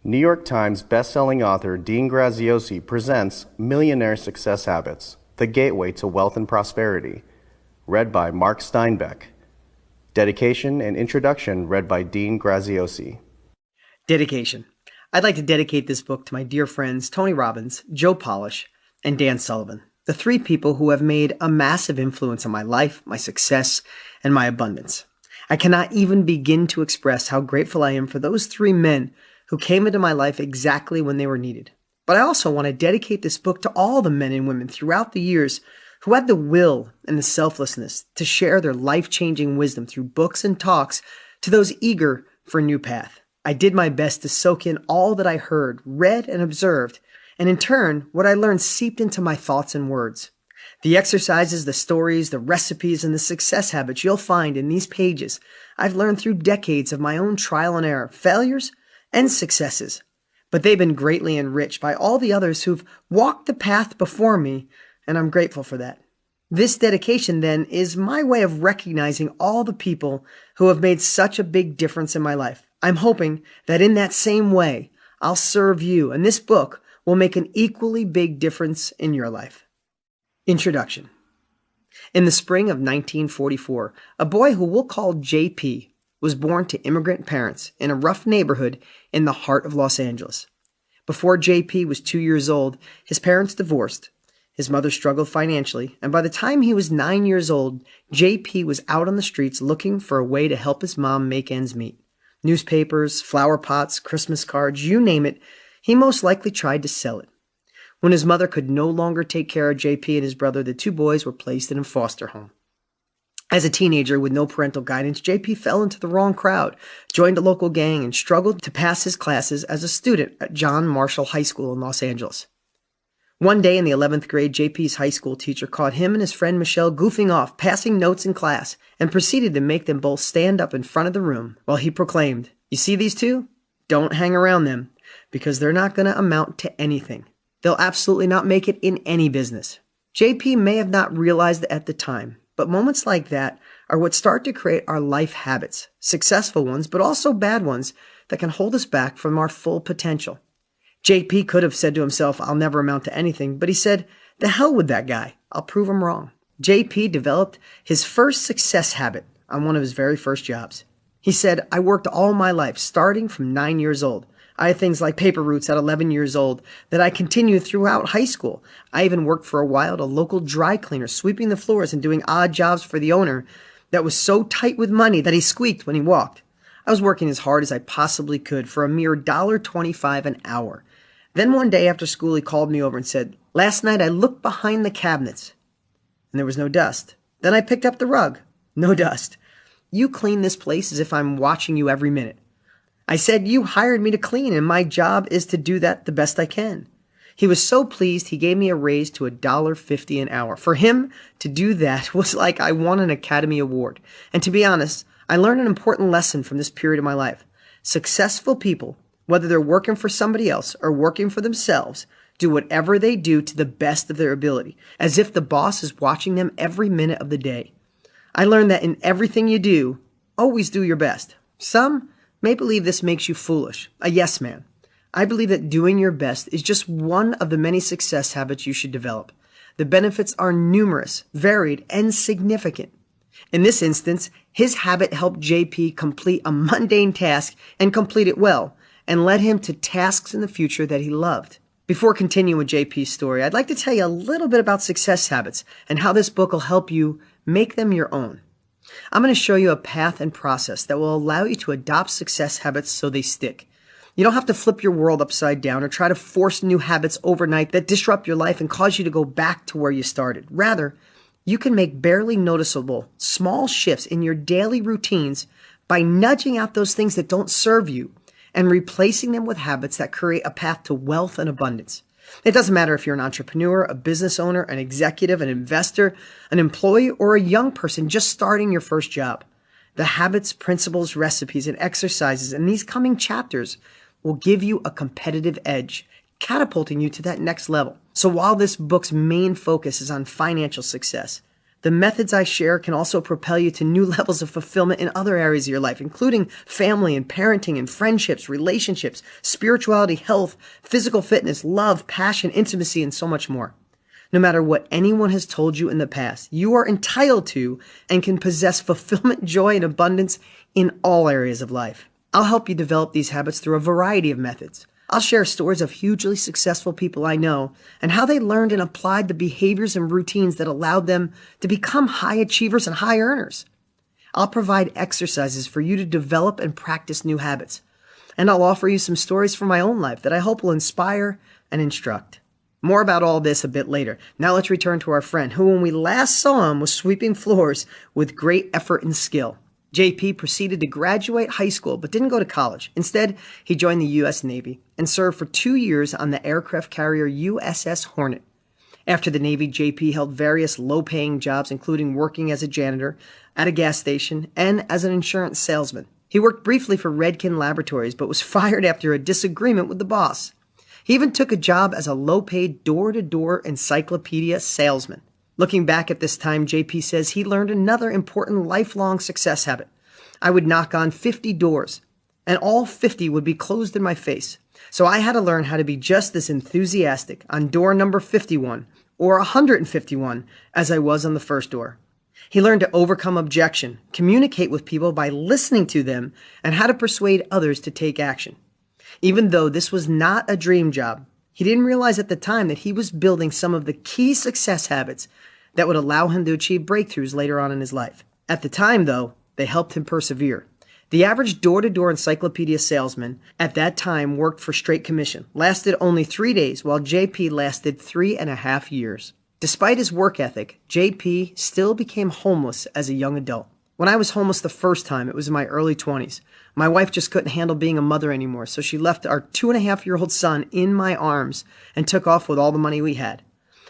New York Times bestselling author Dean Graziosi presents Millionaire Success Habits, the Gateway to Wealth and Prosperity, read by Mark Steinbeck. Dedication and introduction read by Dean Graziosi. Dedication. I'd like to dedicate this book to my dear friends Tony Robbins, Joe Polish, and Dan Sullivan, the three people who have made a massive influence on my life, my success, and my abundance. I cannot even begin to express how grateful I am for those three men who came into my life exactly when they were needed. But I also want to dedicate this book to all the men and women throughout the years who had the will and the selflessness to share their life-changing wisdom through books and talks to those eager for a new path. I did my best to soak in all that I heard, read, and observed, and in turn, what I learned seeped into my thoughts and words. The exercises, the stories, the recipes, and the success habits you'll find in these pages I've learned through decades of my own trial and error, failures, and successes. But they've been greatly enriched by all the others who've walked the path before me, and I'm grateful for that. This dedication, then, is my way of recognizing all the people who have made such a big difference in my life. I'm hoping that in that same way, I'll serve you, and this book will make an equally big difference in your life. Introduction. In the spring of 1944, a boy who we'll call JP was born to immigrant parents in a rough neighborhood in the heart of Los Angeles. Before JP was 2 years old, his parents divorced. His mother struggled financially, and by the time he was 9 years old, JP was out on the streets looking for a way to help his mom make ends meet. Newspapers, flower pots, Christmas cards, you name it, he most likely tried to sell it. When his mother could no longer take care of JP and his brother, the two boys were placed in a foster home. As a teenager with no parental guidance, JP fell into the wrong crowd, joined a local gang, and struggled to pass his classes as a student at John Marshall High School in Los Angeles. One day in the 11th grade, JP's high school teacher caught him and his friend Michelle goofing off, passing notes in class, and proceeded to make them both stand up in front of the room while he proclaimed, "You see these two? Don't hang around them, because they're not going to amount to anything. They'll absolutely not make it in any business." JP may have not realized it at the time, but moments like that are what start to create our life habits, successful ones, but also bad ones that can hold us back from our full potential. JP could have said to himself, "I'll never amount to anything," but he said, "The hell with that guy. I'll prove him wrong." JP developed his first success habit on one of his very first jobs. He said, "I worked all my life, starting from 9 years old. I had things like paper routes at 11 years old that I continued throughout high school. I even worked for a while at a local dry cleaner, sweeping the floors and doing odd jobs for the owner that was so tight with money that he squeaked when he walked. I was working as hard as I possibly could for a mere $1.25 an hour. Then one day after school, he called me over and said, 'Last night I looked behind the cabinets, and there was no dust. Then I picked up the rug. No dust. You clean this place as if I'm watching you every minute.' I said, 'You hired me to clean, and my job is to do that the best I can.' He was so pleased, he gave me a raise to $1.50 an hour. For him to do that was like I won an Academy Award. And to be honest, I learned an important lesson from this period of my life. Successful people, whether they're working for somebody else or working for themselves, do whatever they do to the best of their ability, as if the boss is watching them every minute of the day. I learned that in everything you do, always do your best. Some may believe this makes you foolish, a yes man. I believe that doing your best is just one of the many success habits you should develop. The benefits are numerous, varied, and significant. In this instance, his habit helped JP complete a mundane task and complete it well, and led him to tasks in the future that he loved. Before continuing with JP's story, I'd like to tell you a little bit about success habits and how this book will help you make them your own. I'm going to show you a path and process that will allow you to adopt success habits so they stick. You don't have to flip your world upside down or try to force new habits overnight that disrupt your life and cause you to go back to where you started. Rather, you can make barely noticeable, small shifts in your daily routines by nudging out those things that don't serve you and replacing them with habits that create a path to wealth and abundance. It doesn't matter if you're an entrepreneur, a business owner, an executive, an investor, an employee, or a young person just starting your first job. The habits, principles, recipes, and exercises in these coming chapters will give you a competitive edge, catapulting you to that next level. So while this book's main focus is on financial success, The methods I share can also propel you to new levels of fulfillment in other areas of your life, including family and parenting and friendships, relationships, spirituality, health, physical fitness, love, passion, intimacy, and so much more. No matter what anyone has told you in the past, you are entitled to and can possess fulfillment, joy, and abundance in all areas of life. I'll help you develop these habits through a variety of methods. I'll share stories of hugely successful people I know and how they learned and applied the behaviors and routines that allowed them to become high achievers and high earners. I'll provide exercises for you to develop and practice new habits. And I'll offer you some stories from my own life that I hope will inspire and instruct. More about all this a bit later. Now let's return to our friend, who when we last saw him was sweeping floors with great effort and skill. JP proceeded to graduate high school but didn't go to college. Instead, he joined the U.S. Navy and served for 2 years on the aircraft carrier USS Hornet. After the Navy, JP held various low-paying jobs, including working as a janitor at a gas station and as an insurance salesman. He worked briefly for Redken Laboratories but was fired after a disagreement with the boss. He even took a job as a low-paid door-to-door encyclopedia salesman. Looking back at this time, JP says he learned another important lifelong success habit. I would knock on 50 doors, and all 50 would be closed in my face. So I had to learn how to be just as enthusiastic on door number 51 or 151 as I was on the first door. He learned to overcome objection, communicate with people by listening to them, and how to persuade others to take action. Even though this was not a dream job, he didn't realize at the time that he was building some of the key success habits that would allow him to achieve breakthroughs later on in his life. At the time, though, they helped him persevere. The average door-to-door encyclopedia salesman at that time worked for straight commission, lasted only 3 days, while JP lasted 3.5 years. Despite his work ethic, JP still became homeless as a young adult. When I was homeless the first time, it was in my early 20s. My wife just couldn't handle being a mother anymore, so she left our 2.5-year-old son in my arms and took off with all the money we had.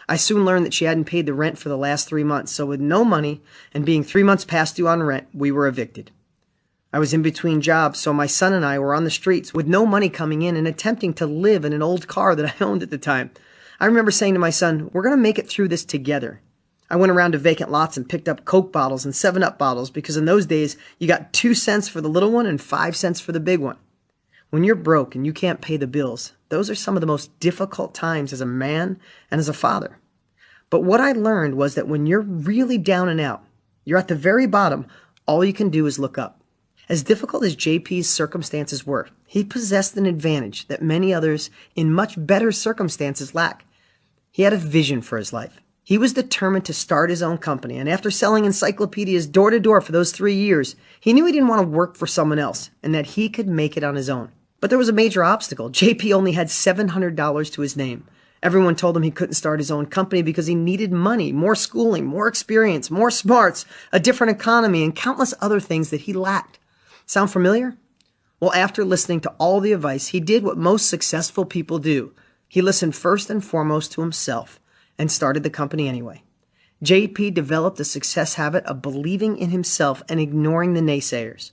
I soon learned that she hadn't paid the rent for the last 3 months, so with no money and being 3 months past due on rent, we were evicted. I was in between jobs, so my son and I were on the streets with no money coming in and attempting to live in an old car that I owned at the time. I remember saying to my son, "We're going to make it through this together." I went around to vacant lots and picked up Coke bottles and 7-Up bottles because in those days, you got 2 cents for the little one and 5 cents for the big one. When you're broke and you can't pay the bills, those are some of the most difficult times as a man and as a father. But what I learned was that when you're really down and out, you're at the very bottom, all you can do is look up. As difficult as JP's circumstances were, he possessed an advantage that many others in much better circumstances lack. He had a vision for his life. He was determined to start his own company, and after selling encyclopedias door to door for those 3 years, he knew he didn't want to work for someone else and that he could make it on his own. But there was a major obstacle. JP only had $700 to his name. Everyone told him he couldn't start his own company because he needed money, more schooling, more experience, more smarts, a different economy, and countless other things that he lacked. Sound familiar? Well, after listening to all the advice, he did what most successful people do. He listened first and foremost to himself and started the company anyway. JP developed a success habit of believing in himself and ignoring the naysayers.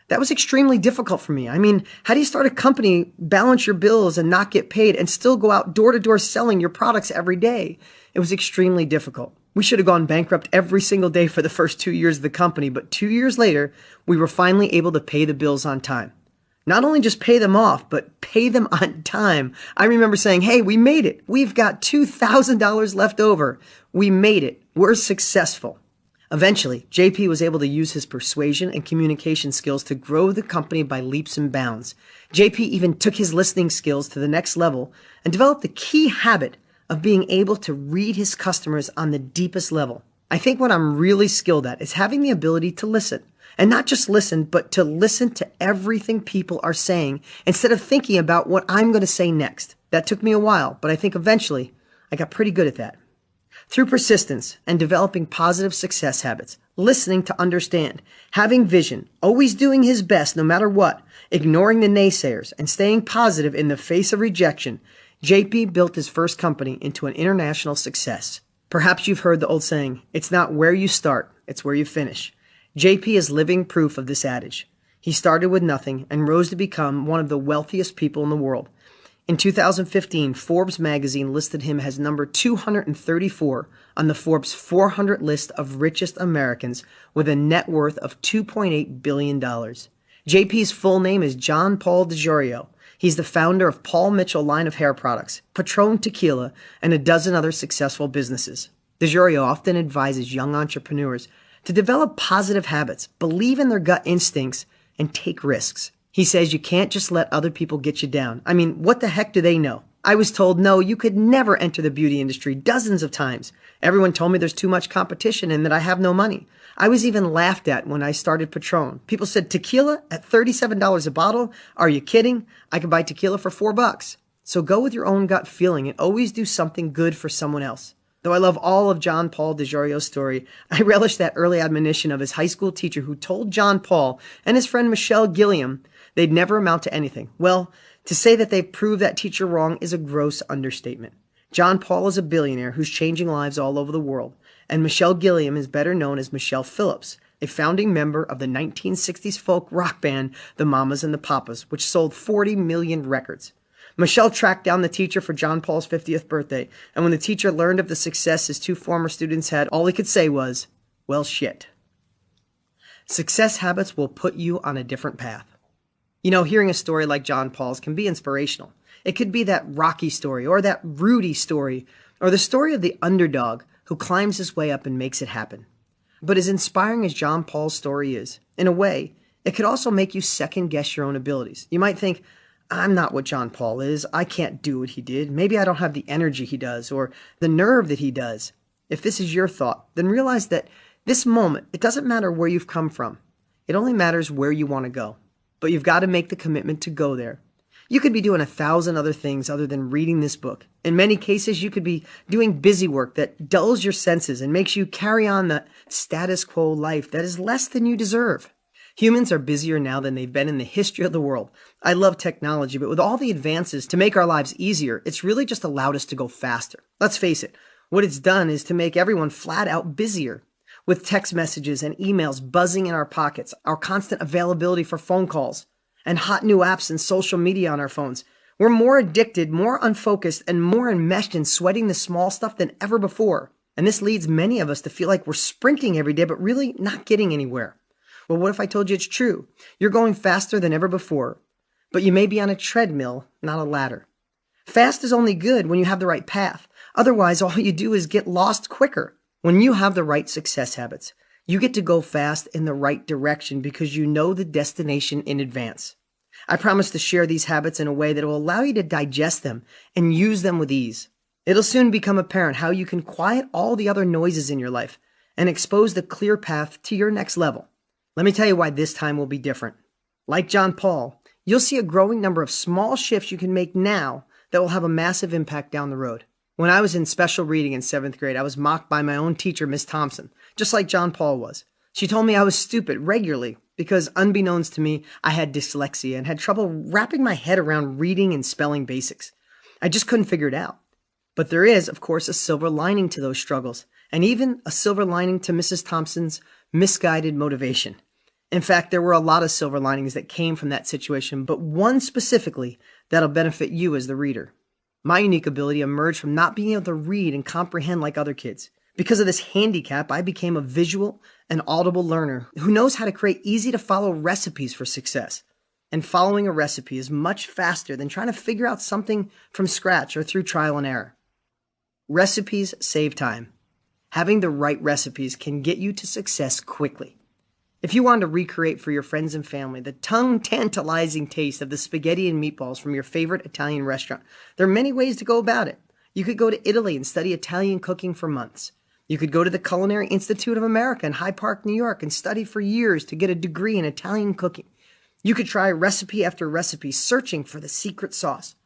That was extremely difficult for me. I mean, how do you start a company, balance your bills and not get paid and still go out door to door selling your products every day? It was extremely difficult. We should have gone bankrupt every single day for the first 2 years of the company, but 2 years later, we were finally able to pay the bills on time. Not only just pay them off, but pay them on time. I remember saying, "Hey, we made it. We've got $2,000 left over. We made it. We're successful." Eventually, JP was able to use his persuasion and communication skills to grow the company by leaps and bounds. JP even took his listening skills to the next level and developed the key habit of being able to read his customers on the deepest level. I think what I'm really skilled at is having the ability to listen. And not just listen, but to listen to everything people are saying instead of thinking about what I'm going to say next. That took me a while, but I think eventually I got pretty good at that. Through persistence and developing positive success habits, listening to understand, having vision, always doing his best no matter what, ignoring the naysayers, and staying positive in the face of rejection, JP built his first company into an international success. Perhaps you've heard the old saying, "It's not where you start, it's where you finish." JP is living proof of this adage. He started with nothing and rose to become one of the wealthiest people in the world. In 2015, Forbes magazine listed him as number 234 on the Forbes 400 list of richest Americans with a net worth of $2.8 billion. JP's full name is John Paul DeJorio. He's the founder of Paul Mitchell line of hair products, Patron Tequila, and a dozen other successful businesses. DeJorio often advises young entrepreneurs to develop positive habits, believe in their gut instincts, and take risks. He says you can't just let other people get you down. I mean, what the heck do they know? I was told, no, you could never enter the beauty industry dozens of times. Everyone told me there's too much competition and that I have no money. I was even laughed at when I started Patron. People said, tequila at $37 a bottle? Are you kidding? I could buy tequila for $4. So go with your own gut feeling and always do something good for someone else. Though I love all of John Paul DeJorio's story, I relish that early admonition of his high school teacher who told John Paul and his friend Michelle Gilliam they'd never amount to anything. Well, to say that they've proved that teacher wrong is a gross understatement. John Paul is a billionaire who's changing lives all over the world, and Michelle Gilliam is better known as Michelle Phillips, a founding member of the 1960s folk rock band The Mamas and the Papas, which sold 40 million records. Michelle tracked down the teacher for John Paul's 50th birthday, and when the teacher learned of the success his two former students had, all he could say was, well, shit. Success habits will put you on a different path. You know, hearing a story like John Paul's can be inspirational. It could be that Rocky story, or that Rudy story, or the story of the underdog who climbs his way up and makes it happen. But as inspiring as John Paul's story is, in a way, it could also make you second guess your own abilities. You might think, I'm not what John Paul is. I can't do what he did. Maybe I don't have the energy he does or the nerve that he does. If this is your thought, then realize that this moment, it doesn't matter where you've come from. It only matters where you want to go. But you've got to make the commitment to go there. You could be doing 1,000 other things other than reading this book. In many cases, you could be doing busy work that dulls your senses and makes you carry on the status quo life that is less than you deserve. Humans are busier now than they've been in the history of the world. I love technology, but with all the advances to make our lives easier, it's really just allowed us to go faster. Let's face it, what it's done is to make everyone flat out busier. With text messages and emails buzzing in our pockets, our constant availability for phone calls, and hot new apps and social media on our phones, we're more addicted, more unfocused, and more enmeshed in sweating the small stuff than ever before. And this leads many of us to feel like we're sprinting every day, but really not getting anywhere. Well, what if I told you it's true? You're going faster than ever before, but you may be on a treadmill, not a ladder. Fast is only good when you have the right path. Otherwise, all you do is get lost quicker. When you have the right success habits, you get to go fast in the right direction because you know the destination in advance. I promise to share these habits in a way that will allow you to digest them and use them with ease. It'll soon become apparent how you can quiet all the other noises in your life and expose the clear path to your next level. Let me tell you why this time will be different. Like John Paul, you'll see a growing number of small shifts you can make now that will have a massive impact down the road. When I was in special reading in 7th grade, I was mocked by my own teacher, Miss Thompson, just like John Paul was. She told me I was stupid regularly because, unbeknownst to me, I had dyslexia and had trouble wrapping my head around reading and spelling basics. I just couldn't figure it out. But there is, of course, a silver lining to those struggles, and even a silver lining to Mrs. Thompson's misguided motivation. In fact, there were a lot of silver linings that came from that situation, but one specifically that'll benefit you as the reader. My unique ability emerged from not being able to read and comprehend like other kids. Because of this handicap, I became a visual and audible learner who knows how to create easy-to-follow recipes for success. And following a recipe is much faster than trying to figure out something from scratch or through trial and error. Recipes save time. Having the right recipes can get you to success quickly. If you want to recreate for your friends and family the tongue-tantalizing taste of the spaghetti and meatballs from your favorite Italian restaurant, there are many ways to go about it. You could go to Italy and study Italian cooking for months. You could go to the Culinary Institute of America in Hyde Park, New York, and study for years to get a degree in Italian cooking. You could try recipe after recipe, searching for the secret sauce.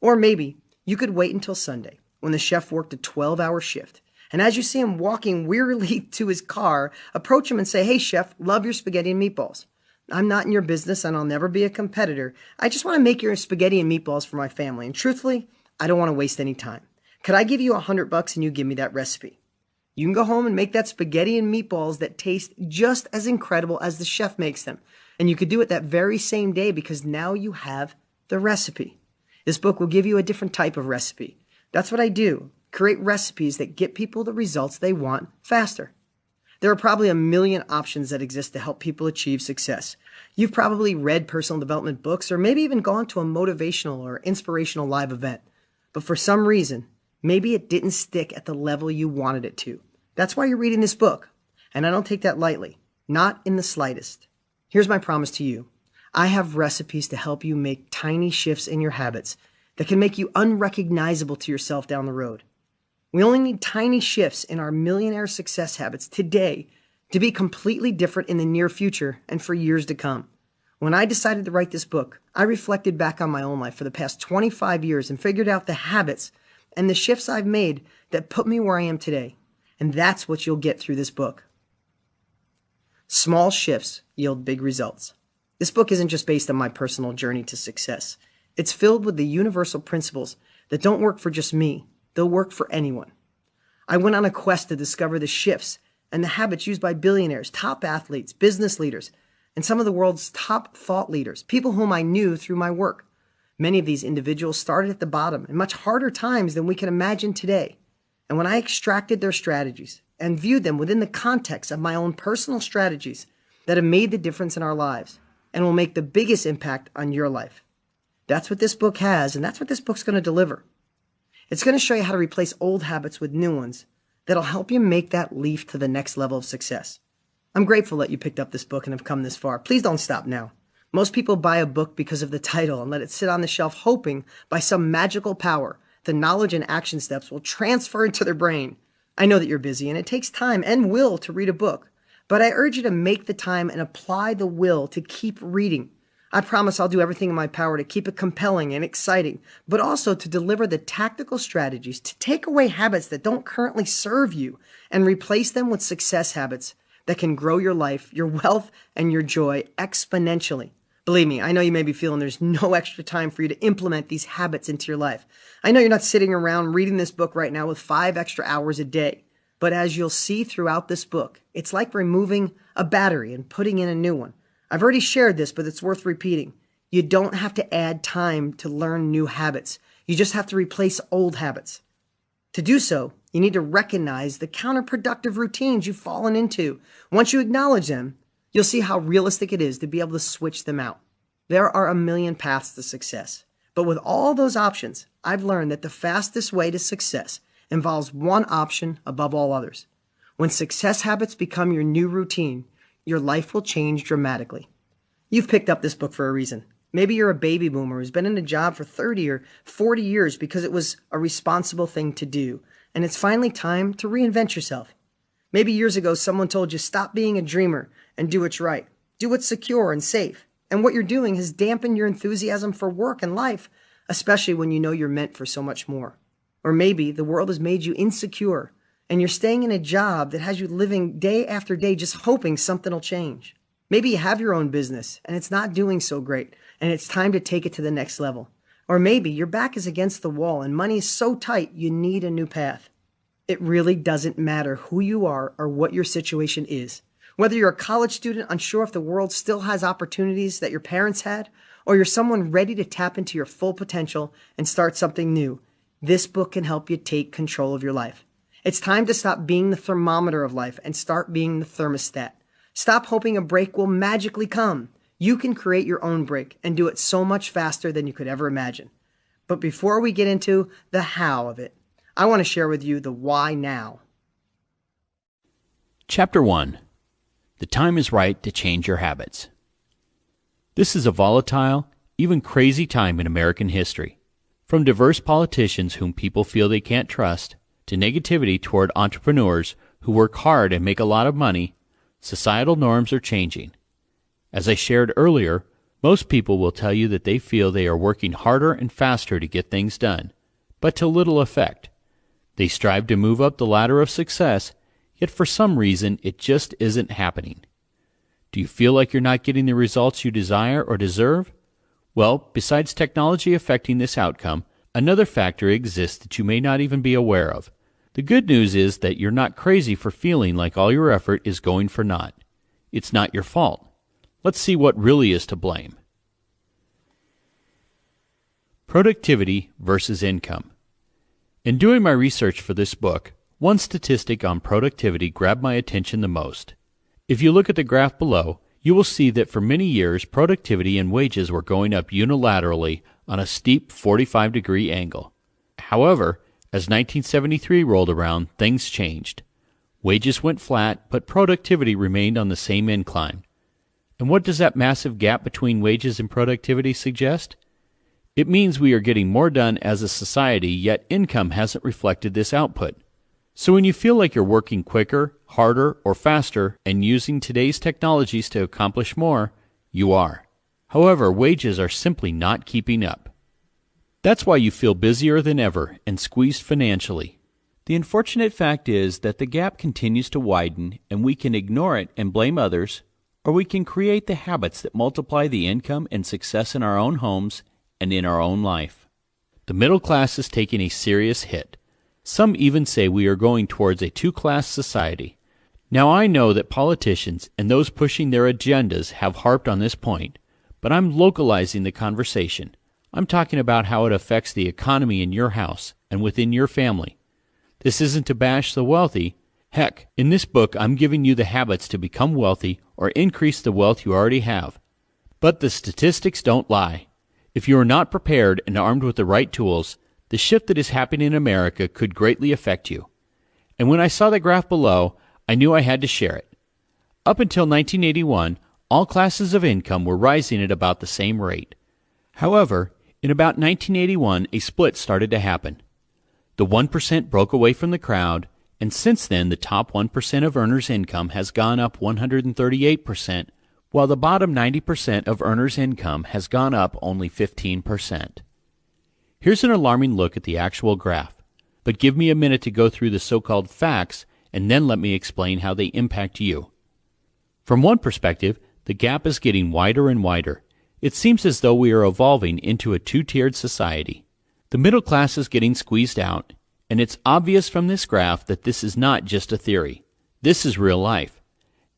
Or maybe you could wait until Sunday, when the chef worked a 12-hour shift. And as you see him walking wearily to his car, approach him and say, "Hey, chef, love your spaghetti and meatballs. I'm not in your business and I'll never be a competitor. I just want to make your spaghetti and meatballs for my family. And truthfully, I don't want to waste any time. Could I give you $100 and you give me that recipe?" You can go home and make that spaghetti and meatballs that taste just as incredible as the chef makes them. And you could do it that very same day because now you have the recipe. This book will give you a different type of recipe. That's what I do. Create recipes that get people the results they want faster. There are probably a million options that exist to help people achieve success. You've probably read personal development books or maybe even gone to a motivational or inspirational live event. But for some reason, maybe it didn't stick at the level you wanted it to. That's why you're reading this book. And I don't take that lightly. Not in the slightest. Here's my promise to you. I have recipes to help you make tiny shifts in your habits that can make you unrecognizable to yourself down the road. We only need tiny shifts in our millionaire success habits today to be completely different in the near future and for years to come. When I decided to write this book, I reflected back on my own life for the past 25 years and figured out the habits and the shifts I've made that put me where I am today. And that's what you'll get through this book. Small shifts yield big results. This book isn't just based on my personal journey to success. It's filled with the universal principles that don't work for just me. They'll work for anyone. I went on a quest to discover the shifts and the habits used by billionaires, top athletes, business leaders, and some of the world's top thought leaders, people whom I knew through my work. Many of these individuals started at the bottom in much harder times than we can imagine today. And when I extracted their strategies and viewed them within the context of my own personal strategies that have made the difference in our lives and will make the biggest impact on your life. That's what this book has, and that's what this book's going to deliver. It's going to show you how to replace old habits with new ones that'll help you make that leap to the next level of success. I'm grateful that you picked up this book and have come this far. Please don't stop now. Most people buy a book because of the title and let it sit on the shelf hoping by some magical power the knowledge and action steps will transfer into their brain. I know that you're busy and it takes time and will to read a book, but I urge you to make the time and apply the will to keep reading. I promise I'll do everything in my power to keep it compelling and exciting, but also to deliver the tactical strategies to take away habits that don't currently serve you and replace them with success habits that can grow your life, your wealth, and your joy exponentially. Believe me, I know you may be feeling there's no extra time for you to implement these habits into your life. I know you're not sitting around reading this book right now with 5 extra hours a day. But as you'll see throughout this book, it's like removing a battery and putting in a new one. I've already shared this, but it's worth repeating. You don't have to add time to learn new habits. You just have to replace old habits. To do so, you need to recognize the counterproductive routines you've fallen into. Once you acknowledge them, you'll see how realistic it is to be able to switch them out. There are a million paths to success. But with all those options, I've learned that the fastest way to success involves one option above all others. When success habits become your new routine, your life will change dramatically. You've picked up this book for a reason. Maybe you're a baby boomer who's been in a job for 30 or 40 years because it was a responsible thing to do, and it's finally time to reinvent yourself. Maybe years ago someone told you stop being a dreamer and do what's right. Do what's secure and safe. And what you're doing has dampened your enthusiasm for work and life, especially when you know you're meant for so much more. Or maybe the world has made you insecure and you're staying in a job that has you living day after day just hoping something will change. Maybe you have your own business and it's not doing so great and it's time to take it to the next level. Or maybe your back is against the wall and money is so tight you need a new path. It really doesn't matter who you are or what your situation is. Whether you're a college student unsure if the world still has opportunities that your parents had, or you're someone ready to tap into your full potential and start something new, this book can help you take control of your life. It's time to stop being the thermometer of life and start being the thermostat. Stop hoping a break will magically come. You can create your own break and do it so much faster than you could ever imagine. But before we get into the how of it, I want to share with you the why now. Chapter 1. The time is right to change your habits. This is a volatile, even crazy time in American history. From diverse politicians whom people feel they can't trust, to negativity toward entrepreneurs who work hard and make a lot of money, societal norms are changing. As I shared earlier, most people will tell you that they feel they are working harder and faster to get things done, but to little effect. They strive to move up the ladder of success, yet for some reason it just isn't happening. Do you feel like you're not getting the results you desire or deserve? Well, besides technology affecting this outcome, another factor exists that you may not even be aware of. The good news is that you're not crazy for feeling like all your effort is going for naught. It's not your fault. Let's see what really is to blame. Productivity versus income. In doing my research for this book, one statistic on productivity grabbed my attention the most. If you look at the graph below, you will see that for many years productivity and wages were going up unilaterally on a steep 45-degree angle. However, as 1973 rolled around, things changed. Wages went flat, but productivity remained on the same incline. And what does that massive gap between wages and productivity suggest? It means we are getting more done as a society, yet income hasn't reflected this output. So when you feel like you're working quicker, harder, or faster and using today's technologies to accomplish more, you are. However, wages are simply not keeping up. That's why you feel busier than ever and squeezed financially. The unfortunate fact is that the gap continues to widen, and we can ignore it and blame others, or we can create the habits that multiply the income and success in our own homes and in our own life. The middle class is taking a serious hit. Some even say we are going towards a two-class society. Now I know that politicians and those pushing their agendas have harped on this point, but I'm localizing the conversation. I'm talking about how it affects the economy in your house and within your family. This isn't to bash the wealthy. Heck, in this book I'm giving you the habits to become wealthy or increase the wealth you already have. But the statistics don't lie. If you are not prepared and armed with the right tools, the shift that is happening in America could greatly affect you. And when I saw the graph below, I knew I had to share it. Up until 1981, all classes of income were rising at about the same rate. However, in about 1981, a split started to happen. The 1% broke away from the crowd, and since then the top 1% of earners' income has gone up 138%, while the bottom 90% of earners' income has gone up only 15%. Here's an alarming look at the actual graph, but give me a minute to go through the so-called facts and then let me explain how they impact you. From one perspective, the gap is getting wider and wider. It seems as though we are evolving into a two-tiered society. The middle class is getting squeezed out, and it's obvious from this graph that this is not just a theory. This is real life,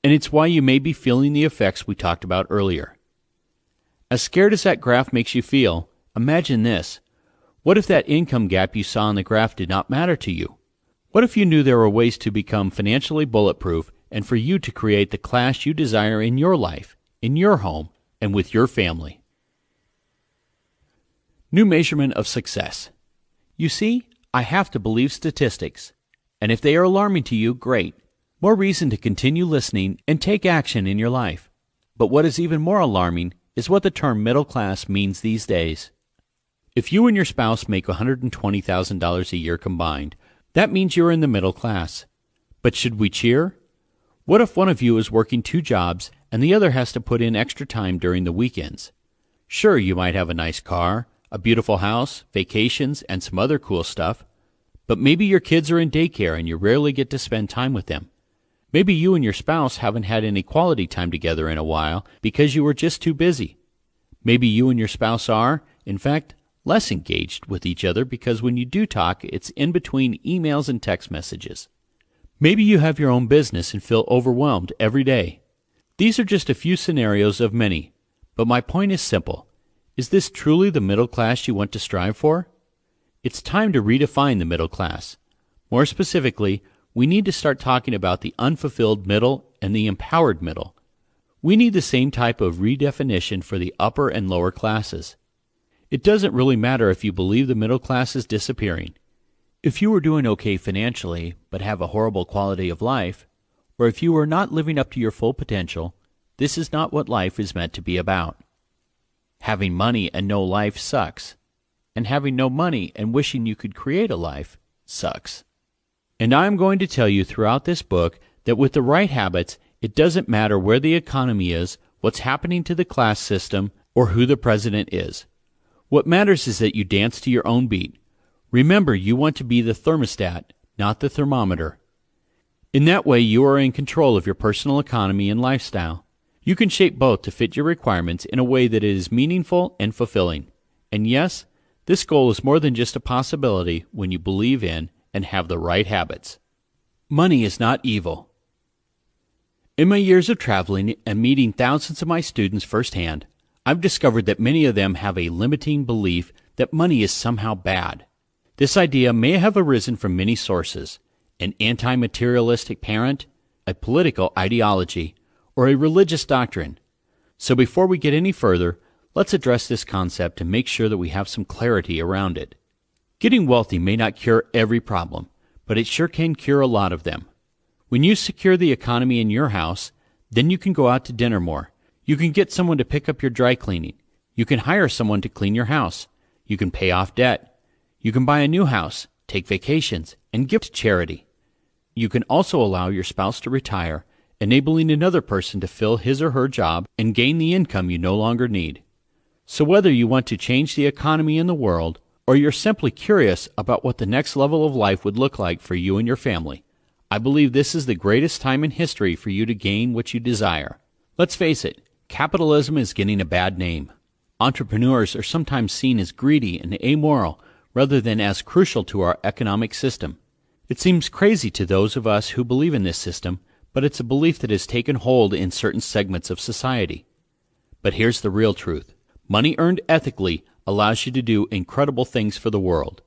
and it's why you may be feeling the effects we talked about earlier. As scared as that graph makes you feel, imagine this. What if that income gap you saw on the graph did not matter to you? What if you knew there were ways to become financially bulletproof and for you to create the class you desire in your life, in your home, and with your family? New measurement of success. You see, I have to believe statistics. And if they are alarming to you, great. More reason to continue listening and take action in your life. But what is even more alarming is what the term middle class means these days. If you and your spouse make $120,000 a year combined, that means you're in the middle class. But should we cheer? What if one of you is working 2 jobs and the other has to put in extra time during the weekends? Sure, you might have a nice car, a beautiful house, vacations, and some other cool stuff. But maybe your kids are in daycare and you rarely get to spend time with them. Maybe you and your spouse haven't had any quality time together in a while because you were just too busy. Maybe you and your spouse are, in fact, less engaged with each other because when you do talk, it's in between emails and text messages. Maybe you have your own business and feel overwhelmed every day. These are just a few scenarios of many, but my point is simple. Is this truly the middle class you want to strive for? It's time to redefine the middle class. More specifically, we need to start talking about the unfulfilled middle and the empowered middle. We need the same type of redefinition for the upper and lower classes. It doesn't really matter if you believe the middle class is disappearing. If you are doing okay financially but have a horrible quality of life, or if you are not living up to your full potential, this is not what life is meant to be about. Having money and no life sucks, and having no money and wishing you could create a life sucks. And I'm going to tell you throughout this book that with the right habits, it doesn't matter where the economy is, what's happening to the class system, or who the president is. What matters is that you dance to your own beat. Remember, you want to be the thermostat, not the thermometer. In that way, you are in control of your personal economy and lifestyle. You can shape both to fit your requirements in a way that is meaningful and fulfilling. And yes, this goal is more than just a possibility when you believe in and have the right habits. Money is not evil. In my years of traveling and meeting thousands of my students firsthand, I've discovered that many of them have a limiting belief that money is somehow bad. This idea may have arisen from many sources: an anti-materialistic parent, a political ideology, or a religious doctrine. So before we get any further, let's address this concept and make sure that we have some clarity around it. Getting wealthy may not cure every problem, but it sure can cure a lot of them. When you secure the economy in your house, then you can go out to dinner more. You can get someone to pick up your dry cleaning. You can hire someone to clean your house. You can pay off debt. You can buy a new house, take vacations, and give to charity. You can also allow your spouse to retire, enabling another person to fill his or her job and gain the income you no longer need. So whether you want to change the economy in the world, or you're simply curious about what the next level of life would look like for you and your family, I believe this is the greatest time in history for you to gain what you desire. Let's face it, capitalism is getting a bad name. Entrepreneurs are sometimes seen as greedy and amoral rather than as crucial to our economic system. It seems crazy to those of us who believe in this system, but it's a belief that has taken hold in certain segments of society. But here's the real truth. Money earned ethically allows you to do incredible things for the world.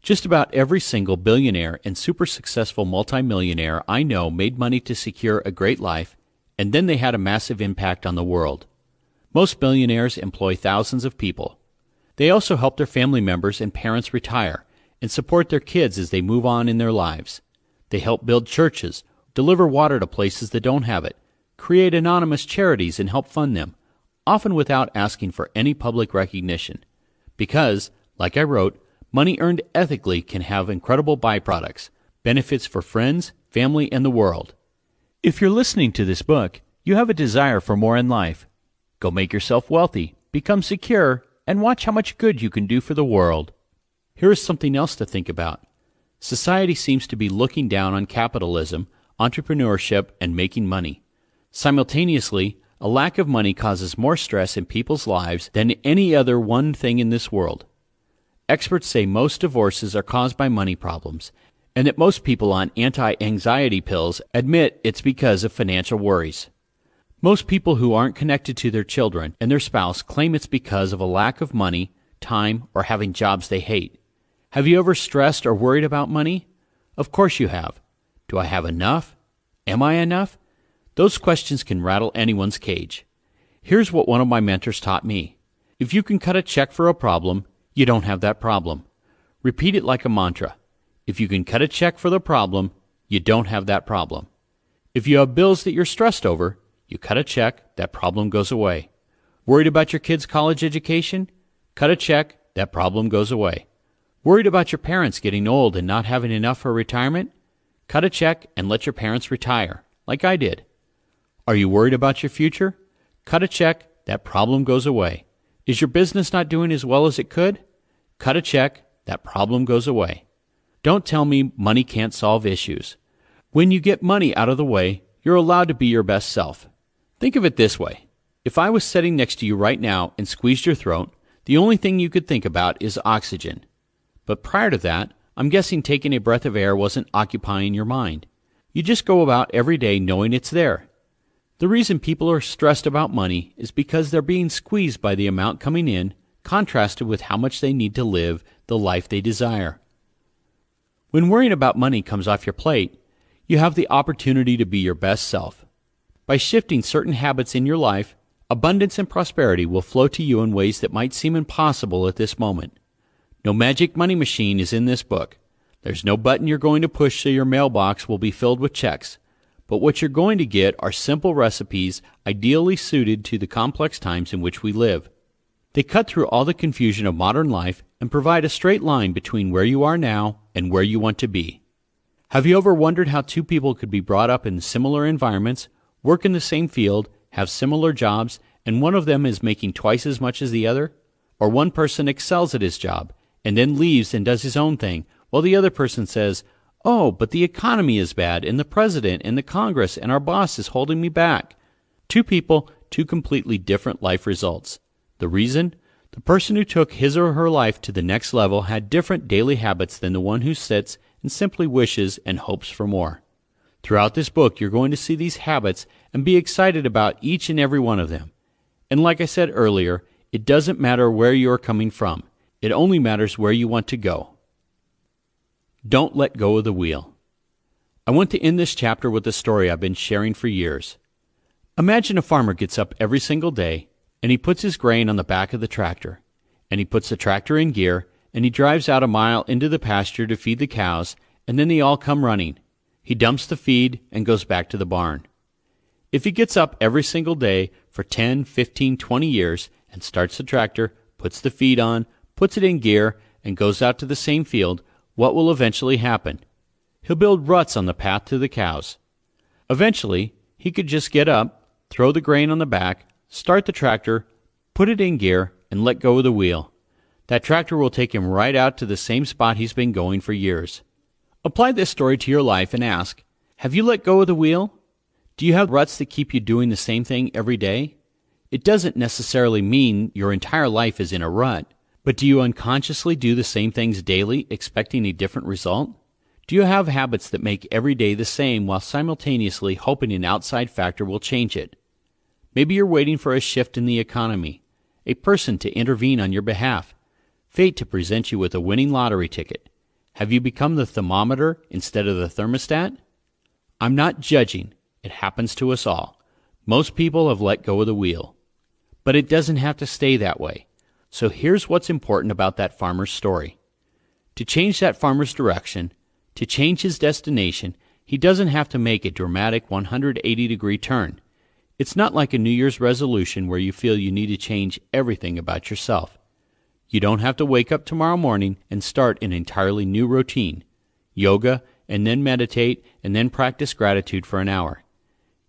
Just about every single billionaire and super successful multimillionaire I know made money to secure a great life, and then they had a massive impact on the world. Most billionaires employ thousands of people. They also help their family members and parents retire and support their kids as they move on in their lives. They help build churches, deliver water to places that don't have it, create anonymous charities and help fund them, often without asking for any public recognition. Because, like I wrote, money earned ethically can have incredible byproducts, benefits for friends, family, and the world. If you're listening to this book, you have a desire for more in life. Go make yourself wealthy, become secure, and watch how much good you can do for the world. Here is something else to think about. Society seems to be looking down on capitalism, entrepreneurship, and making money. Simultaneously, a lack of money causes more stress in people's lives than any other one thing in this world. Experts say most divorces are caused by money problems, and that most people on anti-anxiety pills admit it's because of financial worries. Most people who aren't connected to their children and their spouse claim it's because of a lack of money, time, or having jobs they hate. Have you ever stressed or worried about money? Of course you have. Do I have enough? Am I enough? Those questions can rattle anyone's cage. Here's what one of my mentors taught me. If you can cut a check for a problem, you don't have that problem. Repeat it like a mantra. If you can cut a check for the problem, you don't have that problem. If you have bills that you're stressed over, you cut a check, that problem goes away. Worried about your kid's college education? Cut a check, that problem goes away. Worried about your parents getting old and not having enough for retirement? Cut a check and let your parents retire, like I did. Are you worried about your future? Cut a check, that problem goes away. Is your business not doing as well as it could? Cut a check, that problem goes away. Don't tell me money can't solve issues. When you get money out of the way, you're allowed to be your best self. Think of it this way. If I was sitting next to you right now and squeezed your throat, the only thing you could think about is oxygen. But prior to that, I'm guessing taking a breath of air wasn't occupying your mind. You just go about every day knowing it's there. The reason people are stressed about money is because they're being squeezed by the amount coming in, contrasted with how much they need to live the life they desire. When worrying about money comes off your plate, you have the opportunity to be your best self. By shifting certain habits in your life, abundance and prosperity will flow to you in ways that might seem impossible at this moment. No magic money machine is in this book. There's no button you're going to push so your mailbox will be filled with checks. But what you're going to get are simple recipes ideally suited to the complex times in which we live. They cut through all the confusion of modern life and provide a straight line between where you are now and where you want to be. Have you ever wondered how two people could be brought up in similar environments, work in the same field, have similar jobs, and one of them is making twice as much as the other? Or one person excels at his job and then leaves and does his own thing, while the other person says, "Oh, but the economy is bad, and the president and the Congress and our boss is holding me back." Two people, two completely different life results. The reason? The person who took his or her life to the next level had different daily habits than the one who sits and simply wishes and hopes for more. Throughout this book, you're going to see these habits and be excited about each and every one of them. And like I said earlier, it doesn't matter where you're coming from. It only matters where you want to go. Don't let go of the wheel. I want to end this chapter with a story I've been sharing for years. Imagine a farmer gets up every single day, and he puts his grain on the back of the tractor, and he puts the tractor in gear, and he drives out a mile into the pasture to feed the cows, and then they all come running. He dumps the feed and goes back to the barn. If he gets up every single day for 10, 15, 20 years and starts the tractor, puts the feed on, puts it in gear, and goes out to the same field, what will eventually happen? He'll build ruts on the path to the cows. Eventually, he could just get up, throw the grain on the back, start the tractor, put it in gear, and let go of the wheel. That tractor will take him right out to the same spot he's been going for years. Apply this story to your life and ask, have you let go of the wheel? Do you have ruts that keep you doing the same thing every day? It doesn't necessarily mean your entire life is in a rut, but do you unconsciously do the same things daily, expecting a different result? Do you have habits that make every day the same while simultaneously hoping an outside factor will change it? Maybe you're waiting for a shift in the economy, a person to intervene on your behalf, fate to present you with a winning lottery ticket. Have you become the thermometer instead of the thermostat? I'm not judging. It happens to us all. Most people have let go of the wheel. But it doesn't have to stay that way. So here's what's important about that farmer's story. To change that farmer's direction, to change his destination, he doesn't have to make a dramatic 180-degree turn. It's not like a New Year's resolution where you feel you need to change everything about yourself. You don't have to wake up tomorrow morning and start an entirely new routine, yoga, and then meditate, and then practice gratitude for an hour.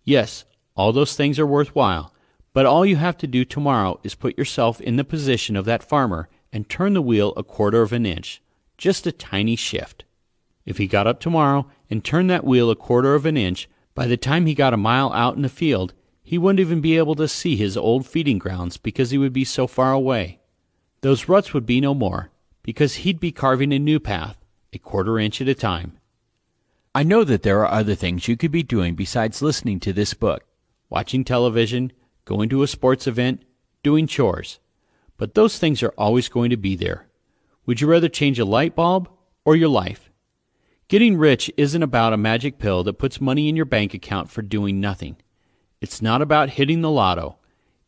Yes, all those things are worthwhile, but all you have to do tomorrow is put yourself in the position of that farmer and turn the wheel a quarter of an inch, just a tiny shift. If he got up tomorrow and turned that wheel a quarter of an inch, by the time he got a mile out in the field, he wouldn't even be able to see his old feeding grounds because he would be so far away. Those ruts would be no more, because he'd be carving a new path, a quarter inch at a time. I know that there are other things you could be doing besides listening to this book, watching television, going to a sports event, doing chores. But those things are always going to be there. Would you rather change a light bulb or your life? Getting rich isn't about a magic pill that puts money in your bank account for doing nothing. It's not about hitting the lotto.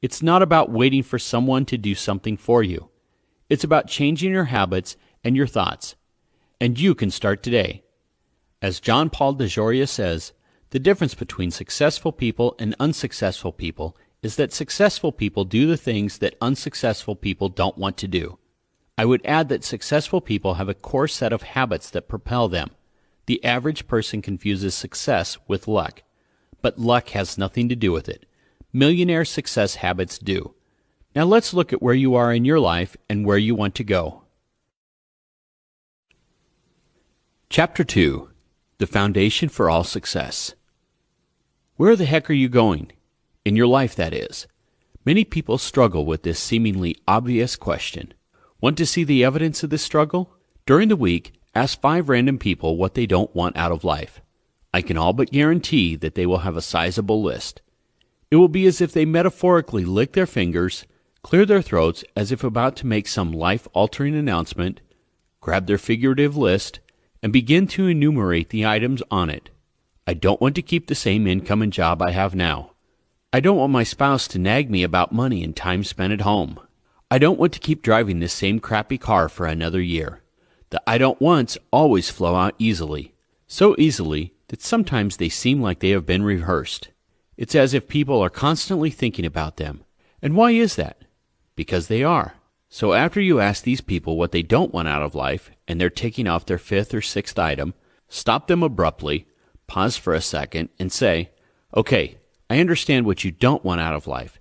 It's not about waiting for someone to do something for you. It's about changing your habits and your thoughts. And you can start today. As John Paul DeJoria says, the difference between successful people and unsuccessful people is that successful people do the things that unsuccessful people don't want to do. I would add that successful people have a core set of habits that propel them. The average person confuses success with luck, but luck has nothing to do with it. Millionaire success habits do. Now let's look at where you are in your life and where you want to go. Chapter 2. The Foundation for All Success. Where the heck are you going? In your life, that is. Many people struggle with this seemingly obvious question. Want to see the evidence of this struggle? During the week, ask 5 random people what they don't want out of life. I can all but guarantee that they will have a sizable list. It will be as if they metaphorically lick their fingers, clear their throats as if about to make some life-altering announcement, grab their figurative list, and begin to enumerate the items on it. I don't want to keep the same income and job I have now. I don't want my spouse to nag me about money and time spent at home. I don't want to keep driving this same crappy car for another year. The I don't wants always flow out easily, so easily that sometimes they seem like they have been rehearsed. It's as if people are constantly thinking about them. And why is that? Because they are. So after you ask these people what they don't want out of life, and they're ticking off their 5th or 6th item, stop them abruptly, pause for a second, and say, okay, I understand what you don't want out of life.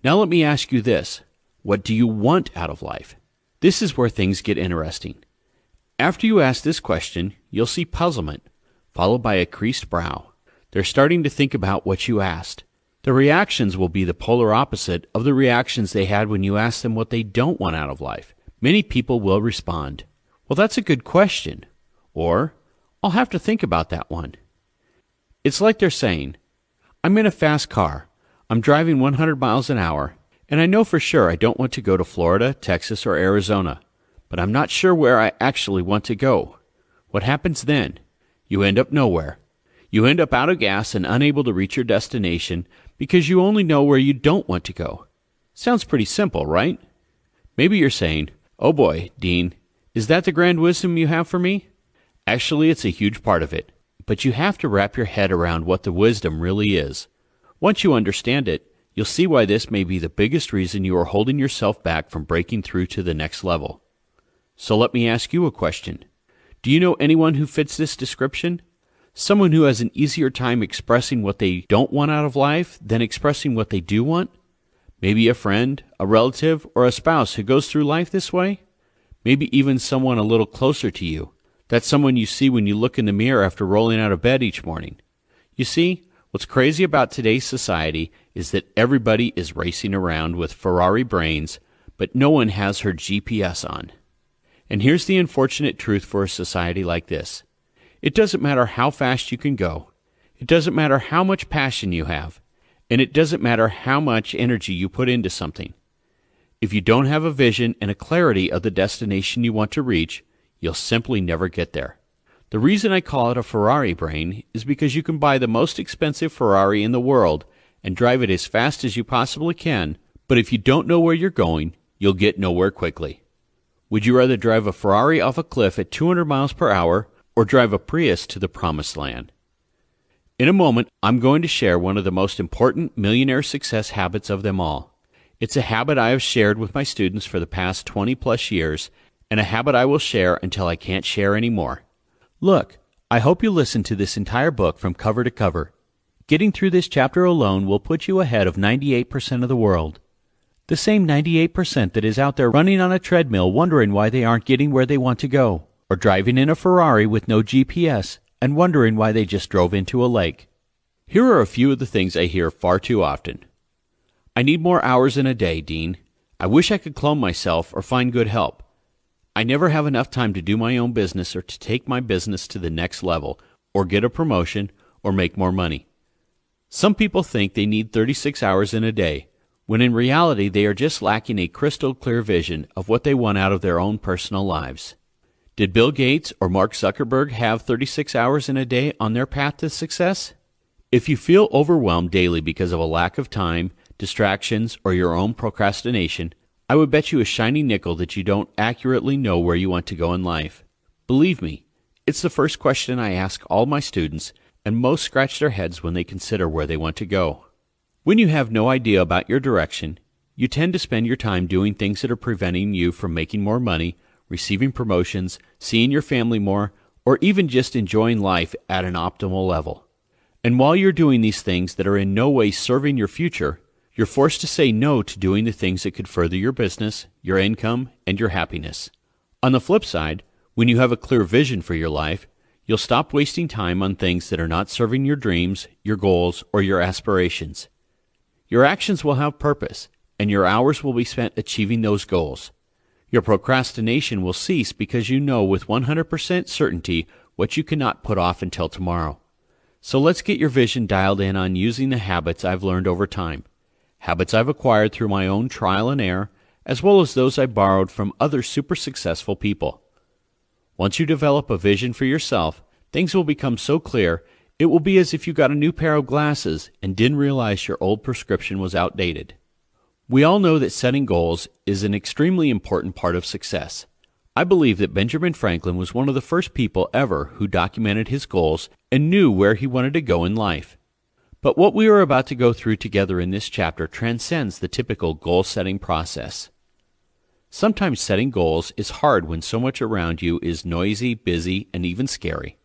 Now let me ask you this. What do you want out of life? This is where things get interesting. After you ask this question, you'll see puzzlement, followed by a creased brow. They're starting to think about what you asked. The reactions will be the polar opposite of the reactions they had when you asked them what they don't want out of life. Many people will respond, well, that's a good question. Or, I'll have to think about that one. It's like they're saying, I'm in a fast car. I'm driving 100 miles an hour, and I know for sure I don't want to go to Florida, Texas, or Arizona. but I'm not sure where I actually want to go. What happens then? You end up nowhere. You end up out of gas and unable to reach your destination because you only know where you don't want to go. Sounds pretty simple, right? Maybe you're saying, "Oh boy, Dean, is that the grand wisdom you have for me?" Actually, it's a huge part of it, but you have to wrap your head around what the wisdom really is. Once you understand it, you'll see why this may be the biggest reason you are holding yourself back from breaking through to the next level. So let me ask you a question. Do you know anyone who fits this description? Someone who has an easier time expressing what they don't want out of life than expressing what they do want? Maybe a friend, a relative, or a spouse who goes through life this way? Maybe even someone a little closer to you. That's someone you see when you look in the mirror after rolling out of bed each morning. You see, what's crazy about today's society is that everybody is racing around with Ferrari brains, but no one has her GPS on. And here's the unfortunate truth for a society like this. It doesn't matter how fast you can go. It doesn't matter how much passion you have. And it doesn't matter how much energy you put into something. If you don't have a vision and a clarity of the destination you want to reach, you'll simply never get there. The reason I call it a Ferrari brain is because you can buy the most expensive Ferrari in the world and drive it as fast as you possibly can, but if you don't know where you're going, you'll get nowhere quickly. Would you rather drive a Ferrari off a cliff at 200 miles per hour or drive a Prius to the promised land? In a moment, I'm going to share one of the most important millionaire success habits of them all. It's a habit I have shared with my students for the past 20 plus years, and a habit I will share until I can't share anymore. Look, I hope you listen to this entire book from cover to cover. Getting through this chapter alone will put you ahead of 98% of the world. The same 98% that is out there running on a treadmill wondering why they aren't getting where they want to go, or driving in a Ferrari with no GPS and wondering why they just drove into a lake. Here are a few of the things I hear far too often. I need more hours in a day, Dean. I wish I could clone myself or find good help. I never have enough time to do my own business or to take my business to the next level, or get a promotion, or make more money. Some people think they need 36 hours in a day, when in reality they are just lacking a crystal clear vision of what they want out of their own personal lives. Did Bill Gates or Mark Zuckerberg have 36 hours in a day on their path to success? If you feel overwhelmed daily because of a lack of time, distractions, or your own procrastination, I would bet you a shiny nickel that you don't accurately know where you want to go in life. Believe me, it's the first question I ask all my students, and most scratch their heads when they consider where they want to go. When you have no idea about your direction, you tend to spend your time doing things that are preventing you from making more money, receiving promotions, seeing your family more, or even just enjoying life at an optimal level. And while you're doing these things that are in no way serving your future, you're forced to say no to doing the things that could further your business, your income, and your happiness. On the flip side, when you have a clear vision for your life, you'll stop wasting time on things that are not serving your dreams, your goals, or your aspirations. Your actions will have purpose, and your hours will be spent achieving those goals. Your procrastination will cease because you know with 100% certainty what you cannot put off until tomorrow. So let's get your vision dialed in on using the habits I've learned over time. Habits I've acquired through my own trial and error, as well as those I borrowed from other super successful people. Once you develop a vision for yourself, things will become so clear, it will be as if you got a new pair of glasses and didn't realize your old prescription was outdated. We all know that setting goals is an extremely important part of success. I believe that Benjamin Franklin was one of the first people ever who documented his goals and knew where he wanted to go in life. But what we are about to go through together in this chapter transcends the typical goal-setting process. Sometimes setting goals is hard when so much around you is noisy, busy, and even scary.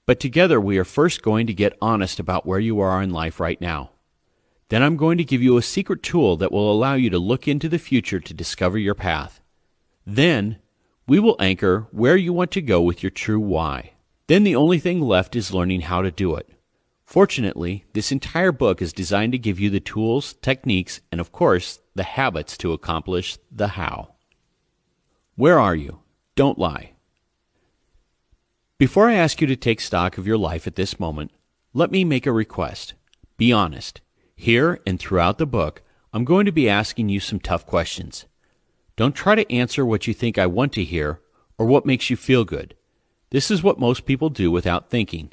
But together we are first going to get honest about where you are in life right now. Then I'm going to give you a secret tool that will allow you to look into the future to discover your path. Then we will anchor where you want to go with your true why. Then the only thing left is learning how to do it. Fortunately, this entire book is designed to give you the tools, techniques, and of course, the habits to accomplish the how. Where are you? Don't lie. Before I ask you to take stock of your life at this moment, let me make a request. Be honest. Here and throughout the book, I'm going to be asking you some tough questions. Don't try to answer what you think I want to hear or what makes you feel good. This is what most people do without thinking.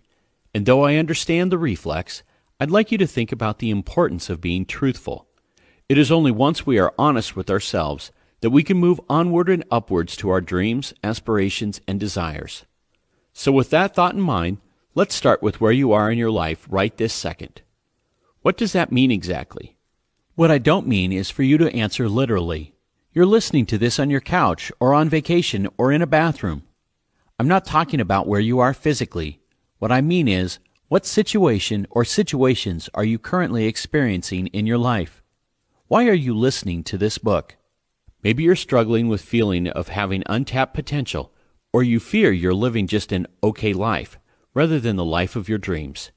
And though I understand the reflex, I'd like you to think about the importance of being truthful. It is only once we are honest with ourselves that we can move onward and upwards to our dreams, aspirations, and desires. So with that thought in mind, let's start with where you are in your life right this second. What does that mean exactly? What I don't mean is for you to answer literally. You're listening to this on your couch or on vacation or in a bathroom. I'm not talking about where you are physically. What I mean is, what situation or situations are you currently experiencing in your life? Why are you listening to this book? Maybe you're struggling with feeling of having untapped potential, or you fear you're living just an okay life rather than the life of your dreams.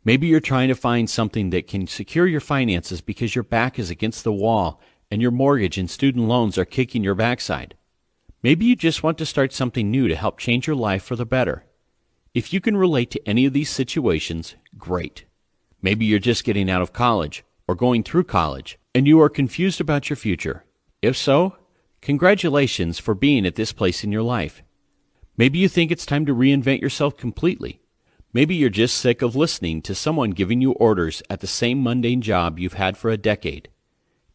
Maybe you're trying to find something that can secure your finances because your back is against the wall and your mortgage and student loans are kicking your backside. Maybe you just want to start something new to help change your life for the better. If you can relate to any of these situations, great. Maybe you're just getting out of college or going through college and you are confused about your future. If so, congratulations for being at this place in your life. Maybe you think it's time to reinvent yourself completely. Maybe you're just sick of listening to someone giving you orders at the same mundane job you've had for a decade.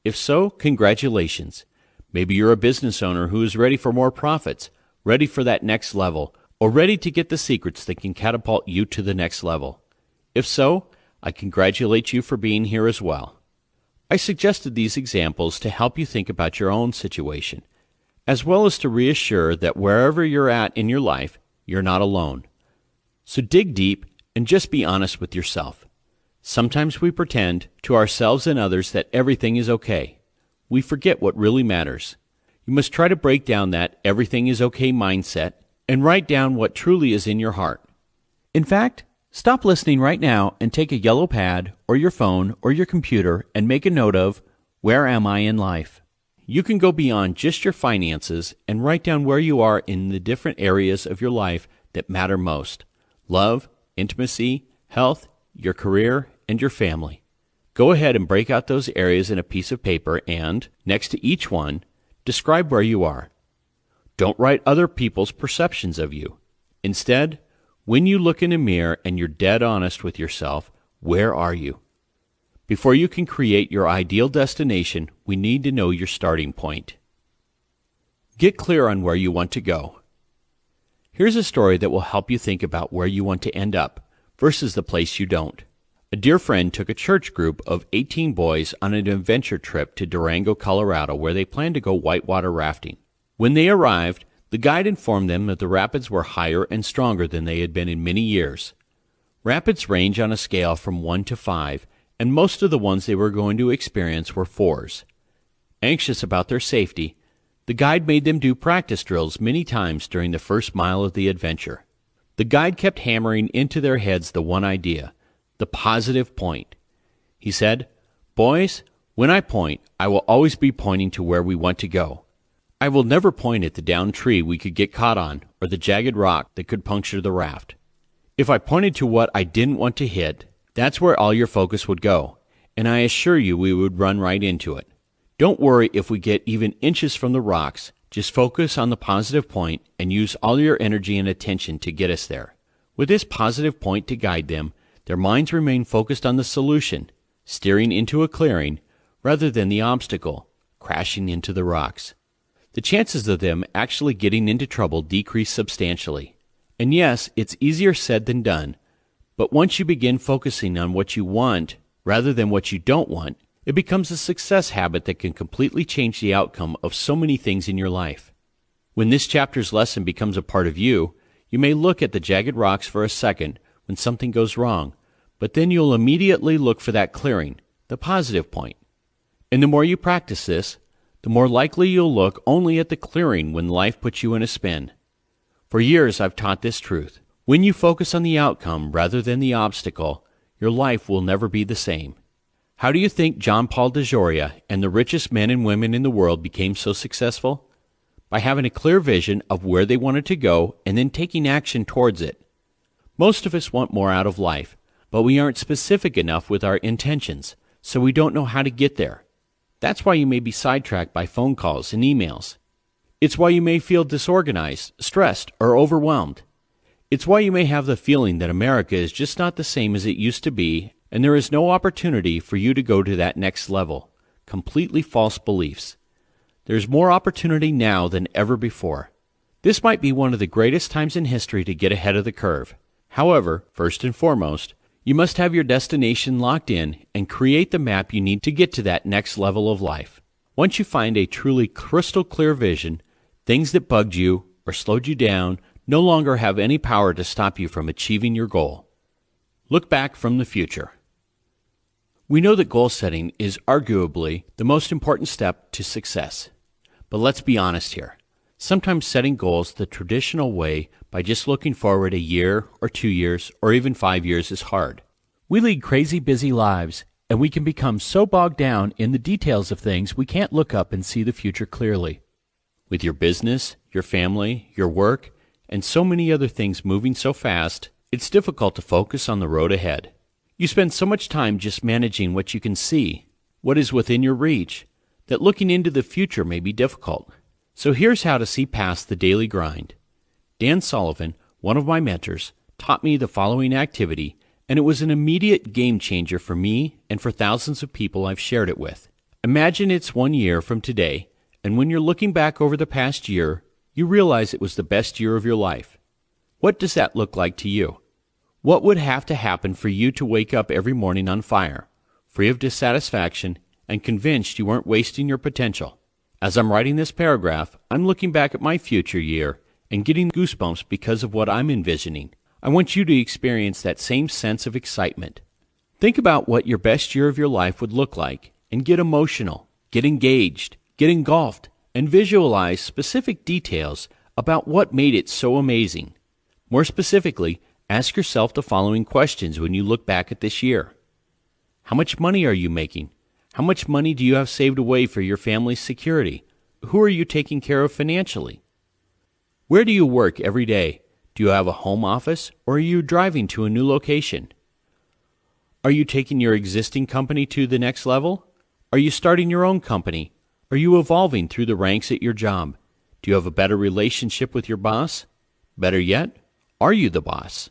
If so, congratulations. Maybe you're a business owner who is ready for more profits, ready for that next level, or ready to get the secrets that can catapult you to the next level. If so, I congratulate you for being here as well. I suggested these examples to help you think about your own situation, as well as to reassure that wherever you're at in your life, you're not alone. So dig deep and just be honest with yourself. Sometimes we pretend to ourselves and others that everything is okay. We forget what really matters. You must try to break down that everything is okay mindset and write down what truly is in your heart. In fact, stop listening right now and take a yellow pad or your phone or your computer and make a note of, where am I in life? You can go beyond just your finances and write down where you are in the different areas of your life that matter most. Love, intimacy, health, your career, and your family. Go ahead and break out those areas in a piece of paper and, next to each one, describe where you are. Don't write other people's perceptions of you. Instead, when you look in a mirror and you're dead honest with yourself, where are you? Before you can create your ideal destination, we need to know your starting point. Get clear on where you want to go. Here's a story that will help you think about where you want to end up versus the place you don't. A dear friend took a church group of 18 boys on an adventure trip to Durango, Colorado, where they planned to go whitewater rafting. When they arrived, the guide informed them that the rapids were higher and stronger than they had been in many years. Rapids range on a scale from 1 to 5, and most of the ones they were going to experience were 4s. Anxious about their safety, the guide made them do practice drills many times during the first mile of the adventure. The guide kept hammering into their heads the one idea, the positive point. He said, "Boys, when I point, I will always be pointing to where we want to go. I will never point at the downed tree we could get caught on or the jagged rock that could puncture the raft. If I pointed to what I didn't want to hit, that's where all your focus would go, and I assure you we would run right into it. Don't worry if we get even inches from the rocks. Just focus on the positive point and use all your energy and attention to get us there." With this positive point to guide them, their minds remain focused on the solution, steering into a clearing, rather than the obstacle, crashing into the rocks. The chances of them actually getting into trouble decrease substantially. And yes, it's easier said than done, but once you begin focusing on what you want rather than what you don't want, it becomes a success habit that can completely change the outcome of so many things in your life. When this chapter's lesson becomes a part of you, you may look at the jagged rocks for a second when something goes wrong, but then you'll immediately look for that clearing, the positive point. And the more you practice this, the more likely you'll look only at the clearing when life puts you in a spin. For years I've taught this truth. When you focus on the outcome rather than the obstacle, your life will never be the same. How do you think John Paul DeJoria and the richest men and women in the world became so successful? By having a clear vision of where they wanted to go and then taking action towards it. Most of us want more out of life, but we aren't specific enough with our intentions, so we don't know how to get there. That's why you may be sidetracked by phone calls and emails. It's why you may feel disorganized, stressed, or overwhelmed. It's why you may have the feeling that America is just not the same as it used to be, and there is no opportunity for you to go to that next level. Completely false beliefs. There's more opportunity now than ever before. This might be one of the greatest times in history to get ahead of the curve. However, first and foremost, you must have your destination locked in and create the map you need to get to that next level of life. Once you find a truly crystal clear vision, things that bugged you or slowed you down no longer have any power to stop you from achieving your goal. Look back from the future. We know that goal setting is arguably the most important step to success. But let's be honest here. Sometimes setting goals the traditional way by just looking forward a year or 2 years or even 5 years is hard. We lead crazy busy lives, and we can become so bogged down in the details of things we can't look up and see the future clearly. With your business, your family, your work, and so many other things moving so fast, it's difficult to focus on the road ahead. You spend so much time just managing what you can see, what is within your reach, that looking into the future may be difficult. So here's how to see past the daily grind. Dan Sullivan, one of my mentors, taught me the following activity, and it was an immediate game changer for me and for thousands of people I've shared it with. Imagine it's 1 year from today, and when you're looking back over the past year, you realize it was the best year of your life. What does that look like to you? What would have to happen for you to wake up every morning on fire, free of dissatisfaction, and convinced you weren't wasting your potential? As I'm writing this paragraph, I'm looking back at my future year and getting goosebumps because of what I'm envisioning. I want you to experience that same sense of excitement. Think about what your best year of your life would look like and get emotional, get engaged, get engulfed, and visualize specific details about what made it so amazing. More specifically, ask yourself the following questions when you look back at this year. How much money are you making? How much money do you have saved away for your family's security? Who are you taking care of financially? Where do you work every day? Do you have a home office, or are you driving to a new location? Are you taking your existing company to the next level? Are you starting your own company? Are you evolving through the ranks at your job? Do you have a better relationship with your boss? Better yet, are you the boss?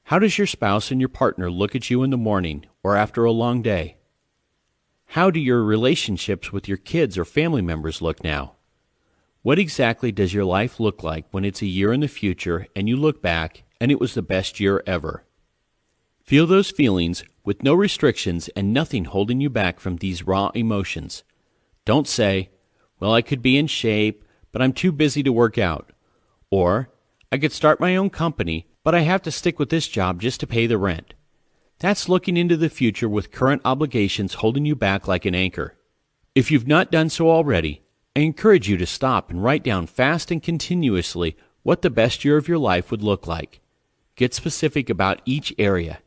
How does your spouse and your partner look at you in the morning or after a long day? How do your relationships with your kids or family members look now? What exactly does your life look like when it's a year in the future and you look back and it was the best year ever? Feel those feelings with no restrictions and nothing holding you back from these raw emotions. Don't say, well, I could be in shape, but I'm too busy to work out. Or, I could start my own company, but I have to stick with this job just to pay the rent. That's looking into the future with current obligations holding you back like an anchor. If you've not done so already, I encourage you to stop and write down fast and continuously what the best year of your life would look like. Get specific about each area.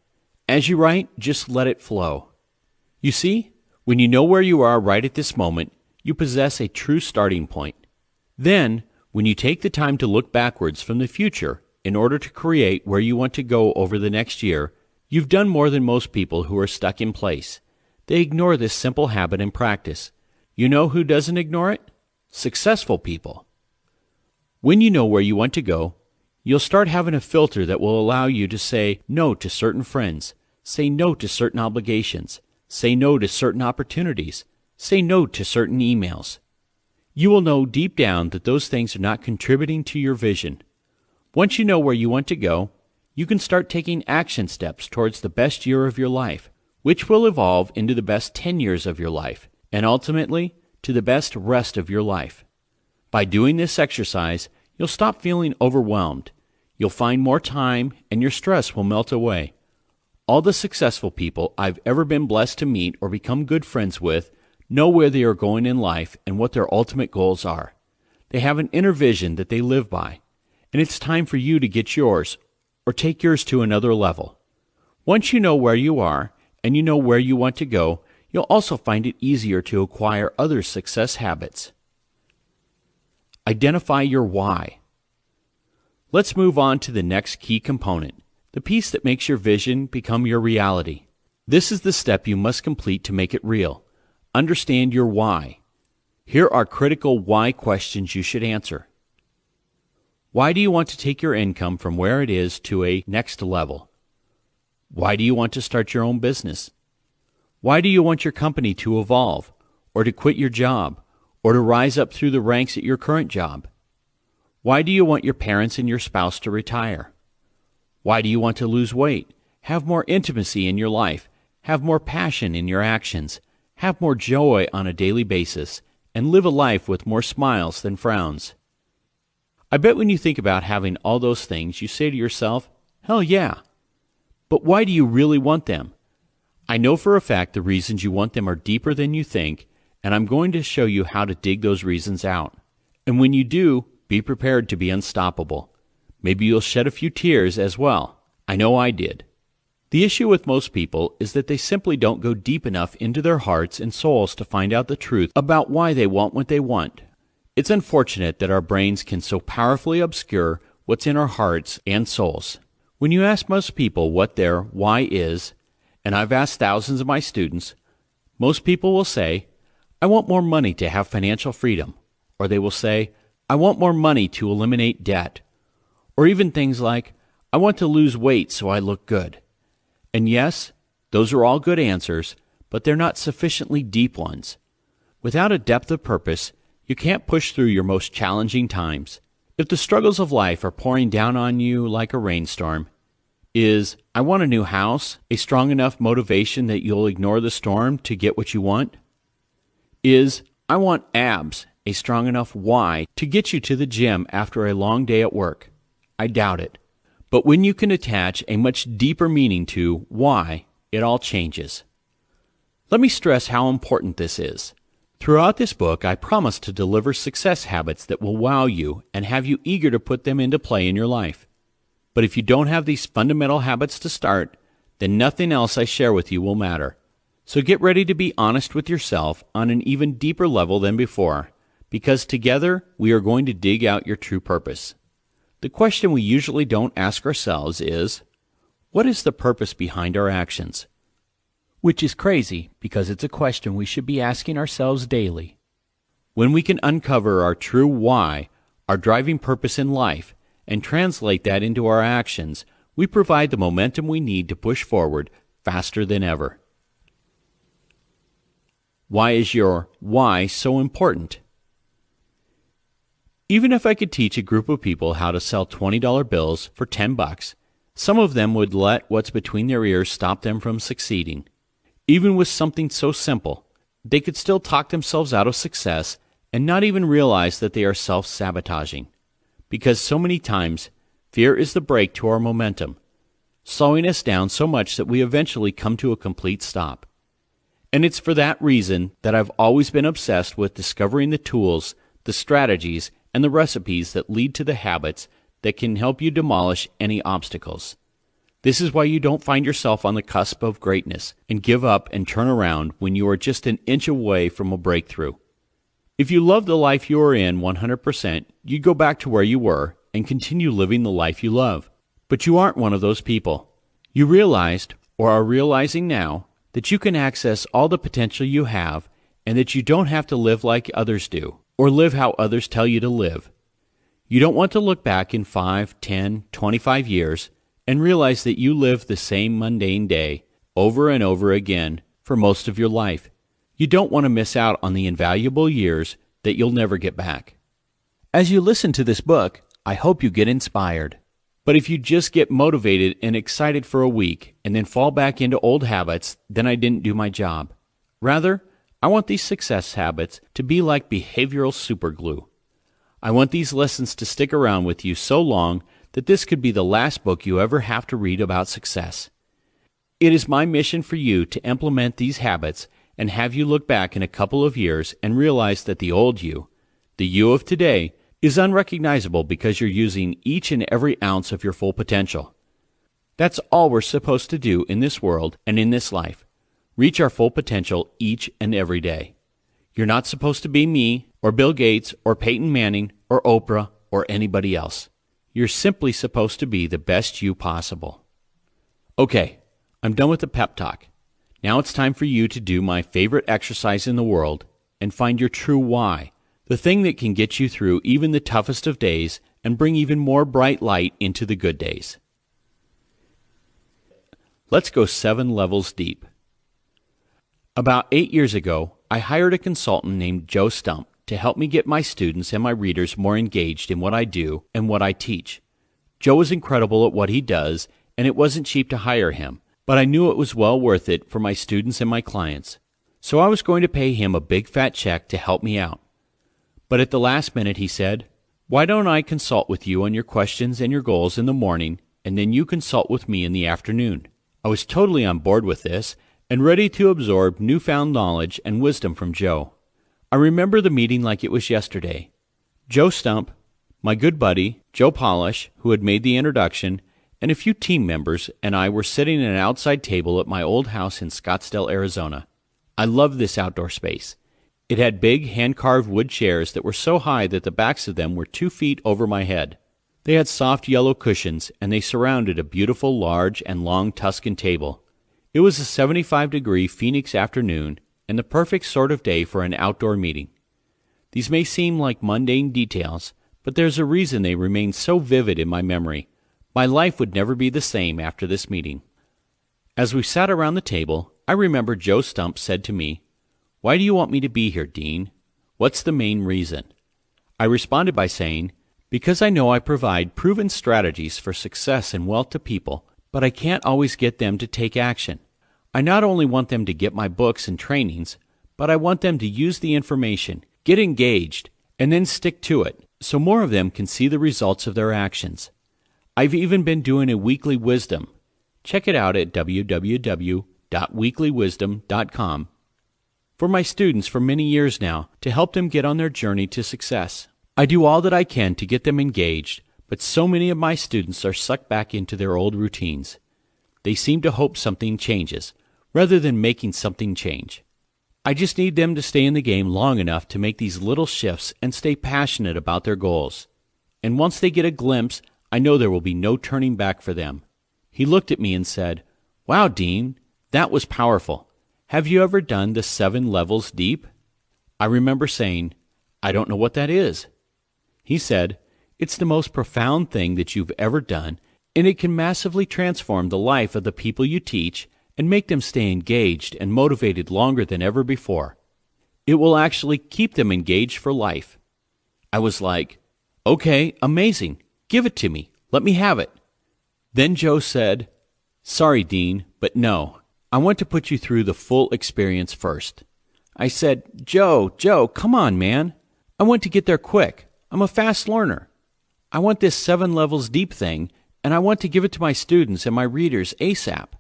As you write, just let it flow. You see, when you know where you are right at this moment, you possess a true starting point. Then, when you take the time to look backwards from the future in order to create where you want to go over the next year, you've done more than most people who are stuck in place. They ignore this simple habit in practice. You know who doesn't ignore it? Successful people. When you know where you want to go, you'll start having a filter that will allow you to say no to certain friends, say no to certain obligations, say no to certain opportunities, say no to certain emails. You will know deep down that those things are not contributing to your vision. Once you know where you want to go, you can start taking action steps towards the best year of your life, which will evolve into the best 10 years of your life, and ultimately to the best rest of your life. By doing this exercise, you'll stop feeling overwhelmed. You'll find more time, and your stress will melt away. All the successful people I've ever been blessed to meet or become good friends with know where they are going in life and what their ultimate goals are. They have an inner vision that they live by, and it's time for you to get yours or take yours to another level. Once you know where you are and you know where you want to go, you'll also find it easier to acquire other success habits. Identify your why. Let's move on to the next key component, the piece that makes your vision become your reality. This is the step you must complete to make it real. understand your why. Here are critical why questions you should answer. Why do you want to take your income from where it is to a next level? Why do you want to start your own business? Why do you want your company to evolve, or to quit your job, or to rise up through the ranks at your current job? Why do you want your parents and your spouse to retire? Why do you want to lose weight, have more intimacy in your life, have more passion in your actions, have more joy on a daily basis, and live a life with more smiles than frowns? I bet when you think about having all those things, you say to yourself, hell yeah. But why do you really want them? I know for a fact the reasons you want them are deeper than you think, and I'm going to show you how to dig those reasons out. And when you do, be prepared to be unstoppable. Maybe you'll shed a few tears as well. I know I did. The issue with most people is that they simply don't go deep enough into their hearts and souls to find out the truth about why they want what they want. It's unfortunate that our brains can so powerfully obscure what's in our hearts and souls. When you ask most people what their why is, and I've asked thousands of my students, most people will say, I want more money to have financial freedom. Or they will say, I want more money to eliminate debt. Or even things like, I want to lose weight so I look good. And yes, those are all good answers, but they're not sufficiently deep ones. Without a depth of purpose, you can't push through your most challenging times. If the struggles of life are pouring down on you like a rainstorm, is I want a new house a strong enough motivation that you'll ignore the storm to get what you want? Is I want abs a strong enough why to get you to the gym after a long day at work? I doubt it. But when you can attach a much deeper meaning to why, it all changes. Let me stress how important this is. Throughout this book, I promise to deliver success habits that will wow you and have you eager to put them into play in your life. But if you don't have these fundamental habits to start, then nothing else I share with you will matter. So get ready to be honest with yourself on an even deeper level than before, because together we are going to dig out your true purpose. The question we usually don't ask ourselves is, what is the purpose behind our actions? Which is crazy, because it's a question we should be asking ourselves daily. When we can uncover our true why, our driving purpose in life, and translate that into our actions, we provide the momentum we need to push forward faster than ever. Why is your why so important? Even if I could teach a group of people how to sell $20 bills for $10, some of them would let what's between their ears stop them from succeeding. Even with something so simple, they could still talk themselves out of success and not even realize that they are self-sabotaging. Because so many times, fear is the brake to our momentum, slowing us down so much that we eventually come to a complete stop. And it's for that reason that I've always been obsessed with discovering the tools, the strategies, and the recipes that lead to the habits that can help you demolish any obstacles. This is why you don't find yourself on the cusp of greatness and give up and turn around when you are just an inch away from a breakthrough. If you love the life you are in 100%, you'd go back to where you were and continue living the life you love. But you aren't one of those people. You realized, or are realizing now, that you can access all the potential you have and that you don't have to live like others do, or live how others tell you to live. You don't want to look back in 5, 10, 25 years and realize that you lived the same mundane day over and over again for most of your life. You don't want to miss out on the invaluable years that you'll never get back. As you listen to this book, I hope you get inspired. But if you just get motivated and excited for a week and then fall back into old habits, then I didn't do my job. Rather, I want these success habits to be like behavioral superglue. I want these lessons to stick around with you so long that this could be the last book you ever have to read about success. It is my mission for you to implement these habits and have you look back in a couple of years and realize that the old you, the you of today, is unrecognizable because you're using each and every ounce of your full potential. That's all we're supposed to do in this world and in this life. Reach our full potential each and every day. You're not supposed to be me, or Bill Gates, or Peyton Manning, or Oprah, or anybody else. You're simply supposed to be the best you possible. Okay, I'm done with the pep talk. Now it's time for you to do my favorite exercise in the world and find your true why, the thing that can get you through even the toughest of days and bring even more bright light into the good days. Let's go 7 levels deep. About 8 years ago, I hired a consultant named Joe Stump to help me get my students and my readers more engaged in what I do and what I teach. Joe is incredible at what he does, and it wasn't cheap to hire him, but I knew it was well worth it for my students and my clients. So I was going to pay him a big fat check to help me out. But at the last minute he said, "Why don't I consult with you on your questions and your goals in the morning, and then you consult with me in the afternoon?" I was totally on board with this and ready to absorb newfound knowledge and wisdom from Joe. I remember the meeting like it was yesterday. Joe Stump, my good buddy, Joe Polish, who had made the introduction, and a few team members and I were sitting at an outside table at my old house in Scottsdale, Arizona. I loved this outdoor space. It had big hand-carved wood chairs that were so high that the backs of them were 2 feet over my head. They had soft yellow cushions, and they surrounded a beautiful, large, and long Tuscan table. It was a 75-degree Phoenix afternoon, and the perfect sort of day for an outdoor meeting. These may seem like mundane details, but there's a reason they remain so vivid in my memory. My life would never be the same after this meeting. As we sat around the table, I remember Joe Stump said to me, "Why do you want me to be here, Dean? What's the main reason?" I responded by saying, "Because I know I provide proven strategies for success and wealth to people, but I can't always get them to take action. I not only want them to get my books and trainings, but I want them to use the information, get engaged, and then stick to it, so more of them can see the results of their actions. I've even been doing a weekly wisdom. Check it out at www.weeklywisdom.com. For my students for many years now to help them get on their journey to success. I do all that I can to get them engaged, but so many of my students are sucked back into their old routines. They seem to hope something changes, rather than making something change. I just need them to stay in the game long enough to make these little shifts and stay passionate about their goals. And once they get a glimpse, I know there will be no turning back for them." He looked at me and said, "Wow, Dean, that was powerful. Have you ever done the 7 levels deep?" I remember saying, "I don't know what that is." He said, "It's the most profound thing that you've ever done, and it can massively transform the life of the people you teach and make them stay engaged and motivated longer than ever before. It will actually keep them engaged for life." I was like, "Okay, amazing. Give it to me. Let me have it." Then Joe said, "Sorry, Dean, but no. I want to put you through the full experience first." I said, Joe, come on, man. I want to get there quick. I'm a fast learner. I want this 7 levels deep thing, and I want to give it to my students and my readers ASAP."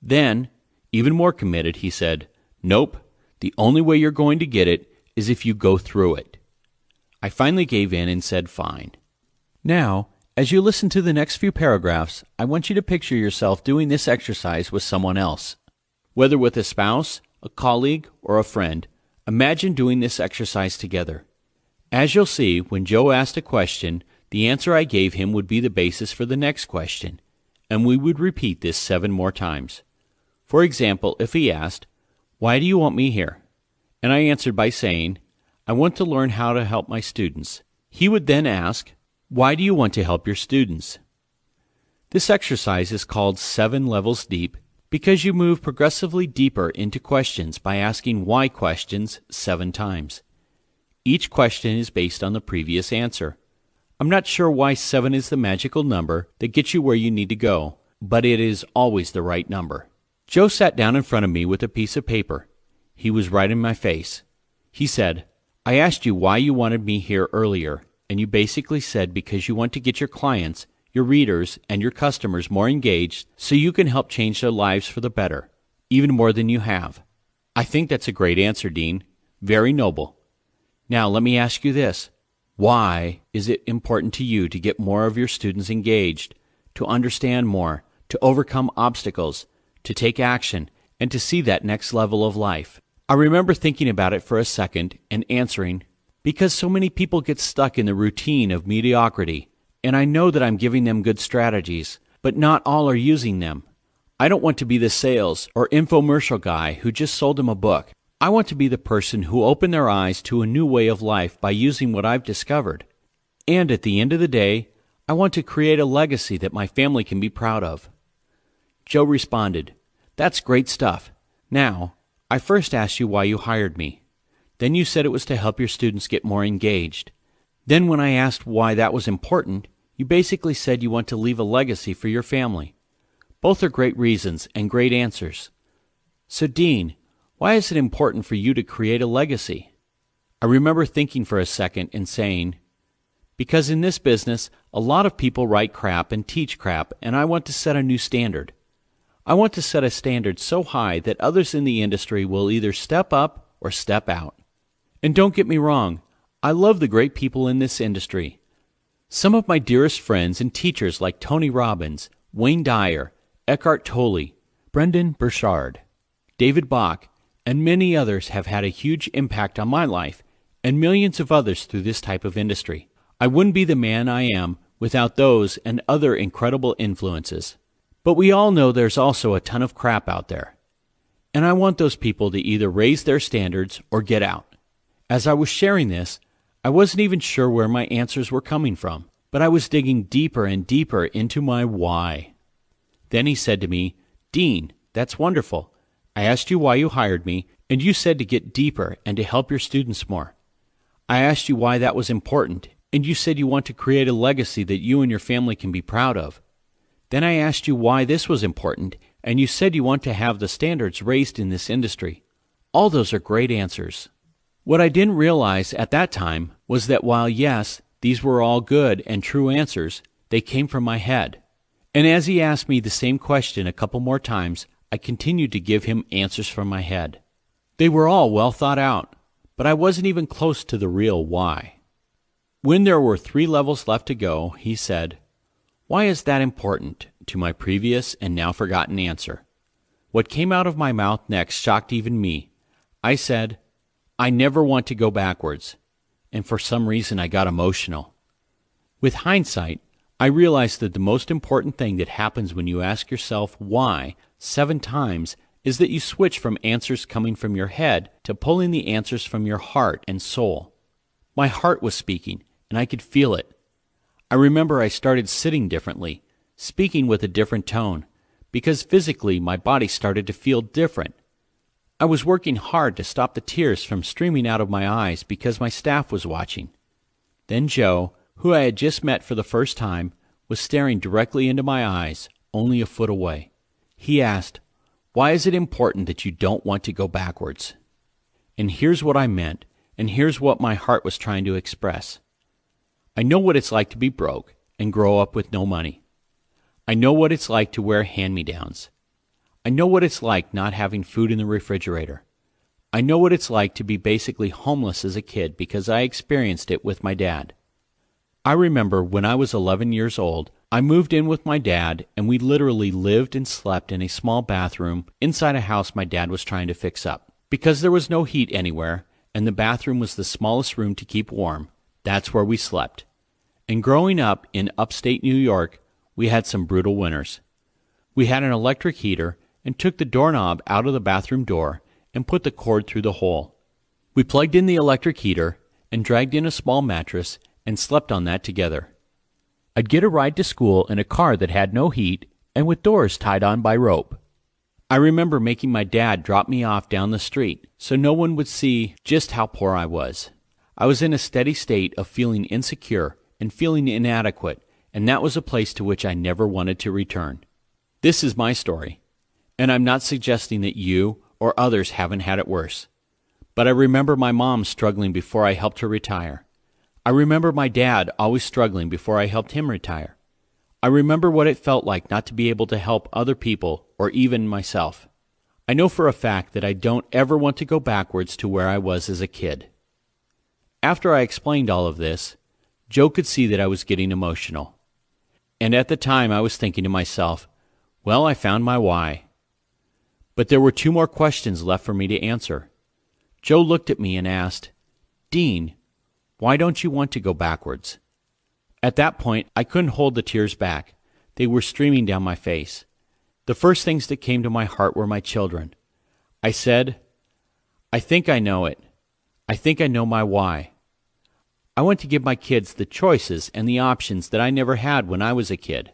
Then, even more committed, he said, "Nope, the only way you're going to get it is if you go through it." I finally gave in and said fine. Now, as you listen to the next few paragraphs, I want you to picture yourself doing this exercise with someone else. Whether with a spouse, a colleague, or a friend, imagine doing this exercise together. As you'll see, when Joe asked a question, the answer I gave him would be the basis for the next question, and we would repeat this 7 more times. For example, if he asked, "Why do you want me here?" and I answered by saying, "I want to learn how to help my students," he would then ask, "Why do you want to help your students?" This exercise is called 7 levels deep because you move progressively deeper into questions by asking why questions 7 times. Each question is based on the previous answer. I'm not sure why 7 is the magical number that gets you where you need to go, but it is always the right number. Joe sat down in front of me with a piece of paper. He was right in my face. He said, "I asked you why you wanted me here earlier, and you basically said because you want to get your clients, your readers, and your customers more engaged so you can help change their lives for the better, even more than you have." I think that's a great answer, Dean. Very noble. Now let me ask you this. Why is it important to you to get more of your students engaged, to understand more, to overcome obstacles, to take action, and to see that next level of life? I remember thinking about it for a second and answering, because so many people get stuck in the routine of mediocrity, and I know that I'm giving them good strategies, but not all are using them. I don't want to be the sales or infomercial guy who just sold them a book. I want to be the person who opened their eyes to a new way of life by using what I've discovered. And at the end of the day, I want to create a legacy that my family can be proud of." Joe responded, "That's great stuff. Now, I first asked you why you hired me. Then you said it was to help your students get more engaged. Then when I asked why that was important, you basically said you want to leave a legacy for your family. Both are great reasons and great answers. So, Dean, why is it important for you to create a legacy?" I remember thinking for a second and saying, "Because in this business, a lot of people write crap and teach crap, and I want to set a new standard. I want to set a standard so high that others in the industry will either step up or step out. And don't get me wrong, I love the great people in this industry. Some of my dearest friends and teachers like Tony Robbins, Wayne Dyer, Eckhart Tolle, Brendan Burchard, David Bach, and many others have had a huge impact on my life and millions of others through this type of industry. I wouldn't be the man I am without those and other incredible influences. But we all know there's also a ton of crap out there. And I want those people to either raise their standards or get out." As I was sharing this, I wasn't even sure where my answers were coming from, but I was digging deeper and deeper into my why. Then he said to me, "Dean, that's wonderful. I asked you why you hired me, and you said to get deeper and to help your students more. I asked you why that was important, and you said you want to create a legacy that you and your family can be proud of. Then I asked you why this was important, and you said you want to have the standards raised in this industry. All those are great answers." What I didn't realize at that time was that while yes, these were all good and true answers, they came from my head. And as he asked me the same question a couple more times, I continued to give him answers from my head. They were all well thought out, but I wasn't even close to the real why. When there were 3 levels left to go, he said, "Why is that important?" to my previous and now forgotten answer. What came out of my mouth next shocked even me. I said, "I never want to go backwards." And for some reason I got emotional. With hindsight, I realized that the most important thing that happens when you ask yourself why 7 times is that you switch from answers coming from your head to pulling the answers from your heart and soul. My heart was speaking, and I could feel it. I remember I started sitting differently, speaking with a different tone, because physically my body started to feel different. I was working hard to stop the tears from streaming out of my eyes because my staff was watching. Then Joe, who I had just met for the first time, was staring directly into my eyes, only a foot away. He asked, "Why is it important that you don't want to go backwards?" And here's what I meant, and here's what my heart was trying to express. I know what it's like to be broke and grow up with no money. I know what it's like to wear hand-me-downs. I know what it's like not having food in the refrigerator. I know what it's like to be basically homeless as a kid because I experienced it with my dad. I remember when I was 11 years old, I moved in with my dad and we literally lived and slept in a small bathroom inside a house my dad was trying to fix up. Because there was no heat anywhere and the bathroom was the smallest room to keep warm, that's where we slept. And growing up in upstate New York, we had some brutal winters. We had an electric heater and took the doorknob out of the bathroom door and put the cord through the hole. We plugged in the electric heater and dragged in a small mattress and slept on that together. I'd get a ride to school in a car that had no heat and with doors tied on by rope. I remember making my dad drop me off down the street so no one would see just how poor I was. I was in a steady state of feeling insecure and feeling inadequate, and that was a place to which I never wanted to return. This is my story, and I'm not suggesting that you or others haven't had it worse. But I remember my mom struggling before I helped her retire. I remember my dad always struggling before I helped him retire. I remember what it felt like not to be able to help other people or even myself. I know for a fact that I don't ever want to go backwards to where I was as a kid. After I explained all of this, Joe could see that I was getting emotional. And at the time I was thinking to myself, well, I found my why. But there were 2 more questions left for me to answer. Joe looked at me and asked, "Dean, why don't you want to go backwards?" At that point, I couldn't hold the tears back. They were streaming down my face. The first things that came to my heart were my children. I said, I think I know it. I think I know my why. I want to give my kids the choices and the options that I never had when I was a kid.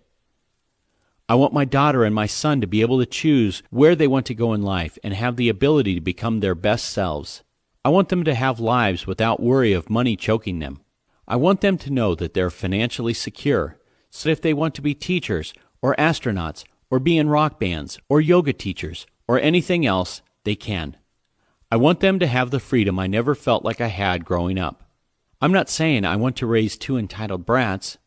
I want my daughter and my son to be able to choose where they want to go in life and have the ability to become their best selves. I want them to have lives without worry of money choking them. I want them to know that they're financially secure, so that if they want to be teachers or astronauts or be in rock bands or yoga teachers or anything else, they can. I want them to have the freedom I never felt like I had growing up. I'm not saying I want to raise two entitled brats.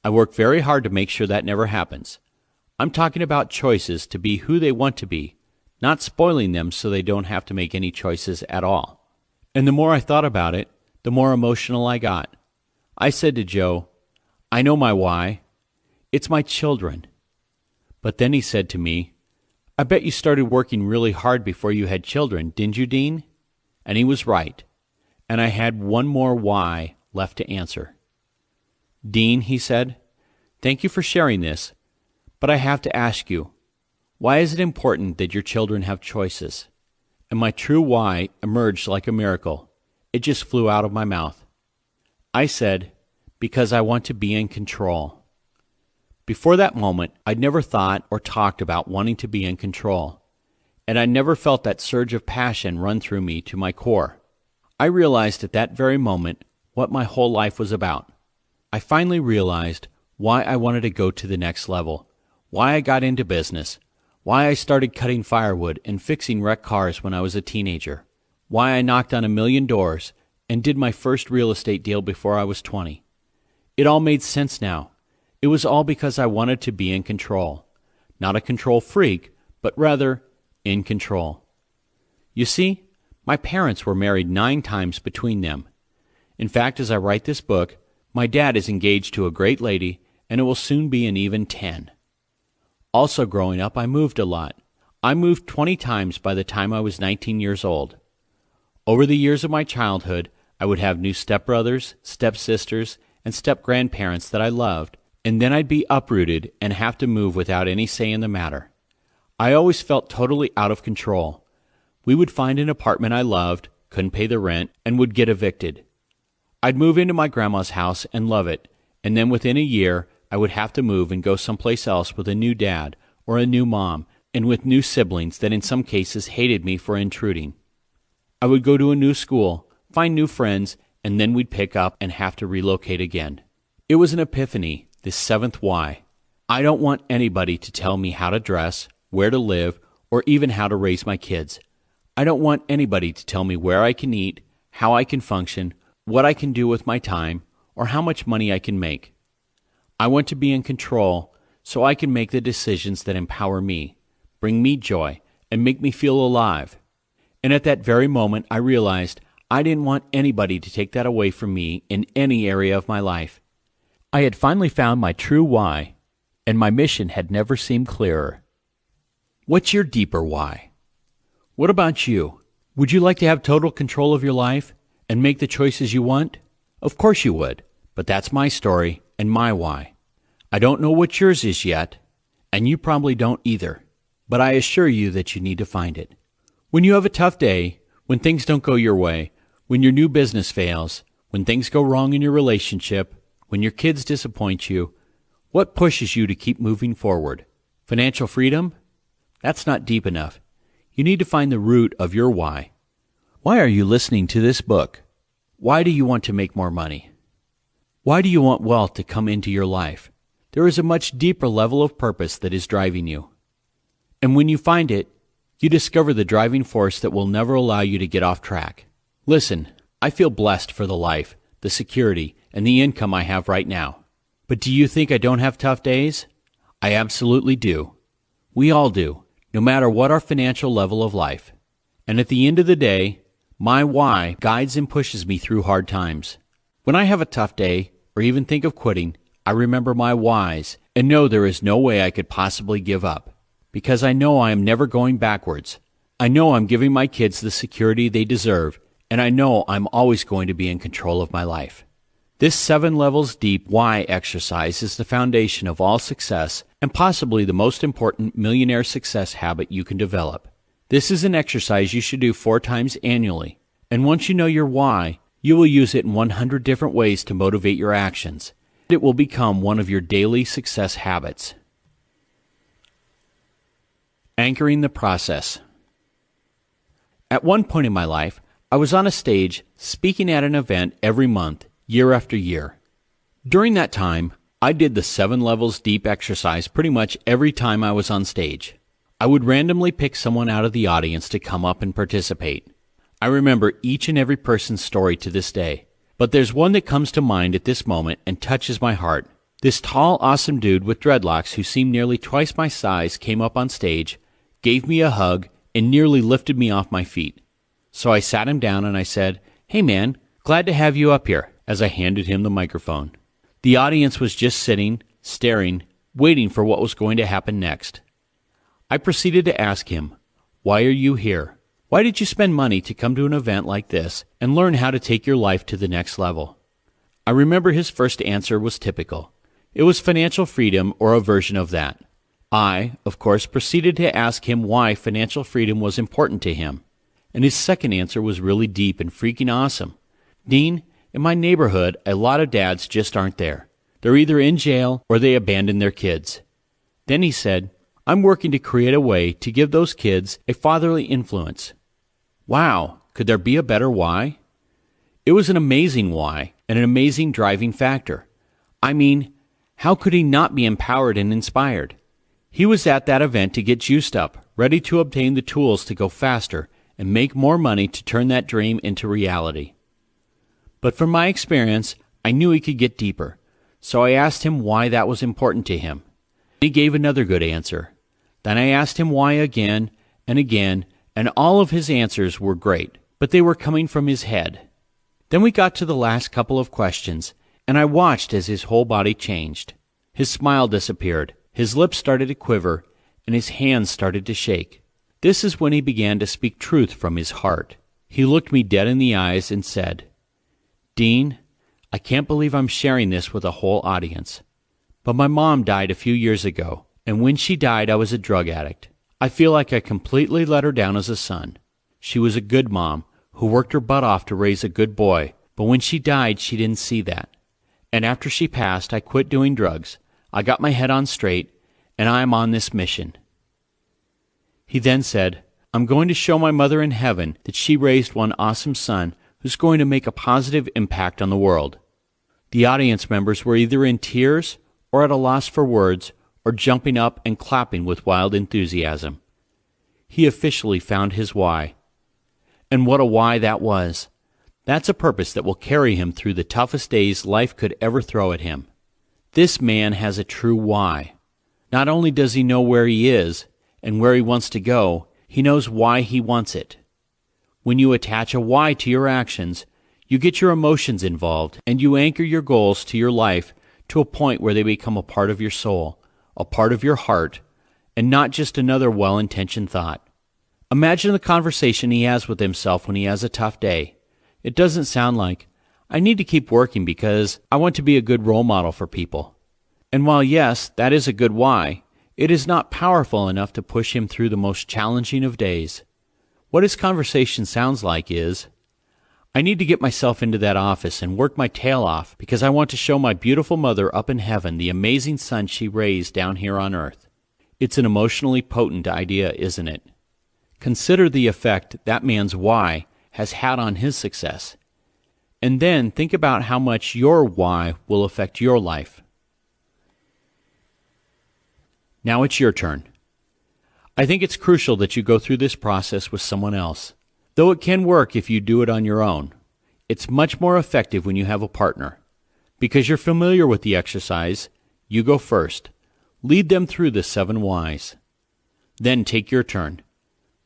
I work very hard to make sure that never happens. I'm talking about choices to be who they want to be, not spoiling them so they don't have to make any choices at all. And the more I thought about it, the more emotional I got. I said to Joe, I know my why. It's my children. But then he said to me, I bet you started working really hard before you had children, didn't you, Dean? And he was right. And I had one more why left to answer. Dean, he said, thank you for sharing this, but I have to ask you, why is it important that your children have choices? And my true why emerged like a miracle. It just flew out of my mouth. I said, because I want to be in control. Before that moment, I'd never thought or talked about wanting to be in control, and I never felt that surge of passion run through me to my core. I realized at that very moment what my whole life was about. I finally realized why I wanted to go to the next level, why I got into business, why I started cutting firewood and fixing wrecked cars when I was a teenager, why I knocked on 1 million doors and did my first real estate deal before I was 20. It all made sense now. It was all because I wanted to be in control. Not a control freak, but rather in control. You see, my parents were married 9 times between them. In fact, as I write this book, my dad is engaged to a great lady, and it will soon be an even 10. Also growing up, I moved a lot. I moved 20 times by the time I was 19 years old. Over the years of my childhood, I would have new stepbrothers, stepsisters, and step-grandparents that I loved, and then I'd be uprooted and have to move without any say in the matter. I always felt totally out of control. We would find an apartment I loved, couldn't pay the rent, and would get evicted. I'd move into my grandma's house and love it, and then within a year, I would have to move and go someplace else with a new dad or a new mom, and with new siblings that in some cases hated me for intruding. I would go to a new school, find new friends, and then we'd pick up and have to relocate again. It was an epiphany, this 7th why. I don't want anybody to tell me how to dress, where to live, or even how to raise my kids. I don't want anybody to tell me where I can eat, how I can function, what I can do with my time, or how much money I can make. I want to be in control so I can make the decisions that empower me, bring me joy, and make me feel alive. And at that very moment, I realized I didn't want anybody to take that away from me in any area of my life. I had finally found my true why, and my mission had never seemed clearer. What's your deeper why? What about you? Would you like to have total control of your life and make the choices you want? Of course you would, but that's my story and my why. I don't know what yours is yet, and you probably don't either, but I assure you that you need to find it. When you have a tough day, when things don't go your way, when your new business fails, when things go wrong in your relationship, when your kids disappoint you, what pushes you to keep moving forward? Financial freedom? That's not deep enough. You need to find the root of your why. Why are you listening to this book? Why do you want to make more money? Why do you want wealth to come into your life? There is a much deeper level of purpose that is driving you. And when you find it, you discover the driving force that will never allow you to get off track. Listen, I feel blessed for the life, the security, and the income I have right now. But do you think I don't have tough days? I absolutely do. We all do, no matter what our financial level of life. And at the end of the day, my why guides and pushes me through hard times. When I have a tough day, or even think of quitting, I remember my whys and know there is no way I could possibly give up. Because I know I am never going backwards. I know I'm giving my kids the security they deserve, and I know I'm always going to be in control of my life. This 7 levels deep why exercise is the foundation of all success and possibly the most important millionaire success habit you can develop. This is an exercise you should do 4 times annually, and once you know your why, you will use it in 100 different ways to motivate your actions. It will become one of your daily success habits. Anchoring the process. At one point in my life, I was on a stage speaking at an event every month, year after year. During that time, I did the 7 levels deep exercise pretty much every time I was on stage. I would randomly pick someone out of the audience to come up and participate. I remember each and every person's story to this day, but there's one that comes to mind at this moment and touches my heart. This tall, awesome dude with dreadlocks who seemed nearly twice my size came up on stage, gave me a hug, and nearly lifted me off my feet. So I sat him down and I said, "Hey man, glad to have you up here," as I handed him the microphone. The audience was just sitting, staring, waiting for what was going to happen next. I proceeded to ask him, "Why are you here? Why did you spend money to come to an event like this and learn how to take your life to the next level?" I remember his first answer was typical. It was financial freedom or a version of that. I, of course, proceeded to ask him why financial freedom was important to him. And his second answer was really deep and freaking awesome. "Dean, in my neighborhood, a lot of dads just aren't there. They're either in jail or they abandon their kids." Then he said, "I'm working to create a way to give those kids a fatherly influence." Wow, could there be a better why? It was an amazing why and an amazing driving factor. I mean, how could he not be empowered and inspired? He was at that event to get juiced up, ready to obtain the tools to go faster and make more money to turn that dream into reality. But from my experience, I knew he could get deeper, so I asked him why that was important to him. He gave another good answer. Then I asked him why again and again, and all of his answers were great, but they were coming from his head. Then we got to the last couple of questions, and I watched as his whole body changed. His smile disappeared, his lips started to quiver, and his hands started to shake. This is when he began to speak truth from his heart. He looked me dead in the eyes and said, "Dean, I can't believe I'm sharing this with a whole audience. But my mom died a few years ago, and when she died I was a drug addict. I feel like I completely let her down as a son. She was a good mom who worked her butt off to raise a good boy, but when she died she didn't see that. And after she passed I quit doing drugs. I got my head on straight, and I am on this mission." He then said, "I'm going to show my mother in heaven that she raised one awesome son who's going to make a positive impact on the world." The audience members were either in tears or at a loss for words or jumping up and clapping with wild enthusiasm. He officially found his why. And what a why that was. That's a purpose that will carry him through the toughest days life could ever throw at him. This man has a true why. Not only does he know where he is and where he wants to go, he knows why he wants it. When you attach a why to your actions, you get your emotions involved and you anchor your goals to your life to a point where they become a part of your soul, a part of your heart, and not just another well-intentioned thought. Imagine the conversation he has with himself when he has a tough day. It doesn't sound like, "I need to keep working because I want to be a good role model for people." And while yes, that is a good why, it is not powerful enough to push him through the most challenging of days. What his conversation sounds like is, "I need to get myself into that office and work my tail off because I want to show my beautiful mother up in heaven the amazing son she raised down here on earth." It's an emotionally potent idea, isn't it? Consider the effect that man's why has had on his success. And then think about how much your why will affect your life. Now it's your turn. I think it's crucial that you go through this process with someone else. Though it can work if you do it on your own, it's much more effective when you have a partner. Because you're familiar with the exercise, you go first. Lead them through the 7 whys. Then take your turn.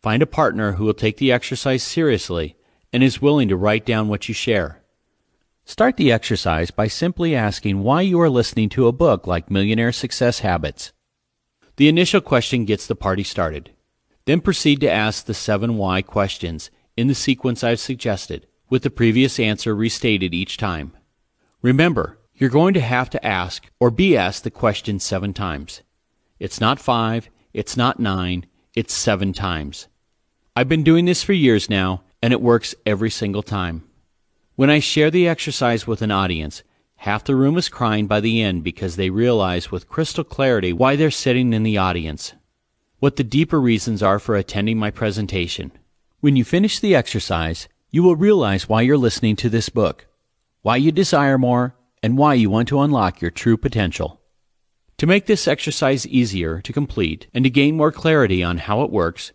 Find a partner who will take the exercise seriously and is willing to write down what you share. Start the exercise by simply asking why you are listening to a book like Millionaire Success Habits. The initial question gets the party started. Then proceed to ask the 7 why questions in the sequence I've suggested, with the previous answer restated each time. Remember, you're going to have to ask or be asked the question 7 times. It's not 5, it's not 9, it's 7 times. I've been doing this for years now, and it works every single time. When I share the exercise with an audience, half the room is crying by the end because they realize with crystal clarity why they're sitting in the audience, what the deeper reasons are for attending my presentation. When you finish the exercise, you will realize why you're listening to this book, why you desire more, and why you want to unlock your true potential. To make this exercise easier to complete and to gain more clarity on how it works,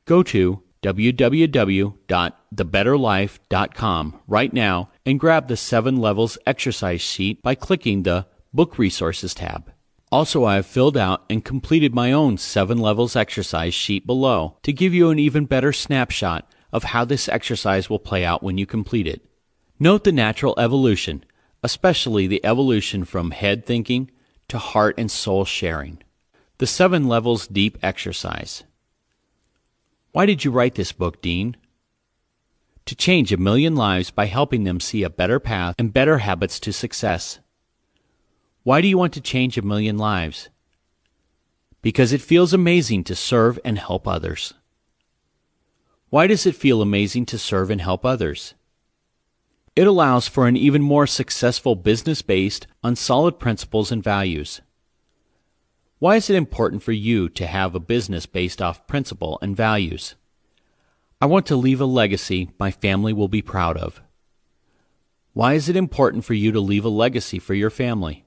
go to www.thebetterlife.com right now and grab the 7 Levels exercise sheet by clicking the Book Resources tab. Also, I have filled out and completed my own 7 Levels exercise sheet below to give you an even better snapshot of how this exercise will play out when you complete it. Note the natural evolution, especially the evolution from head thinking to heart and soul sharing. The 7 Levels Deep Exercise. Why did you write this book, Dean? To change 1 million lives by helping them see a better path and better habits to success. Why do you want to change 1 million lives? Because it feels amazing to serve and help others. Why does it feel amazing to serve and help others? It allows for an even more successful business based on solid principles and values. Why is it important for you to have a business based off principle and values? I want to leave a legacy my family will be proud of. Why is it important for you to leave a legacy for your family?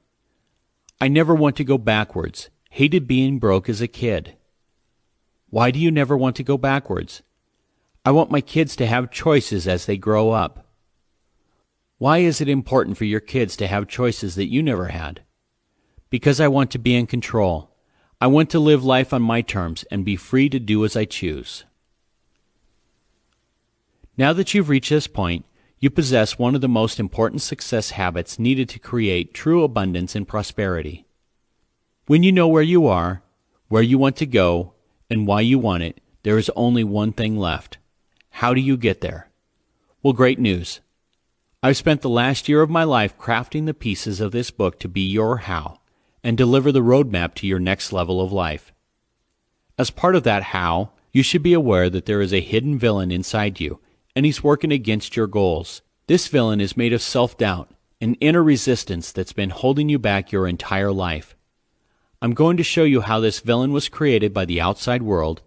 I never want to go backwards, hated being broke as a kid. Why do you never want to go backwards? I want my kids to have choices as they grow up. Why is it important for your kids to have choices that you never had? Because I want to be in control. I want to live life on my terms and be free to do as I choose. Now that you've reached this point, you possess one of the most important success habits needed to create true abundance and prosperity. When you know where you are, where you want to go, and why you want it, there is only one thing left. How do you get there? Well, great news. I've spent the last year of my life crafting the pieces of this book to be your how and deliver the roadmap to your next level of life. As part of that how, you should be aware that there is a hidden villain inside you, and he's working against your goals. This villain is made of self-doubt, an inner resistance that's been holding you back your entire life. I'm going to show you how this villain was created by the outside world,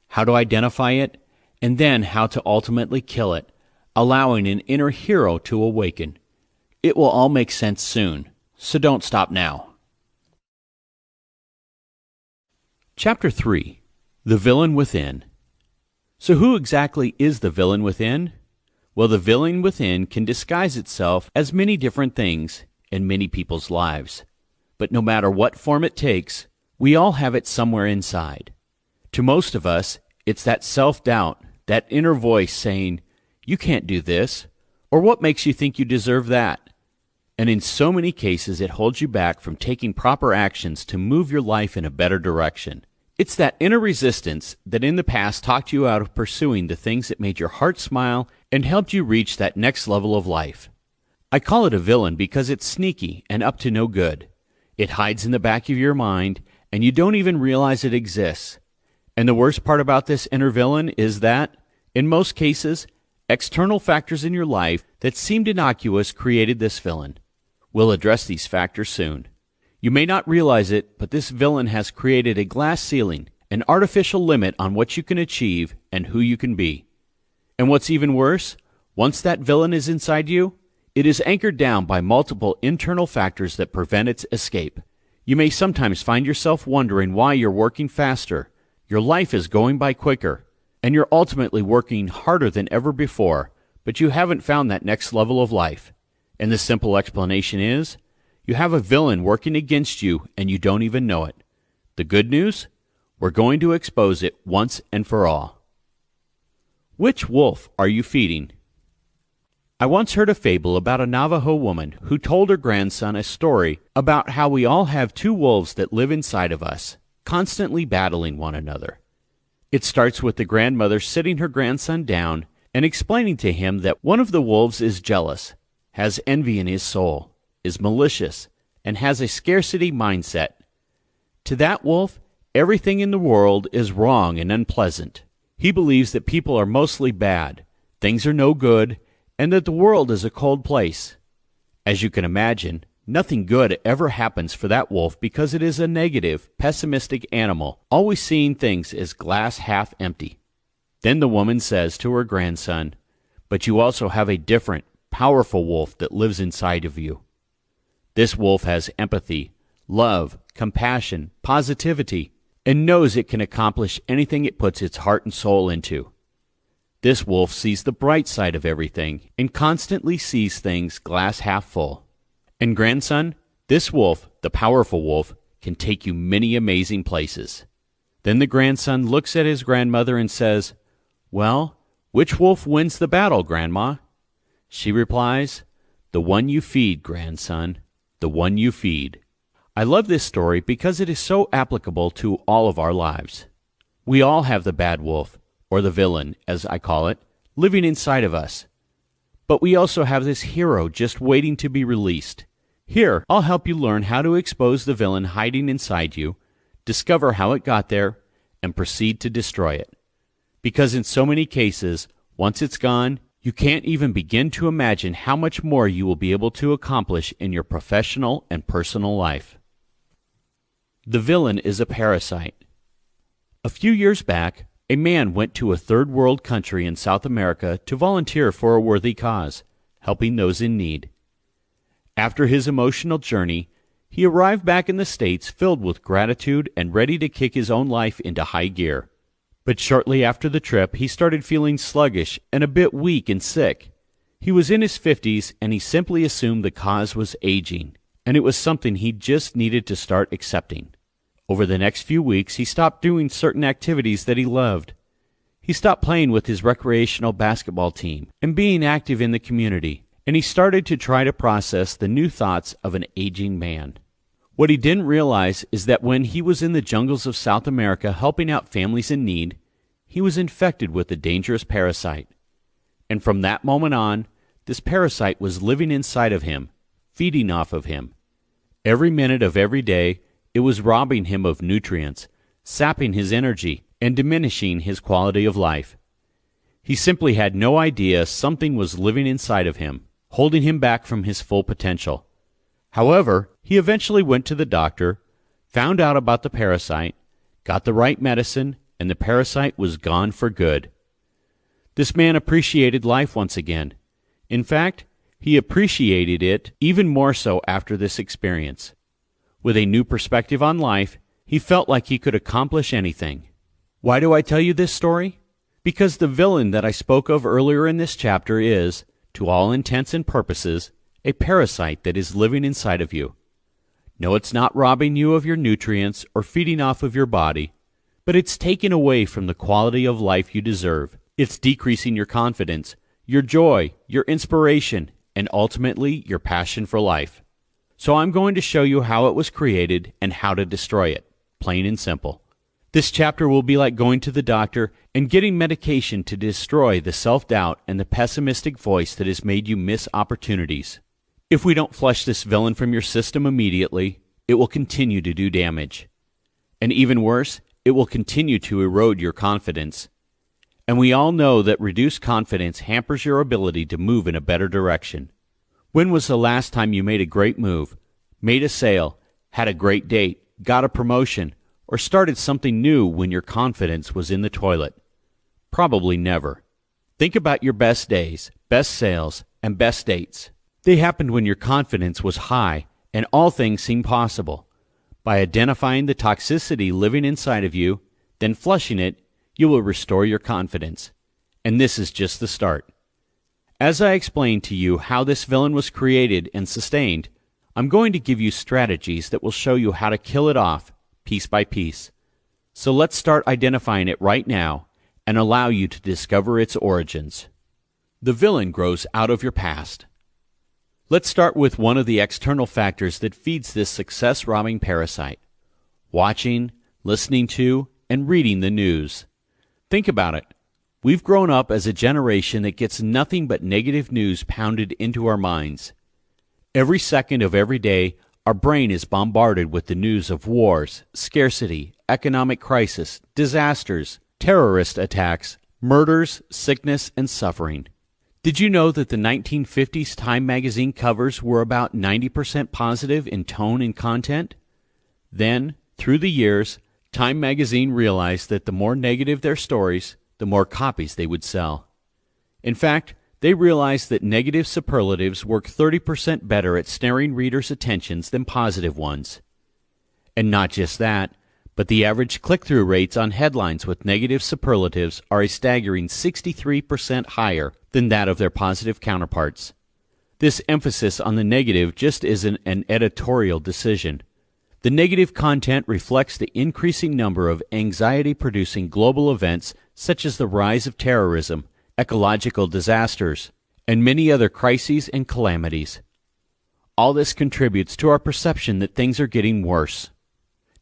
how to identify it, and then how to ultimately kill it, allowing an inner hero to awaken. It will all make sense soon, so don't stop now. Chapter 3. The Villain Within. So who exactly is the villain within? Well, the villain within can disguise itself as many different things in many people's lives. But no matter what form it takes, we all have it somewhere inside. To most of us, it's that self-doubt, that inner voice saying, "You can't do this," or "What makes you think you deserve that?" And in so many cases, it holds you back from taking proper actions to move your life in a better direction. It's that inner resistance that in the past talked you out of pursuing the things that made your heart smile and helped you reach that next level of life. I call it a villain because it's sneaky and up to no good. It hides in the back of your mind, and you don't even realize it exists. And the worst part about this inner villain is that, in most cases, external factors in your life that seemed innocuous created this villain. We'll address these factors soon. You may not realize it, but this villain has created a glass ceiling, an artificial limit on what you can achieve and who you can be. And what's even worse, once that villain is inside you, it is anchored down by multiple internal factors that prevent its escape. You may sometimes find yourself wondering why you're working faster, your life is going by quicker, and you're ultimately working harder than ever before, but you haven't found that next level of life. And the simple explanation is, you have a villain working against you and you don't even know it. The good news? We're going to expose it once and for all. Which wolf are you feeding? I once heard a fable about a Navajo woman who told her grandson a story about how we all have 2 wolves that live inside of us, constantly battling one another. It starts with the grandmother sitting her grandson down and explaining to him that one of the wolves is jealous, has envy in his soul, is malicious and has a scarcity mindset. To that wolf, everything in the world is wrong and unpleasant. He believes that people are mostly bad, things are no good, and that the world is a cold place. As you can imagine, nothing good ever happens for that wolf because it is a negative, pessimistic animal, always seeing things as glass half empty. Then the woman says to her grandson, "But you also have a different, powerful wolf that lives inside of you. This wolf has empathy, love, compassion, positivity, and knows it can accomplish anything it puts its heart and soul into. This wolf sees the bright side of everything and constantly sees things glass half full. And grandson, this wolf, the powerful wolf, can take you many amazing places." Then the grandson looks at his grandmother and says, "Well, which wolf wins the battle, Grandma?" She replies, "The one you feed, grandson, the one you feed." I love this story because it is so applicable to all of our lives. We all have the bad wolf, or the villain, as I call it, living inside of us. But we also have this hero just waiting to be released. Here, I'll help you learn how to expose the villain hiding inside you, discover how it got there, and proceed to destroy it. Because in so many cases, once it's gone, you can't even begin to imagine how much more you will be able to accomplish in your professional and personal life. The villain is a parasite. A few years back, a man went to a third world country in South America to volunteer for a worthy cause, helping those in need. After his emotional journey, he arrived back in the States filled with gratitude and ready to kick his own life into high gear. But shortly after the trip, he started feeling sluggish and a bit weak and sick. He was in his 50s, and he simply assumed the cause was aging, and it was something he just needed to start accepting. Over the next few weeks, he stopped doing certain activities that he loved. He stopped playing with his recreational basketball team and being active in the community, and he started to try to process the new thoughts of an aging man. What he didn't realize is that when he was in the jungles of South America helping out families in need, he was infected with a dangerous parasite. And from that moment on, this parasite was living inside of him, feeding off of him. Every minute of every day, it was robbing him of nutrients, sapping his energy, and diminishing his quality of life. He simply had no idea something was living inside of him, holding him back from his full potential. However, he eventually went to the doctor, found out about the parasite, got the right medicine, and the parasite was gone for good. This man appreciated life once again. In fact, he appreciated it even more so after this experience. With a new perspective on life, he felt like he could accomplish anything. Why do I tell you this story? Because the villain that I spoke of earlier in this chapter is, to all intents and purposes, a parasite that is living inside of you. No, it's not robbing you of your nutrients or feeding off of your body, but it's taking away from the quality of life you deserve. It's decreasing your confidence, your joy, your inspiration, and ultimately your passion for life. So I'm going to show you how it was created and how to destroy it, plain and simple. This chapter will be like going to the doctor and getting medication to destroy the self-doubt and the pessimistic voice that has made you miss opportunities. If we don't flush this villain from your system immediately, it will continue to do damage. And even worse, it will continue to erode your confidence. And we all know that reduced confidence hampers your ability to move in a better direction. When was the last time you made a great move, made a sale, had a great date, got a promotion, or started something new when your confidence was in the toilet? Probably never. Think about your best days, best sales, and best dates. They happened when your confidence was high and all things seemed possible. By identifying the toxicity living inside of you, then flushing it, you will restore your confidence. And this is just the start. As I explain to you how this villain was created and sustained, I'm going to give you strategies that will show you how to kill it off, piece by piece. So let's start identifying it right now and allow you to discover its origins. The villain grows out of your past. Let's start with one of the external factors that feeds this success-robbing parasite: watching, listening to, and reading the news. Think about it. We've grown up as a generation that gets nothing but negative news pounded into our minds. Every second of every day, our brain is bombarded with the news of wars, scarcity, economic crisis, disasters, terrorist attacks, murders, sickness, and suffering. Did you know that the 1950s Time magazine covers were about 90% positive in tone and content? Then, through the years, Time magazine realized that the more negative their stories, the more copies they would sell. In fact, they realized that negative superlatives work 30% better at snaring readers' attentions than positive ones. And not just that, but the average click-through rates on headlines with negative superlatives are a staggering 63% higher than that of their positive counterparts. This emphasis on the negative just isn't an editorial decision. The negative content reflects the increasing number of anxiety-producing global events such as the rise of terrorism, ecological disasters, and many other crises and calamities. All this contributes to our perception that things are getting worse.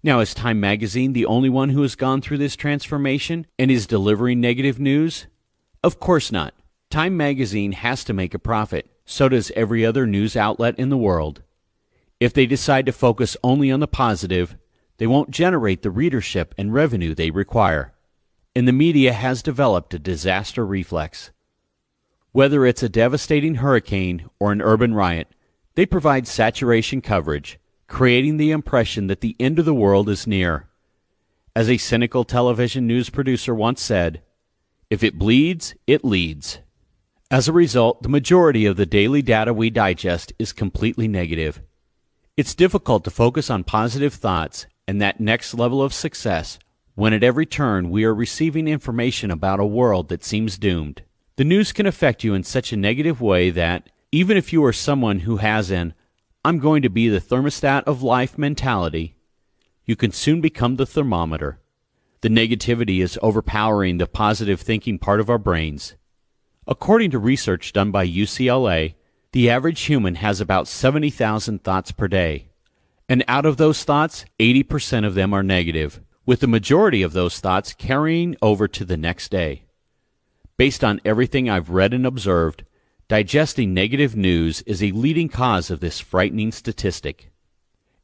Now, is Time magazine the only one who has gone through this transformation and is delivering negative news? Of course not. Time magazine has to make a profit. So does every other news outlet in the world. If they decide to focus only on the positive, they won't generate the readership and revenue they require. And the media has developed a disaster reflex. Whether it's a devastating hurricane or an urban riot, they provide saturation coverage, creating the impression that the end of the world is near. As a cynical television news producer once said, "If it bleeds, it leads." As a result, the majority of the daily data we digest is completely negative. It's difficult to focus on positive thoughts and that next level of success when at every turn we are receiving information about a world that seems doomed. The news can affect you in such a negative way that, even if you are someone who has an "I'm going to be the thermostat of life" mentality, you can soon become the thermometer. The negativity is overpowering the positive thinking part of our brains. According to research done by UCLA, the average human has about 70,000 thoughts per day. And out of those thoughts, 80% of them are negative, with the majority of those thoughts carrying over to the next day. Based on everything I've read and observed, digesting negative news is a leading cause of this frightening statistic.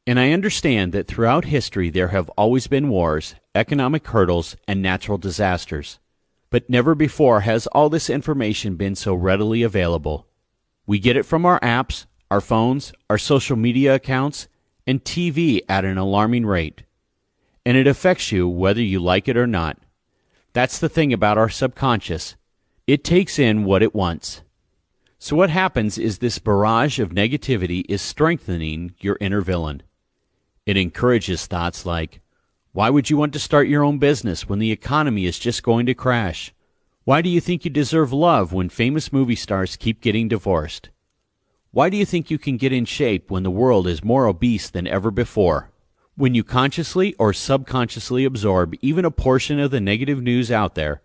And I understand that throughout history there have always been wars, economic hurdles, and natural disasters. But never before has all this information been so readily available. We get it from our apps, our phones, our social media accounts, and TV at an alarming rate. And it affects you whether you like it or not. That's the thing about our subconscious. It takes in what it wants. So what happens is this barrage of negativity is strengthening your inner villain. It encourages thoughts like, "Why would you want to start your own business when the economy is just going to crash? Why do you think you deserve love when famous movie stars keep getting divorced? Why do you think you can get in shape when the world is more obese than ever before?" When you consciously or subconsciously absorb even a portion of the negative news out there,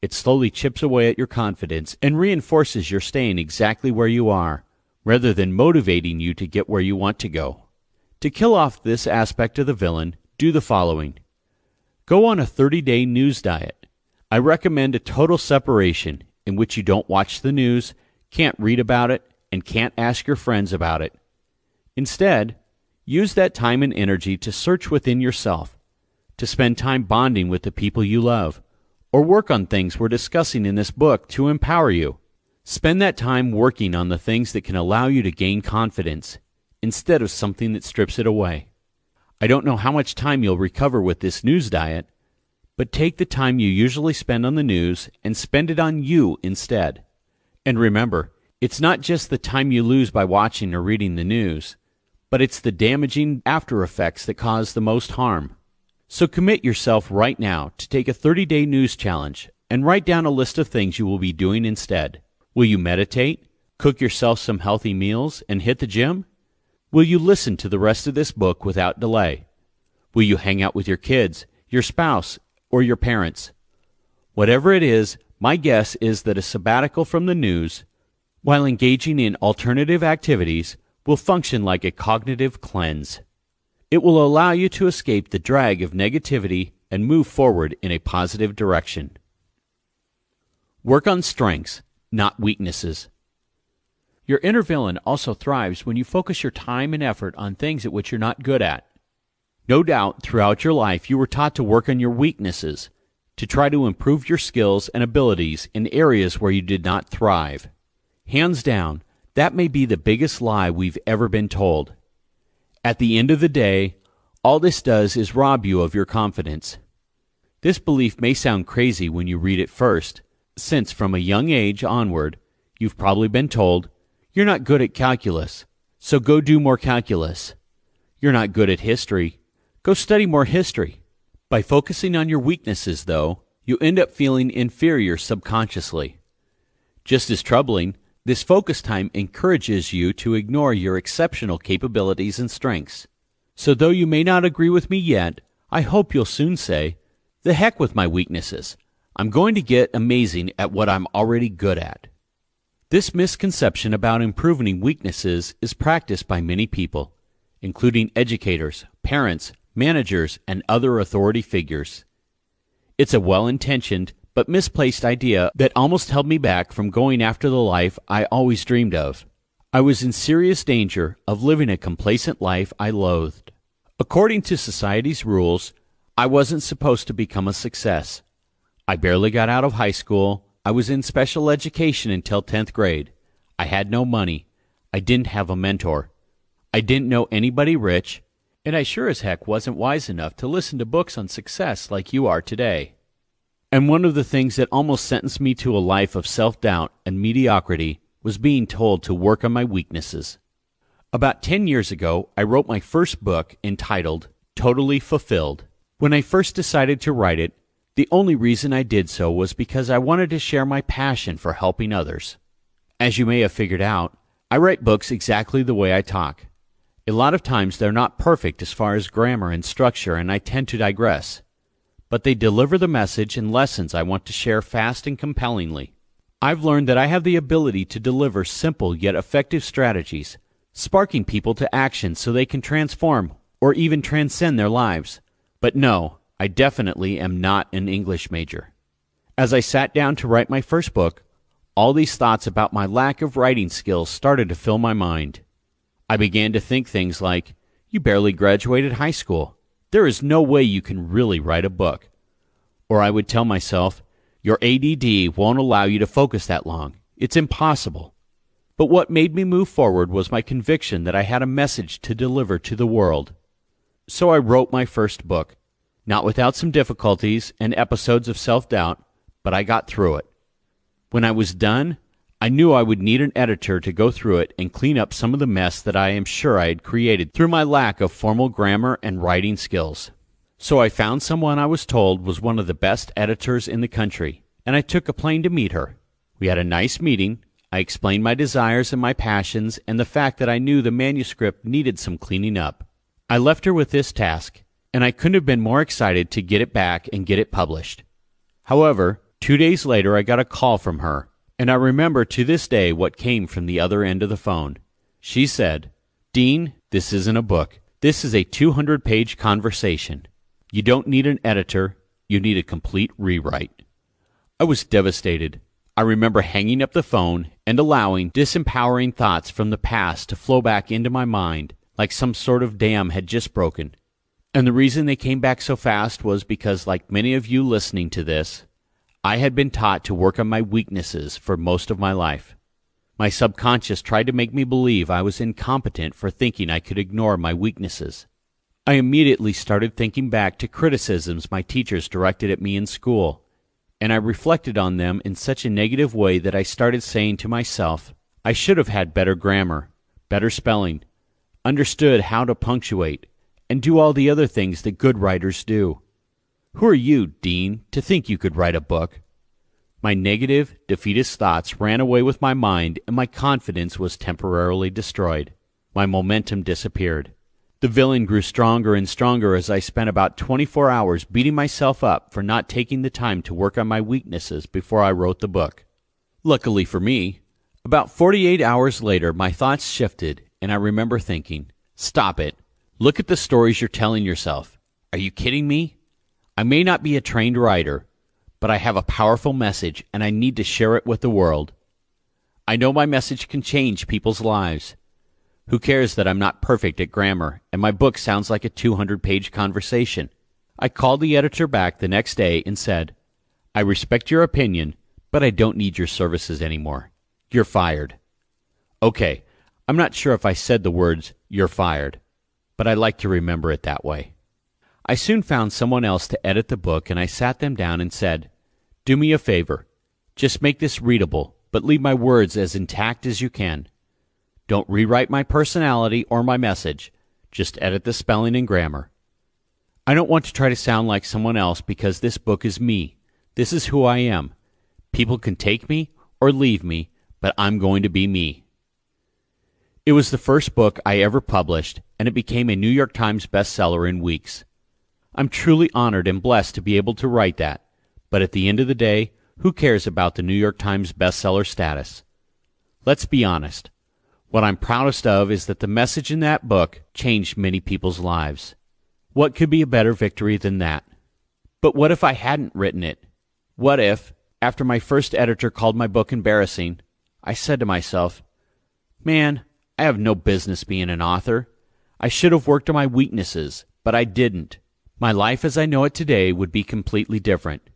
it slowly chips away at your confidence and reinforces your staying exactly where you are, rather than motivating you to get where you want to go. To kill off this aspect of the villain, do the following. Go on a 30-day news diet. I recommend a total separation in which you don't watch the news, can't read about it, and can't ask your friends about it. Instead, use that time and energy to search within yourself, to spend time bonding with the people you love, or work on things we're discussing in this book to empower you. Spend that time working on the things that can allow you to gain confidence, instead of something that strips it away. I don't know how much time you'll recover with this news diet, but take the time you usually spend on the news and spend it on you instead. And remember, it's not just the time you lose by watching or reading the news, but it's the damaging after effects that cause the most harm. So commit yourself right now to take a 30-day news challenge and write down a list of things you will be doing instead. Will you meditate, cook yourself some healthy meals, and hit the gym? Will you listen to the rest of this book without delay? Will you hang out with your kids, your spouse, or your parents? Whatever it is, my guess is that a sabbatical from the news, while engaging in alternative activities, will function like a cognitive cleanse. It will allow you to escape the drag of negativity and move forward in a positive direction. Work on strengths, not weaknesses. Your inner villain also thrives when you focus your time and effort on things at which you're not good at. No doubt, throughout your life, you were taught to work on your weaknesses, to try to improve your skills and abilities in areas where you did not thrive. Hands down, that may be the biggest lie we've ever been told. At the end of the day, all this does is rob you of your confidence. This belief may sound crazy when you read it first, since from a young age onward, you've probably been told, "You're not good at calculus, so go do more calculus. You're not good at history, go study more history." By focusing on your weaknesses, though, you end up feeling inferior subconsciously. Just as troubling, this focus time encourages you to ignore your exceptional capabilities and strengths. So though you may not agree with me yet, I hope you'll soon say, "The heck with my weaknesses. I'm going to get amazing at what I'm already good at." This misconception about improving weaknesses is practiced by many people, including educators, parents, managers, and other authority figures. It's a well-intentioned but misplaced idea that almost held me back from going after the life I always dreamed of. I was in serious danger of living a complacent life I loathed. According to society's rules, I wasn't supposed to become a success. I barely got out of high school. I was in special education until 10th grade. I had no money. I didn't have a mentor. I didn't know anybody rich, and I sure as heck wasn't wise enough to listen to books on success like you are today. And one of the things that almost sentenced me to a life of self-doubt and mediocrity was being told to work on my weaknesses. About 10 years ago, I wrote my first book entitled Totally Fulfilled. When I first decided to write it, the only reason I did so was because I wanted to share my passion for helping others. As you may have figured out, I write books exactly the way I talk. A lot of times they're not perfect as far as grammar and structure, and I tend to digress. But they deliver the message and lessons I want to share fast and compellingly. I've learned that I have the ability to deliver simple yet effective strategies, sparking people to action so they can transform or even transcend their lives. But no, I definitely am not an English major. As I sat down to write my first book, all these thoughts about my lack of writing skills started to fill my mind. I began to think things like, "You barely graduated high school. There is no way you can really write a book." Or I would tell myself, "Your ADD won't allow you to focus that long. It's impossible." But what made me move forward was my conviction that I had a message to deliver to the world. So I wrote my first book, not without some difficulties and episodes of self-doubt, but I got through it. When I was done, I knew I would need an editor to go through it and clean up some of the mess that I am sure I had created through my lack of formal grammar and writing skills. So I found someone I was told was one of the best editors in the country, and I took a plane to meet her. We had a nice meeting. I explained my desires and my passions and the fact that I knew the manuscript needed some cleaning up. I left her with this task, and I couldn't have been more excited to get it back and get it published. However, 2 days later I got a call from her, and I remember to this day what came from the other end of the phone. She said, "Dean, this isn't a book. This is a 200-page conversation. You don't need an editor. You need a complete rewrite." I was devastated. I remember hanging up the phone and allowing disempowering thoughts from the past to flow back into my mind like some sort of dam had just broken. And the reason they came back so fast was because, like many of you listening to this, I had been taught to work on my weaknesses for most of my life. My subconscious tried to make me believe I was incompetent for thinking I could ignore my weaknesses. I immediately started thinking back to criticisms my teachers directed at me in school, and I reflected on them in such a negative way that I started saying to myself, I should have had better grammar, better spelling, understood how to punctuate, and do all the other things that good writers do. Who are you, Dean, to think you could write a book? My negative, defeatist thoughts ran away with my mind, and my confidence was temporarily destroyed. My momentum disappeared. The villain grew stronger and stronger as I spent about 24 hours beating myself up for not taking the time to work on my weaknesses before I wrote the book. Luckily for me, about 48 hours later my thoughts shifted, and I remember thinking, "Stop it. Look at the stories you're telling yourself. Are you kidding me? I may not be a trained writer, but I have a powerful message and I need to share it with the world." I know my message can change people's lives. Who cares that I'm not perfect at grammar and my book sounds like a 200-page conversation? I called the editor back the next day and said, I respect your opinion, but I don't need your services anymore. You're fired. Okay, I'm not sure if I said the words, you're fired, but I like to remember it that way. I soon found someone else to edit the book, and I sat them down and said, do me a favor. Just make this readable, but leave my words as intact as you can. Don't rewrite my personality or my message. Just edit the spelling and grammar. I don't want to try to sound like someone else because this book is me. This is who I am. People can take me or leave me, but I'm going to be me. It was the first book I ever published, and it became a New York Times bestseller in weeks. I'm truly honored and blessed to be able to write that, but at the end of the day, who cares about the New York Times bestseller status? Let's be honest. What I'm proudest of is that the message in that book changed many people's lives. What could be a better victory than that? But what if I hadn't written it? What if, after my first editor called my book embarrassing, I said to myself, man, I have no business being an author. I should have worked on my weaknesses, but I didn't. My life as I know it today would be completely different.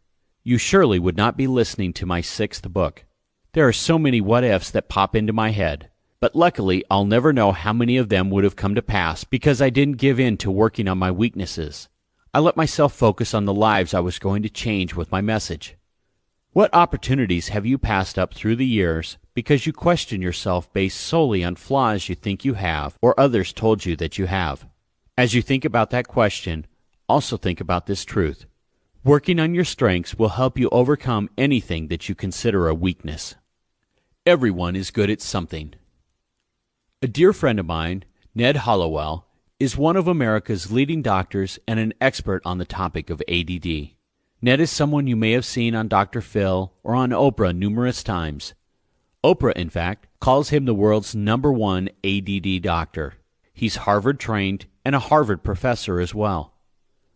You surely would not be listening to my 6th book. There are so many what-ifs that pop into my head. But luckily, I'll never know how many of them would have come to pass because I didn't give in to working on my weaknesses. I let myself focus on the lives I was going to change with my message. What opportunities have you passed up through the years because you question yourself based solely on flaws you think you have or others told you that you have? As you think about that question, also think about this truth. Working on your strengths will help you overcome anything that you consider a weakness. Everyone is good at something. A dear friend of mine, Ned Hollowell, is one of America's leading doctors and an expert on the topic of ADD. Ned is someone you may have seen on Dr. Phil or on Oprah numerous times. Oprah, in fact, calls him the world's #1 ADD doctor. He's Harvard-trained and a Harvard professor as well.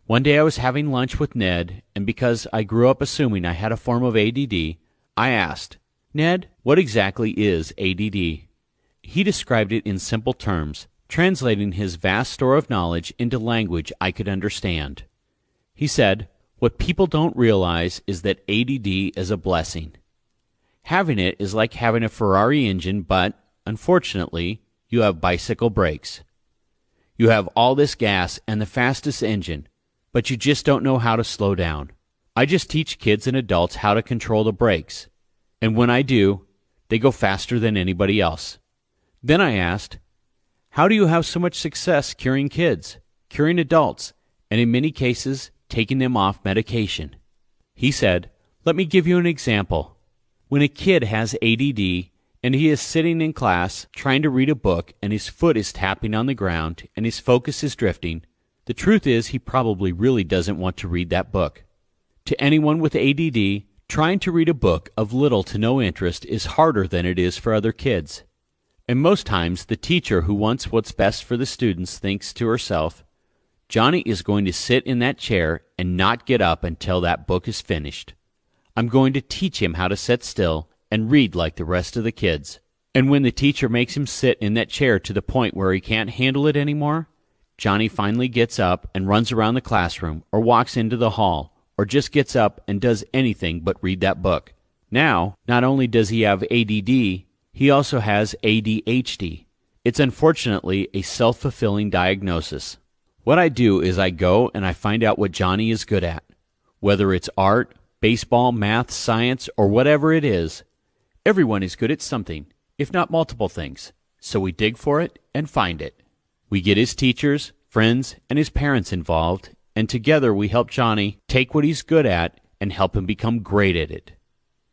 One day I was having lunch with Ned, and because I grew up assuming I had a form of ADD, I asked, Ned, what exactly is ADD? He described it in simple terms, translating his vast store of knowledge into language I could understand. He said, what people don't realize is that ADD is a blessing. Having it is like having a Ferrari engine, but, unfortunately, you have bicycle brakes. You have all this gas and the fastest engine, but you just don't know how to slow down. I just teach kids and adults how to control the brakes, and when I do, they go faster than anybody else. Then I asked, how do you have so much success curing kids, curing adults, and in many cases, taking them off medication? He said, let me give you an example. When a kid has ADD and he is sitting in class trying to read a book and his foot is tapping on the ground and his focus is drifting, the truth is he probably really doesn't want to read that book. To anyone with ADD, trying to read a book of little to no interest is harder than it is for other kids. And most times, the teacher who wants what's best for the students thinks to herself, Johnny is going to sit in that chair and not get up until that book is finished. I'm going to teach him how to sit still and read like the rest of the kids. And when the teacher makes him sit in that chair to the point where he can't handle it anymore, Johnny finally gets up and runs around the classroom or walks into the hall or just gets up and does anything but read that book. Now, not only does he have ADD, he also has ADHD. It's unfortunately a self-fulfilling diagnosis. What I do is I go and I find out what Johnny is good at. Whether it's art, baseball, math, science, or whatever it is, everyone is good at something, if not multiple things. So we dig for it and find it. We get his teachers, friends, and his parents involved, and together we help Johnny take what he's good at and help him become great at it.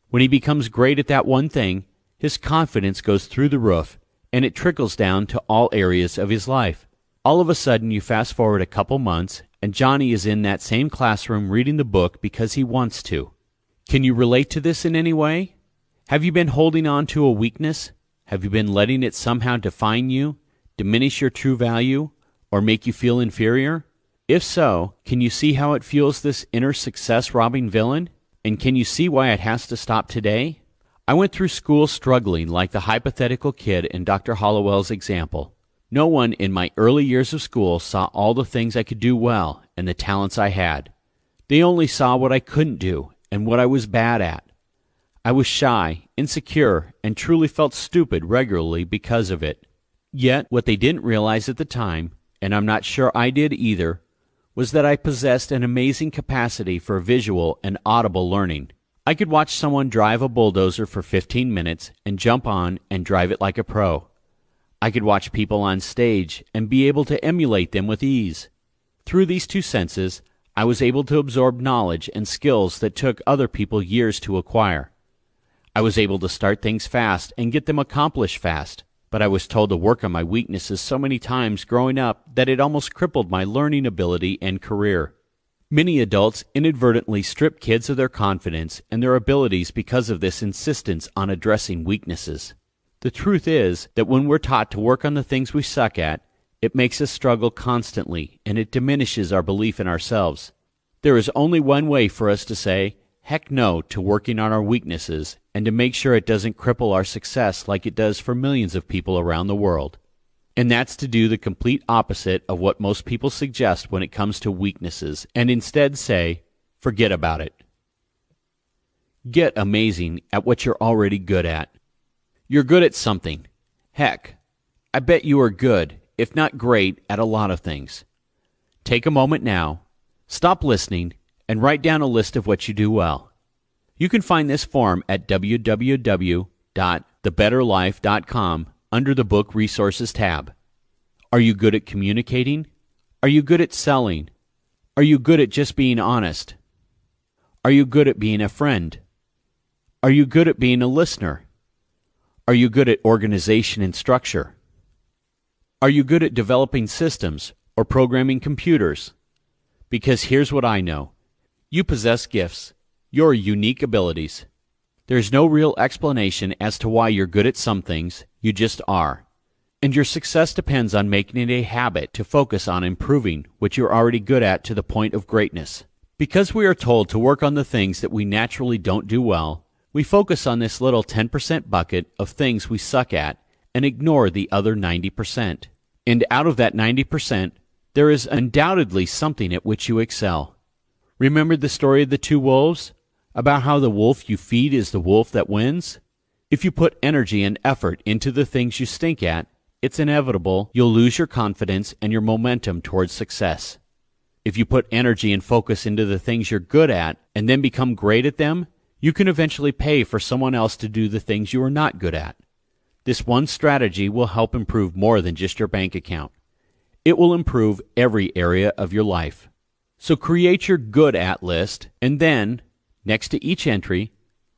When he becomes great at that one thing, his confidence goes through the roof, and it trickles down to all areas of his life. All of a sudden, you fast forward a couple months, and Johnny is in that same classroom reading the book because he wants to. Can you relate to this in any way? Have you been holding on to a weakness? Have you been letting it somehow define you, diminish your true value, or make you feel inferior? If so, can you see how it fuels this inner success-robbing villain? And can you see why it has to stop today? I went through school struggling like the hypothetical kid in Dr. Hollowell's example. No one in my early years of school saw all the things I could do well and the talents I had. They only saw what I couldn't do and what I was bad at. I was shy, insecure, and truly felt stupid regularly because of it. Yet, what they didn't realize at the time, and I'm not sure I did either, was that I possessed an amazing capacity for visual and audible learning. I could watch someone drive a bulldozer for 15 minutes and jump on and drive it like a pro. I could watch people on stage and be able to emulate them with ease. Through these two senses, I was able to absorb knowledge and skills that took other people years to acquire. I was able to start things fast and get them accomplished fast, but I was told to work on my weaknesses so many times growing up that it almost crippled my learning ability and career. Many adults inadvertently strip kids of their confidence and their abilities because of this insistence on addressing weaknesses. The truth is that when we're taught to work on the things we suck at, it makes us struggle constantly and it diminishes our belief in ourselves. There is only one way for us to say, heck no to working on our weaknesses and to make sure it doesn't cripple our success like it does for millions of people around the world. And that's to do the complete opposite of what most people suggest when it comes to weaknesses, and instead say, forget about it. Get amazing at what you're already good at. You're good at something. Heck, I bet you are good, if not great, at a lot of things. Take a moment now, stop listening, and write down a list of what you do well. You can find this form at www.thebetterlife.com under the Book Resources tab. Are you good at communicating? Are you good at selling? Are you good at just being honest? Are you good at being a friend? Are you good at being a listener? Are you good at organization and structure? Are you good at developing systems or programming computers? Because here's what I know. You possess gifts, your unique abilities. There's no real explanation as to why you're good at some things, you just are. And your success depends on making it a habit to focus on improving what you're already good at to the point of greatness. Because we are told to work on the things that we naturally don't do well, we focus on this little 10% bucket of things we suck at and ignore the other 90%. And out of that 90%, there is undoubtedly something at which you excel. Remember the story of the two wolves? About how the wolf you feed is the wolf that wins? If you put energy and effort into the things you stink at, it's inevitable you'll lose your confidence and your momentum towards success. If you put energy and focus into the things you're good at and then become great at them, you can eventually pay for someone else to do the things you are not good at. This one strategy will help improve more than just your bank account. It will improve every area of your life. So create your good at list and then, next to each entry,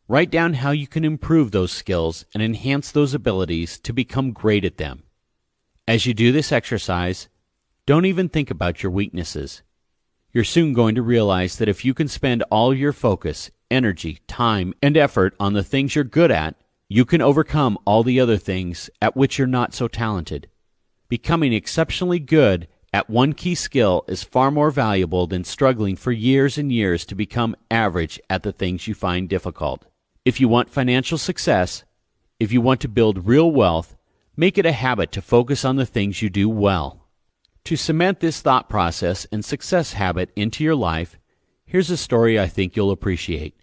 write down how you can improve those skills and enhance those abilities to become great at them. As you do this exercise, don't even think about your weaknesses. You're soon going to realize that if you can spend all your focus, energy, time, and effort on the things you're good at, you can overcome all the other things at which you're not so talented. Becoming exceptionally good at one key skill is far more valuable than struggling for years and years to become average at the things you find difficult. If you want financial success, if you want to build real wealth, make it a habit to focus on the things you do well. To cement this thought process and success habit into your life, here's a story I think you'll appreciate.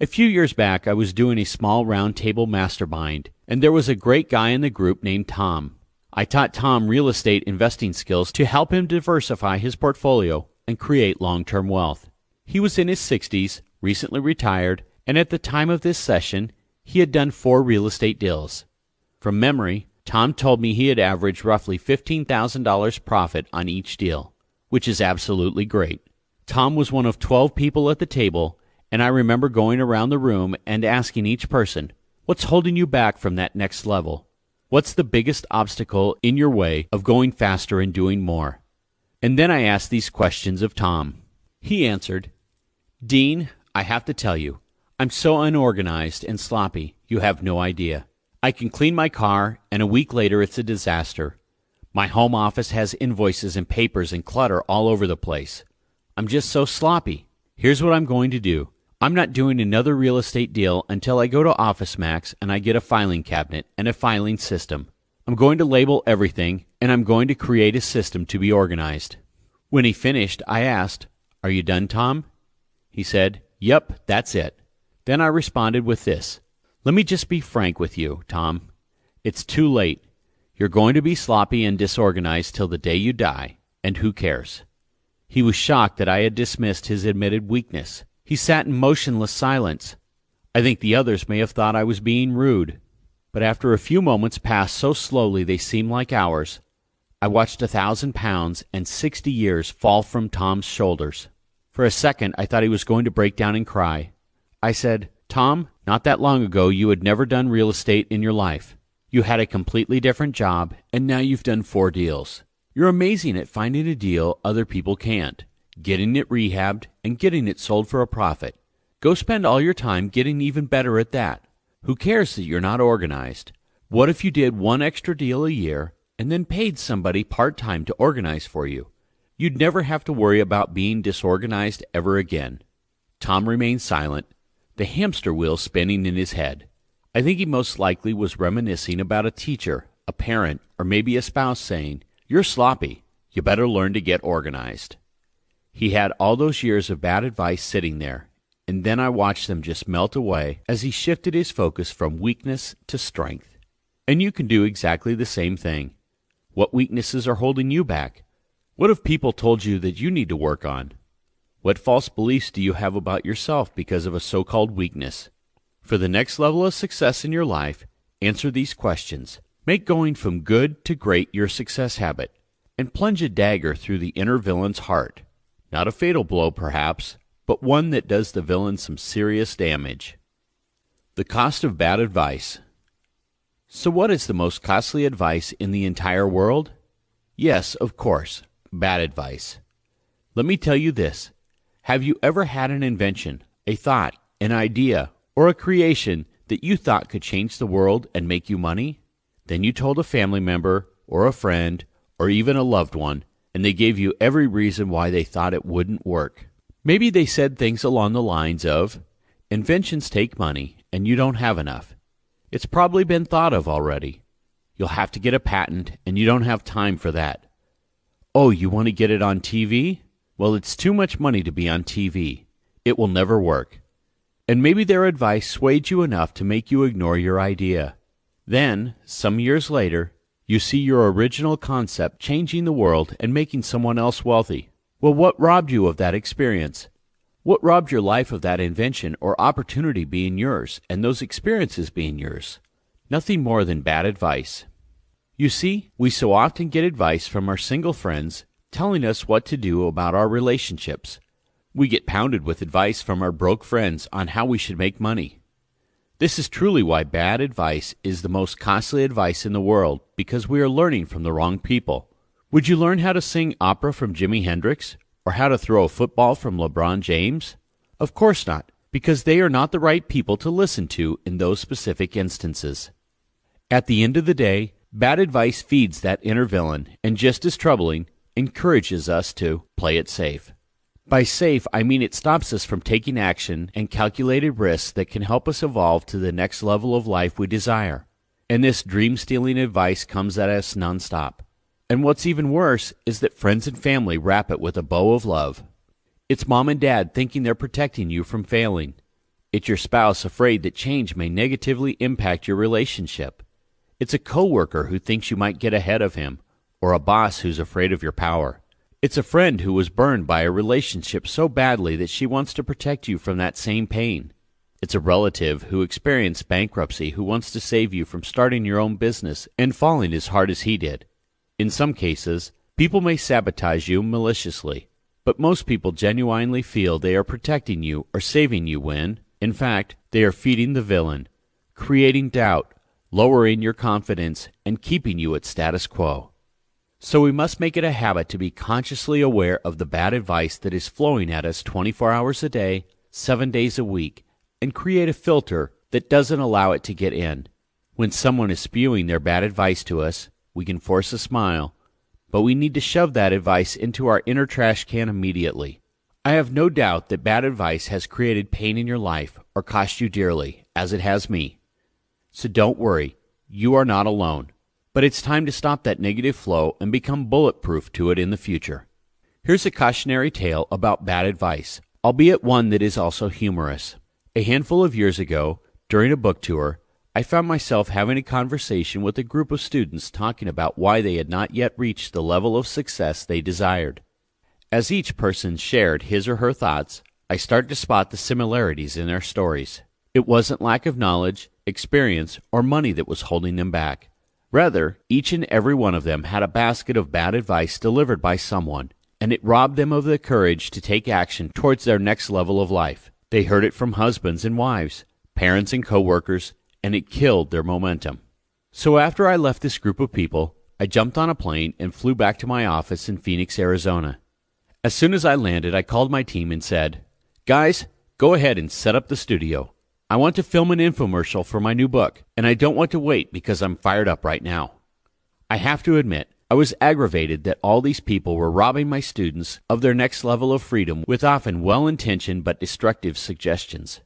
A few years back, I was doing a small round table mastermind, and there was a great guy in the group named Tom. I taught Tom real estate investing skills to help him diversify his portfolio and create long-term wealth. He was in his 60s, recently retired, and at the time of this session, he had done 4 real estate deals. From memory, Tom told me he had averaged roughly $15,000 profit on each deal, which is absolutely great. Tom was one of 12 people at the table, and I remember going around the room and asking each person, "What's holding you back from that next level? What's the biggest obstacle in your way of going faster and doing more?" And then I asked these questions of Tom. He answered, "Dean, I have to tell you, I'm so unorganized and sloppy, you have no idea. I can clean my car, and a week later it's a disaster. My home office has invoices and papers and clutter all over the place. I'm just so sloppy. Here's what I'm going to do. I'm not doing another real estate deal until I go to OfficeMax and I get a filing cabinet and a filing system. I'm going to label everything, and I'm going to create a system to be organized." When he finished, I asked, "Are you done, Tom?" He said, "Yep, that's it." Then I responded with this: "Let me just be frank with you, Tom. It's too late. You're going to be sloppy and disorganized till the day you die, and who cares?" He was shocked that I had dismissed his admitted weakness. He sat in motionless silence. I think the others may have thought I was being rude. But after a few moments passed so slowly they seemed like hours, I watched 1,000 pounds and 60 years fall from Tom's shoulders. For a second I thought he was going to break down and cry. I said, "Tom, not that long ago you had never done real estate in your life. You had a completely different job, and now you've done 4 deals. You're amazing at finding a deal other people can't, getting it rehabbed, and getting it sold for a profit. Go spend all your time getting even better at that. Who cares that you're not organized? What if you did 1 extra deal a year and then paid somebody part-time to organize for you? You'd never have to worry about being disorganized ever again." Tom remained silent, the hamster wheel spinning in his head. I think he most likely was reminiscing about a teacher, a parent, or maybe a spouse saying, "You're sloppy. You better learn to get organized." He had all those years of bad advice sitting there, and then I watched them just melt away as he shifted his focus from weakness to strength. And you can do exactly the same thing. What weaknesses are holding you back? What have people told you that you need to work on? What false beliefs do you have about yourself because of a so-called weakness? For the next level of success in your life, answer these questions. Make going from good to great your success habit, and plunge a dagger through the inner villain's heart. Not a fatal blow, perhaps, but one that does the villain some serious damage. The cost of bad advice. So what is the most costly advice in the entire world? Yes, of course, bad advice. Let me tell you this. Have you ever had an invention, a thought, an idea, or a creation that you thought could change the world and make you money? Then you told a family member, or a friend, or even a loved one, and they gave you every reason why they thought it wouldn't work. Maybe they said things along the lines of, "Inventions take money, and you don't have enough. It's probably been thought of already. You'll have to get a patent, and you don't have time for that. Oh, you want to get it on TV? Well, it's too much money to be on TV. It will never work." And maybe their advice swayed you enough to make you ignore your idea. Then, some years later, you see your original concept changing the world and making someone else wealthy. Well, what robbed you of that experience? What robbed your life of that invention or opportunity being yours and those experiences being yours? Nothing more than bad advice. You see, we so often get advice from our single friends telling us what to do about our relationships. We get pounded with advice from our broke friends on how we should make money. This is truly why bad advice is the most costly advice in the world, because we are learning from the wrong people. Would you learn how to sing opera from Jimi Hendrix, or how to throw a football from LeBron James? Of course not, because they are not the right people to listen to in those specific instances. At the end of the day, bad advice feeds that inner villain, and just as troubling, encourages us to play it safe. By safe, I mean it stops us from taking action and calculated risks that can help us evolve to the next level of life we desire. And this dream-stealing advice comes at us nonstop. And what's even worse is that friends and family wrap it with a bow of love. It's mom and dad thinking they're protecting you from failing. It's your spouse afraid that change may negatively impact your relationship. It's a coworker who thinks you might get ahead of him, or a boss who's afraid of your power. It's a friend who was burned by a relationship so badly that she wants to protect you from that same pain. It's a relative who experienced bankruptcy who wants to save you from starting your own business and falling as hard as he did. In some cases, people may sabotage you maliciously, but most people genuinely feel they are protecting you or saving you when, in fact, they are feeding the villain, creating doubt, lowering your confidence, and keeping you at status quo. So we must make it a habit to be consciously aware of the bad advice that is flowing at us 24 hours a day, 7 days a week, and create a filter that doesn't allow it to get in. When someone is spewing their bad advice to us, we can force a smile, but we need to shove that advice into our inner trash can immediately. I have no doubt that bad advice has created pain in your life or cost you dearly, as it has me. So don't worry, you are not alone. But it's time to stop that negative flow and become bulletproof to it in the future. Here's a cautionary tale about bad advice, albeit one that is also humorous. A handful of years ago, during a book tour, I found myself having a conversation with a group of students talking about why they had not yet reached the level of success they desired. As each person shared his or her thoughts, I started to spot the similarities in their stories. It wasn't lack of knowledge, experience, or money that was holding them back. Rather, each and every one of them had a basket of bad advice delivered by someone, and it robbed them of the courage to take action towards their next level of life. They heard it from husbands and wives, parents and coworkers, and it killed their momentum. So after I left this group of people, I jumped on a plane and flew back to my office in Phoenix, Arizona. As soon as I landed, I called my team and said, "Guys, go ahead and set up the studio. I want to film an infomercial for my new book, and I don't want to wait because I'm fired up right now." I have to admit, I was aggravated that all these people were robbing my students of their next level of freedom with often well-intentioned but destructive suggestions.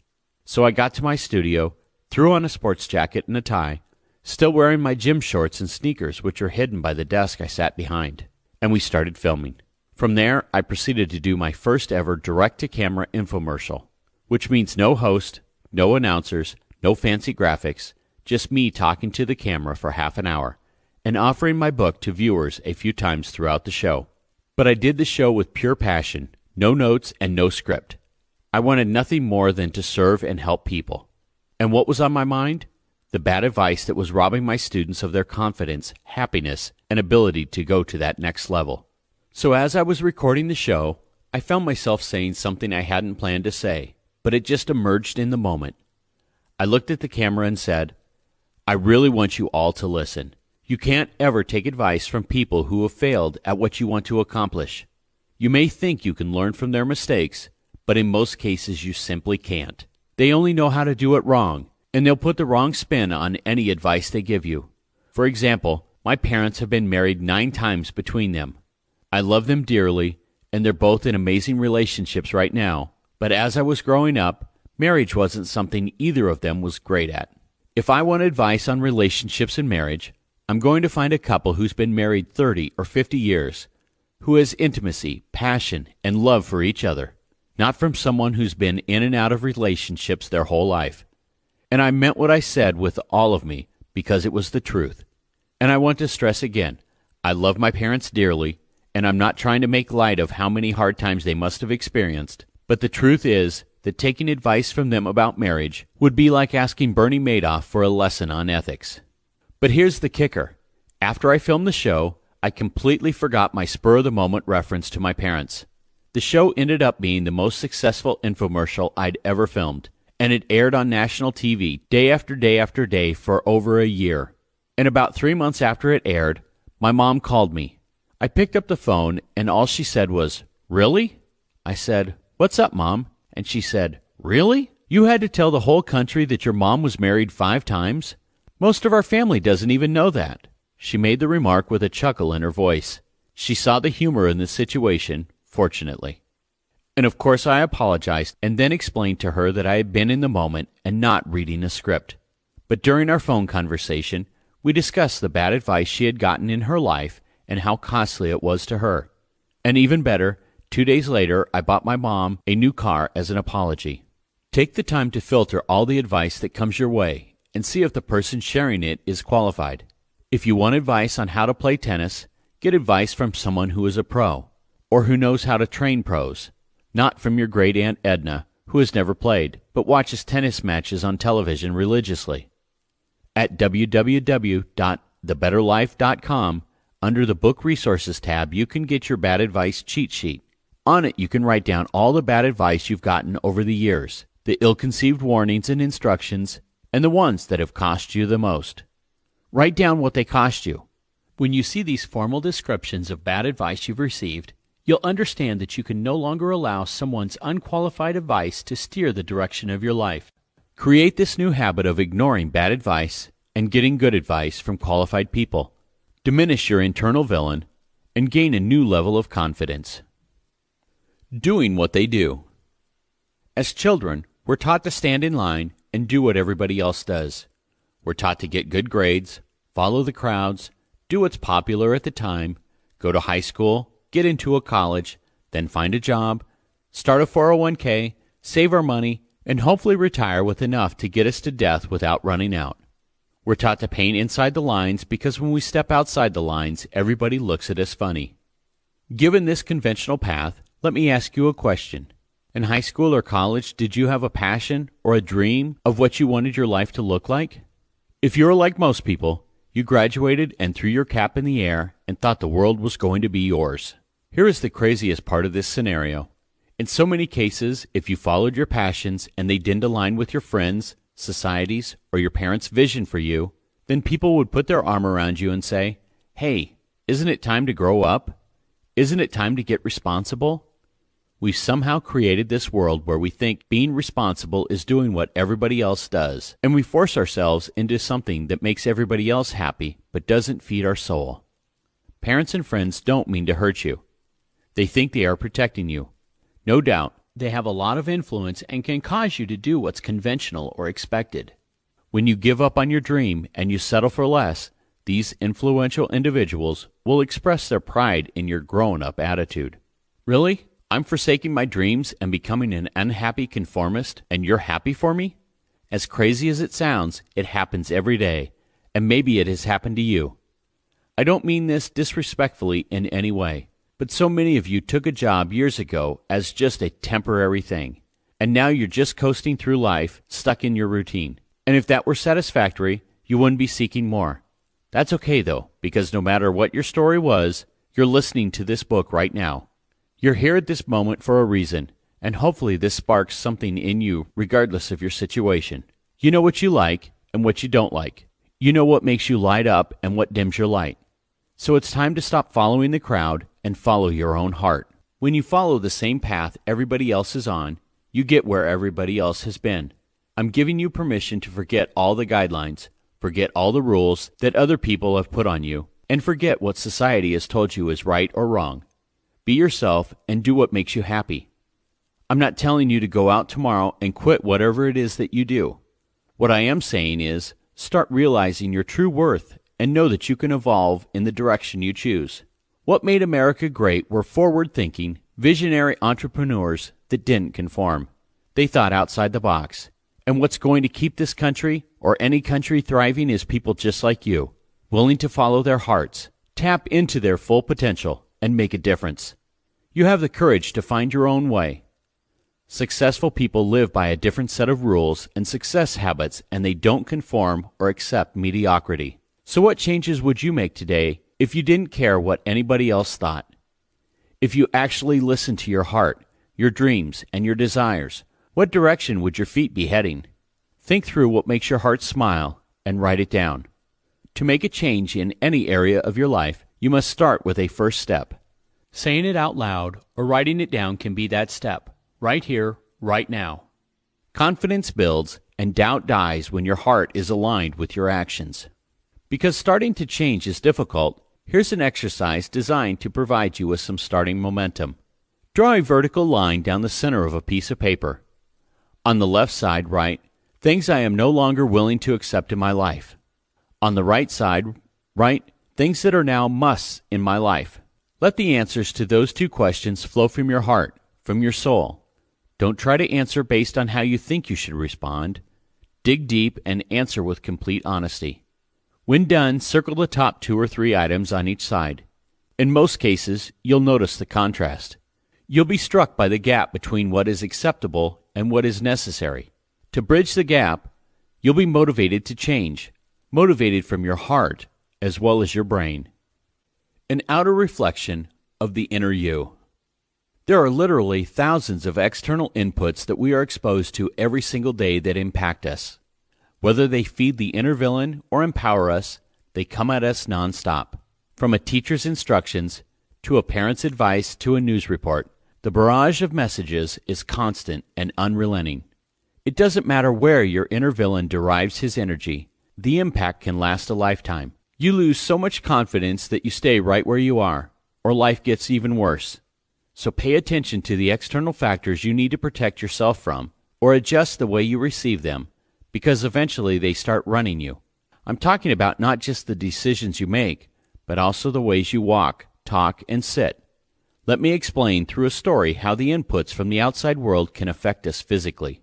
So I got to my studio, threw on a sports jacket and a tie, still wearing my gym shorts and sneakers which are hidden by the desk I sat behind, and we started filming. From there, I proceeded to do my first ever direct-to-camera infomercial, which means no host, no announcers, no fancy graphics, just me talking to the camera for half an hour, and offering my book to viewers a few times throughout the show. But I did the show with pure passion, no notes and no script. I wanted nothing more than to serve and help people. And what was on my mind? The bad advice that was robbing my students of their confidence, happiness, and ability to go to that next level. So as I was recording the show, I found myself saying something I hadn't planned to say, but it just emerged in the moment. I looked at the camera and said, "I really want you all to listen. You can't ever take advice from people who have failed at what you want to accomplish. You may think you can learn from their mistakes, but in most cases you simply can't. They only know how to do it wrong, and they'll put the wrong spin on any advice they give you. For example, my parents have been married 9 times between them. I love them dearly, and they're both in amazing relationships right now, but as I was growing up, marriage wasn't something either of them was great at. If I want advice on relationships and marriage, I'm going to find a couple who's been married 30 or 50 years, who has intimacy, passion, and love for each other, not from someone who's been in and out of relationships their whole life. And I meant what I said with all of me because it was the truth. And I want to stress again, I love my parents dearly, and I'm not trying to make light of how many hard times they must have experienced, but the truth is that taking advice from them about marriage would be like asking Bernie Madoff for a lesson on ethics. But here's the kicker. After I filmed the show, I completely forgot my spur-of-the-moment reference to my parents. The show ended up being the most successful infomercial I'd ever filmed, and it aired on national TV day after day after day for over a year. And about 3 months after it aired, my mom called me. I picked up the phone, and all she said was, "Really?" I said, "What's up, Mom?" And she said, "Really? You had to tell the whole country that your mom was married 5 times? Most of our family doesn't even know that." She made the remark with a chuckle in her voice. She saw the humor in the situation, fortunately. And of course I apologized and then explained to her that I had been in the moment and not reading a script. But during our phone conversation, we discussed the bad advice she had gotten in her life and how costly it was to her. And even better, 2 days later, I bought my mom a new car as an apology. Take the time to filter all the advice that comes your way and see if the person sharing it is qualified. If you want advice on how to play tennis, get advice from someone who is a pro or who knows how to train pros, not from your great Aunt Edna, who has never played but watches tennis matches on television religiously. At www.thebetterlife.com, under the Book Resources tab, you can get your bad advice cheat sheet. On it, you can write down all the bad advice you've gotten over the years, the ill-conceived warnings and instructions, and the ones that have cost you the most. Write down what they cost you. When you see these formal descriptions of bad advice you've received, you'll understand that you can no longer allow someone's unqualified advice to steer the direction of your life. Create this new habit of ignoring bad advice and getting good advice from qualified people. Diminish your internal villain and gain a new level of confidence. Doing what they do. As children, we're taught to stand in line and do what everybody else does. We're taught to get good grades, follow the crowds, do what's popular at the time, go to high school, get into a college, then find a job, start a 401k, save our money, and hopefully retire with enough to get us to death without running out. We're taught to paint inside the lines because when we step outside the lines, everybody looks at us funny. Given this conventional path, let me ask you a question. In high school or college, did you have a passion or a dream of what you wanted your life to look like? If you're like most people, you graduated and threw your cap in the air and thought the world was going to be yours. Here is the craziest part of this scenario. In so many cases, if you followed your passions and they didn't align with your friends, society's, or your parents' vision for you, then people would put their arm around you and say, "Hey, isn't it time to grow up? Isn't it time to get responsible?" We've somehow created this world where we think being responsible is doing what everybody else does, and we force ourselves into something that makes everybody else happy but doesn't feed our soul. Parents and friends don't mean to hurt you. They think they are protecting you. No doubt, they have a lot of influence and can cause you to do what's conventional or expected. When you give up on your dream and you settle for less, these influential individuals will express their pride in your grown-up attitude. Really? I'm forsaking my dreams and becoming an unhappy conformist, and you're happy for me? As crazy as it sounds, it happens every day, and maybe it has happened to you. I don't mean this disrespectfully in any way, but so many of you took a job years ago as just a temporary thing, and now you're just coasting through life, stuck in your routine. And if that were satisfactory, you wouldn't be seeking more. That's okay, though, because no matter what your story was, you're listening to this book right now. You're here at this moment for a reason, and hopefully this sparks something in you regardless of your situation. You know what you like and what you don't like. You know what makes you light up and what dims your light. So it's time to stop following the crowd and follow your own heart. When you follow the same path everybody else is on, you get where everybody else has been. I'm giving you permission to forget all the guidelines, forget all the rules that other people have put on you, and forget what society has told you is right or wrong. Be yourself and do what makes you happy. I'm not telling you to go out tomorrow and quit whatever it is that you do. What I am saying is, start realizing your true worth and know that you can evolve in the direction you choose. What made America great were forward-thinking, visionary entrepreneurs that didn't conform. They thought outside the box. And what's going to keep this country, or any country, thriving is people just like you, willing to follow their hearts, tap into their full potential, and make a difference. You have the courage to find your own way. Successful people live by a different set of rules and success habits, and they don't conform or accept mediocrity. So what changes would you make today if you didn't care what anybody else thought? If you actually listened to your heart, your dreams, and your desires, what direction would your feet be heading? Think through what makes your heart smile and write it down. To make a change in any area of your life, you must start with a first step. Saying it out loud or writing it down can be that step, right here, right now. Confidence builds and doubt dies when your heart is aligned with your actions. Because starting to change is difficult, here's an exercise designed to provide you with some starting momentum. Draw a vertical line down the center of a piece of paper. On the left side, write, "Things I am no longer willing to accept in my life." On the right side, write, "Things that are now musts in my life." Let the answers to those two questions flow from your heart, from your soul. Don't try to answer based on how you think you should respond. Dig deep and answer with complete honesty. When done, circle the top 2 or 3 items on each side. In most cases, you'll notice the contrast. You'll be struck by the gap between what is acceptable and what is necessary. To bridge the gap, you'll be motivated to change, motivated from your heart as well as your brain. An outer reflection of the inner you. There are literally thousands of external inputs that we are exposed to every single day that impact us. Whether they feed the inner villain or empower us, they come at us nonstop. From a teacher's instructions, to a parent's advice, to a news report, the barrage of messages is constant and unrelenting. It doesn't matter where your inner villain derives his energy, the impact can last a lifetime. You lose so much confidence that you stay right where you are, or life gets even worse. So pay attention to the external factors you need to protect yourself from, or adjust the way you receive them, because eventually they start running you. I'm talking about not just the decisions you make, but also the ways you walk, talk, and sit. Let me explain through a story how the inputs from the outside world can affect us physically.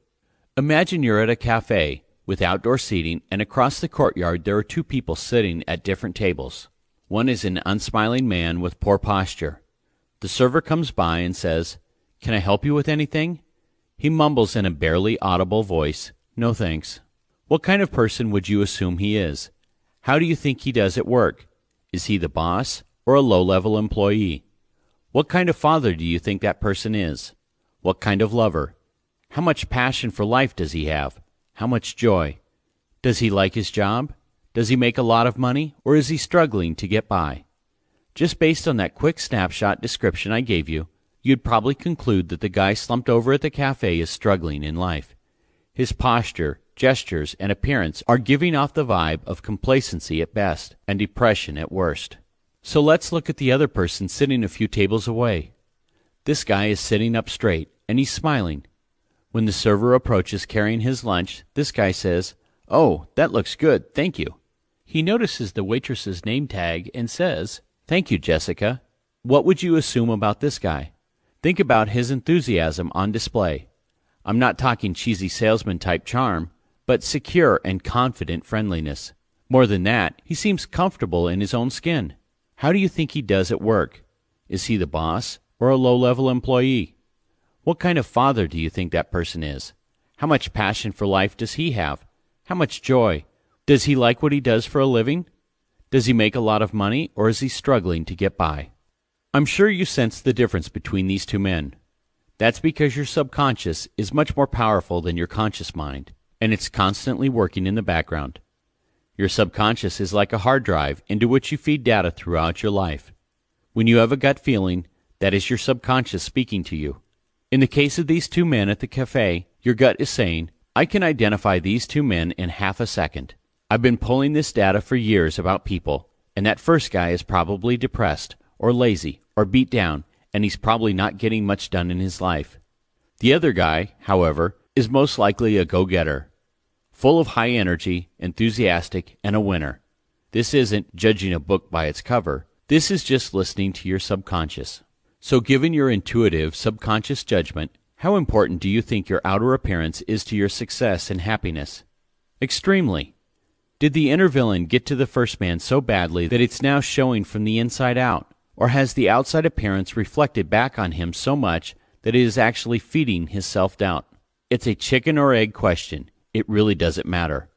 Imagine you're at a cafe with outdoor seating, and across the courtyard there are two people sitting at different tables. One is an unsmiling man with poor posture. The server comes by and says, "Can I help you with anything?" He mumbles in a barely audible voice, "No thanks." What kind of person would you assume he is? How do you think he does at work? Is he the boss or a low-level employee? What kind of father do you think that person is? What kind of lover? How much passion for life does he have? How much joy? Does he like his job? Does he make a lot of money, or is he struggling to get by? Just based on that quick snapshot description I gave you, you'd probably conclude that the guy slumped over at the cafe is struggling in life. His posture, gestures, and appearance are giving off the vibe of complacency at best and depression at worst. So let's look at the other person sitting a few tables away. This guy is sitting up straight, and he's smiling. When the server approaches carrying his lunch, this guy says, "Oh, that looks good, thank you." He notices the waitress's name tag and says, "Thank you, Jessica." What would you assume about this guy? Think about his enthusiasm on display. I'm not talking cheesy salesman-type charm, but secure and confident friendliness. More than that, he seems comfortable in his own skin. How do you think he does at work? Is he the boss or a low-level employee? What kind of father do you think that person is? How much passion for life does he have? How much joy? Does he like what he does for a living? Does he make a lot of money, or is he struggling to get by? I'm sure you sense the difference between these two men. That's because your subconscious is much more powerful than your conscious mind, and it's constantly working in the background. Your subconscious is like a hard drive into which you feed data throughout your life. When you have a gut feeling, that is your subconscious speaking to you. In the case of these two men at the cafe, your gut is saying, "I can identify these two men in half a second. I've been pulling this data for years about people, and that first guy is probably depressed, or lazy, or beat down, and he's probably not getting much done in his life. The other guy, however, is most likely a go-getter, full of high energy, enthusiastic, and a winner." This isn't judging a book by its cover. This is just listening to your subconscious. So given your intuitive, subconscious judgment, how important do you think your outer appearance is to your success and happiness? Extremely. Did the inner villain get to the first man so badly that it's now showing from the inside out? Or has the outside appearance reflected back on him so much that it is actually feeding his self-doubt? It's a chicken or egg question. It really doesn't matter.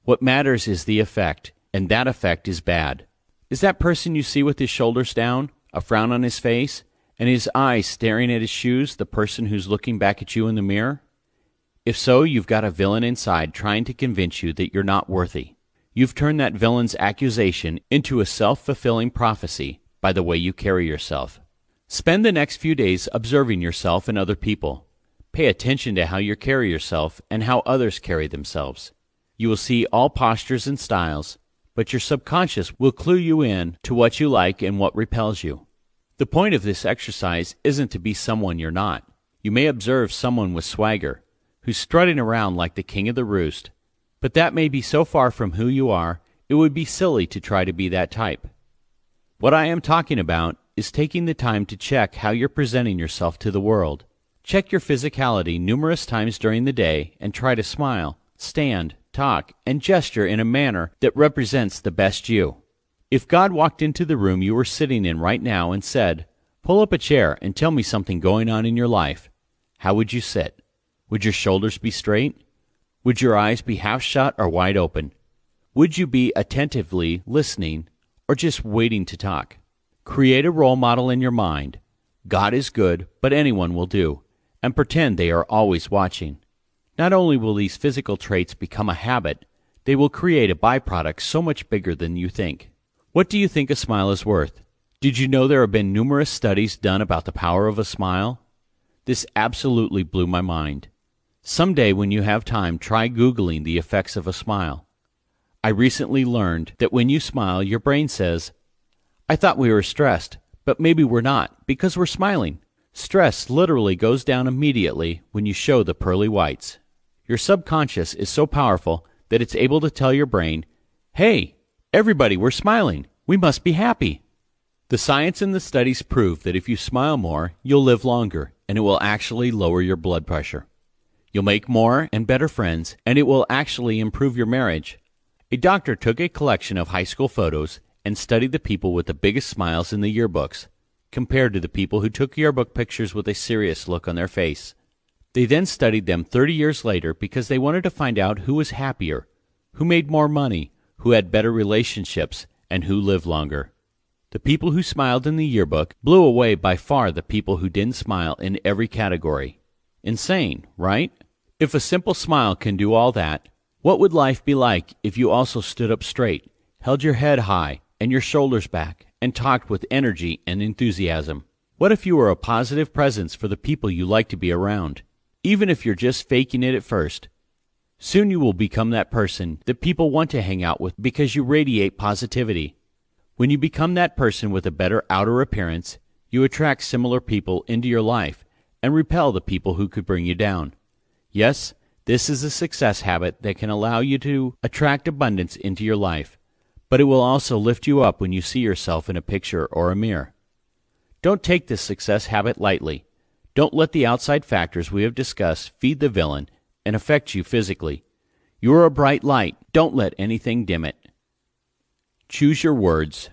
What matters is the effect, and that effect is bad. Is that person you see with his shoulders down, a frown on his face, and his eyes staring at his shoes the person who's looking back at you in the mirror? If so, you've got a villain inside trying to convince you that you're not worthy. You've turned that villain's accusation into a self-fulfilling prophecy by the way you carry yourself. Spend the next few days observing yourself and other people. Pay attention to how you carry yourself and how others carry themselves. You will see all postures and styles, but your subconscious will clue you in to what you like and what repels you. The point of this exercise isn't to be someone you're not. You may observe someone with swagger, who's strutting around like the king of the roost, but that may be so far from who you are, it would be silly to try to be that type. What I am talking about is taking the time to check how you're presenting yourself to the world. Check your physicality numerous times during the day and try to smile, stand, talk, and gesture in a manner that represents the best you. If God walked into the room you were sitting in right now and said, "Pull up a chair and tell me something going on in your life," how would you sit? Would your shoulders be straight? Would your eyes be half shut or wide open? Would you be attentively listening or just waiting to talk? Create a role model in your mind. God is good, but anyone will do, and pretend they are always watching. Not only will these physical traits become a habit, they will create a byproduct so much bigger than you think. What do you think a smile is worth? Did you know there have been numerous studies done about the power of a smile? This absolutely blew my mind. Someday when you have time, try Googling the effects of a smile. I recently learned that when you smile, your brain says, "I thought we were stressed, but maybe we're not because we're smiling." Stress literally goes down immediately when you show the pearly whites. Your subconscious is so powerful that it's able to tell your brain, "Hey, everybody, we're smiling. We must be happy." The science and the studies prove that if you smile more, you'll live longer, and it will actually lower your blood pressure. You'll make more and better friends, and it will actually improve your marriage. A doctor took a collection of high school photos and studied the people with the biggest smiles in the yearbooks, compared to the people who took yearbook pictures with a serious look on their face. They then studied them 30 years later because they wanted to find out who was happier, who made more money, who had better relationships, and who lived longer. The people who smiled in the yearbook blew away by far the people who didn't smile in every category. Insane, right? If a simple smile can do all that, what would life be like if you also stood up straight, held your head high and your shoulders back, and talked with energy and enthusiasm? What if you were a positive presence for the people you like to be around? Even if you're just faking it at first, soon you will become that person that people want to hang out with because you radiate positivity. When you become that person with a better outer appearance, you attract similar people into your life and repel the people who could bring you down. Yes, this is a success habit that can allow you to attract abundance into your life, but it will also lift you up when you see yourself in a picture or a mirror. Don't take this success habit lightly. Don't let the outside factors we have discussed feed the villain and affect you physically. You are a bright light. Don't let anything dim it. Choose your words.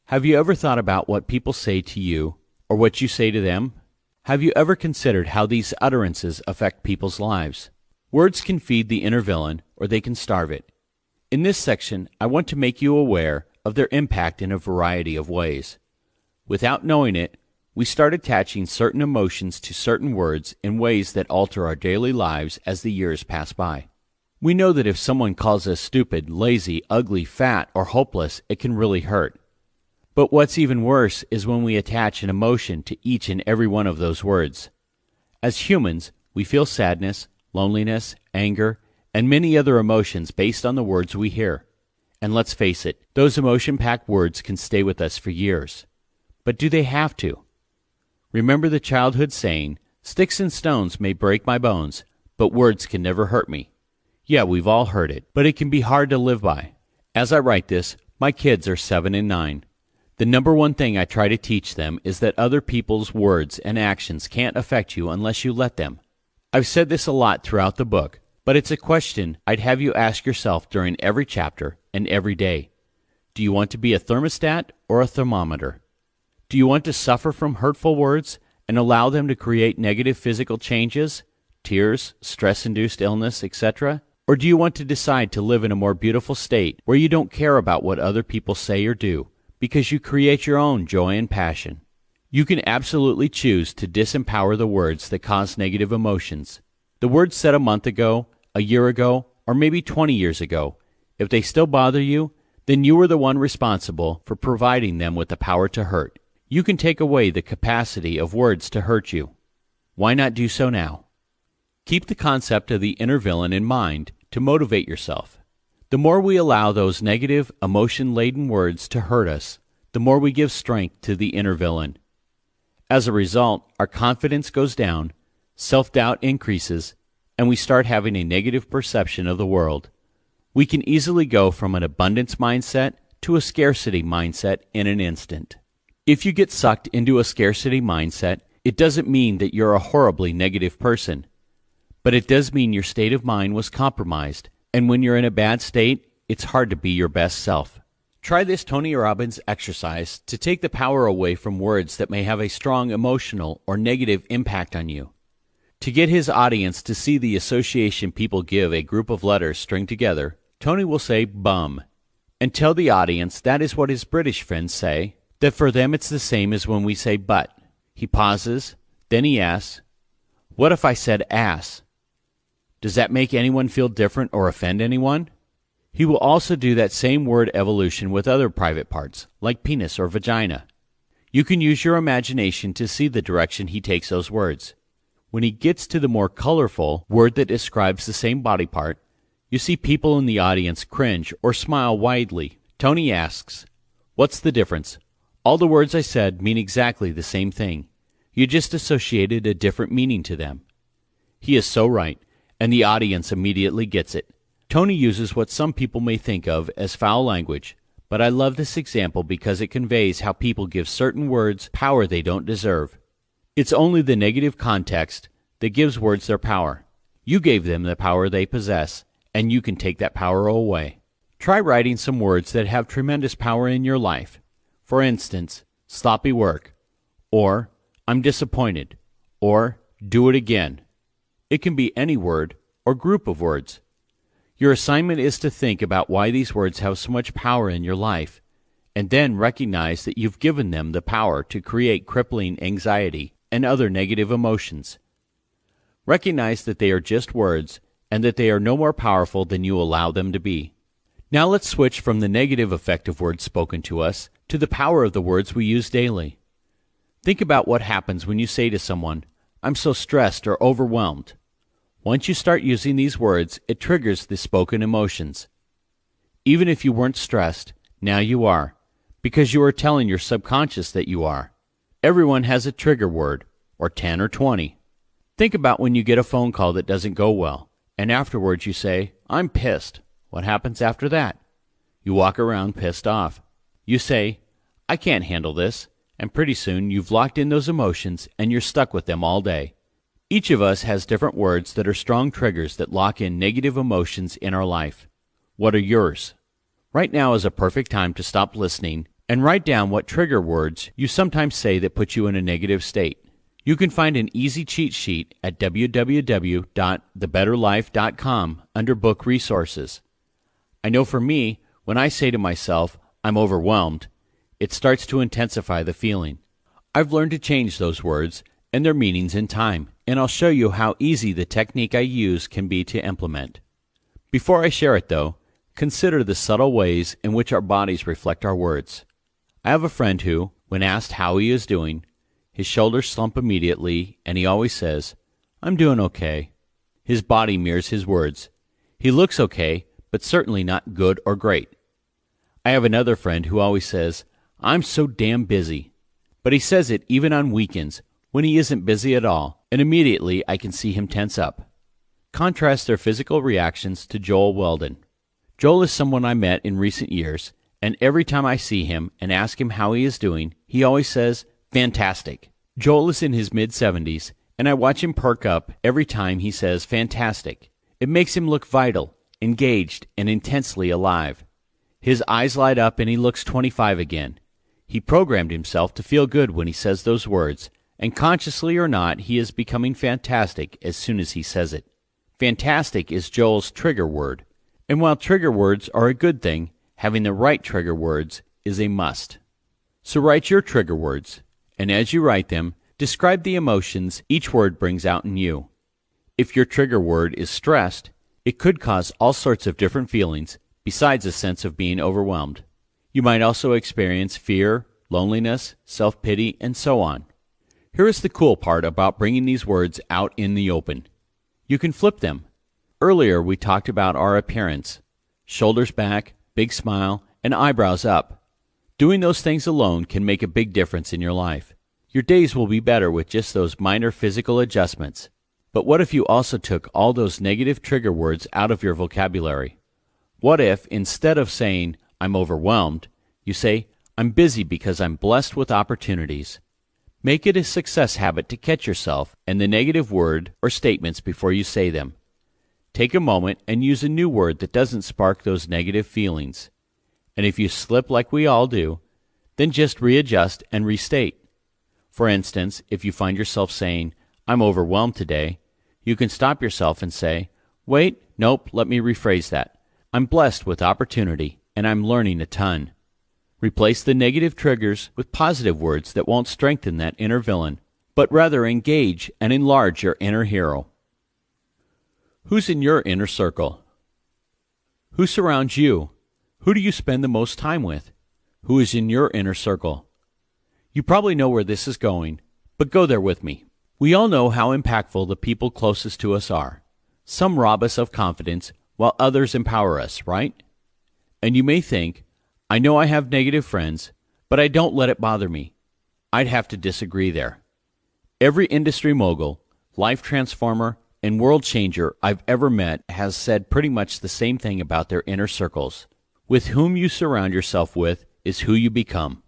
Have you ever thought about what people say to you or what you say to them? Have you ever considered how these utterances affect people's lives? Words can feed the inner villain or they can starve it. In this section, I want to make you aware of their impact in a variety of ways. Without knowing it, we start attaching certain emotions to certain words in ways that alter our daily lives as the years pass by. We know that if someone calls us stupid, lazy, ugly, fat, or hopeless, it can really hurt. But what's even worse is when we attach an emotion to each and every one of those words. As humans, we feel sadness, loneliness, anger, and many other emotions based on the words we hear. And let's face it, those emotion-packed words can stay with us for years. But do they have to? Remember the childhood saying, "Sticks and stones may break my bones, but words can never hurt me." Yeah, we've all heard it, but it can be hard to live by. As I write this, my kids are 7 and 9. The number one thing I try to teach them is that other people's words and actions can't affect you unless you let them. I've said this a lot throughout the book, but it's a question I'd have you ask yourself during every chapter and every day. Do you want to be a thermostat or a thermometer? Do you want to suffer from hurtful words and allow them to create negative physical changes, tears, stress-induced illness, etc.? Or do you want to decide to live in a more beautiful state where you don't care about what other people say or do because you create your own joy and passion? You can absolutely choose to disempower the words that cause negative emotions. The words said a month ago, a year ago, or maybe 20 years ago. If they still bother you, then you are the one responsible for providing them with the power to hurt. You can take away the capacity of words to hurt you. Why not do so now? Keep the concept of the inner villain in mind to motivate yourself. The more we allow those negative, emotion-laden words to hurt us, the more we give strength to the inner villain. As a result, our confidence goes down, self-doubt increases, and we start having a negative perception of the world. We can easily go from an abundance mindset to a scarcity mindset in an instant. If you get sucked into a scarcity mindset, it doesn't mean that you're a horribly negative person. But it does mean your state of mind was compromised, and when you're in a bad state, it's hard to be your best self. Try this Tony Robbins exercise to take the power away from words that may have a strong emotional or negative impact on you. To get his audience to see the association people give a group of letters stringed together, Tony will say bum, and tell the audience that is what his British friends say, that for them it's the same as when we say but. He pauses, then he asks, "What if I said ass? Does that make anyone feel different or offend anyone?" He will also do that same word evolution with other private parts, like penis or vagina. You can use your imagination to see the direction he takes those words. When he gets to the more colorful word that describes the same body part, you see people in the audience cringe or smile widely. Tony asks, "What's the difference? All the words I said mean exactly the same thing. You just associated a different meaning to them. He is so right, and the audience immediately gets it. Tony uses what some people may think of as foul language, but I love this example because it conveys how people give certain words power they don't deserve. It's only the negative context that gives words their power. You gave them the power they possess, and you can take that power away. Try writing some words that have tremendous power in your life. For instance, sloppy work, or I'm disappointed, or do it again. It can be any word or group of words. Your assignment is to think about why these words have so much power in your life, and then recognize that you've given them the power to create crippling anxiety and other negative emotions. Recognize that they are just words and that they are no more powerful than you allow them to be. Now let's switch from the negative effect of words spoken to us to the power of the words we use daily. Think about what happens when you say to someone, "I'm so stressed or overwhelmed." Once you start using these words, it triggers the spoken emotions. Even if you weren't stressed, now you are, because you are telling your subconscious that you are. Everyone has a trigger word, or 10 or 20. Think about when you get a phone call that doesn't go well, and afterwards you say, "I'm pissed." What happens after that? You walk around pissed off. You say, "I can't handle this," and pretty soon you've locked in those emotions and you're stuck with them all day. Each of us has different words that are strong triggers that lock in negative emotions in our life. What are yours? Right now is a perfect time to stop listening and write down what trigger words you sometimes say that put you in a negative state. You can find an easy cheat sheet at www.thebetterlife.com under Book Resources. I know for me, when I say to myself, "I'm overwhelmed," it starts to intensify the feeling. I've learned to change those words and their meanings in time, and I'll show you how easy the technique I use can be to implement. Before I share it, though, consider the subtle ways in which our bodies reflect our words. I have a friend who, when asked how he is doing, his shoulders slump immediately, and he always says, "I'm doing okay." His body mirrors his words. He looks okay, but certainly not good or great. I have another friend who always says, "I'm so damn busy." But he says it even on weekends, when he isn't busy at all, and immediately I can see him tense up. Contrast their physical reactions to Joel Weldon. Joel is someone I met in recent years, and every time I see him and ask him how he is doing, he always says, "Fantastic." Joel is in his mid-70s, and I watch him perk up every time he says fantastic. It makes him look vital, engaged, and intensely alive. His eyes light up and he looks 25 again. He programmed himself to feel good when he says those words, and consciously or not, he is becoming fantastic as soon as he says it. Fantastic is Joel's trigger word. And while trigger words are a good thing, having the right trigger words is a must. So write your trigger words, and as you write them, describe the emotions each word brings out in you. If your trigger word is stressed, it could cause all sorts of different feelings besides a sense of being overwhelmed. You might also experience fear, loneliness, self-pity, and so on. Here is the cool part about bringing these words out in the open. You can flip them. Earlier we talked about our appearance. Shoulders back, big smile, and eyebrows up. Doing those things alone can make a big difference in your life. Your days will be better with just those minor physical adjustments. But what if you also took all those negative trigger words out of your vocabulary? What if, instead of saying, "I'm overwhelmed," you say, "I'm busy because I'm blessed with opportunities"? Make it a success habit to catch yourself and the negative word or statements before you say them. Take a moment and use a new word that doesn't spark those negative feelings. And if you slip like we all do, then just readjust and restate. For instance, if you find yourself saying, "I'm overwhelmed today," you can stop yourself and say, "Wait, nope, let me rephrase that. I'm blessed with opportunity, and I'm learning a ton." Replace the negative triggers with positive words that won't strengthen that inner villain, but rather engage and enlarge your inner hero. Who's in your inner circle? Who surrounds you? Who do you spend the most time with? Who is in your inner circle? You probably know where this is going, but go there with me. We all know how impactful the people closest to us are. Some rob us of confidence, while others empower us, right? And you may think, "I know I have negative friends, but I don't let it bother me." I'd have to disagree there. Every industry mogul, life transformer, and world changer I've ever met has said pretty much the same thing about their inner circles. With whom you surround yourself with is who you become.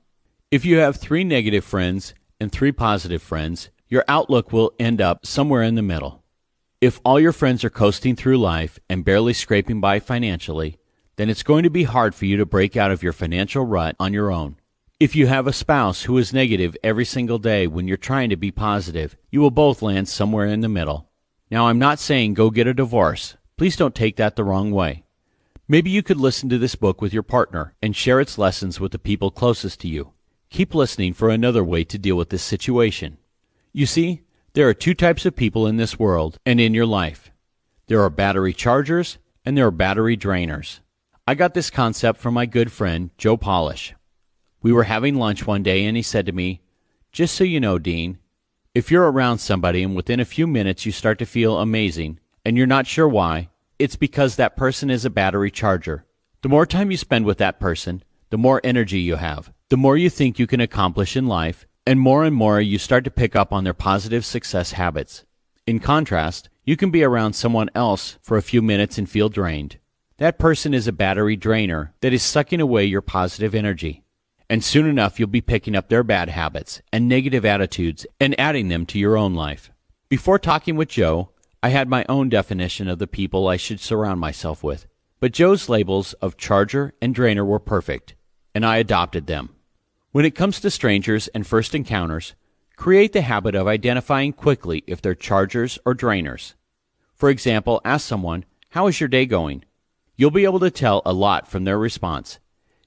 If you have 3 negative friends and 3 positive friends, your outlook will end up somewhere in the middle. If all your friends are coasting through life and barely scraping by financially, then it's going to be hard for you to break out of your financial rut on your own. If you have a spouse who is negative every single day when you're trying to be positive, you will both land somewhere in the middle. Now, I'm not saying go get a divorce. Please don't take that the wrong way. Maybe you could listen to this book with your partner and share its lessons with the people closest to you. Keep listening for another way to deal with this situation. You see, there are 2 types of people in this world and in your life. There are battery chargers and there are battery drainers. I got this concept from my good friend, Joe Polish. We were having lunch one day and he said to me, "Just so you know, Dean, if you're around somebody and within a few minutes you start to feel amazing and you're not sure why, it's because that person is a battery charger. The more time you spend with that person, the more energy you have, the more you think you can accomplish in life, and more you start to pick up on their positive success habits. In contrast, you can be around someone else for a few minutes and feel drained. That person is a battery drainer that is sucking away your positive energy. And soon enough you'll be picking up their bad habits and negative attitudes and adding them to your own life." Before talking with Joe, I had my own definition of the people I should surround myself with. But Joe's labels of charger and drainer were perfect, and I adopted them. When it comes to strangers and first encounters, create the habit of identifying quickly if they're chargers or drainers. For example, ask someone, "How is your day going?" You'll be able to tell a lot from their response.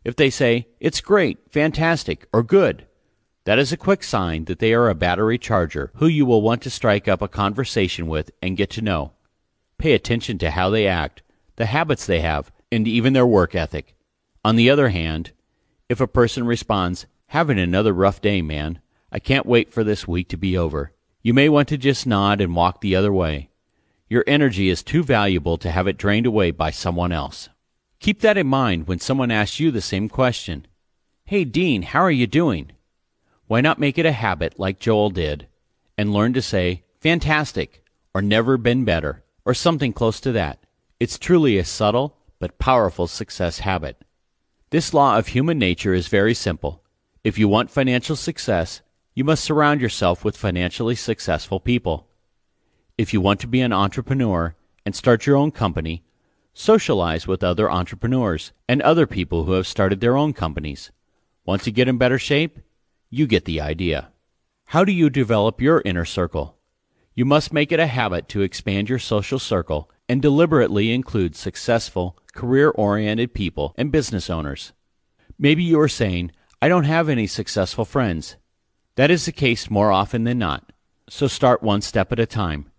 If they say, "It's great, fantastic," or "good," that is a quick sign that they are a battery charger who you will want to strike up a conversation with and get to know. Pay attention to how they act, the habits they have, and even their work ethic. On the other hand, if a person responds, "Having another rough day, man. I can't wait for this week to be over," you may want to just nod and walk the other way. Your energy is too valuable to have it drained away by someone else. Keep that in mind when someone asks you the same question. "Hey, Dean, how are you doing?" Why not make it a habit like Joel did and learn to say, "Fantastic," or "Never been better," or something close to that. It's truly a subtle but powerful success habit. This law of human nature is very simple. If you want financial success, you must surround yourself with financially successful people. If you want to be an entrepreneur and start your own company, socialize with other entrepreneurs and other people who have started their own companies. Want to get in better shape? You get the idea. How do you develop your inner circle? You must make it a habit to expand your social circle and deliberately include successful, career-oriented people and business owners. Maybe you are saying, "I don't have any successful friends." That is the case more often than not, so start one step at a time.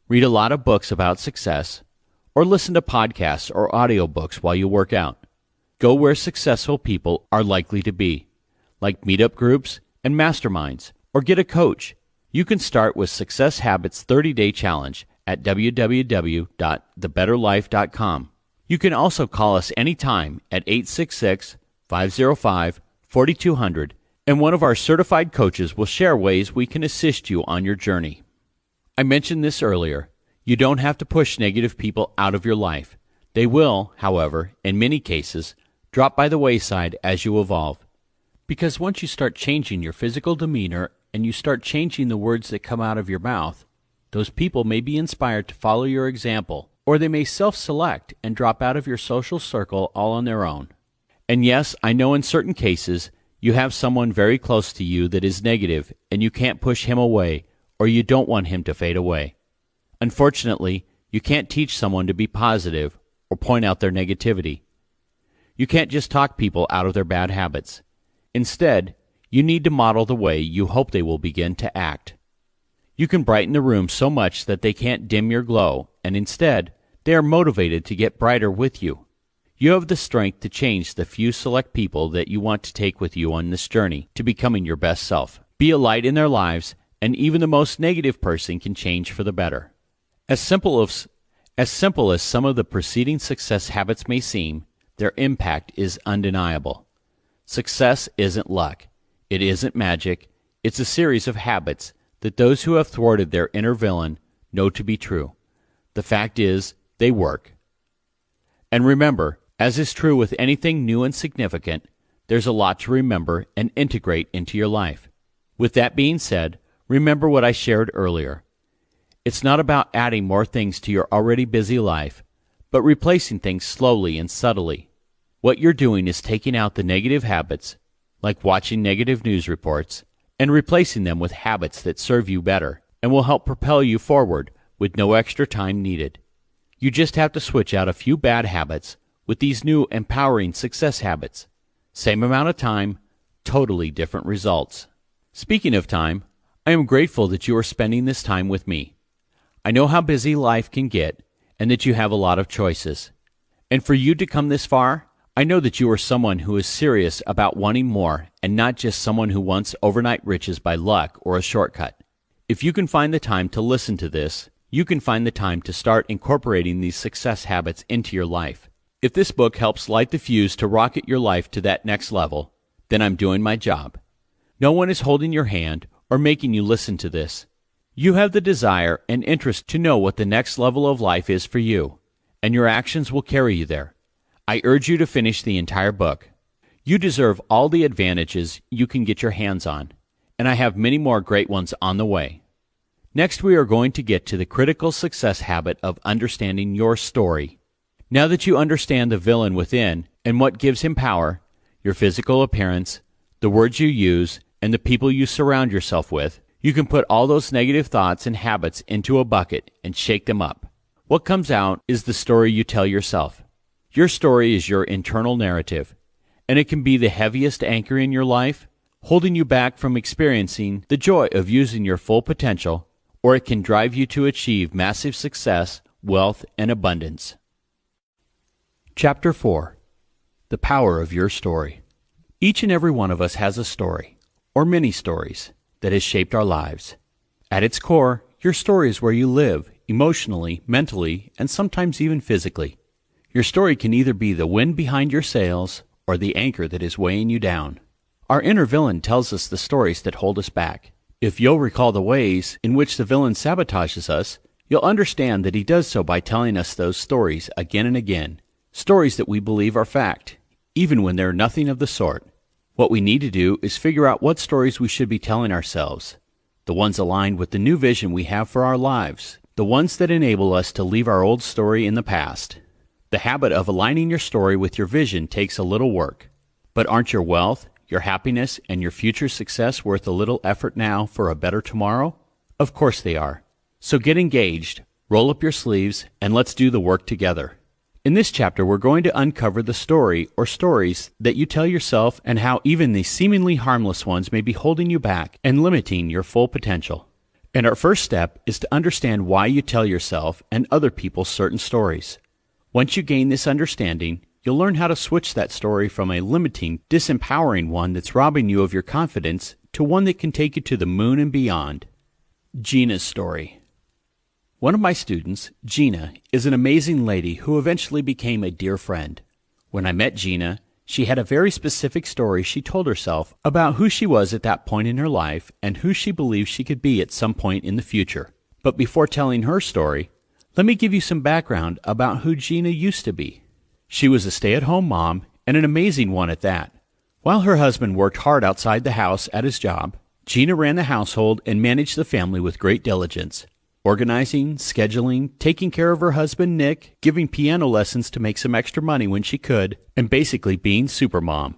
Read a lot of books about success, or listen to podcasts or audiobooks while you work out. Go where successful people are likely to be, like meetup groups and masterminds, or get a coach. You can start with Success Habits 30-Day Challenge at www.thebetterlife.com. You can also call us anytime at 866-505-4200, and one of our certified coaches will share ways we can assist you on your journey. I mentioned this earlier. You don't have to push negative people out of your life. They will, however, in many cases, drop by the wayside as you evolve. Because once you start changing your physical demeanor and you start changing the words that come out of your mouth, those people may be inspired to follow your example, or they may self-select and drop out of your social circle all on their own. And yes, I know in certain cases you have someone very close to you that is negative and you can't push him away, or you don't want him to fade away. Unfortunately, you can't teach someone to be positive or point out their negativity. You can't just talk people out of their bad habits. Instead, you need to model the way you hope they will begin to act. You can brighten the room so much that they can't dim your glow, and instead, they are motivated to get brighter with you. You have the strength to change the few select people that you want to take with you on this journey to becoming your best self. Be a light in their lives, and even the most negative person can change for the better. As simple as some of the preceding success habits may seem, their impact is undeniable. Success isn't luck. It isn't magic. It's a series of habits that those who have thwarted their inner villain know to be true. The fact is, they work. And remember, as is true with anything new and significant, there's a lot to remember and integrate into your life. With that being said, remember what I shared earlier. It's not about adding more things to your already busy life, but replacing things slowly and subtly. What you're doing is taking out the negative habits, like watching negative news reports, and replacing them with habits that serve you better and will help propel you forward with no extra time needed. You just have to switch out a few bad habits with these new empowering success habits. Same amount of time, totally different results. Speaking of time, I am grateful that you are spending this time with me. I know how busy life can get and that you have a lot of choices. And for you to come this far, I know that you are someone who is serious about wanting more and not just someone who wants overnight riches by luck or a shortcut. If you can find the time to listen to this, you can find the time to start incorporating these success habits into your life. If this book helps light the fuse to rocket your life to that next level, then I'm doing my job. No one is holding your hand or making you listen to this. You have the desire and interest to know what the next level of life is for you, and your actions will carry you there. I urge you to finish the entire book. You deserve all the advantages you can get your hands on, and I have many more great ones on the way. Next, we are going to get to the critical success habit of understanding your story. Now that you understand the villain within and what gives him power, your physical appearance, the words you use, and the people you surround yourself with, you can put all those negative thoughts and habits into a bucket and shake them up. What comes out is the story you tell yourself. Your story is your internal narrative, and it can be the heaviest anchor in your life, holding you back from experiencing the joy of using your full potential, or it can drive you to achieve massive success, wealth, and abundance. Chapter 4. The Power of Your Story. Each and every one of us has a story, or many stories, that has shaped our lives. At its core, your story is where you live, emotionally, mentally, and sometimes even physically. Your story can either be the wind behind your sails or the anchor that is weighing you down. Our inner villain tells us the stories that hold us back. If you'll recall the ways in which the villain sabotages us, you'll understand that he does so by telling us those stories again and again, stories that we believe are fact, even when they're nothing of the sort. What we need to do is figure out what stories we should be telling ourselves, the ones aligned with the new vision we have for our lives, the ones that enable us to leave our old story in the past. The habit of aligning your story with your vision takes a little work. But aren't your wealth, your happiness, and your future success worth a little effort now for a better tomorrow? Of course they are. So get engaged, roll up your sleeves, and let's do the work together. In this chapter, we're going to uncover the story or stories that you tell yourself and how even the seemingly harmless ones may be holding you back and limiting your full potential. And our first step is to understand why you tell yourself and other people certain stories. Once you gain this understanding, you'll learn how to switch that story from a limiting, disempowering one that's robbing you of your confidence to one that can take you to the moon and beyond. Gina's story. One of my students, Gina, is an amazing lady who eventually became a dear friend. When I met Gina, she had a very specific story she told herself about who she was at that point in her life and who she believed she could be at some point in the future. But before telling her story, let me give you some background about who Gina used to be. She was a stay-at-home mom, and an amazing one at that. While her husband worked hard outside the house at his job, Gina ran the household and managed the family with great diligence, organizing, scheduling, taking care of her husband Nick, giving piano lessons to make some extra money when she could, and basically being supermom.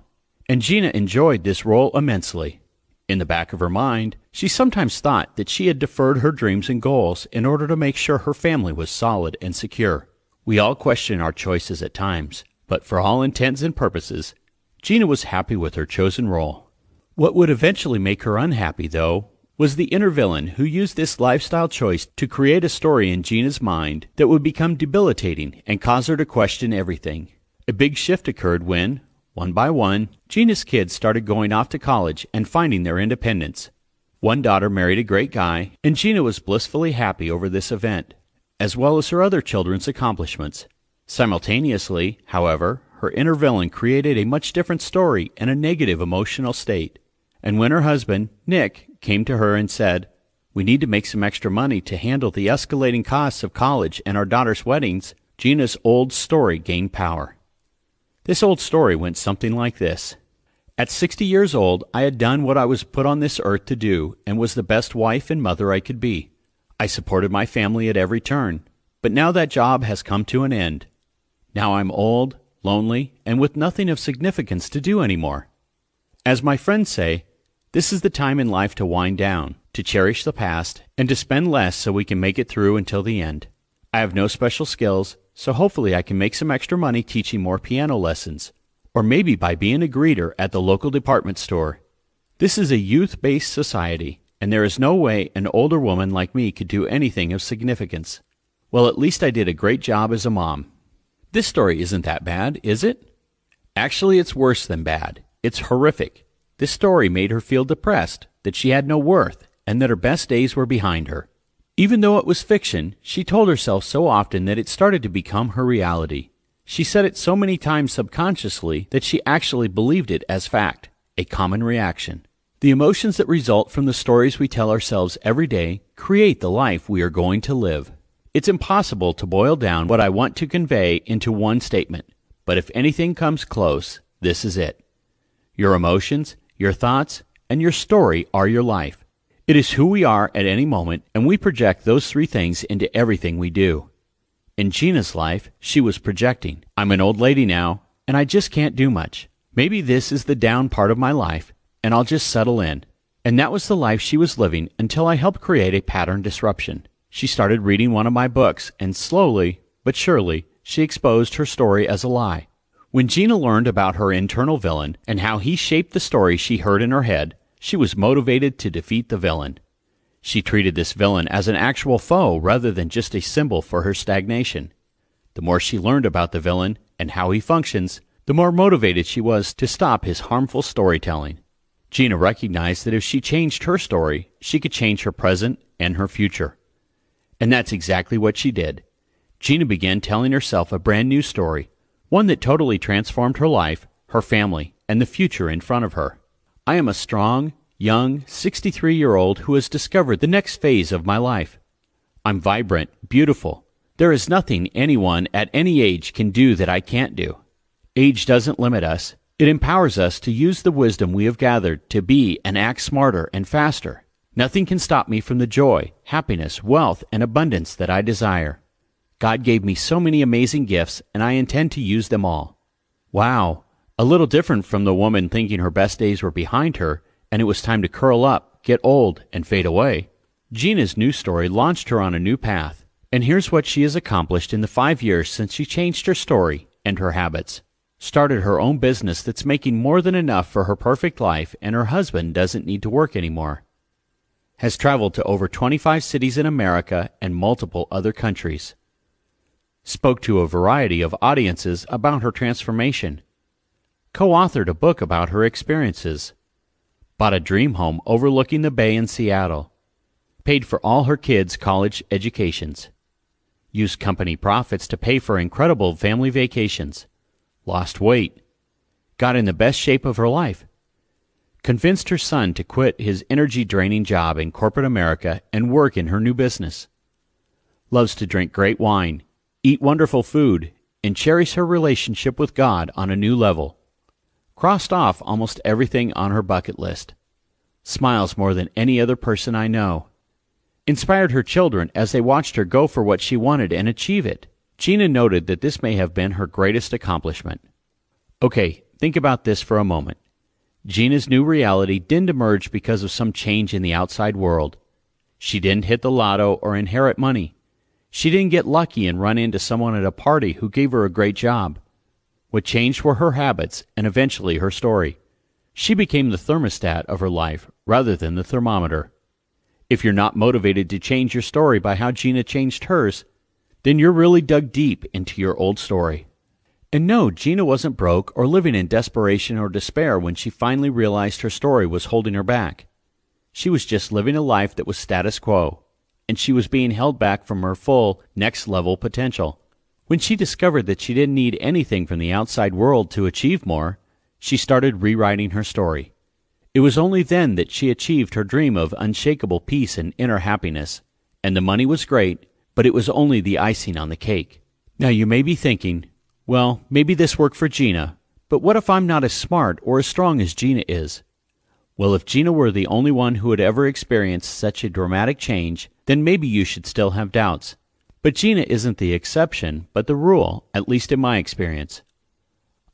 And Gina enjoyed this role immensely. In the back of her mind, she sometimes thought that she had deferred her dreams and goals in order to make sure her family was solid and secure. We all question our choices at times, but for all intents and purposes, Gina was happy with her chosen role. What would eventually make her unhappy, though, was the inner villain who used this lifestyle choice to create a story in Gina's mind that would become debilitating and cause her to question everything. A big shift occurred when, one by one, Gina's kids started going off to college and finding their independence. One daughter married a great guy, and Gina was blissfully happy over this event, as well as her other children's accomplishments. Simultaneously, however, her inner villain created a much different story and a negative emotional state. And when her husband, Nick, came to her and said, we need to make some extra money to handle the escalating costs of college and our daughter's weddings, Gina's old story gained power. This old story went something like this. At 60 years old, I had done what I was put on this earth to do and was the best wife and mother I could be. I supported my family at every turn, but now that job has come to an end. Now I'm old, lonely, and with nothing of significance to do anymore. As my friends say, this is the time in life to wind down, to cherish the past, and to spend less so we can make it through until the end. I have no special skills, so hopefully I can make some extra money teaching more piano lessons, or maybe by being a greeter at the local department store. This is a youth-based society, and there is no way an older woman like me could do anything of significance. Well, at least I did a great job as a mom. This story isn't that bad, is it? Actually, it's worse than bad. It's horrific. This story made her feel depressed, that she had no worth, and that her best days were behind her. Even though it was fiction, she told herself so often that it started to become her reality. She said it so many times subconsciously that she actually believed it as fact, a common reaction. The emotions that result from the stories we tell ourselves every day create the life we are going to live. It's impossible to boil down what I want to convey into one statement, but if anything comes close, this is it. Your emotions, your thoughts, and your story are your life. It is who we are at any moment, and we project those three things into everything we do. In Gina's life, she was projecting, I'm an old lady now, and I just can't do much. Maybe this is the down part of my life, and I'll just settle in. And that was the life she was living until I helped create a pattern disruption. She started reading one of my books, and slowly, but surely, she exposed her story as a lie. When Gina learned about her internal villain and how he shaped the story she heard in her head, she was motivated to defeat the villain. She treated this villain as an actual foe rather than just a symbol for her stagnation. The more she learned about the villain and how he functions, the more motivated she was to stop his harmful storytelling. Gina recognized that if she changed her story, she could change her present and her future. And that's exactly what she did. Gina began telling herself a brand new story, one that totally transformed her life, her family, and the future in front of her. I am a strong, young, 63-year-old who has discovered the next phase of my life. I'm vibrant, beautiful. There is nothing anyone at any age can do that I can't do. Age doesn't limit us. It empowers us to use the wisdom we have gathered to be and act smarter and faster. Nothing can stop me from the joy, happiness, wealth, and abundance that I desire. God gave me so many amazing gifts, and I intend to use them all. Wow, a little different from the woman thinking her best days were behind her, and it was time to curl up, get old, and fade away. Gina's new story launched her on a new path, and here's what she has accomplished in the 5 years since she changed her story and her habits. Started her own business that's making more than enough for her perfect life, and her husband doesn't need to work anymore. Has traveled to over 25 cities in America and multiple other countries. Spoke to a variety of audiences about her transformation. Co-authored a book about her experiences. Bought a dream home overlooking the bay in Seattle. Paid for all her kids' college educations. Used company profits to pay for incredible family vacations. Lost weight. Got in the best shape of her life. Convinced her son to quit his energy-draining job in corporate America and work in her new business. Loves to drink great wine, eat wonderful food, and cherish her relationship with God on a new level. Crossed off almost everything on her bucket list. Smiles more than any other person I know. Inspired her children as they watched her go for what she wanted and achieve it. Gina noted that this may have been her greatest accomplishment. Okay, think about this for a moment. Gina's new reality didn't emerge because of some change in the outside world. She didn't hit the lotto or inherit money. She didn't get lucky and run into someone at a party who gave her a great job. What changed were her habits and eventually her story. She became the thermostat of her life rather than the thermometer. If you're not motivated to change your story by how Gina changed hers, then you're really dug deep into your old story. And no, Gina wasn't broke or living in desperation or despair when she finally realized her story was holding her back. She was just living a life that was status quo, and she was being held back from her full, next-level potential. When she discovered that she didn't need anything from the outside world to achieve more, she started rewriting her story. It was only then that she achieved her dream of unshakable peace and inner happiness. And the money was great, but it was only the icing on the cake. Now you may be thinking, well, maybe this worked for Gina, but what if I'm not as smart or as strong as Gina is? Well, if Gina were the only one who had ever experienced such a dramatic change, then maybe you should still have doubts. But Gina isn't the exception, but the rule, at least in my experience.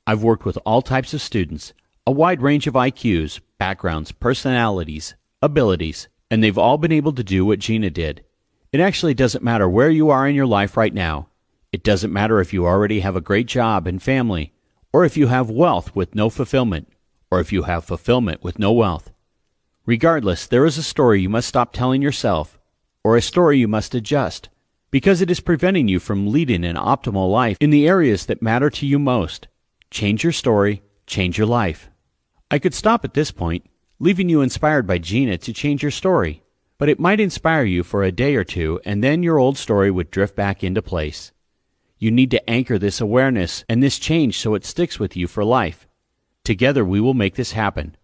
I've worked with all types of students, a wide range of IQs, backgrounds, personalities, abilities, and they've all been able to do what Gina did. It actually doesn't matter where you are in your life right now. It doesn't matter if you already have a great job and family, or if you have wealth with no fulfillment, or if you have fulfillment with no wealth. Regardless, there is a story you must stop telling yourself, or a story you must adjust, because it is preventing you from leading an optimal life in the areas that matter to you most. Change your story, change your life. I could stop at this point, leaving you inspired by Gina to change your story, but it might inspire you for a day or two, and then your old story would drift back into place. You need to anchor this awareness and this change so it sticks with you for life. Together we will make this happen.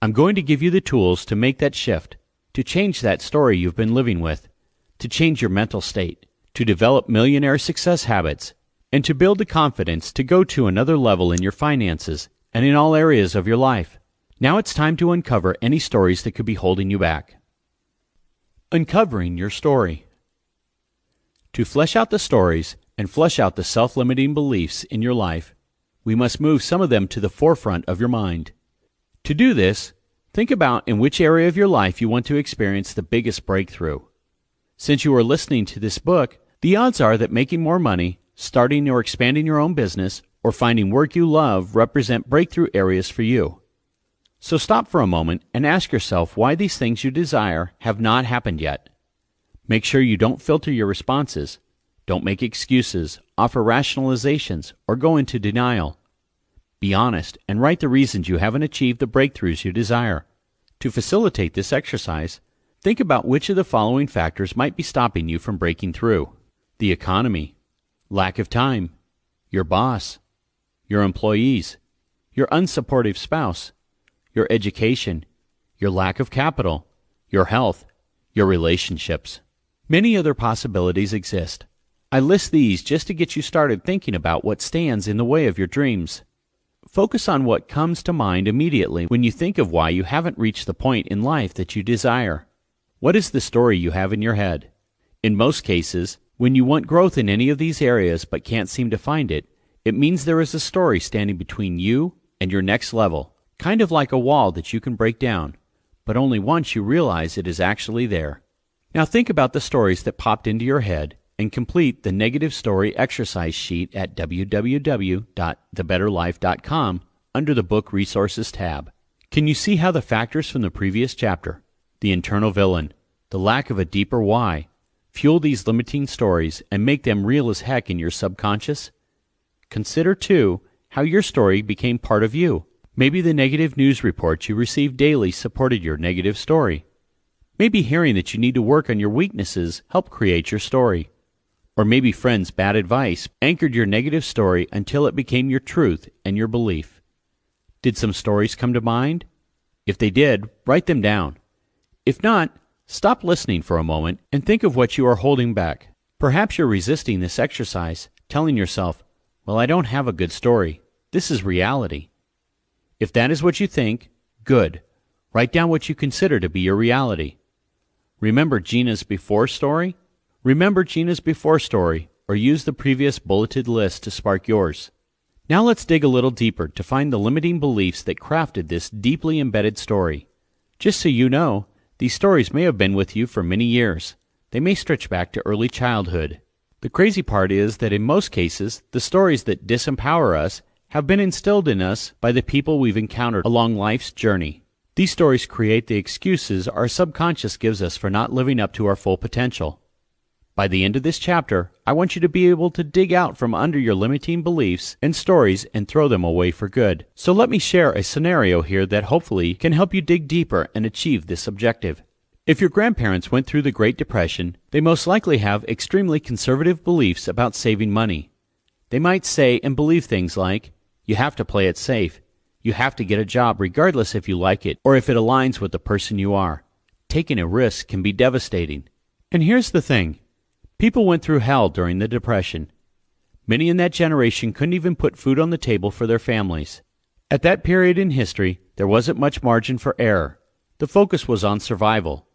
I'm going to give you the tools to make that shift, to change that story you've been living with, to change your mental state, to develop millionaire success habits, and to build the confidence to go to another level in your finances and in all areas of your life. Now it's time to uncover any stories that could be holding you back. Uncovering your story. To flesh out the stories and flush out the self-limiting beliefs in your life, we must move some of them to the forefront of your mind. To do this, think about in which area of your life you want to experience the biggest breakthrough. Since you are listening to this book, the odds are that making more money, starting or expanding your own business, or finding work you love represent breakthrough areas for you. So stop for a moment and ask yourself why these things you desire have not happened yet. Make sure you don't filter your responses. Don't make excuses, offer rationalizations, or go into denial. Be honest and write the reasons you haven't achieved the breakthroughs you desire. To facilitate this exercise, think about which of the following factors might be stopping you from breaking through. The economy, lack of time, your boss, your employees, your unsupportive spouse, your education, your lack of capital, your health, your relationships. Many other possibilities exist. I list these just to get you started thinking about what stands in the way of your dreams. Focus on what comes to mind immediately when you think of why you haven't reached the point in life that you desire. What is the story you have in your head? In most cases, when you want growth in any of these areas but can't seem to find it, it means there is a story standing between you and your next level, kind of like a wall that you can break down, but only once you realize it is actually there. Now think about the stories that popped into your head and complete the negative story exercise sheet at www.thebetterlife.com under the Book Resources tab. Can you see how the factors from the previous chapter, the internal villain, the lack of a deeper why, fuel these limiting stories and make them real as heck in your subconscious? Consider, too, how your story became part of you. Maybe the negative news reports you received daily supported your negative story. Maybe hearing that you need to work on your weaknesses helped create your story. Or maybe friends' bad advice anchored your negative story until it became your truth and your belief. Did some stories come to mind? If they did, write them down. If not, stop listening for a moment and think of what you are holding back. Perhaps you're resisting this exercise, telling yourself, well, I don't have a good story. This is reality. If that is what you think, good. Write down what you consider to be your reality. Remember Gina's before story? Remember Gina's before story, or use the previous bulleted list to spark yours. Now let's dig a little deeper to find the limiting beliefs that crafted this deeply embedded story. Just so you know, these stories may have been with you for many years. They may stretch back to early childhood. The crazy part is that in most cases, the stories that disempower us have been instilled in us by the people we've encountered along life's journey. These stories create the excuses our subconscious gives us for not living up to our full potential. By the end of this chapter, I want you to be able to dig out from under your limiting beliefs and stories and throw them away for good. So let me share a scenario here that hopefully can help you dig deeper and achieve this objective. If your grandparents went through the Great Depression, they most likely have extremely conservative beliefs about saving money. They might say and believe things like, you have to play it safe. You have to get a job regardless if you like it or if it aligns with the person you are. Taking a risk can be devastating. And here's the thing. People went through hell during the Depression. Many in that generation couldn't even put food on the table for their families. At that period in history, there wasn't much margin for error. The focus was on survival.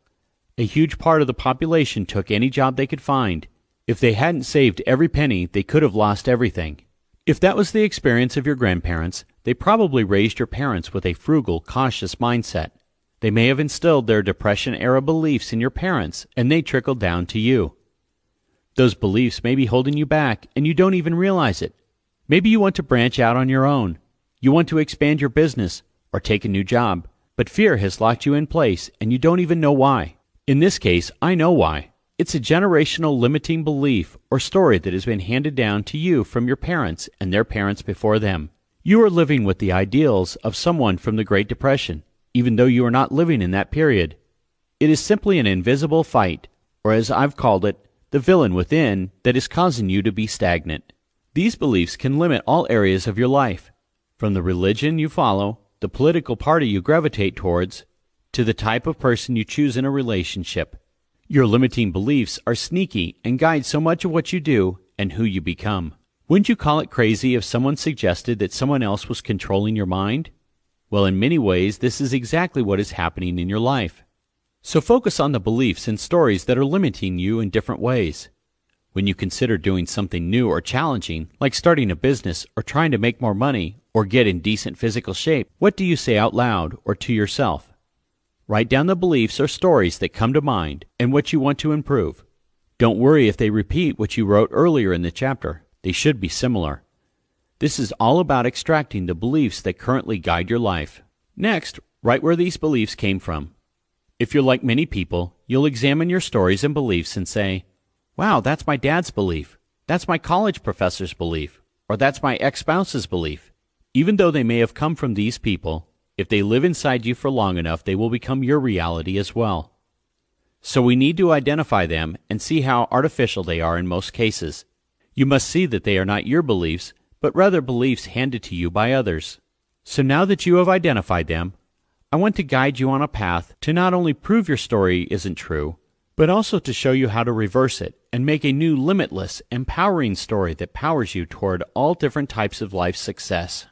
A huge part of the population took any job they could find. If they hadn't saved every penny, they could have lost everything. If that was the experience of your grandparents, they probably raised your parents with a frugal, cautious mindset. They may have instilled their Depression-era beliefs in your parents, and they trickled down to you. Those beliefs may be holding you back, and you don't even realize it. Maybe you want to branch out on your own. You want to expand your business or take a new job, but fear has locked you in place, and you don't even know why. In this case, I know why. It's a generational limiting belief or story that has been handed down to you from your parents and their parents before them. You are living with the ideals of someone from the Great Depression, even though you are not living in that period. It is simply an invisible fight, or as I've called it, the villain within that is causing you to be stagnant. These beliefs can limit all areas of your life, from the religion you follow, the political party you gravitate towards, to the type of person you choose in a relationship. Your limiting beliefs are sneaky and guide so much of what you do and who you become. Wouldn't you call it crazy if someone suggested that someone else was controlling your mind? Well, in many ways, this is exactly what is happening in your life. So focus on the beliefs and stories that are limiting you in different ways. When you consider doing something new or challenging, like starting a business or trying to make more money or get in decent physical shape, what do you say out loud or to yourself? Write down the beliefs or stories that come to mind and what you want to improve. Don't worry if they repeat what you wrote earlier in the chapter. They should be similar. This is all about extracting the beliefs that currently guide your life. Next, write where these beliefs came from. If you're like many people, you'll examine your stories and beliefs and say, wow, that's my dad's belief, that's my college professor's belief, or that's my ex-spouse's belief. Even though they may have come from these people, if they live inside you for long enough, they will become your reality as well. So we need to identify them and see how artificial they are in most cases. You must see that they are not your beliefs, but rather beliefs handed to you by others. So now that you have identified them, I want to guide you on a path to not only prove your story isn't true, but also to show you how to reverse it and make a new limitless, empowering story that powers you toward all different types of life success.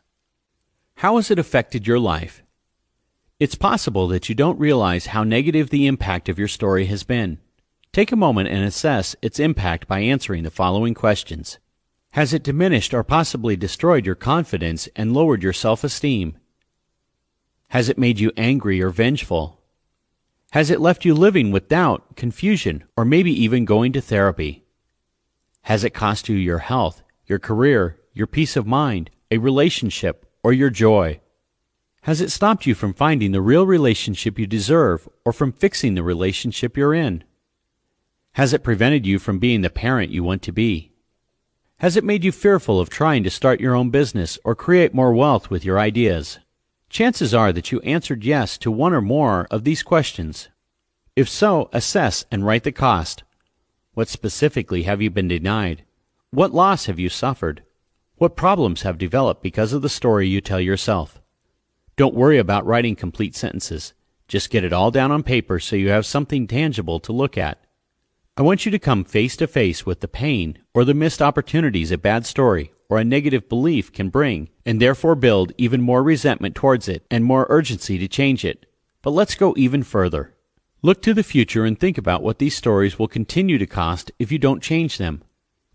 How has it affected your life? It's possible that you don't realize how negative the impact of your story has been. Take a moment and assess its impact by answering the following questions. Has it diminished or possibly destroyed your confidence and lowered your self-esteem? Has it made you angry or vengeful? Has it left you living with doubt, confusion, or maybe even going to therapy? Has it cost you your health, your career, your peace of mind, a relationship, or your joy? Has it stopped you from finding the real relationship you deserve or from fixing the relationship you're in? Has it prevented you from being the parent you want to be? Has it made you fearful of trying to start your own business or create more wealth with your ideas? Chances are that you answered yes to one or more of these questions. If so, assess and write the cost. What specifically have you been denied? What loss have you suffered? What problems have developed because of the story you tell yourself? Don't worry about writing complete sentences. Just get it all down on paper so you have something tangible to look at. I want you to come face to face with the pain or the missed opportunities a bad story or a negative belief can bring, and therefore build even more resentment towards it and more urgency to change it. But let's go even further. Look to the future and think about what these stories will continue to cost if you don't change them.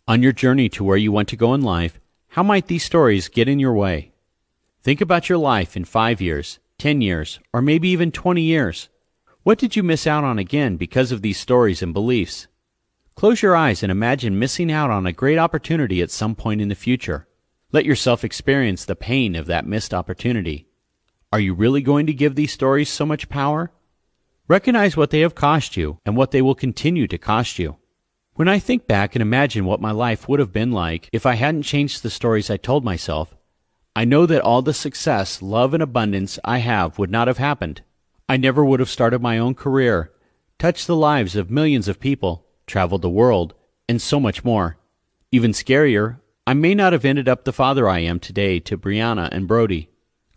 On your journey to where you want to go in life, how might these stories get in your way? Think about your life in 5 years, 10 years, or maybe even 20 years. What did you miss out on again because of these stories and beliefs? Close your eyes and imagine missing out on a great opportunity at some point in the future. Let yourself experience the pain of that missed opportunity. Are you really going to give these stories so much power? Recognize what they have cost you and what they will continue to cost you. When I think back and imagine what my life would have been like if I hadn't changed the stories I told myself, I know that all the success, love, and abundance I have would not have happened. I never would have started my own career, touched the lives of millions of people, traveled the world, and so much more. Even scarier, I may not have ended up the father I am today to Brianna and Brody.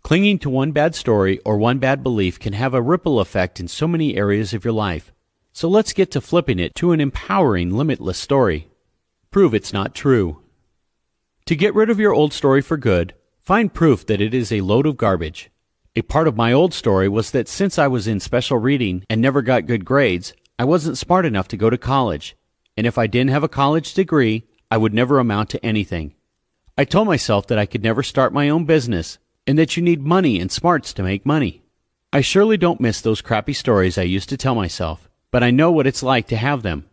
Clinging to one bad story or one bad belief can have a ripple effect in so many areas of your life. So let's get to flipping it to an empowering, limitless story. Prove it's not true. To get rid of your old story for good, find proof that it is a load of garbage. A part of my old story was that since I was in special reading and never got good grades, I wasn't smart enough to go to college. And if I didn't have a college degree, I would never amount to anything. I told myself that I could never start my own business, and that you need money and smarts to make money. I surely don't miss those crappy stories I used to tell myself, but I know what it's like to have them.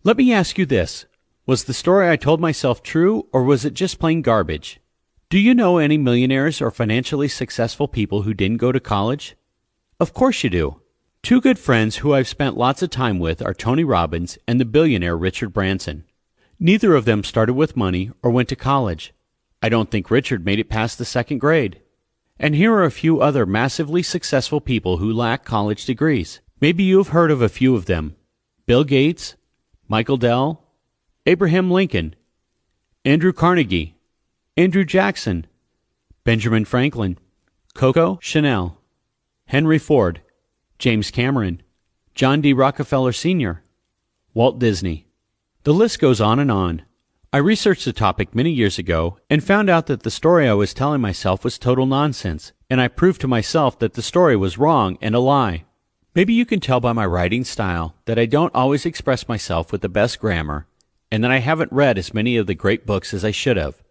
Let me ask you this. Was the story I told myself true, or was it just plain garbage? Do you know any millionaires or financially successful people who didn't go to college? Of course you do. Two good friends who I've spent lots of time with are Tony Robbins and the billionaire Richard Branson. Neither of them started with money or went to college. I don't think Richard made it past the second grade. And here are a few other massively successful people who lack college degrees. Maybe you've heard of a few of them. Bill Gates, Michael Dell, Abraham Lincoln, Andrew Carnegie, Andrew Jackson, Benjamin Franklin, Coco Chanel, Henry Ford, James Cameron, John D. Rockefeller Sr., Walt Disney. The list goes on and on. I researched the topic many years ago and found out that the story I was telling myself was total nonsense, and I proved to myself that the story was wrong and a lie. Maybe you can tell by my writing style that I don't always express myself with the best grammar, and that I haven't read as many of the great books as I should have.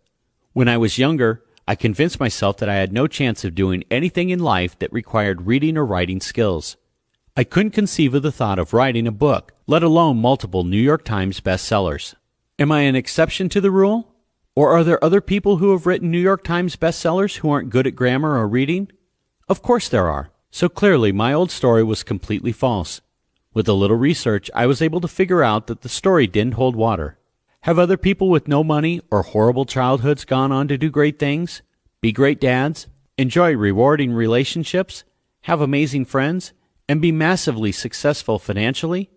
When I was younger, I convinced myself that I had no chance of doing anything in life that required reading or writing skills. I couldn't conceive of the thought of writing a book, let alone multiple New York Times bestsellers. Am I an exception to the rule? Or are there other people who have written New York Times bestsellers who aren't good at grammar or reading? Of course there are. So clearly my old story was completely false. With a little research, I was able to figure out that the story didn't hold water. Have other people with no money or horrible childhoods gone on to do great things, be great dads, enjoy rewarding relationships, have amazing friends, and be massively successful financially?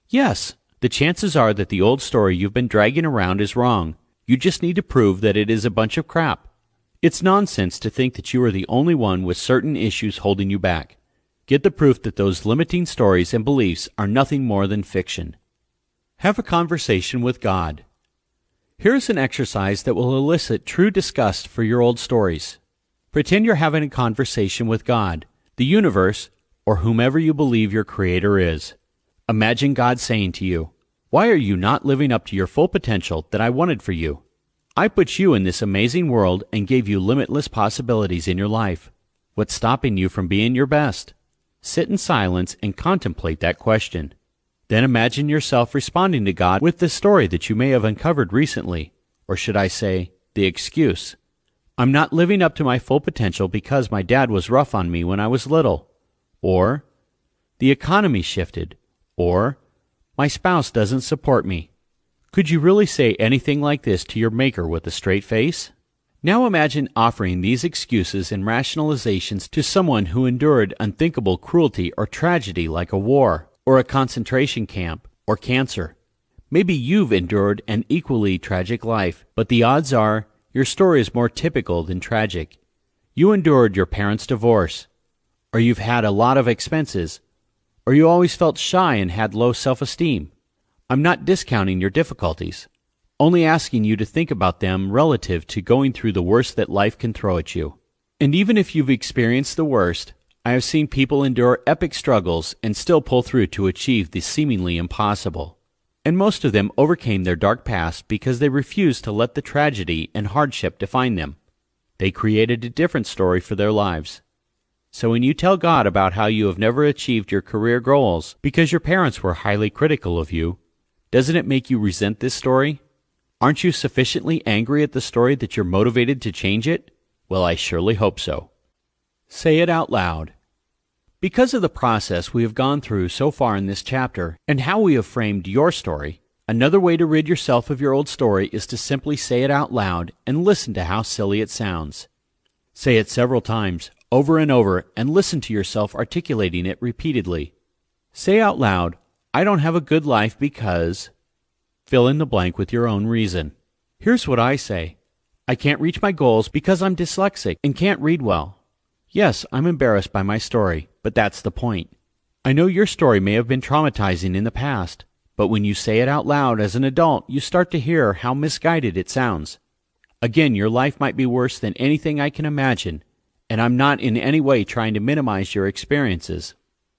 Yes, the chances are that the old story you've been dragging around is wrong. You just need to prove that it is a bunch of crap. It's nonsense to think that you are the only one with certain issues holding you back. Get the proof that those limiting stories and beliefs are nothing more than fiction. Have a conversation with God. Here is an exercise that will elicit true disgust for your old stories. Pretend you're having a conversation with God, the universe, or whomever you believe your Creator is. Imagine God saying to you, "Why are you not living up to your full potential that I wanted for you? I put you in this amazing world and gave you limitless possibilities in your life. What's stopping you from being your best?" Sit in silence and contemplate that question. Then imagine yourself responding to God with the story that you may have uncovered recently, or should I say, the excuse. "I'm not living up to my full potential because my dad was rough on me when I was little." Or, "The economy shifted." Or, "My spouse doesn't support me." Could you really say anything like this to your Maker with a straight face? Now imagine offering these excuses and rationalizations to someone who endured unthinkable cruelty or tragedy like a war, or a concentration camp, or cancer. Maybe you've endured an equally tragic life, but the odds are your story is more typical than tragic. You endured your parents' divorce, or you've had a lot of expenses, or you always felt shy and had low self-esteem. I'm not discounting your difficulties, only asking you to think about them relative to going through the worst that life can throw at you. And even if you've experienced the worst, I have seen people endure epic struggles and still pull through to achieve the seemingly impossible. And most of them overcame their dark past because they refused to let the tragedy and hardship define them. They created a different story for their lives. So when you tell God about how you have never achieved your career goals because your parents were highly critical of you, doesn't it make you resent this story? Aren't you sufficiently angry at the story that you're motivated to change it? Well, I surely hope so. Say it out loud. Because of the process we have gone through so far in this chapter and how we have framed your story, another way to rid yourself of your old story is to simply say it out loud and listen to how silly it sounds. Say it several times, over and over, and listen to yourself articulating it repeatedly. Say out loud, "I don't have a good life because..." Fill in the blank with your own reason. Here's what I say. "I can't reach my goals because I'm dyslexic and can't read well." Yes, I'm embarrassed by my story, but that's the point. I know your story may have been traumatizing in the past, but when you say it out loud as an adult, you start to hear how misguided it sounds. Again, your life might be worse than anything I can imagine, and I'm not in any way trying to minimize your experiences.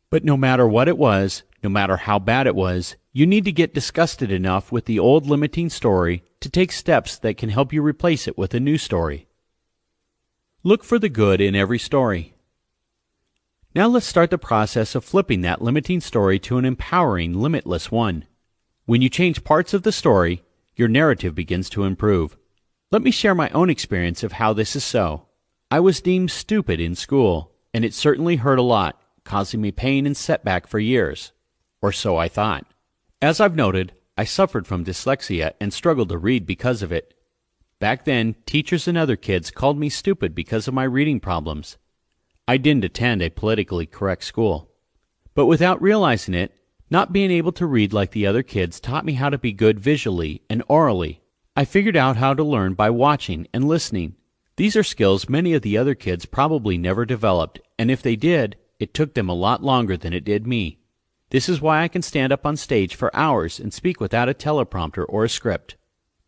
But no matter what it was, no matter how bad it was, you need to get disgusted enough with the old limiting story to take steps that can help you replace it with a new story. Look for the good in every story. Now let's start the process of flipping that limiting story to an empowering, limitless one. When you change parts of the story, your narrative begins to improve. Let me share my own experience of how this is so. I was deemed stupid in school, and it certainly hurt a lot, causing me pain and setback for years. Or so I thought. As I've noted, I suffered from dyslexia and struggled to read because of it. Back then, teachers and other kids called me stupid because of my reading problems. I didn't attend a politically correct school. But without realizing it, not being able to read like the other kids taught me how to be good visually and orally. I figured out how to learn by watching and listening. These are skills many of the other kids probably never developed, and if they did, it took them a lot longer than it did me. This is why I can stand up on stage for hours and speak without a teleprompter or a script.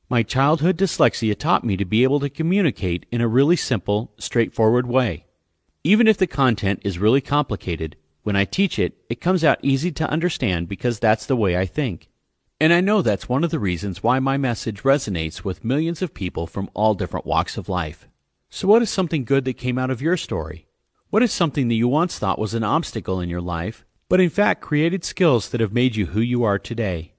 My childhood dyslexia taught me to be able to communicate in a really simple, straightforward way. Even if the content is really complicated, when I teach it, it comes out easy to understand because that's the way I think. And I know that's one of the reasons why my message resonates with millions of people from all different walks of life. So what is something good that came out of your story? What is something that you once thought was an obstacle in your life, but in fact created skills that have made you who you are today?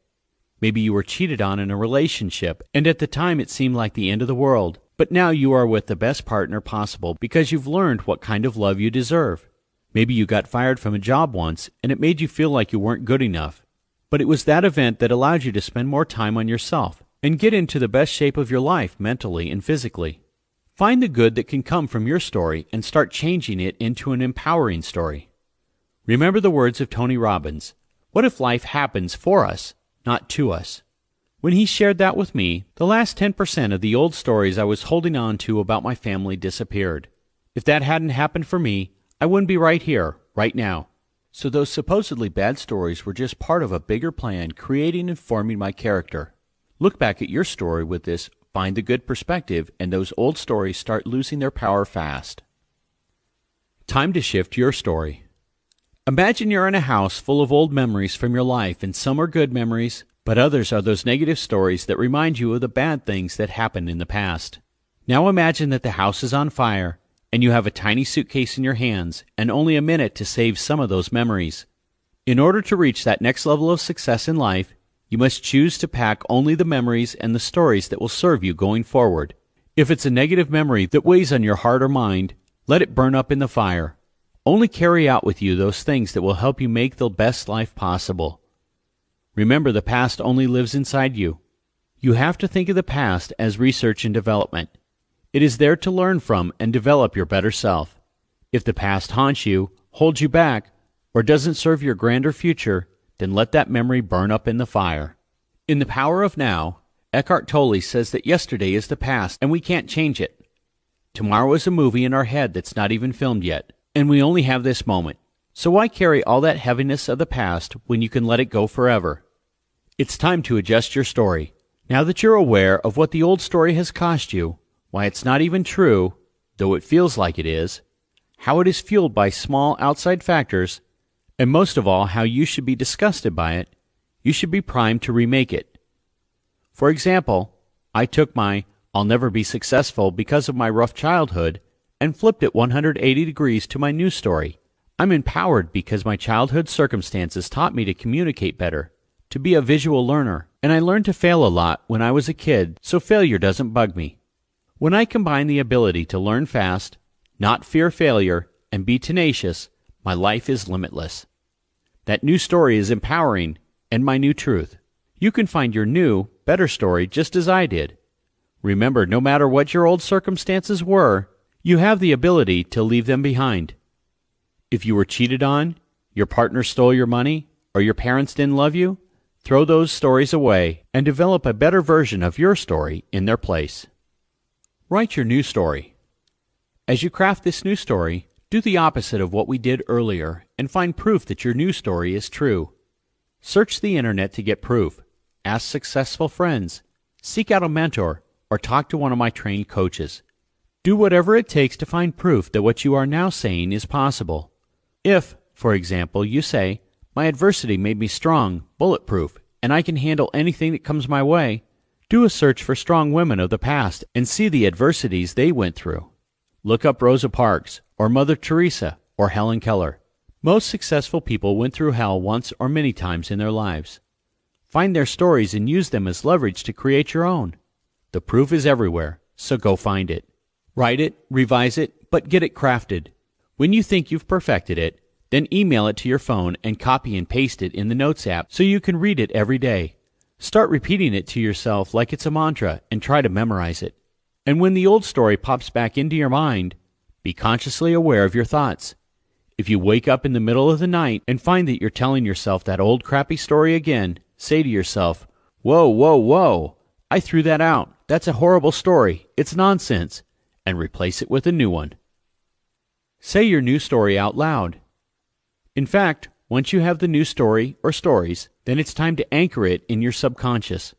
Maybe you were cheated on in a relationship, and at the time it seemed like the end of the world, but now you are with the best partner possible because you've learned what kind of love you deserve. Maybe you got fired from a job once, and it made you feel like you weren't good enough. But it was that event that allowed you to spend more time on yourself and get into the best shape of your life mentally and physically. Find the good that can come from your story and start changing it into an empowering story. Remember the words of Tony Robbins, "What if life happens for us, not to us?" When he shared that with me, the last 10% of the old stories I was holding on to about my family disappeared. If that hadn't happened for me, I wouldn't be right here, right now. So those supposedly bad stories were just part of a bigger plan creating and forming my character. Look back at your story with this find the good perspective, and those old stories start losing their power fast. Time to shift your story. Imagine you're in a house full of old memories from your life, and some are good memories, but others are those negative stories that remind you of the bad things that happened in the past. Now imagine that the house is on fire, and you have a tiny suitcase in your hands, and only a minute to save some of those memories. In order to reach that next level of success in life, you must choose to pack only the memories and the stories that will serve you going forward. If it's a negative memory that weighs on your heart or mind, let it burn up in the fire. Only carry out with you those things that will help you make the best life possible. Remember, the past only lives inside you. You have to think of the past as research and development. It is there to learn from and develop your better self. If the past haunts you, holds you back, or doesn't serve your grander future, then let that memory burn up in the fire. In The Power of Now, Eckhart Tolle says that yesterday is the past and we can't change it. Tomorrow is a movie in our head that's not even filmed yet, and we only have this moment. So why carry all that heaviness of the past when you can let it go forever? It's time to adjust your story. Now that you're aware of what the old story has cost you, why it's not even true, though it feels like it is, how it is fueled by small outside factors, and most of all, how you should be disgusted by it, you should be primed to remake it. For example, I took my "I'll never be successful because of my rough childhood" and flipped it 180 degrees to my new story. I'm empowered because my childhood circumstances taught me to communicate better, to be a visual learner, and I learned to fail a lot when I was a kid, so failure doesn't bug me. When I combine the ability to learn fast, not fear failure, and be tenacious, my life is limitless. That new story is empowering and my new truth. You can find your new, better story just as I did. Remember, no matter what your old circumstances were, you have the ability to leave them behind. If you were cheated on, your partner stole your money, or your parents didn't love you, throw those stories away and develop a better version of your story in their place. Write your new story. As you craft this new story, Do the opposite of what we did earlier and find proof that your new story is true. Search the internet to get proof. Ask successful friends. Seek out a mentor or talk to one of my trained coaches. Do whatever it takes to find proof that what you are now saying is possible. If, for example, you say, "My adversity made me strong, bulletproof, and I can handle anything that comes my way," do a search for strong women of the past and see the adversities they went through. Look up Rosa Parks, or Mother Teresa, or Helen Keller. Most successful people went through hell once or many times in their lives. Find their stories and use them as leverage to create your own. The proof is everywhere, so go find it. Write it, revise it, but get it crafted. When you think you've perfected it, then email it to your phone and copy and paste it in the Notes app so you can read it every day. Start repeating it to yourself like it's a mantra and try to memorize it. And when the old story pops back into your mind, be consciously aware of your thoughts. If you wake up in the middle of the night and find that you're telling yourself that old crappy story again, say to yourself, "Whoa, whoa, whoa, I threw that out. That's a horrible story. It's nonsense," and replace it with a new one. Say your new story out loud. In fact, once you have the new story or stories, then it's time to anchor it in your subconscious.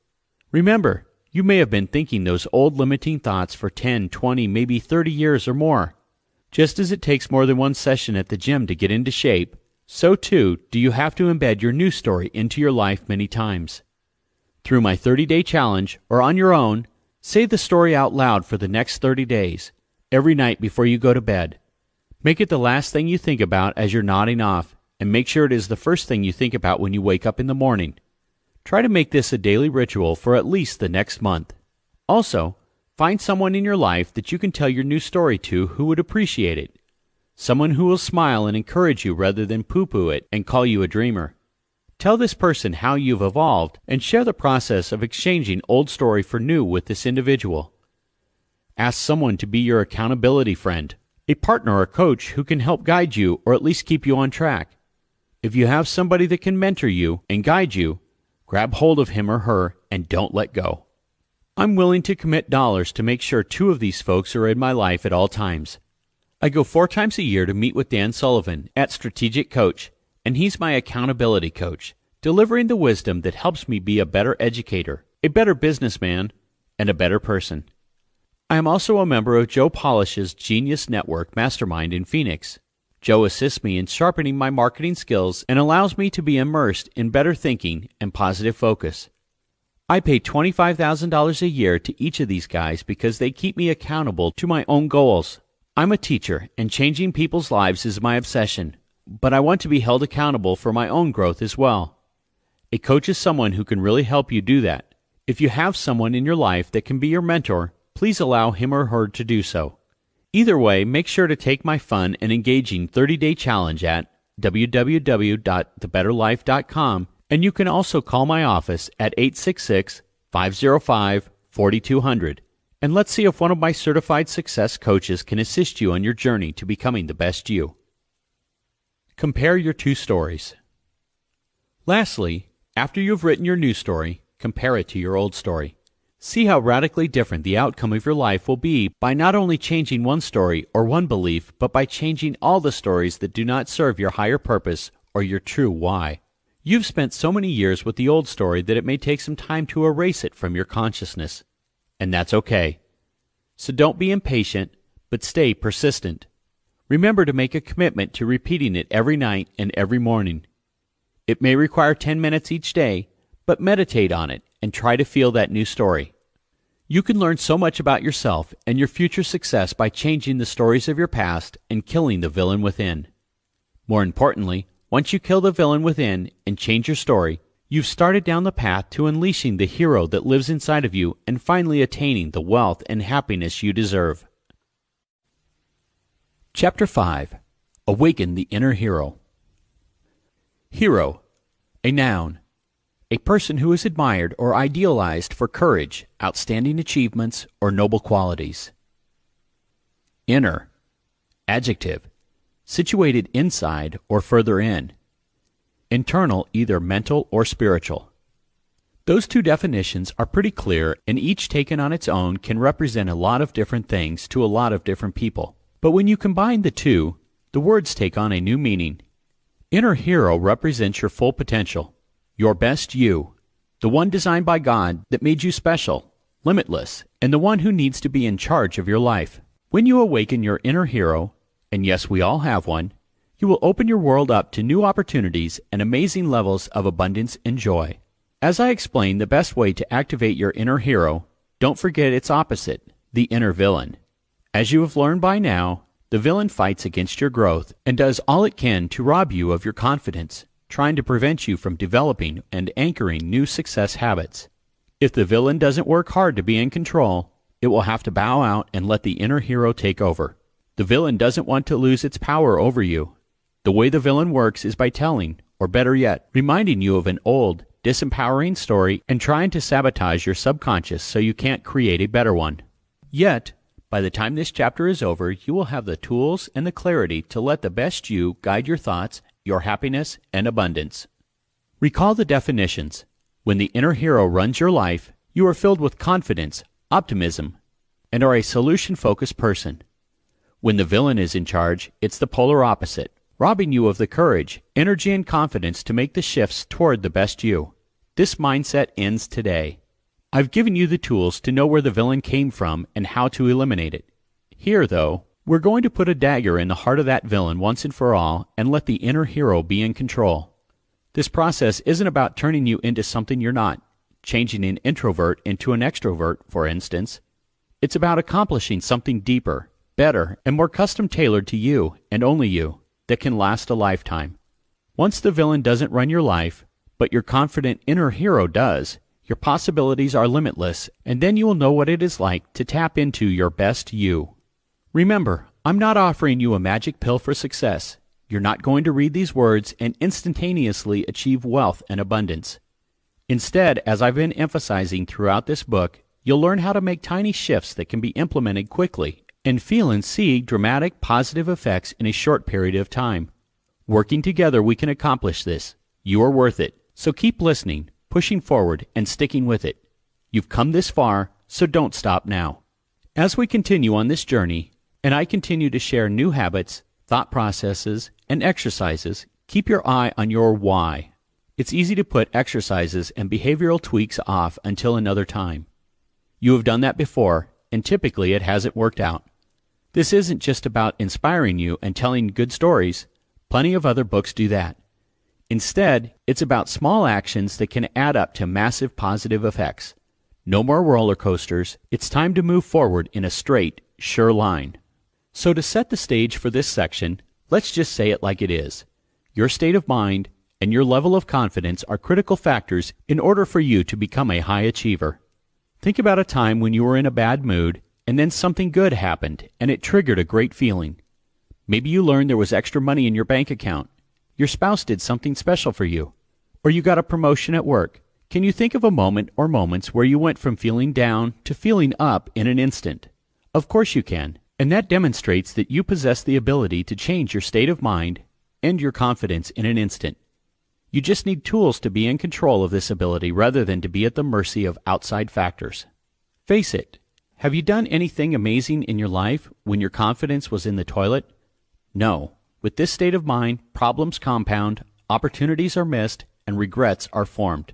Remember, you may have been thinking those old limiting thoughts for 10, 20, maybe 30 years or more. Just as it takes more than one session at the gym to get into shape, so too do you have to embed your new story into your life many times. Through my 30-day challenge or on your own, say the story out loud for the next 30 days, every night before you go to bed. Make it the last thing you think about as you're nodding off, and make sure it is the first thing you think about when you wake up in the morning. Try to make this a daily ritual for at least the next month. Also, find someone in your life that you can tell your new story to who would appreciate it. Someone who will smile and encourage you rather than poo-poo it and call you a dreamer. Tell this person how you've evolved and share the process of exchanging old story for new with this individual. Ask someone to be your accountability friend, a partner or coach who can help guide you or at least keep you on track. If you have somebody that can mentor you and guide you, grab hold of him or her and don't let go. I'm willing to commit dollars to make sure 2 of these folks are in my life at all times. I go 4 times a year to meet with Dan Sullivan at Strategic Coach, and he's my accountability coach, delivering the wisdom that helps me be a better educator, a better businessman, and a better person. I am also a member of Joe Polish's Genius Network Mastermind in Phoenix. Joe assists me in sharpening my marketing skills and allows me to be immersed in better thinking and positive focus. I pay $25,000 a year to each of these guys because they keep me accountable to my own goals. I'm a teacher, and changing people's lives is my obsession, but I want to be held accountable for my own growth as well. A coach is someone who can really help you do that. If you have someone in your life that can be your mentor, please allow him or her to do so. Either way, make sure to take my fun and engaging 30-day challenge at www.thebetterlife.com, and you can also call my office at 866-505-4200, and let's see if one of my certified success coaches can assist you on your journey to becoming the best you. Compare your 2 stories. Lastly, after you've written your new story, compare it to your old story. See how radically different the outcome of your life will be by not only changing one story or one belief, but by changing all the stories that do not serve your higher purpose or your true why. You've spent so many years with the old story that it may take some time to erase it from your consciousness. And that's okay. So don't be impatient, but stay persistent. Remember to make a commitment to repeating it every night and every morning. It may require 10 minutes each day, but meditate on it and try to feel that new story. You can learn so much about yourself and your future success by changing the stories of your past and killing the villain within. More importantly, once you kill the villain within and change your story, you've started down the path to unleashing the hero that lives inside of you and finally attaining the wealth and happiness you deserve. Chapter 5. Awaken the Inner Hero. Hero, a noun. A person who is admired or idealized for courage, outstanding achievements, or noble qualities. Inner, adjective, situated inside or further in. Internal, either mental or spiritual. Those 2 definitions are pretty clear, and each taken on its own can represent a lot of different things to a lot of different people. But when you combine the 2, the words take on a new meaning. Inner hero represents your full potential, your best you, the one designed by God that made you special, limitless, and the one who needs to be in charge of your life. When you awaken your inner hero, and yes, we all have one, you will open your world up to new opportunities and amazing levels of abundance and joy. As I explained the best way to activate your inner hero, don't forget its opposite, the inner villain. As you have learned by now, the villain fights against your growth and does all it can to rob you of your confidence, trying to prevent you from developing and anchoring new success habits. If the villain doesn't work hard to be in control, it will have to bow out and let the inner hero take over. The villain doesn't want to lose its power over you. The way the villain works is by telling, or better yet, reminding you of an old, disempowering story and trying to sabotage your subconscious so you can't create a better one. Yet, by the time this chapter is over, you will have the tools and the clarity to let the best you guide your thoughts, your happiness, and abundance. Recall the definitions. When the inner hero runs your life, you are filled with confidence, optimism, and are a solution-focused person. When the villain is in charge, it's the polar opposite, robbing you of the courage, energy, and confidence to make the shifts toward the best you. This mindset ends today. I've given you the tools to know where the villain came from and how to eliminate it. Here, though, we're going to put a dagger in the heart of that villain once and for all and let the inner hero be in control. This process isn't about turning you into something you're not, changing an introvert into an extrovert, for instance. It's about accomplishing something deeper, better, and more custom-tailored to you and only you that can last a lifetime. Once the villain doesn't run your life, but your confident inner hero does, your possibilities are limitless, and then you will know what it is like to tap into your best you. Remember, I'm not offering you a magic pill for success. You're not going to read these words and instantaneously achieve wealth and abundance. Instead, as I've been emphasizing throughout this book, you'll learn how to make tiny shifts that can be implemented quickly and feel and see dramatic positive effects in a short period of time. Working together, we can accomplish this. You are worth it. So keep listening, pushing forward, and sticking with it. You've come this far, so don't stop now. As we continue on this journey, and I continue to share new habits, thought processes, and exercises, keep your eye on your why. It's easy to put exercises and behavioral tweaks off until another time. You have done that before, and typically it hasn't worked out. This isn't just about inspiring you and telling good stories. Plenty of other books do that. Instead, it's about small actions that can add up to massive positive effects. No more roller coasters. It's time to move forward in a straight, sure line. So to set the stage for this section, let's just say it like it is. Your state of mind and your level of confidence are critical factors in order for you to become a high achiever. Think about a time when you were in a bad mood and then something good happened and it triggered a great feeling. Maybe you learned there was extra money in your bank account. Your spouse did something special for you, or you got a promotion at work. Can you think of a moment or moments where you went from feeling down to feeling up in an instant? Of course you can, and that demonstrates that you possess the ability to change your state of mind and your confidence in an instant. You just need tools to be in control of this ability rather than to be at the mercy of outside factors. Face it, have you done anything amazing in your life when your confidence was in the toilet? No. With this state of mind, problems compound, opportunities are missed, and regrets are formed.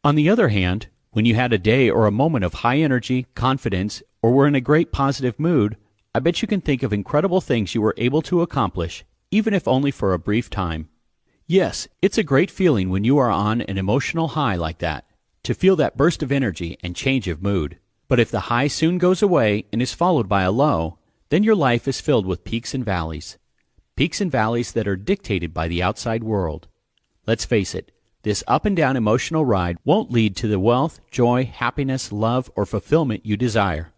On the other hand, when you had a day or a moment of high energy, confidence, or were in a great positive mood, I bet you can think of incredible things you were able to accomplish, even if only for a brief time. Yes, it's a great feeling when you are on an emotional high like that, to feel that burst of energy and change of mood. But if the high soon goes away and is followed by a low, then your life is filled with peaks and valleys. Peaks and valleys that are dictated by the outside world. Let's face it, this up and down emotional ride won't lead to the wealth, joy, happiness, love, or fulfillment you desire.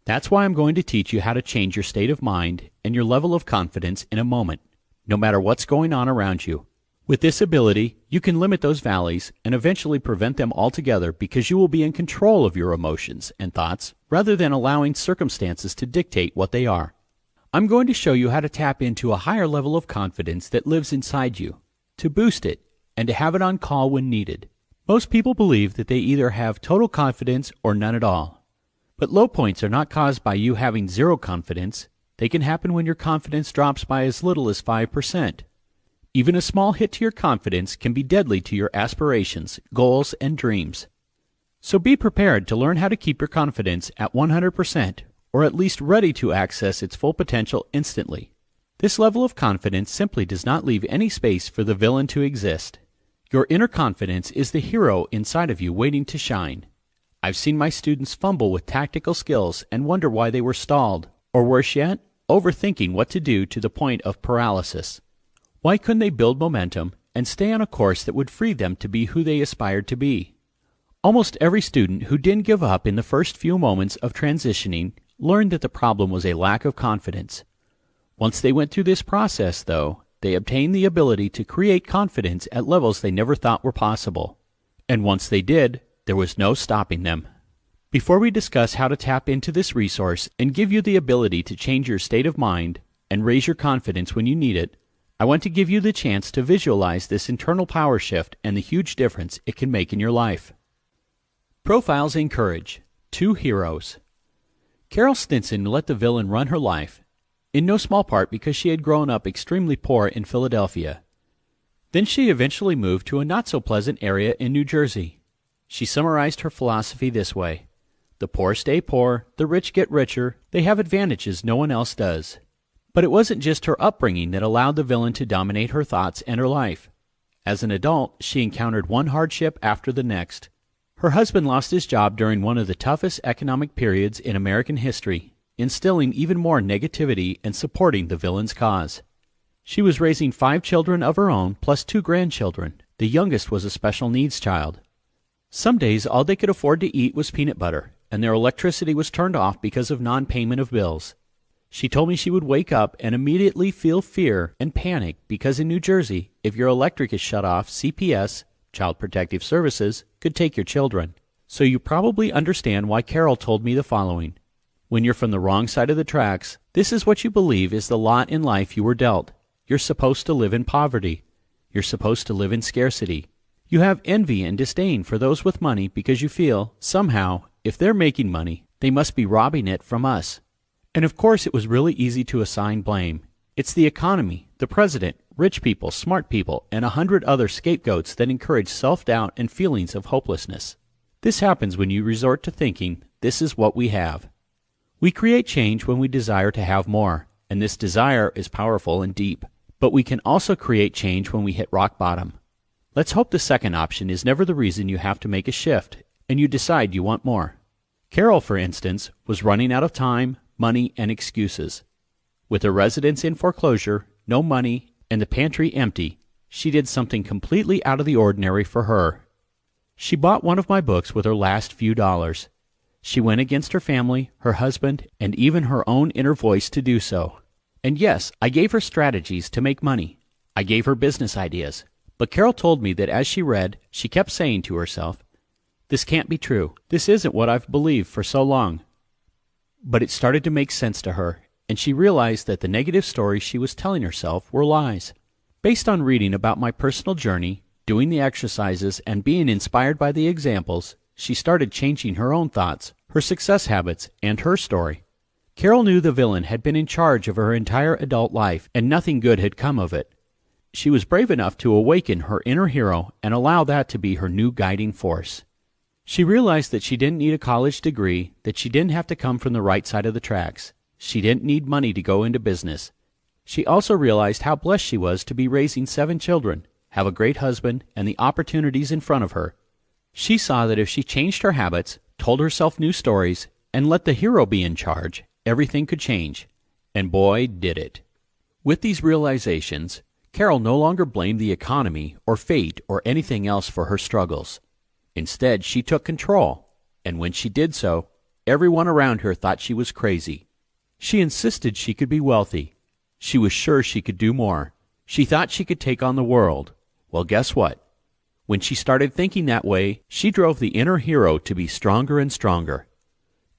That's why I'm going to teach you how to change your state of mind and your level of confidence in a moment, no matter what's going on around you. With this ability, you can limit those valleys and eventually prevent them altogether because you will be in control of your emotions and thoughts rather than allowing circumstances to dictate what they are. I'm going to show you how to tap into a higher level of confidence that lives inside you, to boost it, and to have it on call when needed. Most people believe that they either have total confidence or none at all. But low points are not caused by you having zero confidence. They can happen when your confidence drops by as little as 5%. Even a small hit to your confidence can be deadly to your aspirations, goals, and dreams. So be prepared to learn how to keep your confidence at 100%, or at least ready to access its full potential instantly. This level of confidence simply does not leave any space for the villain to exist. Your inner confidence is the hero inside of you waiting to shine. I've seen my students fumble with tactical skills and wonder why they were stalled, or worse yet, overthinking what to do to the point of paralysis. Why couldn't they build momentum and stay on a course that would free them to be who they aspired to be? Almost every student who didn't give up in the first few moments of transitioning learned that the problem was a lack of confidence. Once they went through this process, though, they obtained the ability to create confidence at levels they never thought were possible. And once they did, there was no stopping them. Before we discuss how to tap into this resource and give you the ability to change your state of mind and raise your confidence when you need it, I want to give you the chance to visualize this internal power shift and the huge difference it can make in your life. Profiles in Courage. Two Heroes. Carol Stinson let the villain run her life, in no small part because she had grown up extremely poor in Philadelphia. Then she eventually moved to a not-so-pleasant area in New Jersey. She summarized her philosophy this way: the poor stay poor, the rich get richer, they have advantages no one else does. But it wasn't just her upbringing that allowed the villain to dominate her thoughts and her life. As an adult, she encountered one hardship after the next. Her husband lost his job during one of the toughest economic periods in American history, instilling even more negativity and supporting the villain's cause. She was raising 5 children of her own plus 2 grandchildren. The youngest was a special needs child. Some days all they could afford to eat was peanut butter, and their electricity was turned off because of non-payment of bills. She told me she would wake up and immediately feel fear and panic because in New Jersey, if your electric is shut off, CPS, Child Protective Services, could take your children. So you probably understand why Carol told me the following. When you're from the wrong side of the tracks, this is what you believe is the lot in life you were dealt. You're supposed to live in poverty. You're supposed to live in scarcity. You have envy and disdain for those with money because you feel, somehow, if they're making money, they must be robbing it from us. And of course it was really easy to assign blame. It's the economy, the president, rich people, smart people, and 100 other scapegoats that encourage self-doubt and feelings of hopelessness. This happens when you resort to thinking, this is what we have. We create change when we desire to have more, and this desire is powerful and deep. But we can also create change when we hit rock bottom. Let's hope the second option is never the reason you have to make a shift, and you decide you want more. Carol, for instance, was running out of time, money, and excuses. With her residence in foreclosure, no money, and the pantry empty, she did something completely out of the ordinary for her. She bought one of my books with her last few dollars. She went against her family, her husband, and even her own inner voice to do so. And yes, I gave her strategies to make money. I gave her business ideas. But Carol told me that as she read, she kept saying to herself, this can't be true. This isn't what I've believed for so long. But it started to make sense to her, and she realized that the negative stories she was telling herself were lies. Based on reading about my personal journey, doing the exercises, and being inspired by the examples, she started changing her own thoughts, her success habits, and her story. Carol knew the villain had been in charge of her entire adult life, and nothing good had come of it. She was brave enough to awaken her inner hero and allow that to be her new guiding force. She realized that she didn't need a college degree, that she didn't have to come from the right side of the tracks. She didn't need money to go into business. She also realized how blessed she was to be raising 7 children, have a great husband, and the opportunities in front of her. She saw that if she changed her habits, told herself new stories, and let the hero be in charge, everything could change. And boy, did it. With these realizations, Carol no longer blamed the economy or fate or anything else for her struggles. Instead, she took control, and when she did so, everyone around her thought she was crazy. She insisted she could be wealthy. She was sure she could do more. She thought she could take on the world. Well, guess what? When she started thinking that way, she drove the inner hero to be stronger and stronger.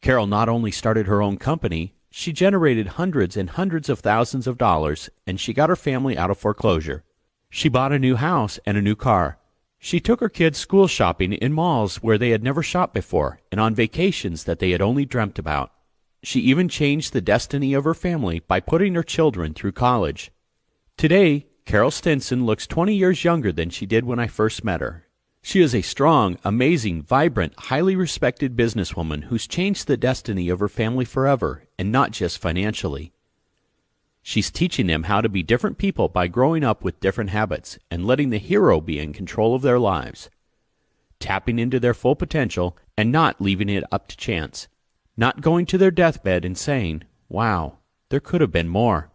Carol not only started her own company, she generated hundreds and hundreds of thousands of dollars, and she got her family out of foreclosure. She bought a new house and a new car. She took her kids school shopping in malls where they had never shopped before and on vacations that they had only dreamt about. She even changed the destiny of her family by putting her children through college. Today, Carol Stinson looks 20 years younger than she did when I first met her. She is a strong, amazing, vibrant, highly respected businesswoman who's changed the destiny of her family forever, and not just financially. She's teaching them how to be different people by growing up with different habits and letting the hero be in control of their lives, tapping into their full potential and not leaving it up to chance, not going to their deathbed and saying, "Wow, there could have been more."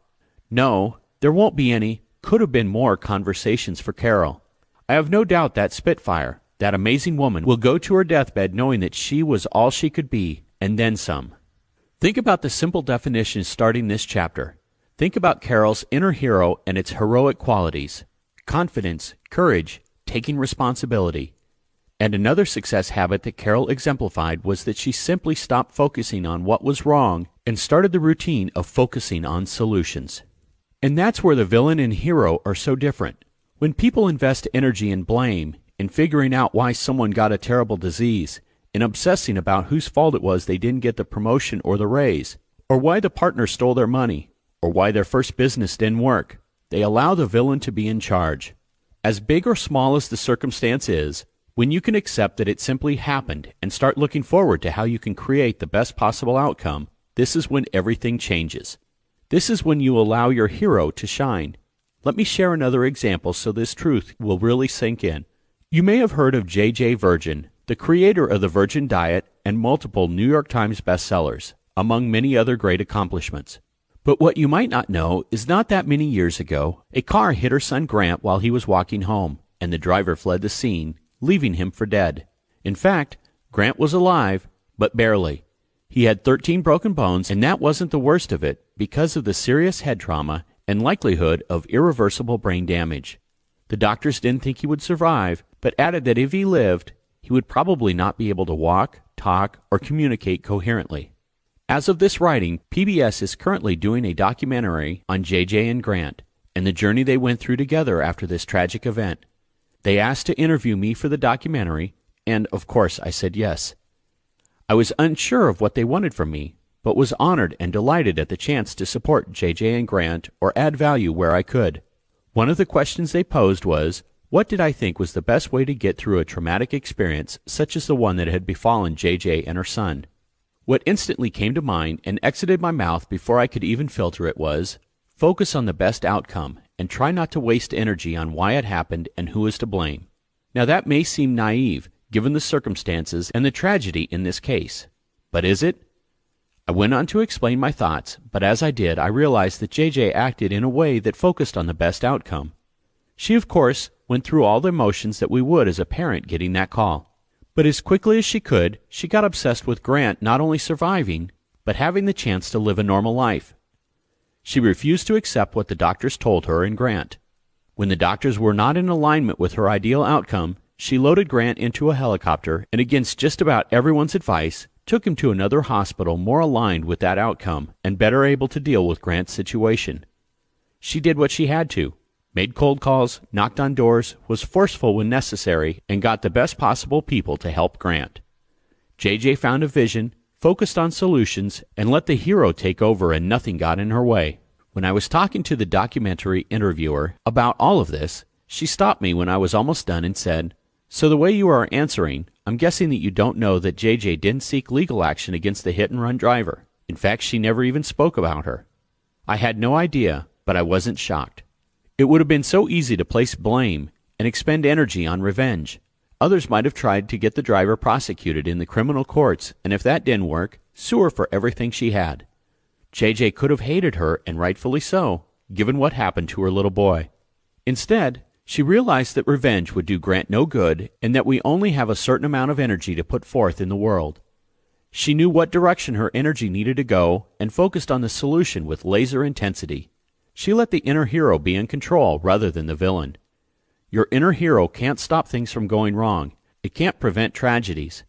No, there won't be any could have been more conversations for Carol. I have no doubt that Spitfire, that amazing woman, will go to her deathbed knowing that she was all she could be, and then some. Think about the simple definition starting this chapter. Think about Carol's inner hero and its heroic qualities: confidence, courage, taking responsibility. And another success habit that Carol exemplified was that she simply stopped focusing on what was wrong and started the routine of focusing on solutions. And that's where the villain and hero are so different. When people invest energy in blame, in figuring out why someone got a terrible disease, in obsessing about whose fault it was they didn't get the promotion or the raise, or why the partner stole their money, or why their first business didn't work, they allow the villain to be in charge. As big or small as the circumstance is, when you can accept that it simply happened and start looking forward to how you can create the best possible outcome, this is when everything changes. This is when you allow your hero to shine. Let me share another example so this truth will really sink in. You may have heard of J.J. Virgin, the creator of the Virgin Diet and multiple New York Times bestsellers, among many other great accomplishments. But what you might not know is not that many years ago, a car hit her son Grant while he was walking home, and the driver fled the scene, leaving him for dead. In fact, Grant was alive, but barely. He had 13 broken bones, and that wasn't the worst of it because of the serious head trauma and likelihood of irreversible brain damage. The doctors didn't think he would survive, but added that if he lived, he would probably not be able to walk, talk, or communicate coherently. As of this writing, PBS is currently doing a documentary on JJ and Grant and the journey they went through together after this tragic event. They asked to interview me for the documentary, and of course I said yes. I was unsure of what they wanted from me, but was honored and delighted at the chance to support JJ and Grant or add value where I could. One of the questions they posed was, what did I think was the best way to get through a traumatic experience such as the one that had befallen JJ and her son? What instantly came to mind and exited my mouth before I could even filter it was, focus on the best outcome and try not to waste energy on why it happened and who is to blame. Now that may seem naive, given the circumstances and the tragedy in this case. But is it? I went on to explain my thoughts, but as I did, I realized that JJ acted in a way that focused on the best outcome. She, of course, went through all the emotions that we would as a parent getting that call. But as quickly as she could, she got obsessed with Grant not only surviving, but having the chance to live a normal life. She refused to accept what the doctors told her and Grant. When the doctors were not in alignment with her ideal outcome, she loaded Grant into a helicopter and, against just about everyone's advice, took him to another hospital more aligned with that outcome and better able to deal with Grant's situation. She did what she had to, made cold calls, knocked on doors, was forceful when necessary, and got the best possible people to help Grant. JJ found a vision, focused on solutions, and let the hero take over, and nothing got in her way. When I was talking to the documentary interviewer about all of this, she stopped me when I was almost done and said, "So the way you are answering, I'm guessing that you don't know that JJ didn't seek legal action against the hit-and-run driver. In fact, she never even spoke about her." I had no idea, but I wasn't shocked. It would have been so easy to place blame and expend energy on revenge. Others might have tried to get the driver prosecuted in the criminal courts, and if that didn't work, sue her for everything she had. JJ could have hated her, and rightfully so, given what happened to her little boy. Instead, she realized that revenge would do Grant no good and that we only have a certain amount of energy to put forth in the world. She knew what direction her energy needed to go and focused on the solution with laser intensity. She let the inner hero be in control rather than the villain. Your inner hero can't stop things from going wrong. It can't prevent tragedies.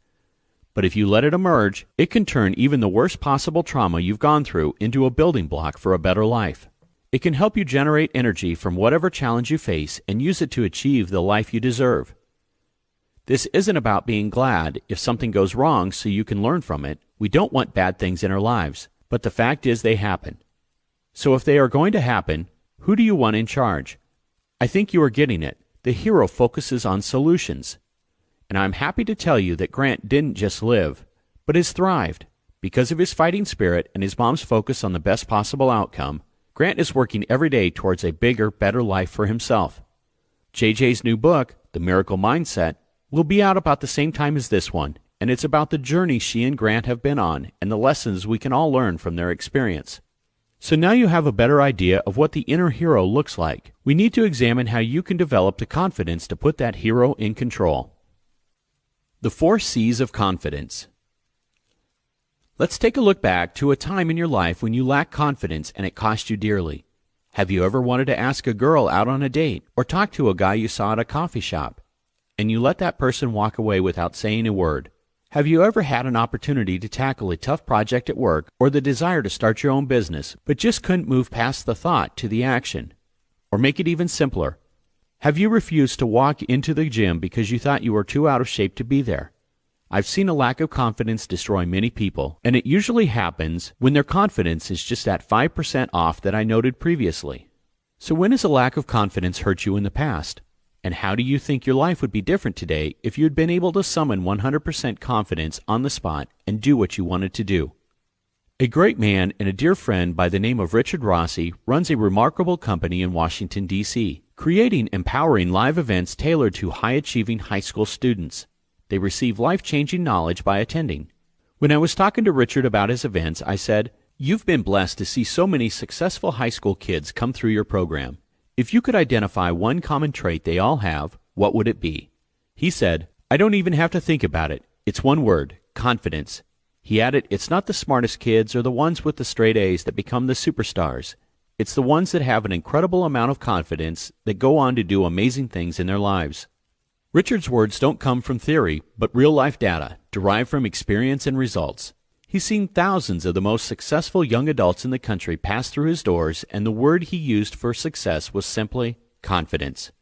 But if you let it emerge, it can turn even the worst possible trauma you've gone through into a building block for a better life. It can help you generate energy from whatever challenge you face and use it to achieve the life you deserve. This isn't about being glad if something goes wrong so you can learn from it, We don't want bad things in our lives, but the fact is they happen. So if they are going to happen, who do you want in charge? I think you are getting it. The hero focuses on solutions. And I'm happy to tell you that Grant didn't just live, but has thrived. Because of his fighting spirit and his mom's focus on the best possible outcome, Grant is working every day towards a bigger, better life for himself. JJ's new book, The Miracle Mindset, will be out about the same time as this one, and it's about the journey she and Grant have been on and the lessons we can all learn from their experience. So now you have a better idea of what the inner hero looks like. We need to examine how you can develop the confidence to put that hero in control. The 4 C's of confidence. Let's take a look back to a time in your life when you lacked confidence and it cost you dearly. Have you ever wanted to ask a girl out on a date or talk to a guy you saw at a coffee shop, and you let that person walk away without saying a word? Have you ever had an opportunity to tackle a tough project at work or the desire to start your own business, but just couldn't move past the thought to the action? Or make it even simpler. Have you refused to walk into the gym because you thought you were too out of shape to be there? I've seen a lack of confidence destroy many people, and it usually happens when their confidence is just that 5% off that I noted previously. So when has a lack of confidence hurt you in the past? And how do you think your life would be different today if you had been able to summon 100% confidence on the spot and do what you wanted to do? A great man and a dear friend by the name of Richard Rossi runs a remarkable company in Washington, D.C., creating empowering live events tailored to high-achieving high school students. They receive life-changing knowledge by attending. When I was talking to Richard about his events, I said, "You've been blessed to see so many successful high school kids come through your program. If you could identify one common trait they all have, what would it be?" He said, "I don't even have to think about it. It's one word, confidence." He added, "It's not the smartest kids or the ones with the straight A's that become the superstars. It's the ones that have an incredible amount of confidence that go on to do amazing things in their lives." Richard's words don't come from theory, but real-life data, derived from experience and results. He's seen thousands of the most successful young adults in the country pass through his doors, and the word he used for success was simply confidence.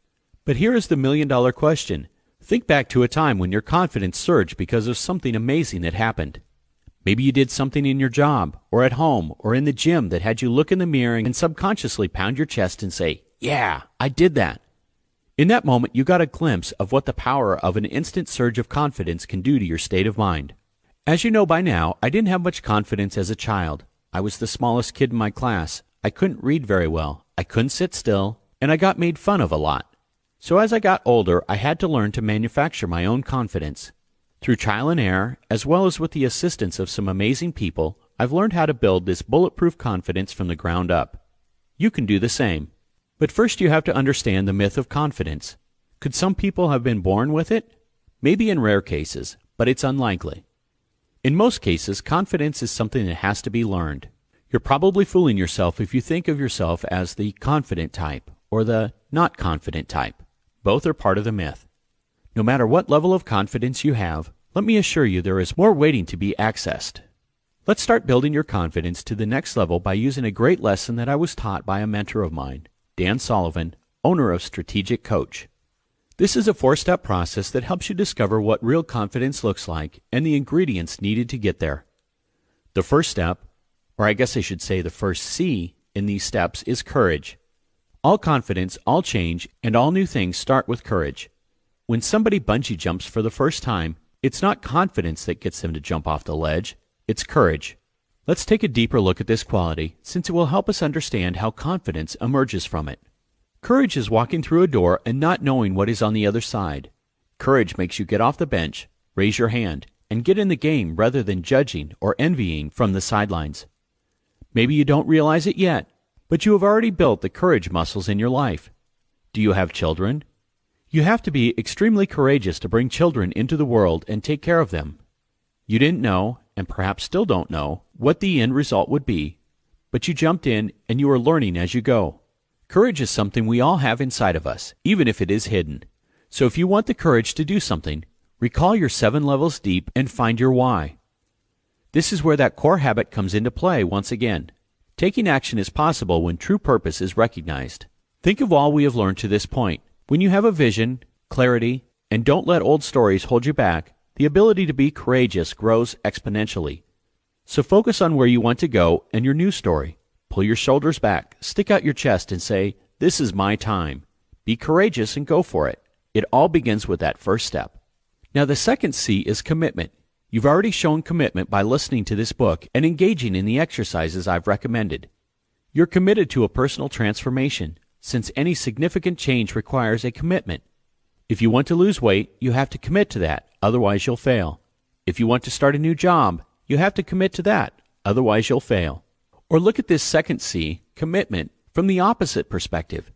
But here is the million-dollar question. Think back to a time when your confidence surged because of something amazing that happened. Maybe you did something in your job, or at home, or in the gym that had you look in the mirror and subconsciously pound your chest and say, "Yeah, I did that." In that moment, you got a glimpse of what the power of an instant surge of confidence can do to your state of mind. As you know by now, I didn't have much confidence as a child. I was the smallest kid in my class. I couldn't read very well. I couldn't sit still, and I got made fun of a lot. So as I got older, I had to learn to manufacture my own confidence. Through trial and error, as well as with the assistance of some amazing people, I've learned how to build this bulletproof confidence from the ground up. You can do the same. But first you have to understand the myth of confidence. Could some people have been born with it? Maybe in rare cases, but it's unlikely. In most cases, confidence is something that has to be learned. You're probably fooling yourself if you think of yourself as the confident type or the not confident type. Both are part of the myth. No matter what level of confidence you have, let me assure you there is more waiting to be accessed. Let's start building your confidence to the next level by using a great lesson that I was taught by a mentor of mine, Dan Sullivan, owner of Strategic Coach. This is a 4-step process that helps you discover what real confidence looks like and the ingredients needed to get there. The first step, or I guess I should say the first C in these steps, is courage. All confidence, all change, and all new things start with courage. When somebody bungee jumps for the first time, it's not confidence that gets them to jump off the ledge, it's courage. Let's take a deeper look at this quality, since it will help us understand how confidence emerges from it. Courage is walking through a door and not knowing what is on the other side. Courage makes you get off the bench, raise your hand, and get in the game rather than judging or envying from the sidelines. Maybe you don't realize it yet, but you have already built the courage muscles in your life. Do you have children? You have to be extremely courageous to bring children into the world and take care of them. You didn't know, and perhaps still don't know, what the end result would be, but you jumped in and you are learning as you go. Courage is something we all have inside of us, even if it is hidden. So if you want the courage to do something, recall your 7 levels deep and find your why. This is where that core habit comes into play once again. Taking action is possible when true purpose is recognized. Think of all we have learned to this point. When you have a vision, clarity, and don't let old stories hold you back, the ability to be courageous grows exponentially. So focus on where you want to go and your new story. Pull your shoulders back, stick out your chest and say, "This is my time." Be courageous and go for it. It all begins with that first step. Now the second C is commitment. You've already shown commitment by listening to this book and engaging in the exercises I've recommended. You're committed to a personal transformation, since any significant change requires a commitment. If you want to lose weight, you have to commit to that, otherwise you'll fail. If you want to start a new job, you have to commit to that, otherwise you'll fail. Or look at this second C, commitment, from the opposite perspective.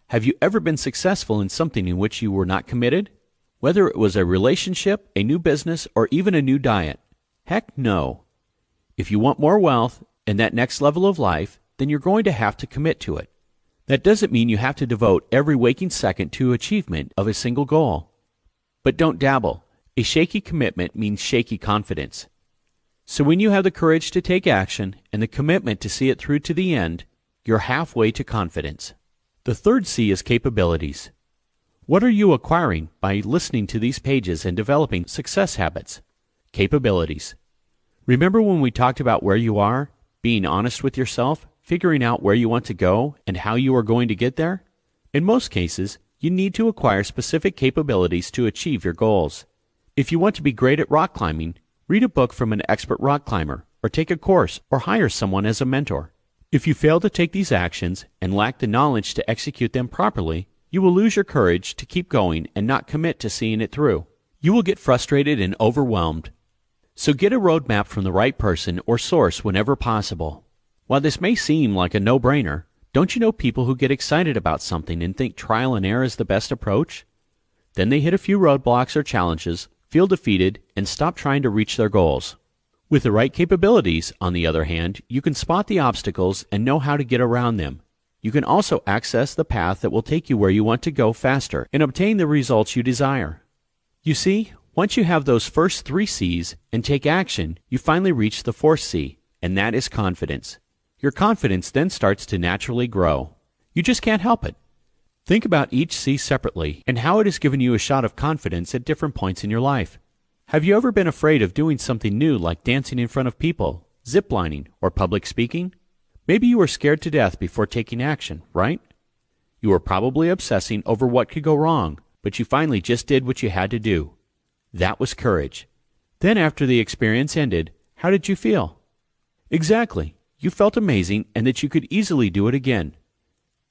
Have you ever been successful in something in which you were not committed? Whether it was a relationship, a new business, or even a new diet? Heck no. If you want more wealth and that next level of life, then you're going to have to commit to it. That doesn't mean you have to devote every waking second to achievement of a single goal. But don't dabble. A shaky commitment means shaky confidence. So when you have the courage to take action and the commitment to see it through to the end, you're halfway to confidence. The third C is capabilities. What are you acquiring by listening to these pages and developing success habits? Capabilities. Remember when we talked about where you are, being honest with yourself, figuring out where you want to go and how you are going to get there? In most cases, you need to acquire specific capabilities to achieve your goals. If you want to be great at rock climbing, read a book from an expert rock climber, or take a course, or hire someone as a mentor. If you fail to take these actions and lack the knowledge to execute them properly, you will lose your courage to keep going and not commit to seeing it through. You will get frustrated and overwhelmed. So get a roadmap from the right person or source whenever possible. While this may seem like a no-brainer, don't you know people who get excited about something and think trial and error is the best approach? Then they hit a few roadblocks or challenges, feel defeated, and stop trying to reach their goals. With the right capabilities, on the other hand, you can spot the obstacles and know how to get around them. You can also access the path that will take you where you want to go faster and obtain the results you desire. You see, once you have those first 3 C's and take action, you finally reach the 4th C, and that is confidence. Your confidence then starts to naturally grow. You just can't help it. Think about each C separately and how it has given you a shot of confidence at different points in your life. Have you ever been afraid of doing something new like dancing in front of people, ziplining, or public speaking? Maybe you were scared to death before taking action, right? You were probably obsessing over what could go wrong, but you finally just did what you had to do. That was courage. Then after the experience ended, how did you feel? Exactly. You felt amazing and that you could easily do it again.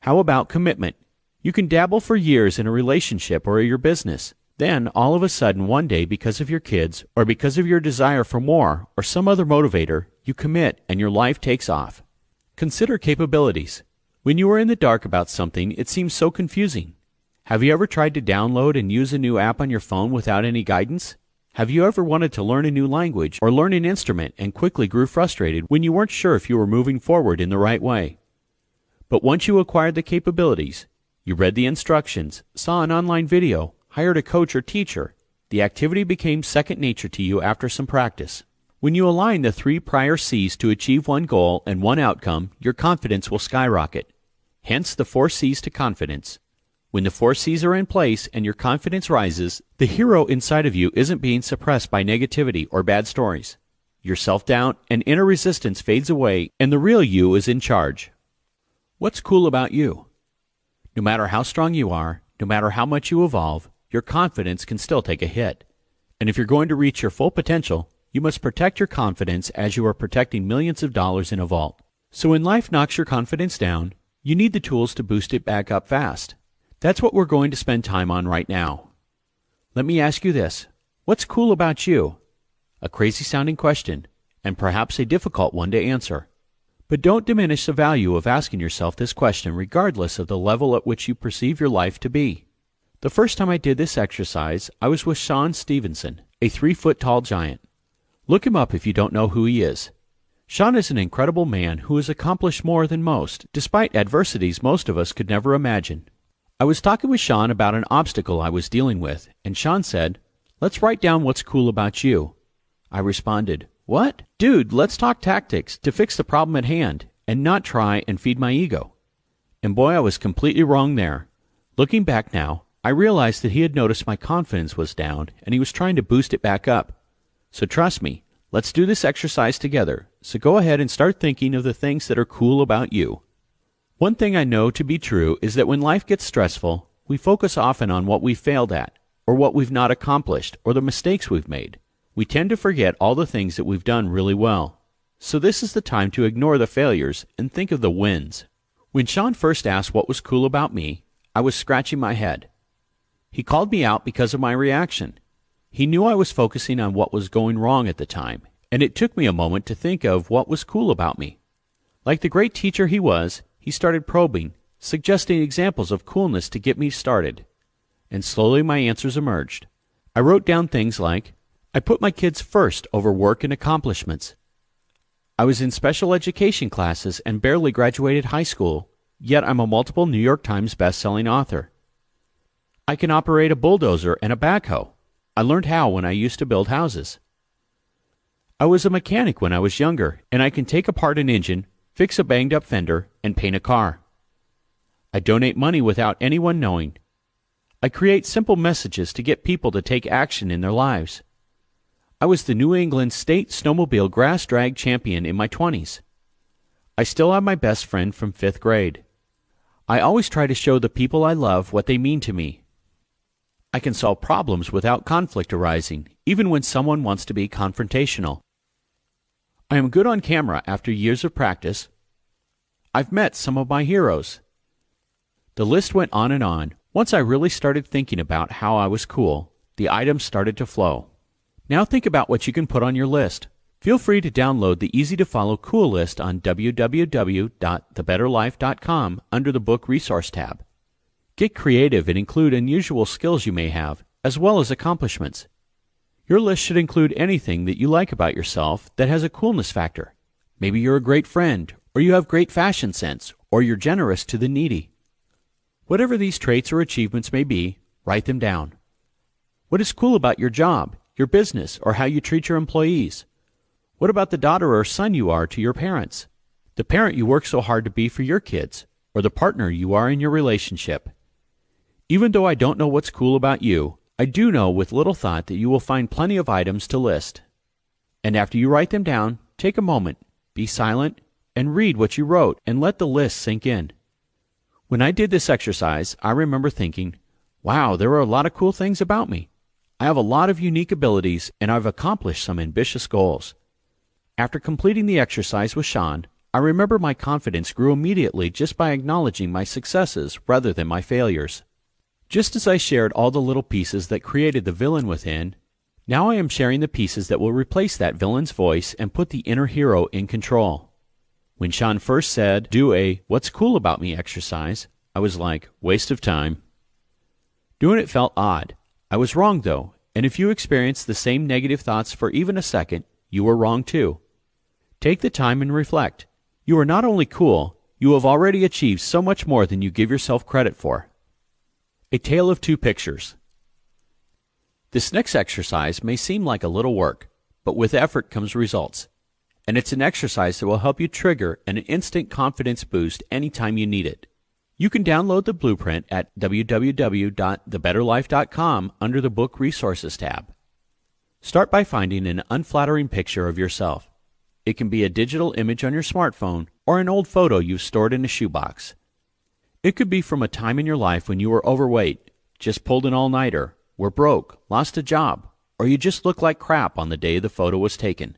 How about commitment? You can dabble for years in a relationship or your business. Then, all of a sudden, one day, because of your kids, or because of your desire for more, or some other motivator, you commit and your life takes off. Consider capabilities. When you are in the dark about something, it seems so confusing. Have you ever tried to download and use a new app on your phone without any guidance? Have you ever wanted to learn a new language or learn an instrument and quickly grew frustrated when you weren't sure if you were moving forward in the right way? But once you acquired the capabilities, you read the instructions, saw an online video, hired a coach or teacher, the activity became second nature to you after some practice. When you align the 3 prior C's to achieve one goal and one outcome, your confidence will skyrocket. Hence the 4 C's to confidence. When the 4 C's are in place and your confidence rises, the hero inside of you isn't being suppressed by negativity or bad stories. Your self-doubt and inner resistance fades away and the real you is in charge. What's cool about you? No matter how strong you are, no matter how much you evolve, your confidence can still take a hit. And if you're going to reach your full potential, you must protect your confidence as you are protecting millions of dollars in a vault. So when life knocks your confidence down, you need the tools to boost it back up fast. That's what we're going to spend time on right now. Let me ask you this. What's cool about you? A crazy-sounding question, and perhaps a difficult one to answer. But don't diminish the value of asking yourself this question regardless of the level at which you perceive your life to be. The first time I did this exercise, I was with Sean Stevenson, a 3-foot-tall giant. Look him up if you don't know who he is. Sean is an incredible man who has accomplished more than most, despite adversities most of us could never imagine. I was talking with Sean about an obstacle I was dealing with, and Sean said, "Let's write down what's cool about you." I responded, "What? Dude, let's talk tactics to fix the problem at hand, and not try and feed my ego." And boy, I was completely wrong there. Looking back now, I realized that he had noticed my confidence was down, and he was trying to boost it back up. So trust me, Let's do this exercise together, so go ahead and start thinking of the things that are cool about you. One thing I know to be true is that when life gets stressful, we focus often on what we failed at, or what we've not accomplished, or the mistakes we've made. We tend to forget all the things that we've done really well. So this is the time to ignore the failures and think of the wins. When Sean first asked what was cool about me, I was scratching my head. He called me out because of my reaction. He knew I was focusing on what was going wrong at the time, and it took me a moment to think of what was cool about me. Like the great teacher he was, he started probing, suggesting examples of coolness to get me started. And slowly my answers emerged. I wrote down things like, I put my kids first over work and accomplishments. I was in special education classes and barely graduated high school, yet I'm a multiple New York Times best-selling author. I can operate a bulldozer and a backhoe. I learned how when I used to build houses. I was a mechanic when I was younger, and I can take apart an engine, fix a banged-up fender, and paint a car. I donate money without anyone knowing. I create simple messages to get people to take action in their lives. I was the New England State Snowmobile Grass Drag Champion in my 20s. I still have my best friend from 5th grade. I always try to show the people I love what they mean to me. I can solve problems without conflict arising, even when someone wants to be confrontational. I am good on camera after years of practice. I've met some of my heroes. The list went on and on. Once I really started thinking about how I was cool, the items started to flow. Now think about what you can put on your list. Feel free to download the easy-to-follow Cool List on www.thebetterlife.com under the Book Resource tab. Get creative and include unusual skills you may have, as well as accomplishments. Your list should include anything that you like about yourself that has a coolness factor. Maybe you're a great friend, or you have great fashion sense, or you're generous to the needy. Whatever these traits or achievements may be, write them down. What is cool about your job, your business, or how you treat your employees? What about the daughter or son you are to your parents? The parent you work so hard to be for your kids, or the partner you are in your relationship? Even though I don't know what's cool about you, I do know with little thought that you will find plenty of items to list. And after you write them down, take a moment, be silent, and read what you wrote and let the list sink in. When I did this exercise, I remember thinking, wow, there are a lot of cool things about me. I have a lot of unique abilities, and I've accomplished some ambitious goals. After completing the exercise with Sean, I remember my confidence grew immediately just by acknowledging my successes rather than my failures. Just as I shared all the little pieces that created the villain within, now I am sharing the pieces that will replace that villain's voice and put the inner hero in control. When Sean first said, do a "What's cool about me" exercise, I was like, waste of time. Doing it felt odd. I was wrong though, and if you experience the same negative thoughts for even a second, you were wrong too. Take the time and reflect. You are not only cool, you have already achieved so much more than you give yourself credit for. A tale of two pictures. This next exercise may seem like a little work, but with effort comes results. And it's an exercise that will help you trigger an instant confidence boost anytime you need it. You can download the blueprint at www.thebetterlife.com under the Book Resources tab. Start by finding an unflattering picture of yourself. It can be a digital image on your smartphone or an old photo you've stored in a shoebox. It could be from a time in your life when you were overweight, just pulled an all-nighter, were broke, lost a job, or you just looked like crap on the day the photo was taken.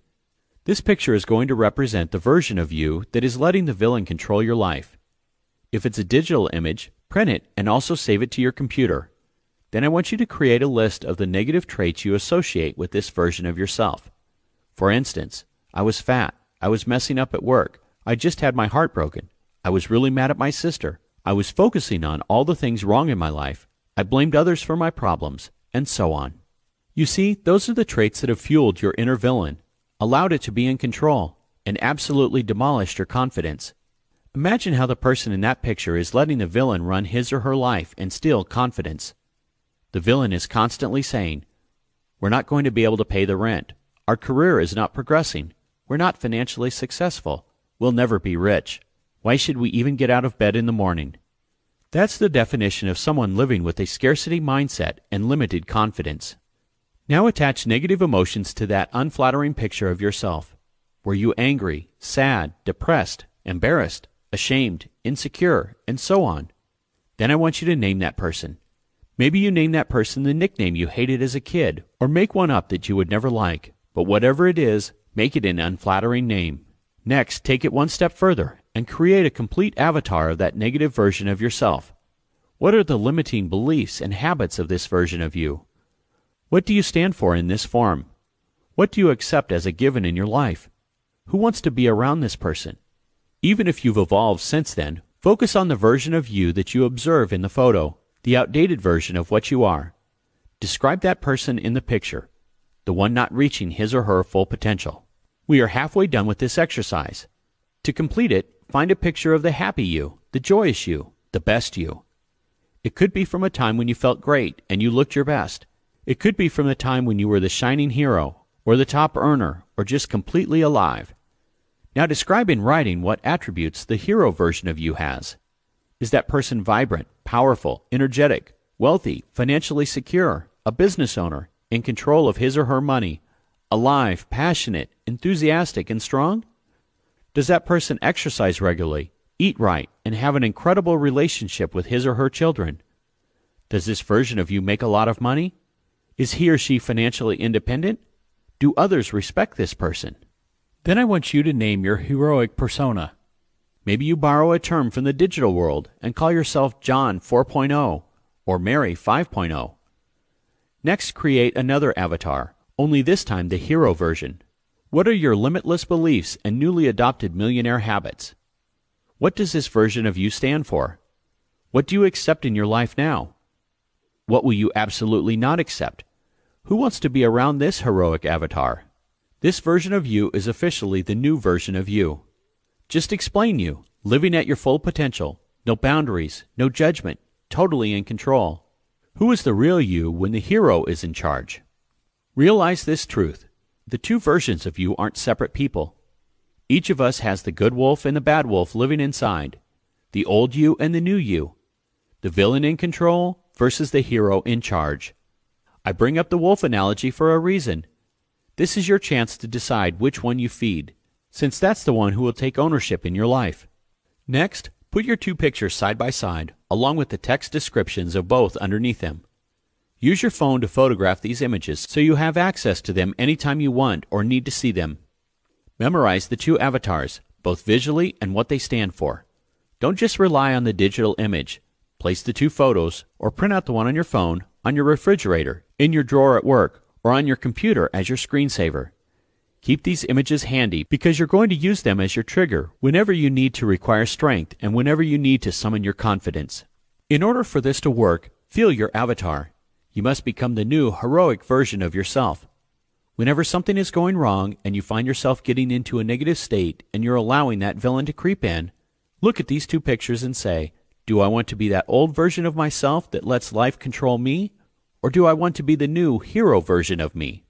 This picture is going to represent the version of you that is letting the villain control your life. If it's a digital image, print it and also save it to your computer. Then I want you to create a list of the negative traits you associate with this version of yourself. For instance, I was fat, I was messing up at work, I just had my heart broken, I was really mad at my sister, I was focusing on all the things wrong in my life, I blamed others for my problems, and so on. You see, those are the traits that have fueled your inner villain, allowed it to be in control, and absolutely demolished your confidence. Imagine how the person in that picture is letting the villain run his or her life and steal confidence. The villain is constantly saying, we're not going to be able to pay the rent, our career is not progressing, we're not financially successful, we'll never be rich, why should we even get out of bed in the morning? That's the definition of someone living with a scarcity mindset and limited confidence. Now attach negative emotions to that unflattering picture of yourself. Were you angry, sad, depressed, embarrassed, ashamed, insecure, and so on? Then I want you to name that person. Maybe you name that person the nickname you hated as a kid, or make one up that you would never like. But whatever it is, make it an unflattering name. Next, take it one step further and create a complete avatar of that negative version of yourself. What are the limiting beliefs and habits of this version of you? What do you stand for in this form? What do you accept as a given in your life? Who wants to be around this person? Even if you've evolved since then, focus on the version of you that you observe in the photo, the outdated version of what you are. Describe that person in the picture, the one not reaching his or her full potential. We are halfway done with this exercise. To complete it, find a picture of the happy you, the joyous you, the best you. It could be from a time when you felt great and you looked your best. It could be from the time when you were the shining hero, or the top earner, or just completely alive. Now describe in writing what attributes the hero version of you has. Is that person vibrant, powerful, energetic, wealthy, financially secure, a business owner, in control of his or her money, alive, passionate, enthusiastic, and strong? Does that person exercise regularly, eat right, and have an incredible relationship with his or her children? Does this version of you make a lot of money? Is he or she financially independent? Do others respect this person? Then I want you to name your heroic persona. Maybe you borrow a term from the digital world and call yourself John 4.0 or Mary 5.0. Next, create another avatar, only this time the hero version. What are your limitless beliefs and newly adopted millionaire habits? What does this version of you stand for? What do you accept in your life now? What will you absolutely not accept? Who wants to be around this heroic avatar? This version of you is officially the new version of you. Just explain you, living at your full potential, no boundaries, no judgment, totally in control. Who is the real you when the hero is in charge? Realize this truth. The two versions of you aren't separate people. Each of us has the good wolf and the bad wolf living inside, the old you and the new you, the villain in control versus the hero in charge. I bring up the wolf analogy for a reason. This is your chance to decide which one you feed, since that's the one who will take ownership in your life. Next, put your two pictures side by side, along with the text descriptions of both underneath them. Use your phone to photograph these images so you have access to them anytime you want or need to see them. Memorize the two avatars, both visually and what they stand for. Don't just rely on the digital image. Place the two photos, or print out the one on your phone, on your refrigerator, in your drawer at work, or on your computer as your screensaver. Keep these images handy because you're going to use them as your trigger whenever you need to require strength and whenever you need to summon your confidence. In order for this to work, feel your avatar. You must become the new heroic version of yourself. Whenever something is going wrong and you find yourself getting into a negative state and you're allowing that villain to creep in, look at these two pictures and say, do I want to be that old version of myself that lets life control me? Or do I want to be the new hero version of me?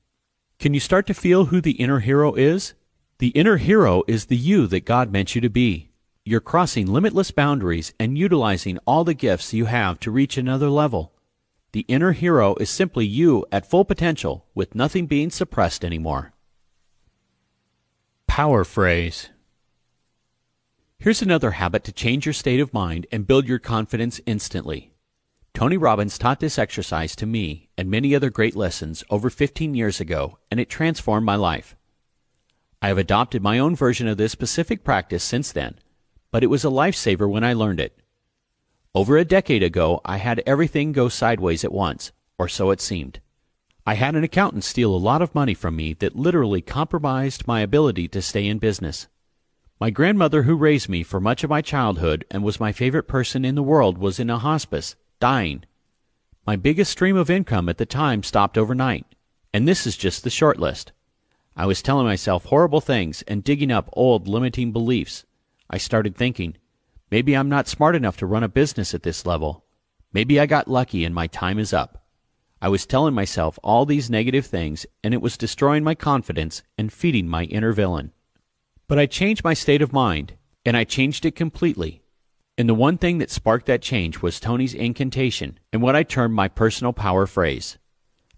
Can you start to feel who the inner hero is? The inner hero is the you that God meant you to be. You're crossing limitless boundaries and utilizing all the gifts you have to reach another level. The inner hero is simply you at full potential with nothing being suppressed anymore. Power phrase. Here's another habit to change your state of mind and build your confidence instantly. Tony Robbins taught this exercise to me and many other great lessons over 15 years ago, and it transformed my life. I have adopted my own version of this specific practice since then, but it was a lifesaver when I learned it. Over a decade ago, I had everything go sideways at once, or so it seemed. I had an accountant steal a lot of money from me that literally compromised my ability to stay in business. My grandmother, who raised me for much of my childhood and was my favorite person in the world, was in a hospice, dying. My biggest stream of income at the time stopped overnight, and this is just the short list. I was telling myself horrible things and digging up old limiting beliefs. I started thinking, maybe I'm not smart enough to run a business at this level. Maybe I got lucky and my time is up. I was telling myself all these negative things, and it was destroying my confidence and feeding my inner villain. But I changed my state of mind, and I changed it completely. And the one thing that sparked that change was Tony's incantation and what I termed my personal power phrase.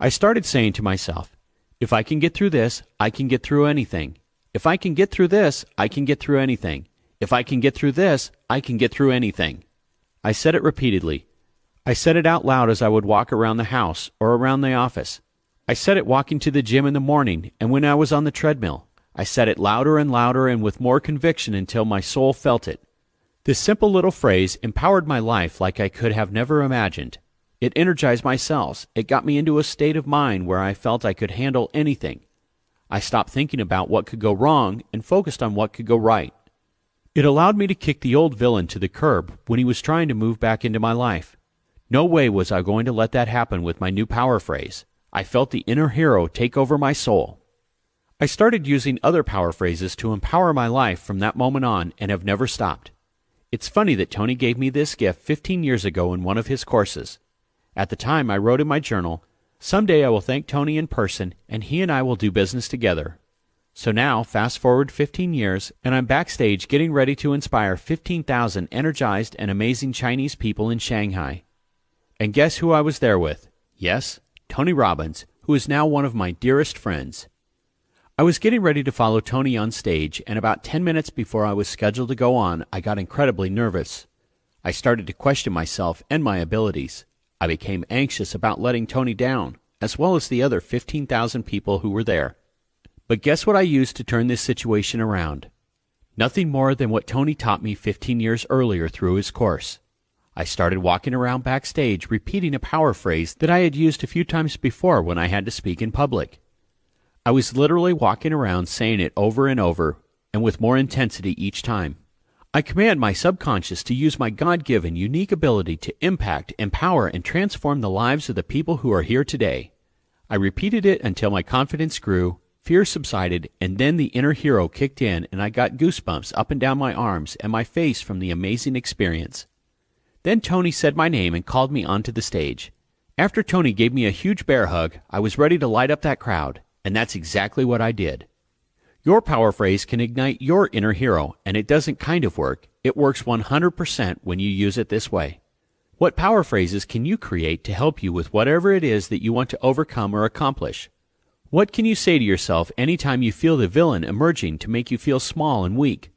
I started saying to myself, if I can get through this, I can get through anything. If I can get through this, I can get through anything. If I can get through this, I can get through anything. I said it repeatedly. I said it out loud as I would walk around the house or around the office. I said it walking to the gym in the morning and when I was on the treadmill. I said it louder and louder and with more conviction until my soul felt it. This simple little phrase empowered my life like I could have never imagined. It energized my cells. It got me into a state of mind where I felt I could handle anything. I stopped thinking about what could go wrong and focused on what could go right. It allowed me to kick the old villain to the curb when he was trying to move back into my life. No way was I going to let that happen with my new power phrase. I felt the inner hero take over my soul. I started using other power phrases to empower my life from that moment on and have never stopped. It's funny that Tony gave me this gift 15 years ago in one of his courses. At the time, I wrote in my journal, "Someday I will thank Tony in person, and he and I will do business together." So now, fast forward 15 years, and I'm backstage getting ready to inspire 15,000 energized and amazing Chinese people in Shanghai. And guess who I was there with? Yes, Tony Robbins, who is now one of my dearest friends. I was getting ready to follow Tony on stage, and about 10 minutes before I was scheduled to go on, I got incredibly nervous. I started to question myself and my abilities. I became anxious about letting Tony down, as well as the other 15,000 people who were there. But guess what I used to turn this situation around? Nothing more than what Tony taught me 15 years earlier through his course. I started walking around backstage repeating a power phrase that I had used a few times before when I had to speak in public. I was literally walking around saying it over and over, and with more intensity each time. I command my subconscious to use my God-given unique ability to impact, empower, and transform the lives of the people who are here today. I repeated it until my confidence grew, fear subsided, and then the inner hero kicked in and I got goosebumps up and down my arms and my face from the amazing experience. Then Tony said my name and called me onto the stage. After Tony gave me a huge bear hug, I was ready to light up that crowd, and that's exactly what I did. Your power phrase can ignite your inner hero, and it doesn't kind of work. It works 100% when you use it this way. What power phrases can you create to help you with whatever it is that you want to overcome or accomplish? What can you say to yourself anytime you feel the villain emerging to make you feel small and weak?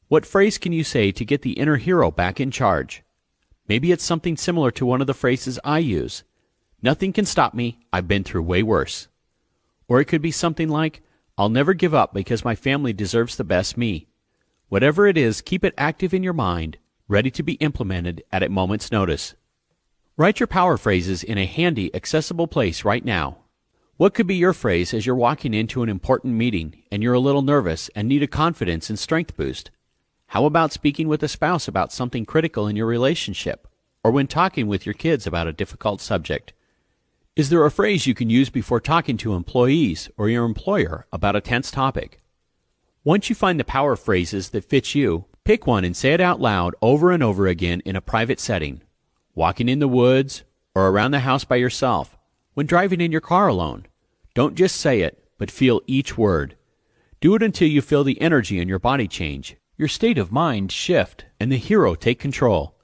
What phrase can you say to get the inner hero back in charge? Maybe it's something similar to one of the phrases I use. Nothing can stop me. I've been through way worse. Or it could be something like, I'll never give up because my family deserves the best me. Whatever it is, keep it active in your mind, ready to be implemented at a moment's notice. Write your power phrases in a handy, accessible place right now. What could be your phrase as you're walking into an important meeting and you're a little nervous and need a confidence and strength boost? How about speaking with a spouse about something critical in your relationship, or when talking with your kids about a difficult subject? Is there a phrase you can use before talking to employees or your employer about a tense topic? Once you find the power phrases that fit you, pick one and say it out loud over and over again in a private setting, walking in the woods or around the house by yourself, when driving in your car alone. Don't just say it, but feel each word. Do it until you feel the energy in your body change, your state of mind shift, and the hero take control.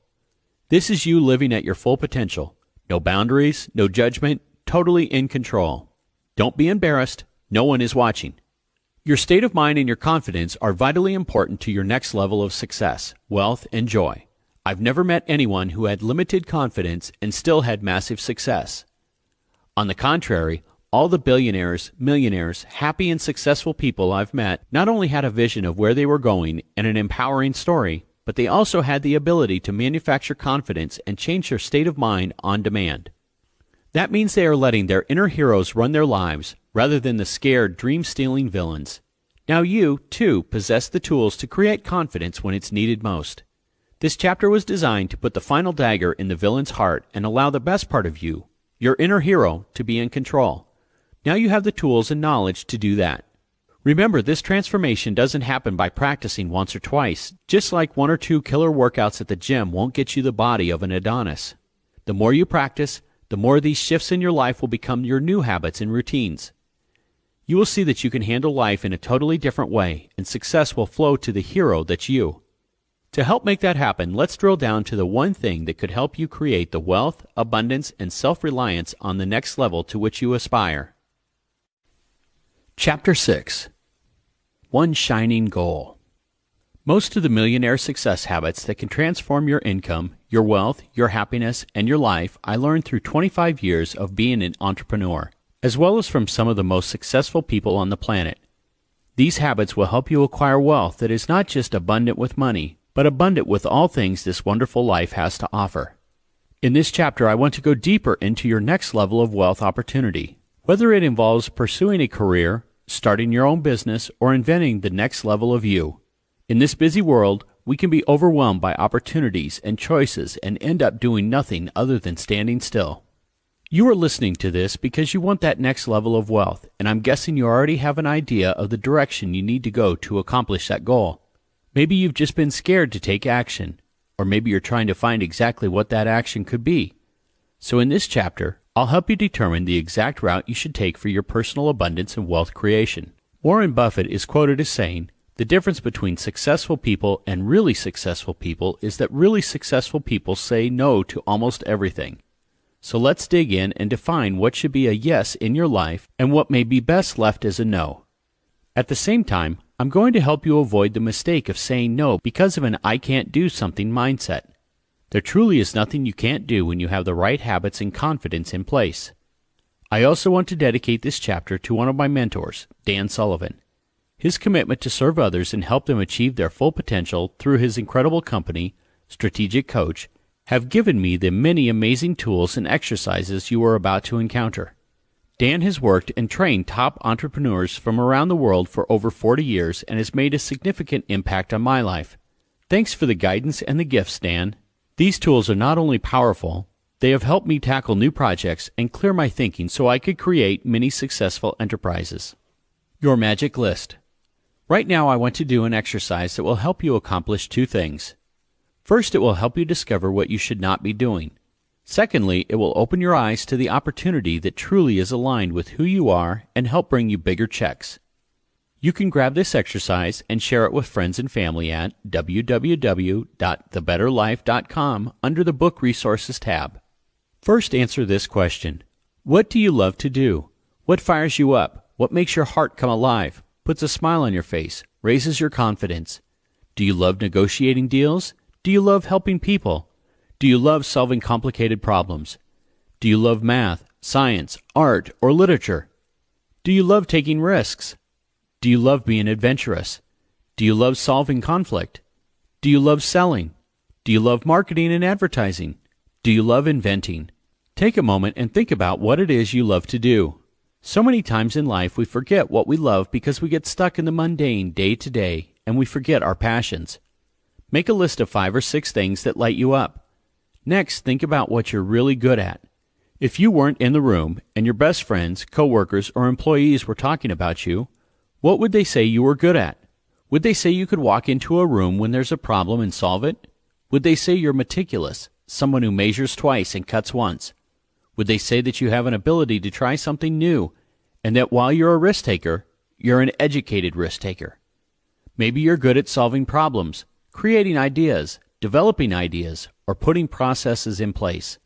This is you living at your full potential. No boundaries, no judgment, totally in control. Don't be embarrassed. No one is watching. Your state of mind and your confidence are vitally important to your next level of success, wealth, and joy. I've never met anyone who had limited confidence and still had massive success. On the contrary, all the billionaires, millionaires, happy and successful people I've met not only had a vision of where they were going and an empowering story, but they also had the ability to manufacture confidence and change their state of mind on demand. That means they are letting their inner heroes run their lives rather than the scared, dream-stealing villains. Now you, too, possess the tools to create confidence when it's needed most. This chapter was designed to put the final dagger in the villain's heart and allow the best part of you, your inner hero, to be in control. Now you have the tools and knowledge to do that. Remember, this transformation doesn't happen by practicing once or twice, just like 1 or 2 killer workouts at the gym won't get you the body of an Adonis. The more you practice, the more these shifts in your life will become your new habits and routines. You will see that you can handle life in a totally different way, and success will flow to the hero that's you. To help make that happen, let's drill down to the one thing that could help you create the wealth, abundance, and self-reliance on the next level to which you aspire. Chapter 6. One Shining Goal. Most of the millionaire success habits that can transform your income, your wealth, your happiness, and your life I learned through 25 years of being an entrepreneur, as well as from some of the most successful people on the planet. These habits will help you acquire wealth that is not just abundant with money, but abundant with all things this wonderful life has to offer. In this chapter, I want to go deeper into your next level of wealth opportunity, whether it involves pursuing a career, starting your own business, or inventing the next level of you. In this busy world, we can be overwhelmed by opportunities and choices and end up doing nothing other than standing still. You are listening to this because you want that next level of wealth, and I'm guessing you already have an idea of the direction you need to go to accomplish that goal. Maybe you've just been scared to take action, or maybe you're trying to find exactly what that action could be. So in this chapter, I'll help you determine the exact route you should take for your personal abundance and wealth creation. Warren Buffett is quoted as saying, "The difference between successful people and really successful people is that really successful people say no to almost everything." So let's dig in and define what should be a yes in your life and what may be best left as a no. At the same time, I'm going to help you avoid the mistake of saying no because of an I can't do something mindset. There truly is nothing you can't do when you have the right habits and confidence in place. I also want to dedicate this chapter to one of my mentors, Dan Sullivan. His commitment to serve others and help them achieve their full potential through his incredible company, Strategic Coach, have given me the many amazing tools and exercises you are about to encounter. Dan has worked and trained top entrepreneurs from around the world for over 40 years and has made a significant impact on my life. Thanks for the guidance and the gifts, Dan. These tools are not only powerful, they have helped me tackle new projects and clear my thinking so I could create many successful enterprises. Your magic list. Right now I want to do an exercise that will help you accomplish two things. First, it will help you discover what you should not be doing. Secondly, it will open your eyes to the opportunity that truly is aligned with who you are and help bring you bigger checks. You can grab this exercise and share it with friends and family at www.thebetterlife.com under the Book Resources tab. First, answer this question. What do you love to do? What fires you up? What makes your heart come alive? Puts a smile on your face? Raises your confidence? Do you love negotiating deals? Do you love helping people? Do you love solving complicated problems? Do you love math, science, art, or literature? Do you love taking risks? Do you love being adventurous? Do you love solving conflict? Do you love selling? Do you love marketing and advertising? Do you love inventing? Take a moment and think about what it is you love to do. So many times in life we forget what we love because we get stuck in the mundane day to day and we forget our passions. Make a list of 5 or 6 things that light you up. Next, think about what you're really good at. If you weren't in the room and your best friends, coworkers, or employees were talking about you, what would they say you were good at? Would they say you could walk into a room when there's a problem and solve it? Would they say you're meticulous, someone who measures twice and cuts once? Would they say that you have an ability to try something new, and that while you're a risk taker, you're an educated risk taker? Maybe you're good at solving problems, creating ideas, developing ideas, or putting processes in place.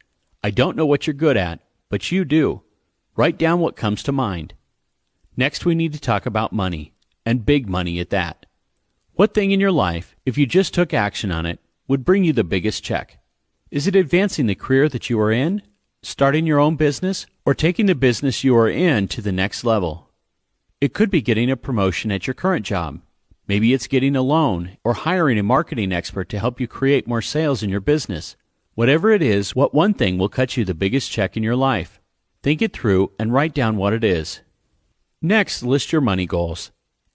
I don't know what you're good at, but you do. Write down what comes to mind. Next, we need to talk about money, and big money at that. What thing in your life, if you just took action on it, would bring you the biggest check? Is it advancing the career that you are in, starting your own business, or taking the business you are in to the next level? It could be getting a promotion at your current job. Maybe it's getting a loan or hiring a marketing expert to help you create more sales in your business. Whatever it is, what one thing will cut you the biggest check in your life? Think it through and write down what it is. Next, list your money goals.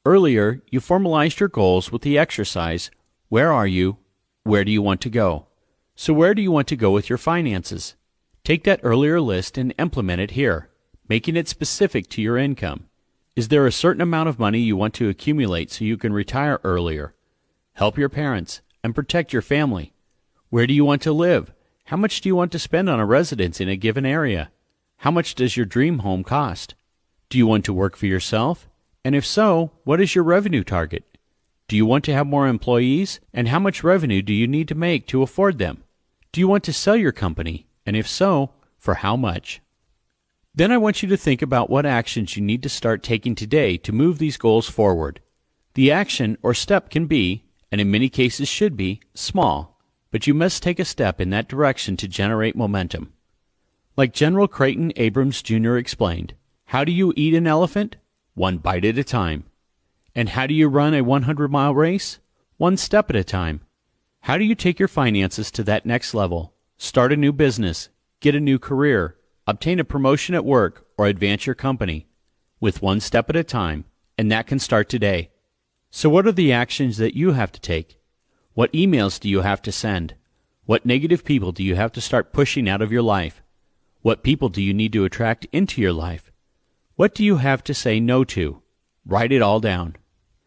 Earlier, you formalized your goals with the exercise, where are you? Where do you want to go? So where do you want to go with your finances? Take that earlier list and implement it here, making it specific to your income. Is there a certain amount of money you want to accumulate so you can retire earlier, help your parents, and protect your family? Where do you want to live? How much do you want to spend on a residence in a given area? How much does your dream home cost? Do you want to work for yourself? And if so, what is your revenue target? Do you want to have more employees? And how much revenue do you need to make to afford them? Do you want to sell your company? And if so, for how much? Then I want you to think about what actions you need to start taking today to move these goals forward. The action or step can be, and in many cases should be, small, but you must take a step in that direction to generate momentum. Like General Creighton Abrams Jr. explained, how do you eat an elephant? One bite at a time. And how do you run a 100-mile race? One step at a time. How do you take your finances to that next level? Start a new business, get a new career, obtain a promotion at work, or advance your company? With one step at a time, and that can start today. So what are the actions that you have to take? What emails do you have to send? What negative people do you have to start pushing out of your life? What people do you need to attract into your life? What do you have to say no to? Write it all down.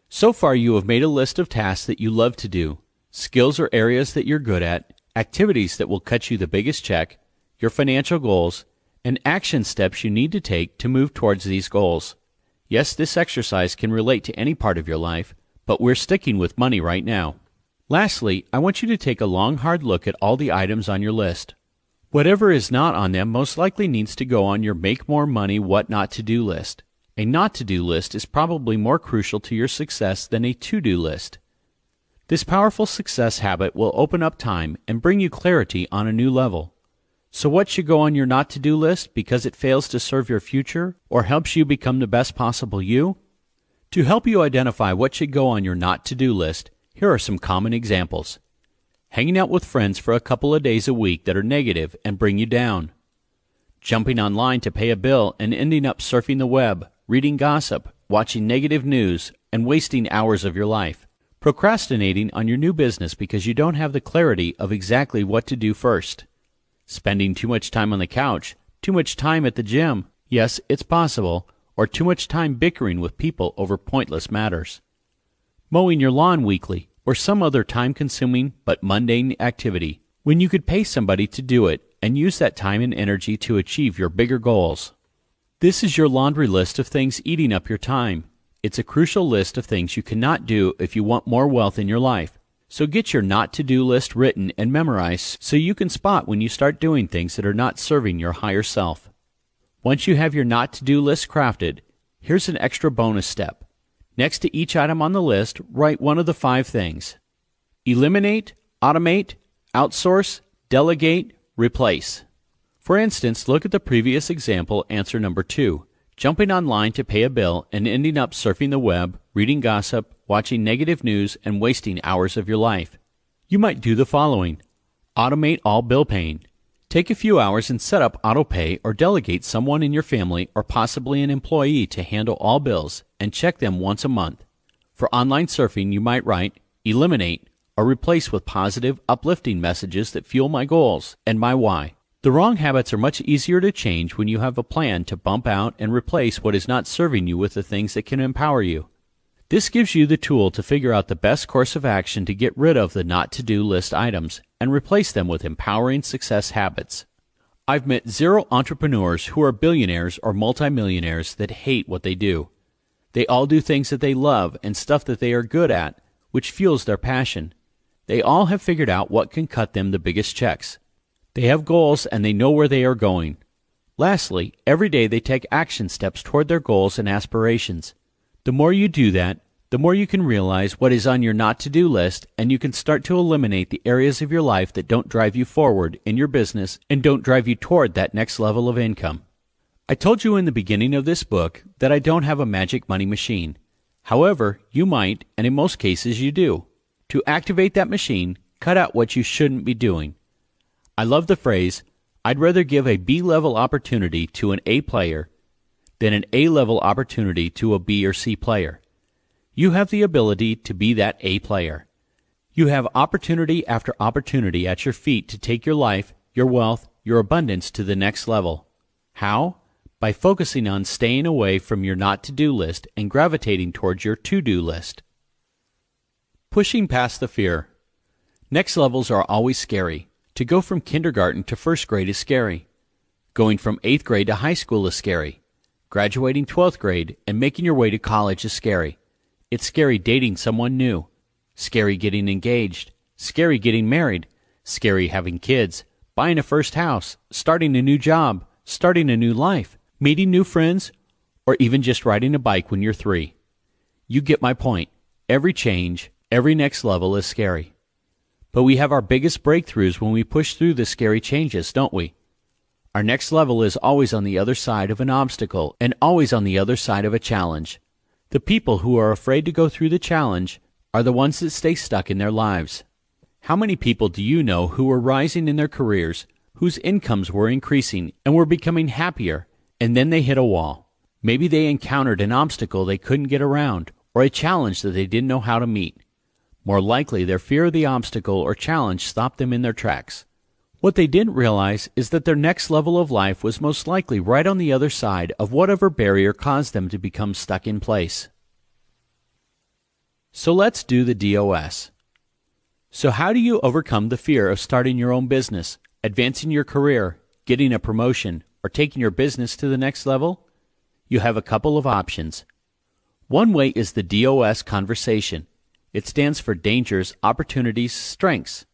So far you have made a list of tasks that you love to do, skills or areas that you're good at, activities that will cut you the biggest check, your financial goals, and action steps you need to take to move towards these goals. Yes, this exercise can relate to any part of your life, but we're sticking with money right now. Lastly, I want you to take a long, hard look at all the items on your list. Whatever is not on them most likely needs to go on your make more money what not to do list. A not to do list is probably more crucial to your success than a to do list. This powerful success habit will open up time and bring you clarity on a new level. So what should go on your not to do list because it fails to serve your future or helps you become the best possible you? To help you identify what should go on your not to do list, here are some common examples. Hanging out with friends for a couple of days a week that are negative and bring you down. Jumping online to pay a bill and ending up surfing the web, reading gossip, watching negative news, and wasting hours of your life. Procrastinating on your new business because you don't have the clarity of exactly what to do first. Spending too much time on the couch, too much time at the gym, yes, it's possible, or too much time bickering with people over pointless matters. Mowing your lawn weekly, or some other time-consuming but mundane activity, when you could pay somebody to do it and use that time and energy to achieve your bigger goals. This is your laundry list of things eating up your time. It's a crucial list of things you cannot do if you want more wealth in your life. So get your not-to-do list written and memorized so you can spot when you start doing things that are not serving your higher self. Once you have your not-to-do list crafted, here's an extra bonus step. Next to each item on the list, write one of the 5 things. Eliminate, automate, outsource, delegate, replace. For instance, look at the previous example, answer number 2. Jumping online to pay a bill and ending up surfing the web, reading gossip, watching negative news, and wasting hours of your life. You might do the following. Automate all bill paying. Take a few hours and set up autopay or delegate someone in your family or possibly an employee to handle all bills and check them once a month. For online surfing, you might write, eliminate, or replace with positive, uplifting messages that fuel my goals and my why. The wrong habits are much easier to change when you have a plan to bump out and replace what is not serving you with the things that can empower you. This gives you the tool to figure out the best course of action to get rid of the not-to-do list items and replace them with empowering success habits. I've met 0 entrepreneurs who are billionaires or multimillionaires that hate what they do. They all do things that they love and stuff that they are good at, which fuels their passion. They all have figured out what can cut them the biggest checks. They have goals and they know where they are going. Lastly, every day they take action steps toward their goals and aspirations. The more you do that, the more you can realize what is on your not-to-do list, and you can start to eliminate the areas of your life that don't drive you forward in your business and don't drive you toward that next level of income. I told you in the beginning of this book that I don't have a magic money machine. However, you might, and in most cases you do. To activate that machine, cut out what you shouldn't be doing. I love the phrase, I'd rather give a B-level opportunity to an A player than an A-level opportunity to a B or C player. You have the ability to be that A player. You have opportunity after opportunity at your feet to take your life, your wealth, your abundance to the next level. How? By focusing on staying away from your not-to-do list and gravitating towards your to-do list. Pushing past the fear. Next levels are always scary. To go from kindergarten to first grade is scary. Going from 8th grade to high school is scary. Graduating 12th grade and making your way to college is scary. It's scary dating someone new, Scary getting engaged, scary getting married, scary having kids, buying a first house, starting a new job, starting a new life, meeting new friends, or even just riding a bike when you're 3. You get my point. Every change, every next level is scary. But we have our biggest breakthroughs when we push through the scary changes, don't we? Our next level is always on the other side of an obstacle and always on the other side of a challenge. The people who are afraid to go through the challenge are the ones that stay stuck in their lives. How many people do you know who were rising in their careers, whose incomes were increasing and were becoming happier, and then they hit a wall? Maybe they encountered an obstacle they couldn't get around, or a challenge that they didn't know how to meet. More likely, their fear of the obstacle or challenge stopped them in their tracks. What they didn't realize is that their next level of life was most likely right on the other side of whatever barrier caused them to become stuck in place. So let's do the DOS. So how do you overcome the fear of starting your own business, advancing your career, getting a promotion, or taking your business to the next level? You have a couple of options. One way is the DOS conversation. It stands for Dangers, Opportunities, Strengths.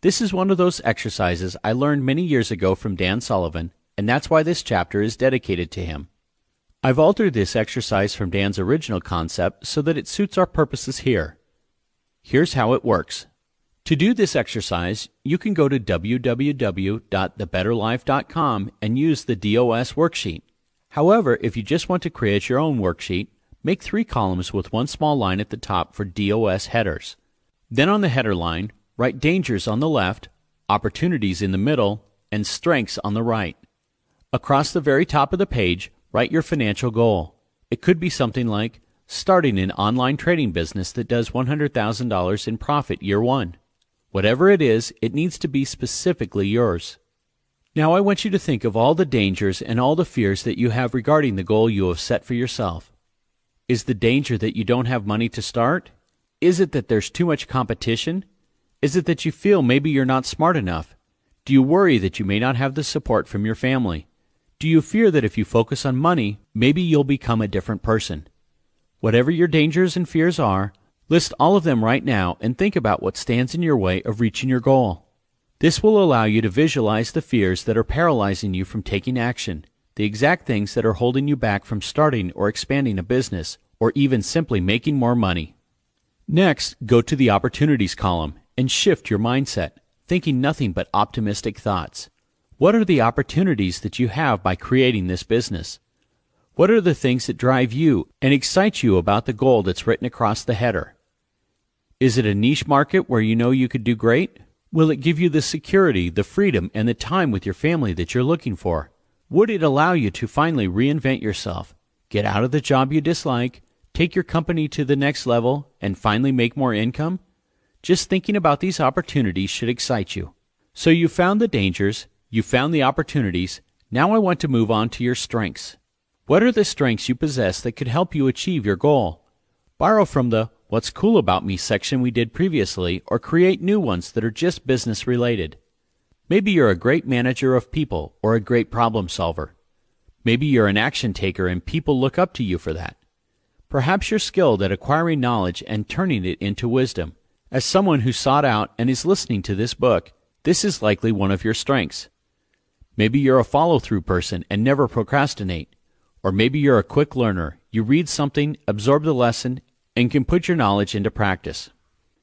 This is one of those exercises I learned many years ago from Dan Sullivan, and that's why this chapter is dedicated to him. I've altered this exercise from Dan's original concept so that it suits our purposes here. Here's how it works. To do this exercise, you can go to www.thebetterlife.com and use the DOS worksheet. However, if you just want to create your own worksheet, make 3 columns with one small line at the top for DOS headers. Then on the header line, write dangers on the left, opportunities in the middle, and strengths on the right. Across the very top of the page, write your financial goal. It could be something like starting an online trading business that does $100,000 in profit year 1. Whatever it is, it needs to be specifically yours. Now I want you to think of all the dangers and all the fears that you have regarding the goal you have set for yourself. Is the danger that you don't have money to start? Is it that there's too much competition? Is it that you feel maybe you're not smart enough? Do you worry that you may not have the support from your family? Do you fear that if you focus on money, maybe you'll become a different person? Whatever your dangers and fears are, list all of them right now and think about what stands in your way of reaching your goal. This will allow you to visualize the fears that are paralyzing you from taking action, the exact things that are holding you back from starting or expanding a business, or even simply making more money. Next, go to the opportunities column and shift your mindset, thinking nothing but optimistic thoughts. What are the opportunities that you have by creating this business? What are the things that drive you and excite you about the goal that's written across the header? Is it a niche market where you know you could do great? Will it give you the security, the freedom, and the time with your family that you're looking for? Would it allow you to finally reinvent yourself, get out of the job you dislike, take your company to the next level, and finally make more income? Just thinking about these opportunities should excite you. So you found the dangers, you found the opportunities. Now I want to move on to your strengths. What are the strengths you possess that could help you achieve your goal? Borrow from the What's Cool About Me section we did previously, or create new ones that are just business related. Maybe you're a great manager of people or a great problem solver. Maybe you're an action taker and people look up to you for that. Perhaps you're skilled at acquiring knowledge and turning it into wisdom. As someone who sought out and is listening to this book, this is likely one of your strengths. Maybe you're a follow-through person and never procrastinate. Or maybe you're a quick learner. You read something, absorb the lesson, and can put your knowledge into practice.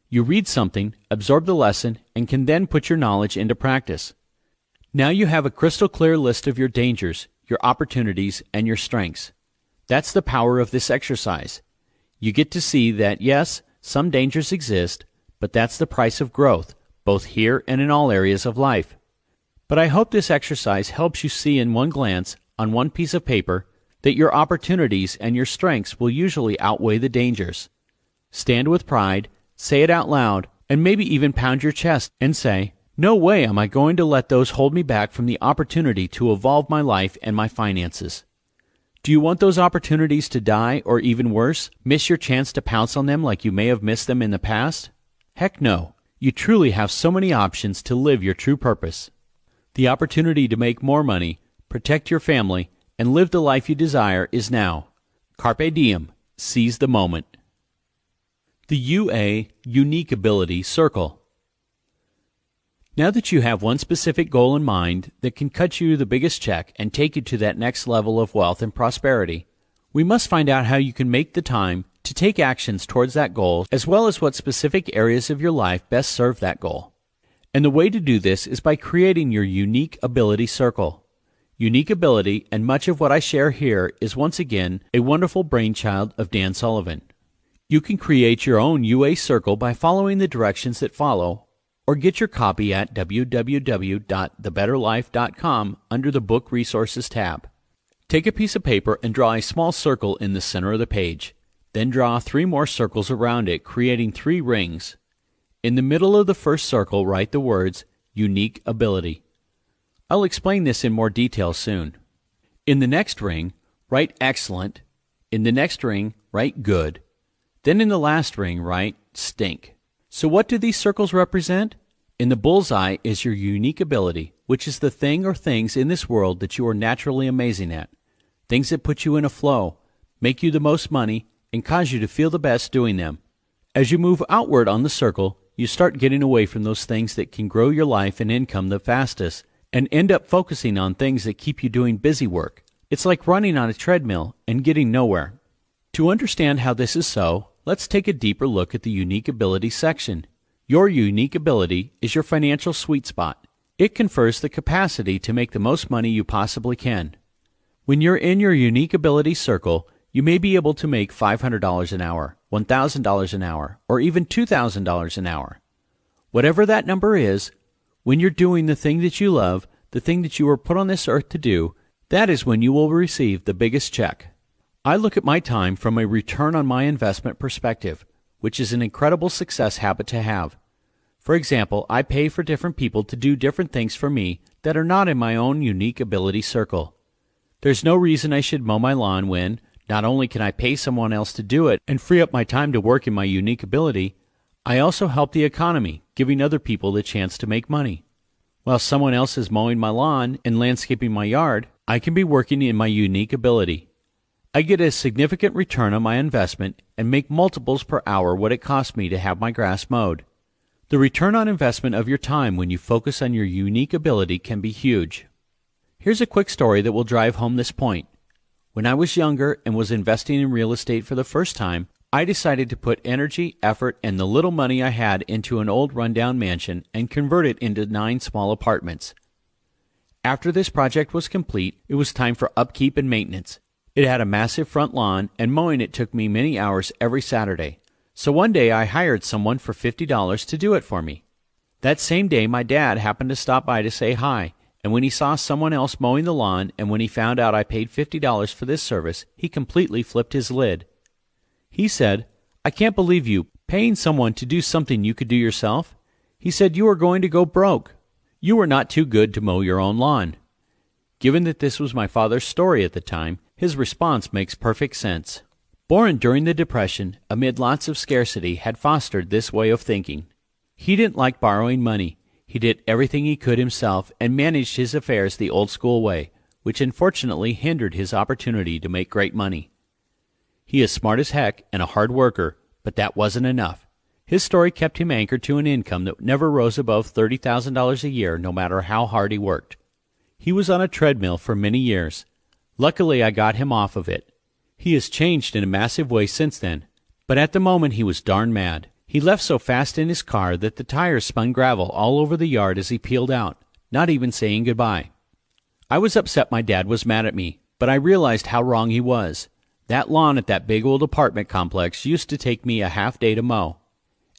You read something, absorb the lesson, and can then put your knowledge into practice. Now you have a crystal clear list of your dangers, your opportunities, and your strengths. That's the power of this exercise. You get to see that, yes, some dangers exist, but that's the price of growth, both here and in all areas of life. But I hope this exercise helps you see in one glance, on one piece of paper, that your opportunities and your strengths will usually outweigh the dangers. Stand with pride, say it out loud, and maybe even pound your chest and say, "No way am I going to let those hold me back from the opportunity to evolve my life and my finances." Do you want those opportunities to die, or even worse, miss your chance to pounce on them like you may have missed them in the past? Heck no. You truly have so many options to live your true purpose. The opportunity to make more money, protect your family, and live the life you desire is now. Carpe diem. Seize the moment. The UA Unique Ability Circle. Now that you have one specific goal in mind that can cut you the biggest check and take you to that next level of wealth and prosperity, we must find out how you can make the time to take actions towards that goal, as well as what specific areas of your life best serve that goal. And the way to do this is by creating your Unique Ability Circle. Unique ability, and much of what I share here, is once again a wonderful brainchild of Dan Sullivan. You can create your own UA circle by following the directions that follow, or get your copy at www.thebetterlife.com under the Book Resources tab. Take a piece of paper and draw a small circle in the center of the page. Then draw 3 more circles around it, creating 3 rings. In the middle of the first circle, write the words Unique Ability. I'll explain this in more detail soon. In the next ring, write Excellent. In the next ring, write Good. Then in the last ring, write Stink. So what do these circles represent? In the bullseye is your unique ability, which is the thing or things in this world that you are naturally amazing at. Things that put you in a flow, make you the most money, and cause you to feel the best doing them. As you move outward on the circle, you start getting away from those things that can grow your life and income the fastest, and end up focusing on things that keep you doing busy work. It's like running on a treadmill and getting nowhere. To understand how this is so, let's take a deeper look at the unique ability section. Your unique ability is your financial sweet spot. It confers the capacity to make the most money you possibly can. When you're in your unique ability circle, you may be able to make $500 an hour, $1,000 an hour, or even $2,000 an hour. Whatever that number is, when you're doing the thing that you love, the thing that you were put on this earth to do, that is when you will receive the biggest check. I look at my time from a return on my investment perspective, which is an incredible success habit to have. For example, I pay for different people to do different things for me that are not in my own unique ability circle. There's no reason I should mow my lawn when, not only can I pay someone else to do it and free up my time to work in my unique ability, I also help the economy, giving other people the chance to make money. While someone else is mowing my lawn and landscaping my yard, I can be working in my unique ability. I get a significant return on my investment and make multiples per hour what it costs me to have my grass mowed. The return on investment of your time when you focus on your unique ability can be huge. Here's a quick story that will drive home this point. When I was younger and was investing in real estate for the first time, I decided to put energy, effort, and the little money I had into an old rundown mansion and convert it into 9 small apartments. After this project was complete, it was time for upkeep and maintenance. It had a massive front lawn, and mowing it took me many hours every Saturday. So one day I hired someone for $50 to do it for me. That same day my dad happened to stop by to say hi, and when he saw someone else mowing the lawn and when he found out I paid $50 for this service, he completely flipped his lid. He said, "I can't believe you, paying someone to do something you could do yourself." He said, "You are going to go broke. You are not too good to mow your own lawn." Given that this was my father's story at the time, his response makes perfect sense. Born during the Depression, amid lots of scarcity, had fostered this way of thinking. He didn't like borrowing money. He did everything he could himself and managed his affairs the old-school way, which unfortunately hindered his opportunity to make great money. He is smart as heck and a hard worker, but that wasn't enough. His story kept him anchored to an income that never rose above $30,000 a year, no matter how hard he worked. He was on a treadmill for many years. Luckily, I got him off of it. He has changed in a massive way since then, but at the moment he was darn mad. He left so fast in his car that the tires spun gravel all over the yard as he peeled out, not even saying goodbye. I was upset my dad was mad at me, but I realized how wrong he was. That lawn at that big old apartment complex used to take me a half day to mow.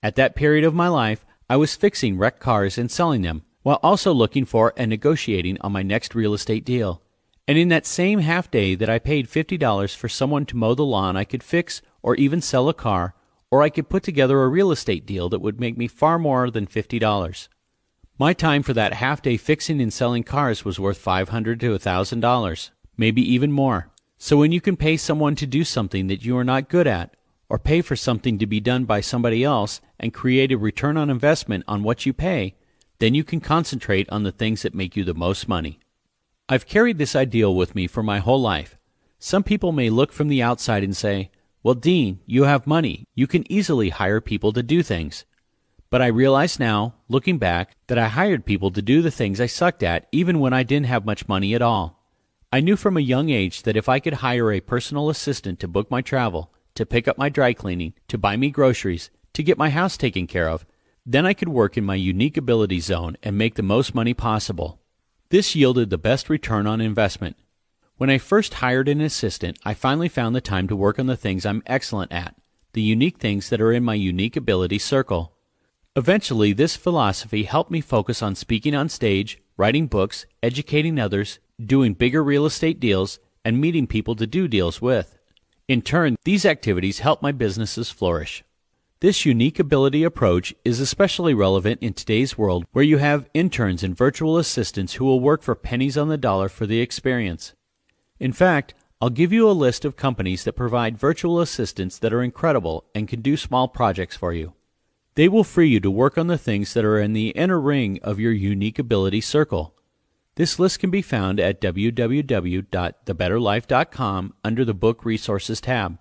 At that period of my life, I was fixing wrecked cars and selling them, while also looking for and negotiating on my next real estate deal. And in that same half day that I paid $50 for someone to mow the lawn, I could fix or even sell a car, or I could put together a real estate deal that would make me far more than $50. My time for that half day fixing and selling cars was worth $500 to $1,000, maybe even more. So when you can pay someone to do something that you are not good at, or pay for something to be done by somebody else and create a return on investment on what you pay, then you can concentrate on the things that make you the most money. I've carried this ideal with me for my whole life. Some people may look from the outside and say, Well, Dean, you have money. You can easily hire people to do things. But I realize now, looking back, that I hired people to do the things I sucked at even when I didn't have much money at all. I knew from a young age that if I could hire a personal assistant to book my travel, to pick up my dry cleaning, to buy me groceries, to get my house taken care of, then I could work in my unique ability zone and make the most money possible. This yielded the best return on investment. When I first hired an assistant, I finally found the time to work on the things I'm excellent at, the unique things that are in my unique ability circle. Eventually, this philosophy helped me focus on speaking on stage, writing books, educating others, doing bigger real estate deals, and meeting people to do deals with. In turn, these activities help my businesses flourish. This unique ability approach is especially relevant in today's world where you have interns and virtual assistants who will work for pennies on the dollar for the experience. In fact, I'll give you a list of companies that provide virtual assistants that are incredible and can do small projects for you. They will free you to work on the things that are in the inner ring of your unique ability circle. This list can be found at www.thebetterlife.com under the Book Resources tab.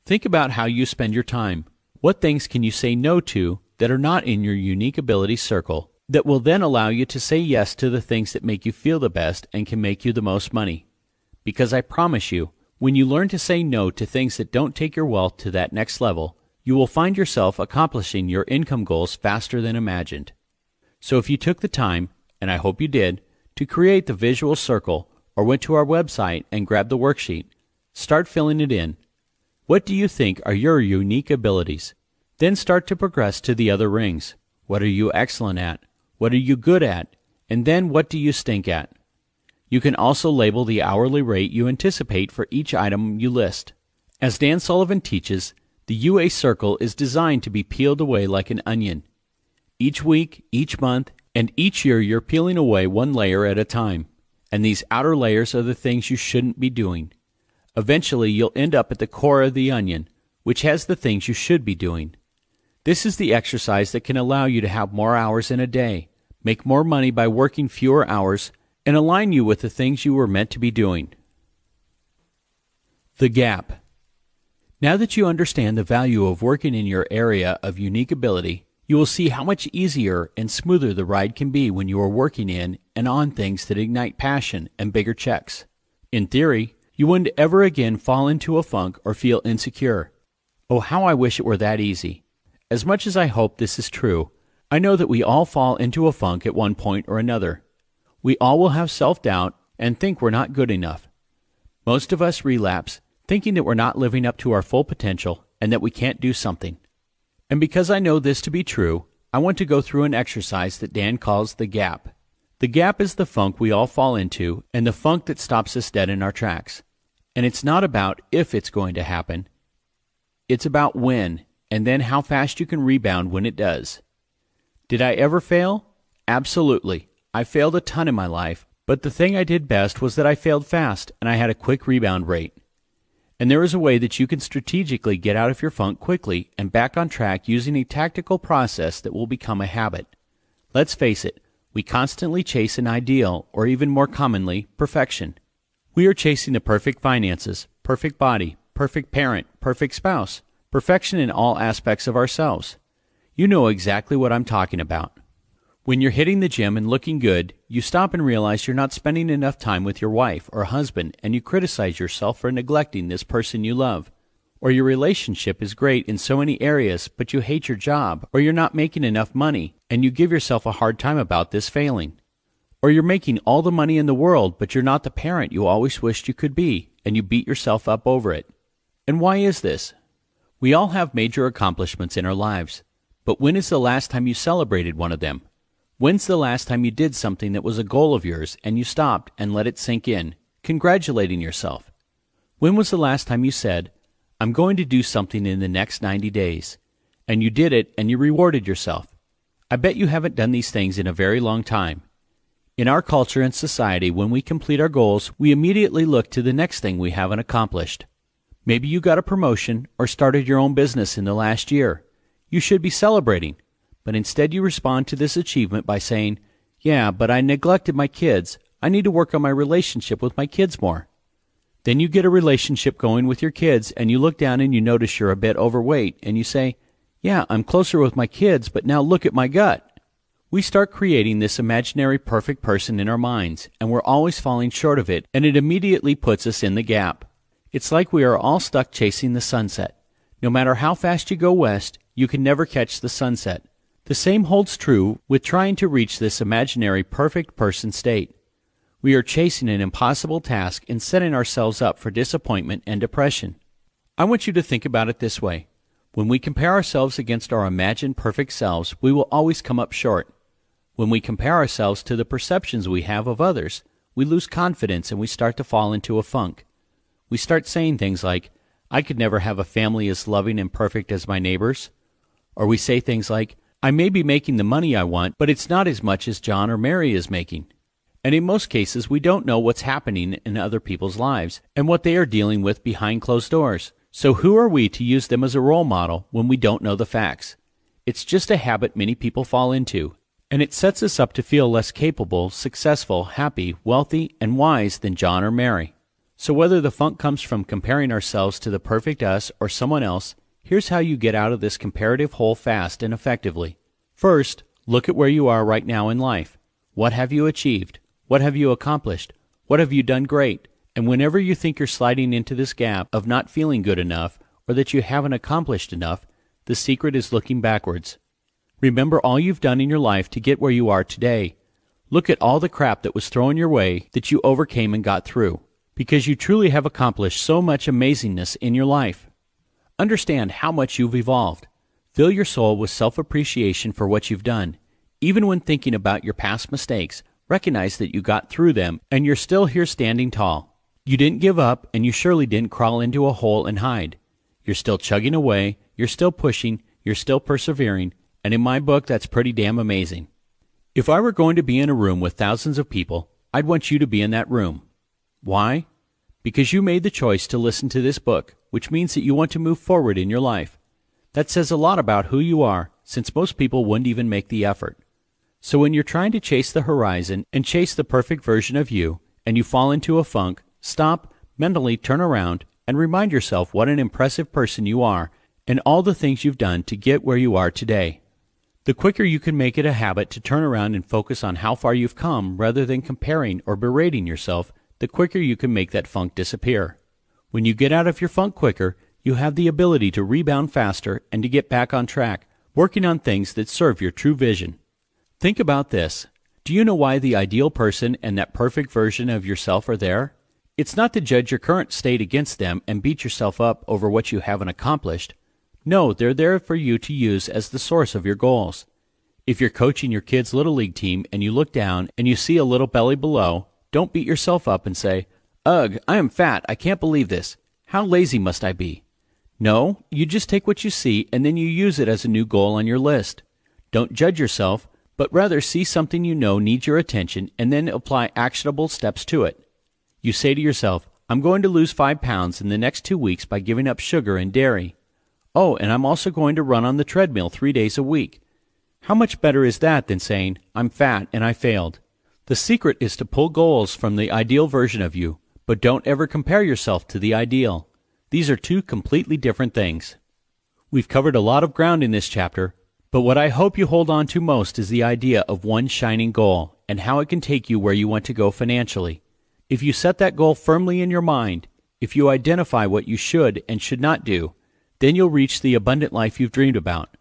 Think about how you spend your time. What things can you say no to that are not in your unique ability circle that will then allow you to say yes to the things that make you feel the best and can make you the most money? Because I promise you, when you learn to say no to things that don't take your wealth to that next level, you will find yourself accomplishing your income goals faster than imagined. So if you took the time, and I hope you did, to create the visual circle or went to our website and grabbed the worksheet, start filling it in. What do you think are your unique abilities? Then start to progress to the other rings. What are you excellent at? What are you good at? And then what do you stink at? You can also label the hourly rate you anticipate for each item you list. As Dan Sullivan teaches, the UA circle is designed to be peeled away like an onion. Each week, each month, and each year you're peeling away one layer at a time. And these outer layers are the things you shouldn't be doing. Eventually you'll end up at the core of the onion, which has the things you should be doing. This is the exercise that can allow you to have more hours in a day, make more money by working fewer hours, and align you with the things you were meant to be doing. The gap. Now that you understand the value of working in your area of unique ability, you will see how much easier and smoother the ride can be when you are working in and on things that ignite passion and bigger checks. In theory, you wouldn't ever again fall into a funk or feel insecure. Oh, how I wish it were that easy. As much as I hope this is true, I know that we all fall into a funk at one point or another. We all will have self-doubt and think we're not good enough. Most of us relapse, thinking that we're not living up to our full potential and that we can't do something. And because I know this to be true, I want to go through an exercise that Dan calls the gap. The gap is the funk we all fall into and the funk that stops us dead in our tracks. And it's not about if it's going to happen. It's about when, and then how fast you can rebound when it does. Did I ever fail? Absolutely. I failed a ton in my life, but the thing I did best was that I failed fast and I had a quick rebound rate. And there is a way that you can strategically get out of your funk quickly and back on track using a tactical process that will become a habit. Let's face it, we constantly chase an ideal, or even more commonly, perfection. We are chasing the perfect finances, perfect body, perfect parent, perfect spouse, perfection in all aspects of ourselves. You know exactly what I'm talking about. When you're hitting the gym and looking good, you stop and realize you're not spending enough time with your wife or husband, and you criticize yourself for neglecting this person you love. Or your relationship is great in so many areas, but you hate your job, or you're not making enough money, and you give yourself a hard time about this failing. Or you're making all the money in the world, but you're not the parent you always wished you could be, and you beat yourself up over it. And why is this? We all have major accomplishments in our lives, but when is the last time you celebrated one of them? When's the last time you did something that was a goal of yours and you stopped and let it sink in, congratulating yourself? When was the last time you said, I'm going to do something in the next 90 days, and you did it and you rewarded yourself? I bet you haven't done these things in a very long time. In our culture and society, when we complete our goals, we immediately look to the next thing we haven't accomplished. Maybe you got a promotion or started your own business in the last year. You should be celebrating. But instead you respond to this achievement by saying, yeah, but I neglected my kids. I need to work on my relationship with my kids more. Then you get a relationship going with your kids, and you look down and you notice you're a bit overweight, and you say, "Yeah, I'm closer with my kids, but now look at my gut." We start creating this imaginary perfect person in our minds, and we're always falling short of it, and it immediately puts us in the gap. It's like we are all stuck chasing the sunset. No matter how fast you go west, you can never catch the sunset. The same holds true with trying to reach this imaginary perfect person state. We are chasing an impossible task and setting ourselves up for disappointment and depression. I want you to think about it this way. When we compare ourselves against our imagined perfect selves, we will always come up short. When we compare ourselves to the perceptions we have of others, we lose confidence and we start to fall into a funk. We start saying things like, "I could never have a family as loving and perfect as my neighbors." Or we say things like, "I may be making the money I want, but it's not as much as John or Mary is making." And in most cases, we don't know what's happening in other people's lives and what they are dealing with behind closed doors. So who are we to use them as a role model when we don't know the facts? It's just a habit many people fall into, and it sets us up to feel less capable, successful, happy, wealthy, and wise than John or Mary. So whether the funk comes from comparing ourselves to the perfect us or someone else, here's how you get out of this comparative hole fast and effectively. First, look at where you are right now in life. What have you achieved? What have you accomplished? What have you done great? And whenever you think you're sliding into this gap of not feeling good enough or that you haven't accomplished enough, the secret is looking backwards. Remember all you've done in your life to get where you are today. Look at all the crap that was thrown your way that you overcame and got through, because you truly have accomplished so much amazingness in your life. Understand how much you've evolved. Fill your soul with self-appreciation for what you've done. Even when thinking about your past mistakes, recognize that you got through them and you're still here standing tall. You didn't give up, and you surely didn't crawl into a hole and hide. You're still chugging away, you're still pushing, you're still persevering, and in my book, that's pretty damn amazing. If I were going to be in a room with thousands of people, I'd want you to be in that room. Why? Because you made the choice to listen to this book, which means that you want to move forward in your life. That says a lot about who you are, since most people wouldn't even make the effort. So when you're trying to chase the horizon and chase the perfect version of you, and you fall into a funk, stop, mentally turn around, and remind yourself what an impressive person you are, and all the things you've done to get where you are today. The quicker you can make it a habit to turn around and focus on how far you've come rather than comparing or berating yourself, the quicker you can make that funk disappear. When you get out of your funk quicker, you have the ability to rebound faster and to get back on track, working on things that serve your true vision. Think about this. Do you know why the ideal person and that perfect version of yourself are there? It's not to judge your current state against them and beat yourself up over what you haven't accomplished. No, they're there for you to use as the source of your goals. If you're coaching your kid's Little League team and you look down and you see a little belly below, don't beat yourself up and say, "Ugh, I am fat, I can't believe this. How lazy must I be?" No, you just take what you see and then you use it as a new goal on your list. Don't judge yourself, but rather see something you know needs your attention and then apply actionable steps to it. You say to yourself, "I'm going to lose 5 pounds in the next 2 weeks by giving up sugar and dairy. Oh, and I'm also going to run on the treadmill 3 days a week." How much better is that than saying, "I'm fat and I failed"? The secret is to pull goals from the ideal version of you, but don't ever compare yourself to the ideal. These are two completely different things. We've covered a lot of ground in this chapter, but what I hope you hold on to most is the idea of one shining goal and how it can take you where you want to go financially. If you set that goal firmly in your mind, if you identify what you should and should not do, then you'll reach the abundant life you've dreamed about.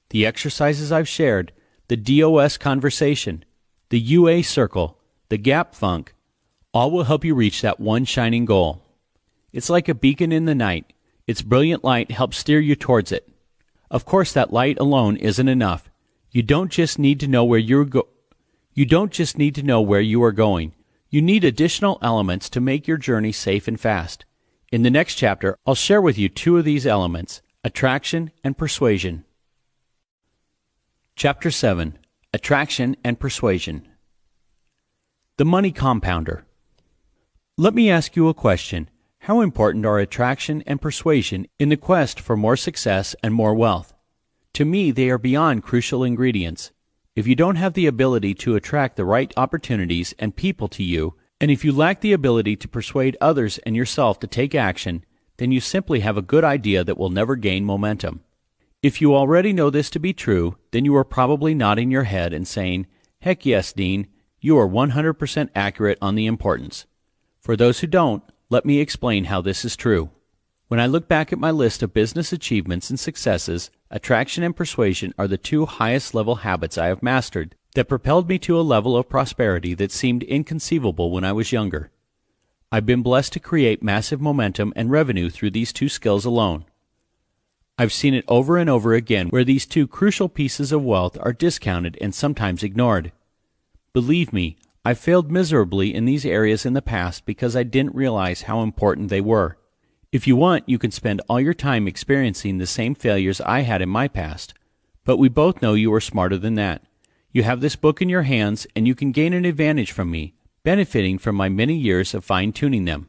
The exercises I've shared, the DOS conversation, the UA circle, the gap funk, all will help you reach that one shining goal. It's like a beacon in the night. Its brilliant light helps steer you towards it. Of course, that light alone isn't enough. You don't just need to know where you are going. You need additional elements to make your journey safe and fast. In the next chapter, I'll share with you 2 of these elements, attraction and persuasion. Chapter 7, Attraction and Persuasion. The Money Compounder. Let me ask you a question. How important are attraction and persuasion in the quest for more success and more wealth? To me, they are beyond crucial ingredients. If you don't have the ability to attract the right opportunities and people to you, And if you lack the ability to persuade others and yourself to take action, then you simply have a good idea that will never gain momentum. If you already know this to be true, then you are probably nodding your head and saying, "Heck yes, Dean, you are 100% accurate on the importance." For those who don't, let me explain how this is true. When I look back at my list of business achievements and successes, attraction and persuasion are the two highest level habits I have mastered that propelled me to a level of prosperity that seemed inconceivable when I was younger. I've been blessed to create massive momentum and revenue through these two skills alone. I've seen it over and over again where these two crucial pieces of wealth are discounted and sometimes ignored. Believe me, I failed miserably in these areas in the past because I didn't realize how important they were. If you want, you can spend all your time experiencing the same failures I had in my past, but we both know you are smarter than that. You have this book in your hands, and you can gain an advantage from me, benefiting from my many years of fine-tuning them.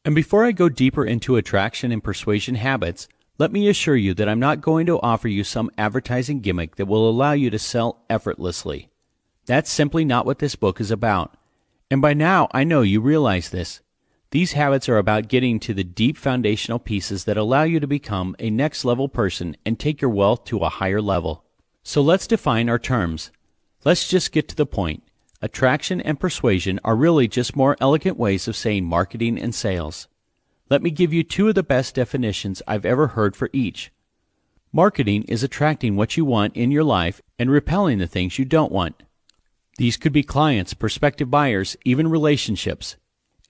And before I go deeper into attraction and persuasion habits, let me assure you that I'm not going to offer you some advertising gimmick that will allow you to sell effortlessly. That's simply not what this book is about. And by now, I know you realize this. These habits are about getting to the deep foundational pieces that allow you to become a next-level person and take your wealth to a higher level. So let's define our terms. Let's just get to the point. Attraction and persuasion are really just more elegant ways of saying marketing and sales. Let me give you two of the best definitions I've ever heard for each. Marketing is attracting what you want in your life and repelling the things you don't want. These could be clients, prospective buyers, even relationships.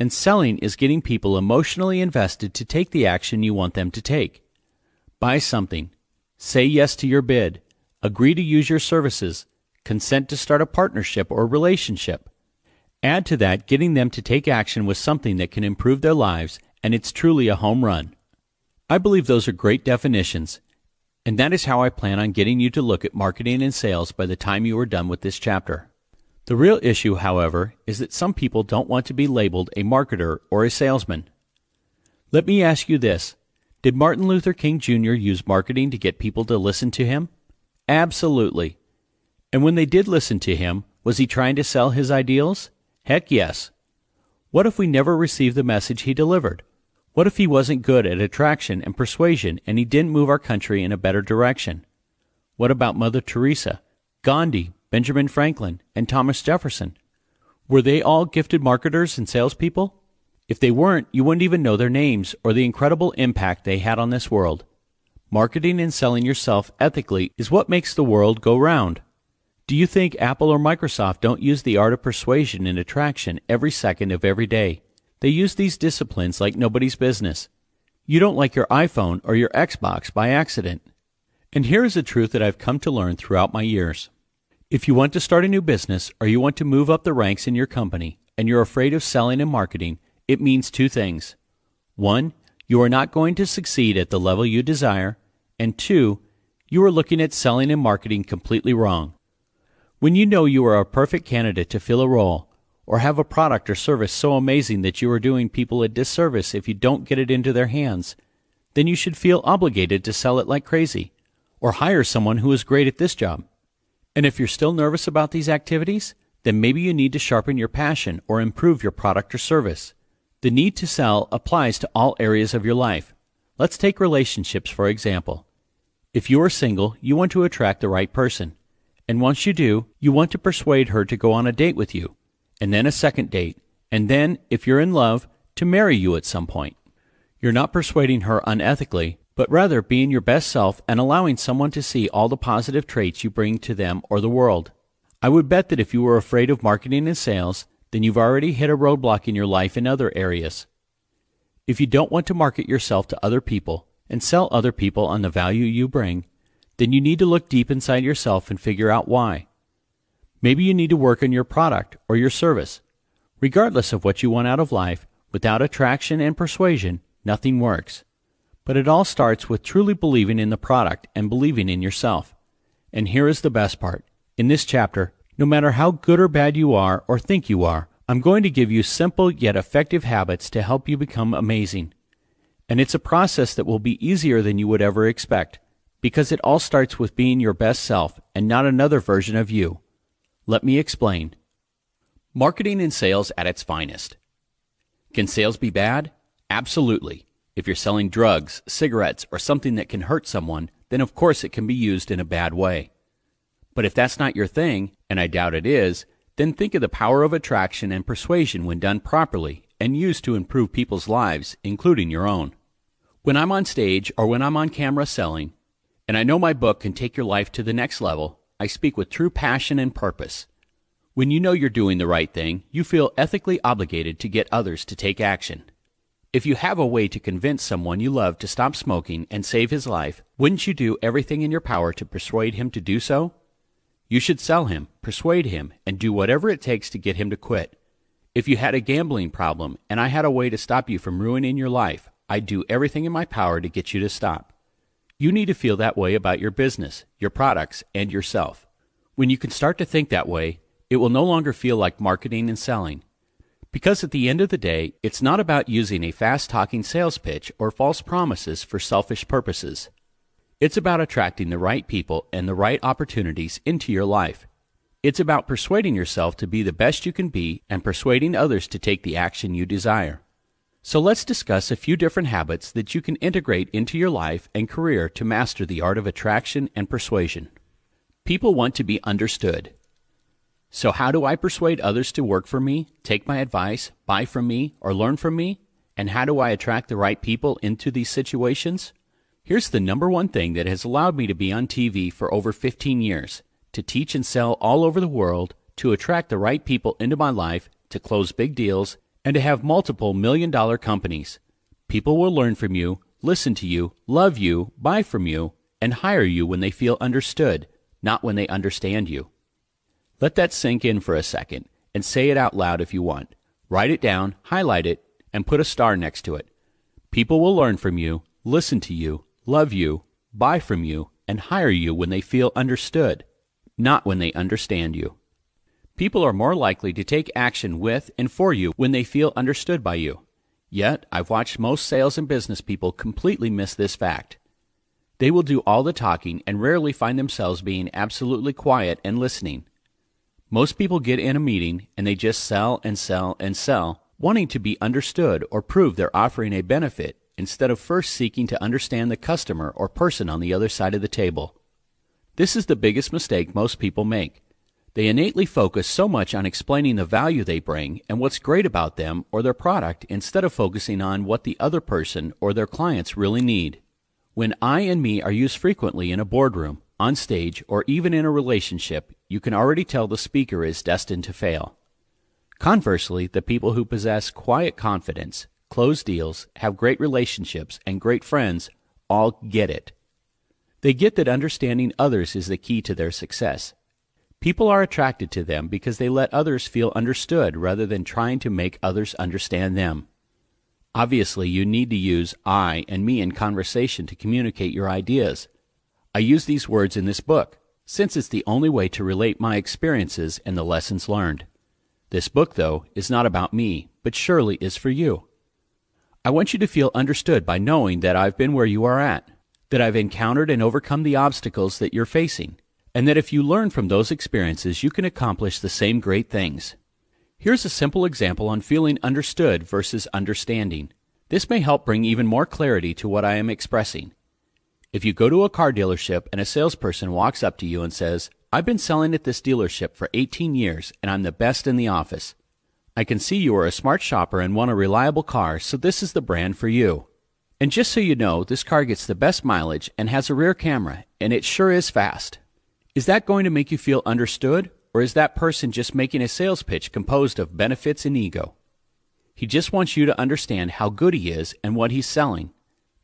And selling is getting people emotionally invested to take the action you want them to take. Buy something. Say yes to your bid. Agree to use your services. Consent to start a partnership or relationship. Add to that getting them to take action with something that can improve their lives, and it's truly a home run. I believe those are great definitions, and that is how I plan on getting you to look at marketing and sales by the time you are done with this chapter. The real issue, however, is that some people don't want to be labeled a marketer or a salesman. Let me ask you this. Did Martin Luther King Jr. use marketing to get people to listen to him? Absolutely. And when they did listen to him, was he trying to sell his ideals? Heck yes. What if we never received the message he delivered? What if he wasn't good at attraction and persuasion and he didn't move our country in a better direction? What about Mother Teresa, Gandhi, Benjamin Franklin, and Thomas Jefferson? Were they all gifted marketers and salespeople? If they weren't, you wouldn't even know their names or the incredible impact they had on this world. Marketing and selling yourself ethically is what makes the world go round. Do you think Apple or Microsoft don't use the art of persuasion and attraction every second of every day? They use these disciplines like nobody's business. You don't like your iPhone or your Xbox by accident. And here is a truth that I've come to learn throughout my years. If you want to start a new business or you want to move up the ranks in your company and you're afraid of selling and marketing, it means two things. One, you are not going to succeed at the level you desire. And two, you are looking at selling and marketing completely wrong. When you know you are a perfect candidate to fill a role, or have a product or service so amazing that you are doing people a disservice if you don't get it into their hands, then you should feel obligated to sell it like crazy, or hire someone who is great at this job. And if you're still nervous about these activities, then maybe you need to sharpen your passion or improve your product or service. The need to sell applies to all areas of your life. Let's take relationships for example. If you are single, you want to attract the right person. And once you do, you want to persuade her to go on a date with you, and then a second date, and then, if you're in love, to marry you at some point. You're not persuading her unethically, but rather being your best self and allowing someone to see all the positive traits you bring to them or the world. I would bet that if you were afraid of marketing and sales, then you've already hit a roadblock in your life in other areas. If you don't want to market yourself to other people and sell other people on the value you bring, then you need to look deep inside yourself and figure out why. Maybe you need to work on your product or your service. Regardless of what you want out of life, without attraction and persuasion, nothing works. But it all starts with truly believing in the product and believing in yourself. And here is the best part. In this chapter, no matter how good or bad you are or think you are, I'm going to give you simple yet effective habits to help you become amazing. And it's a process that will be easier than you would ever expect, because it all starts with being your best self and not another version of you. Let me explain. Marketing and sales at its finest. Can sales be bad? Absolutely. If you're selling drugs, cigarettes, or something that can hurt someone, then of course it can be used in a bad way. But if that's not your thing, and I doubt it is, then think of the power of attraction and persuasion when done properly and used to improve people's lives, including your own. When I'm on stage or when I'm on camera selling, and I know my book can take your life to the next level, I speak with true passion and purpose. When you know you're doing the right thing, you feel ethically obligated to get others to take action. If you have a way to convince someone you love to stop smoking and save his life, wouldn't you do everything in your power to persuade him to do so? You should sell him, persuade him, and do whatever it takes to get him to quit. If you had a gambling problem and I had a way to stop you from ruining your life, I'd do everything in my power to get you to stop. You need to feel that way about your business, your products, and yourself. When you can start to think that way, it will no longer feel like marketing and selling. Because at the end of the day, it's not about using a fast-talking sales pitch or false promises for selfish purposes. It's about attracting the right people and the right opportunities into your life. It's about persuading yourself to be the best you can be and persuading others to take the action you desire. So let's discuss a few different habits that you can integrate into your life and career to master the art of attraction and persuasion. People want to be understood. So how do I persuade others to work for me, take my advice, buy from me, or learn from me? And how do I attract the right people into these situations? Here's the number one thing that has allowed me to be on TV for over 15 years, to teach and sell all over the world, to attract the right people into my life, to close big deals, and to have multiple million-dollar companies. People will learn from you, listen to you, love you, buy from you, and hire you when they feel understood, not when they understand you. Let that sink in for a second and say it out loud if you want. Write it down, highlight it, and put a star next to it. People will learn from you, listen to you, love you, buy from you, and hire you when they feel understood, not when they understand you. People are more likely to take action with and for you when they feel understood by you. Yet, I've watched most sales and business people completely miss this fact. They will do all the talking and rarely find themselves being absolutely quiet and listening. Most people get in a meeting and they just sell and sell and sell, wanting to be understood or prove they're offering a benefit instead of first seeking to understand the customer or person on the other side of the table. This is the biggest mistake most people make. They innately focus so much on explaining the value they bring and what's great about them or their product instead of focusing on what the other person or their clients really need. When I and me are used frequently in a boardroom, on stage, or even in a relationship, you can already tell the speaker is destined to fail. Conversely, the people who possess quiet confidence, close deals, have great relationships, and great friends all get it. They get that understanding others is the key to their success. People are attracted to them because they let others feel understood rather than trying to make others understand them. Obviously, you need to use I and me in conversation to communicate your ideas. I use these words in this book, since it's the only way to relate my experiences and the lessons learned. This book, though, is not about me, but surely is for you. I want you to feel understood by knowing that I've been where you are at, that I've encountered and overcome the obstacles that you're facing, and that if you learn from those experiences, you can accomplish the same great things. Here's a simple example on feeling understood versus understanding. This may help bring even more clarity to what I am expressing. If you go to a car dealership and a salesperson walks up to you and says, "I've been selling at this dealership for 18 years and I'm the best in the office. I can see you are a smart shopper and want a reliable car, so this is the brand for you. And just so you know, this car gets the best mileage and has a rear camera, and it sure is fast." Is that going to make you feel understood, or is that person just making a sales pitch composed of benefits and ego? He just wants you to understand how good he is and what he's selling.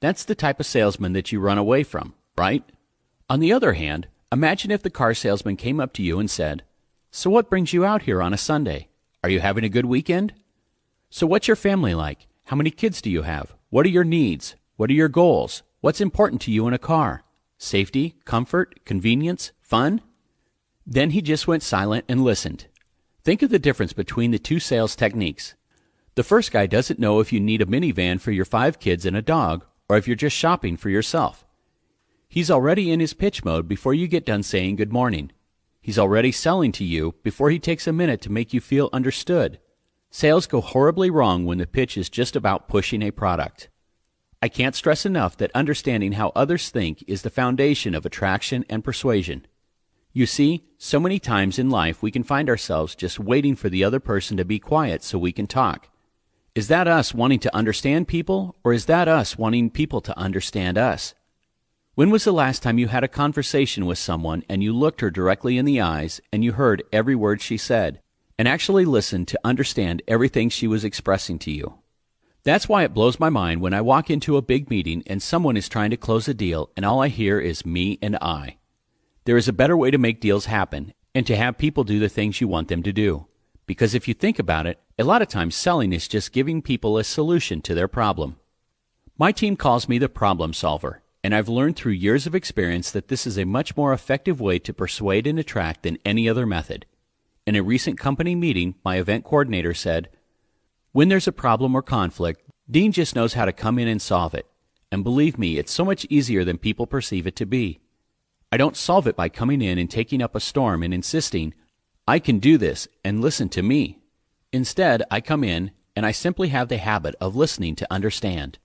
That's the type of salesman that you run away from, right? On the other hand, imagine if the car salesman came up to you and said, "So what brings you out here on a Sunday? Are you having a good weekend? So what's your family like? How many kids do you have? What are your needs? What are your goals? What's important to you in a car? Safety, comfort, convenience, fun?" Then he just went silent and listened. Think of the difference between the two sales techniques. The first guy doesn't know if you need a minivan for your 5 kids and a dog, or if you're just shopping for yourself. He's already in his pitch mode before you get done saying good morning. He's already selling to you before he takes a minute to make you feel understood. Sales go horribly wrong when the pitch is just about pushing a product. I can't stress enough that understanding how others think is the foundation of attraction and persuasion. You see, so many times in life we can find ourselves just waiting for the other person to be quiet so we can talk. Is that us wanting to understand people, or is that us wanting people to understand us? When was the last time you had a conversation with someone and you looked her directly in the eyes and you heard every word she said, and actually listened to understand everything she was expressing to you? That's why it blows my mind when I walk into a big meeting and someone is trying to close a deal and all I hear is me and I. There is a better way to make deals happen and to have people do the things you want them to do. Because if you think about it, a lot of times selling is just giving people a solution to their problem. My team calls me the problem solver, and I've learned through years of experience that this is a much more effective way to persuade and attract than any other method. In a recent company meeting, my event coordinator said, "When there's a problem or conflict, Dean just knows how to come in and solve it. And believe me, it's so much easier than people perceive it to be. I don't solve it by coming in and taking up a storm and insisting, 'I can do this,' and listen to me. Instead, I come in and I simply have the habit of listening to understand.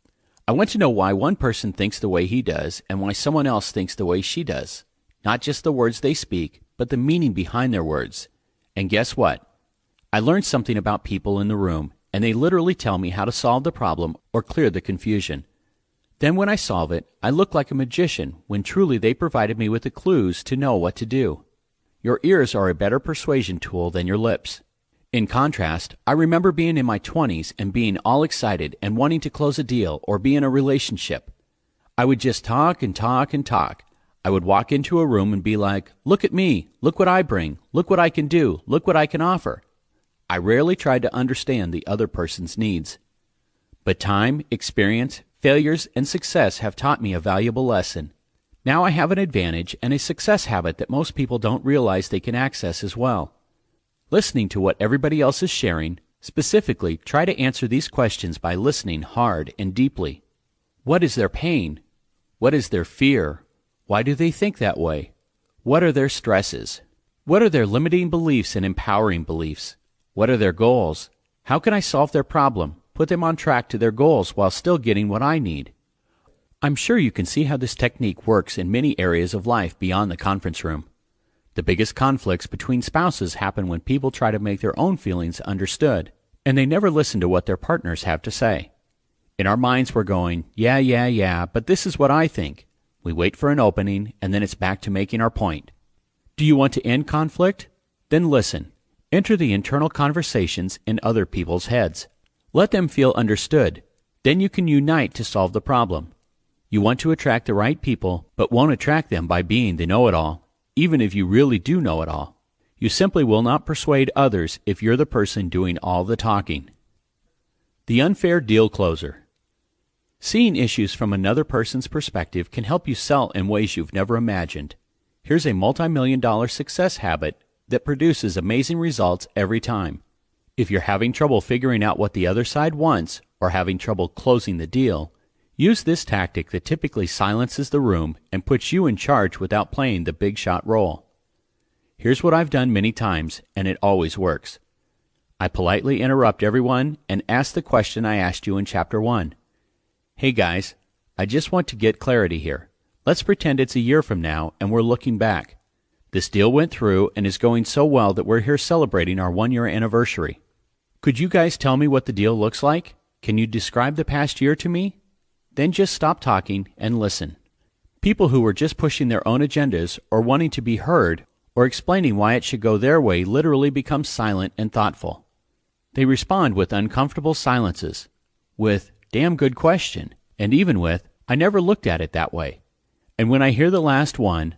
I want to know why one person thinks the way he does and why someone else thinks the way she does. Not just the words they speak, but the meaning behind their words. And guess what? I learned something about people in the room, and they literally tell me how to solve the problem or clear the confusion. Then when I solve it, I look like a magician when truly they provided me with the clues to know what to do. Your ears are a better persuasion tool than your lips. In contrast, I remember being in my 20s and being all excited and wanting to close a deal or be in a relationship. I would just talk and talk and talk. I would walk into a room and be like, 'Look at me, look what I bring, look what I can do, look what I can offer.' I rarely tried to understand the other person's needs. But time, experience, failures, and success have taught me a valuable lesson. Now I have an advantage and a success habit that most people don't realize they can access as well. Listening to what everybody else is sharing, specifically try to answer these questions by listening hard and deeply. What is their pain? What is their fear? Why do they think that way? What are their stresses? What are their limiting beliefs and empowering beliefs? What are their goals? How can I solve their problem, put them on track to their goals while still getting what I need? I'm sure you can see how this technique works in many areas of life beyond the conference room. The biggest conflicts between spouses happen when people try to make their own feelings understood, and they never listen to what their partners have to say. In our minds we're going, yeah, but this is what I think. We wait for an opening, and then it's back to making our point. Do you want to end conflict? Then listen. Enter the internal conversations in other people's heads. Let them feel understood. Then you can unite to solve the problem. You want to attract the right people, but won't attract them by being the know-it-all, even if you really do know it all. You simply will not persuade others if you're the person doing all the talking. The unfair deal closer. Seeing issues from another person's perspective can help you sell in ways you've never imagined. Here's a multi-million-dollar success habit that produces amazing results every time. If you're having trouble figuring out what the other side wants or having trouble closing the deal, use this tactic that typically silences the room and puts you in charge without playing the big shot role. Here's what I've done many times, and it always works. I politely interrupt everyone and ask the question I asked you in Chapter 1. Hey guys, I just want to get clarity here. Let's pretend it's a year from now and we're looking back. This deal went through and is going so well that we're here celebrating our 1-year anniversary. Could you guys tell me what the deal looks like? Can you describe the past year to me? Then just stop talking and listen. People who were just pushing their own agendas or wanting to be heard or explaining why it should go their way literally become silent and thoughtful. They respond with uncomfortable silences, with, "Damn good question," and even with, "I never looked at it that way." And when I hear the last one,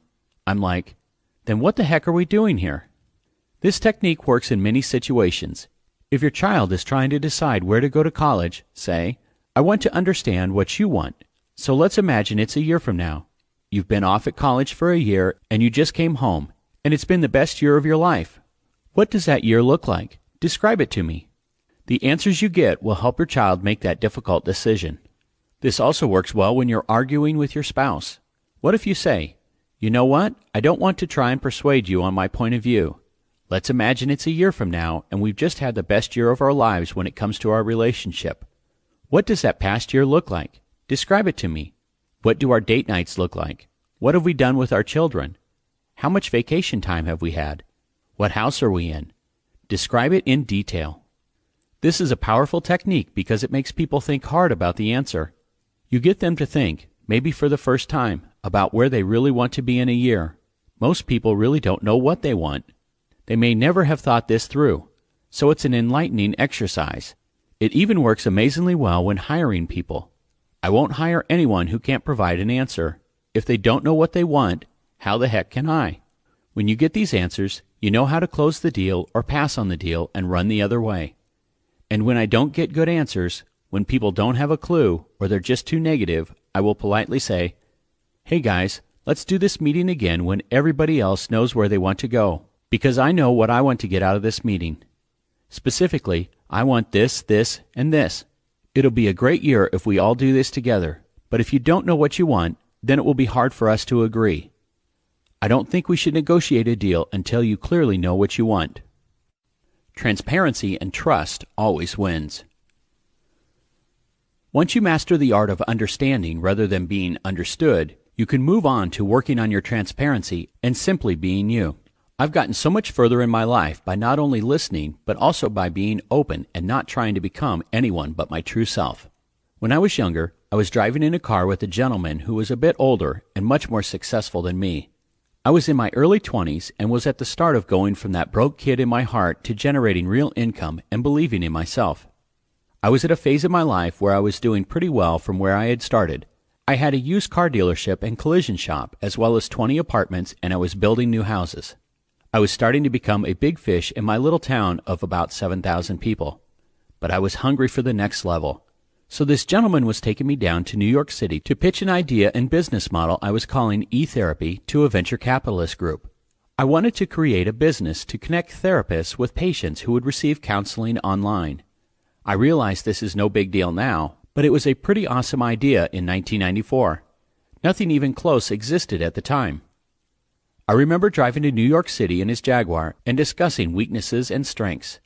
I'm like, then what the heck are we doing here? This technique works in many situations. If your child is trying to decide where to go to college, say, "I want to understand what you want. So let's imagine it's a year from now. You've been off at college for a year and you just came home, and it's been the best year of your life. What does that year look like? Describe it to me." The answers you get will help your child make that difficult decision. This also works well when you're arguing with your spouse. What if you say, "You know what? I don't want to try and persuade you on my point of view. Let's imagine it's a year from now and we've just had the best year of our lives when it comes to our relationship. What does that past year look like? Describe it to me. What do our date nights look like? What have we done with our children? How much vacation time have we had? What house are we in? Describe it in detail. This is a powerful technique because it makes people think hard about the answer. You get them to think, maybe for the first time, about where they really want to be in a year. Most people really don't know what they want. They may never have thought this through, so it's an enlightening exercise. It even works amazingly well when hiring people. I won't hire anyone who can't provide an answer. If they don't know what they want, how the heck can I? When you get these answers, you know how to close the deal or pass on the deal and run the other way. And when I don't get good answers, when people don't have a clue or they're just too negative, I will politely say, "Hey guys, let's do this meeting again when everybody else knows where they want to go, because I know what I want to get out of this meeting. Specifically, I want this, this, and this. It'll be a great year if we all do this together, but if you don't know what you want, then it will be hard for us to agree. I don't think we should negotiate a deal until you clearly know what you want." Transparency and trust always wins. Once you master the art of understanding rather than being understood, you can move on to working on your transparency and simply being you. I've gotten so much further in my life by not only listening, but also by being open and not trying to become anyone but my true self. When I was younger, I was driving in a car with a gentleman who was a bit older and much more successful than me. I was in my early 20s and was at the start of going from that broke kid in my heart to generating real income and believing in myself. I was at a phase of my life where I was doing pretty well from where I had started. I had a used car dealership and collision shop, as well as 20 apartments, and I was building new houses. I was starting to become a big fish in my little town of about 7,000 people. But I was hungry for the next level. So this gentleman was taking me down to New York City to pitch an idea and business model I was calling e-therapy to a venture capitalist group. I wanted to create a business to connect therapists with patients who would receive counseling online. I realize this is no big deal now, but it was a pretty awesome idea in 1994. Nothing even close existed at the time. I remember driving to New York City in his Jaguar and discussing weaknesses and strengths.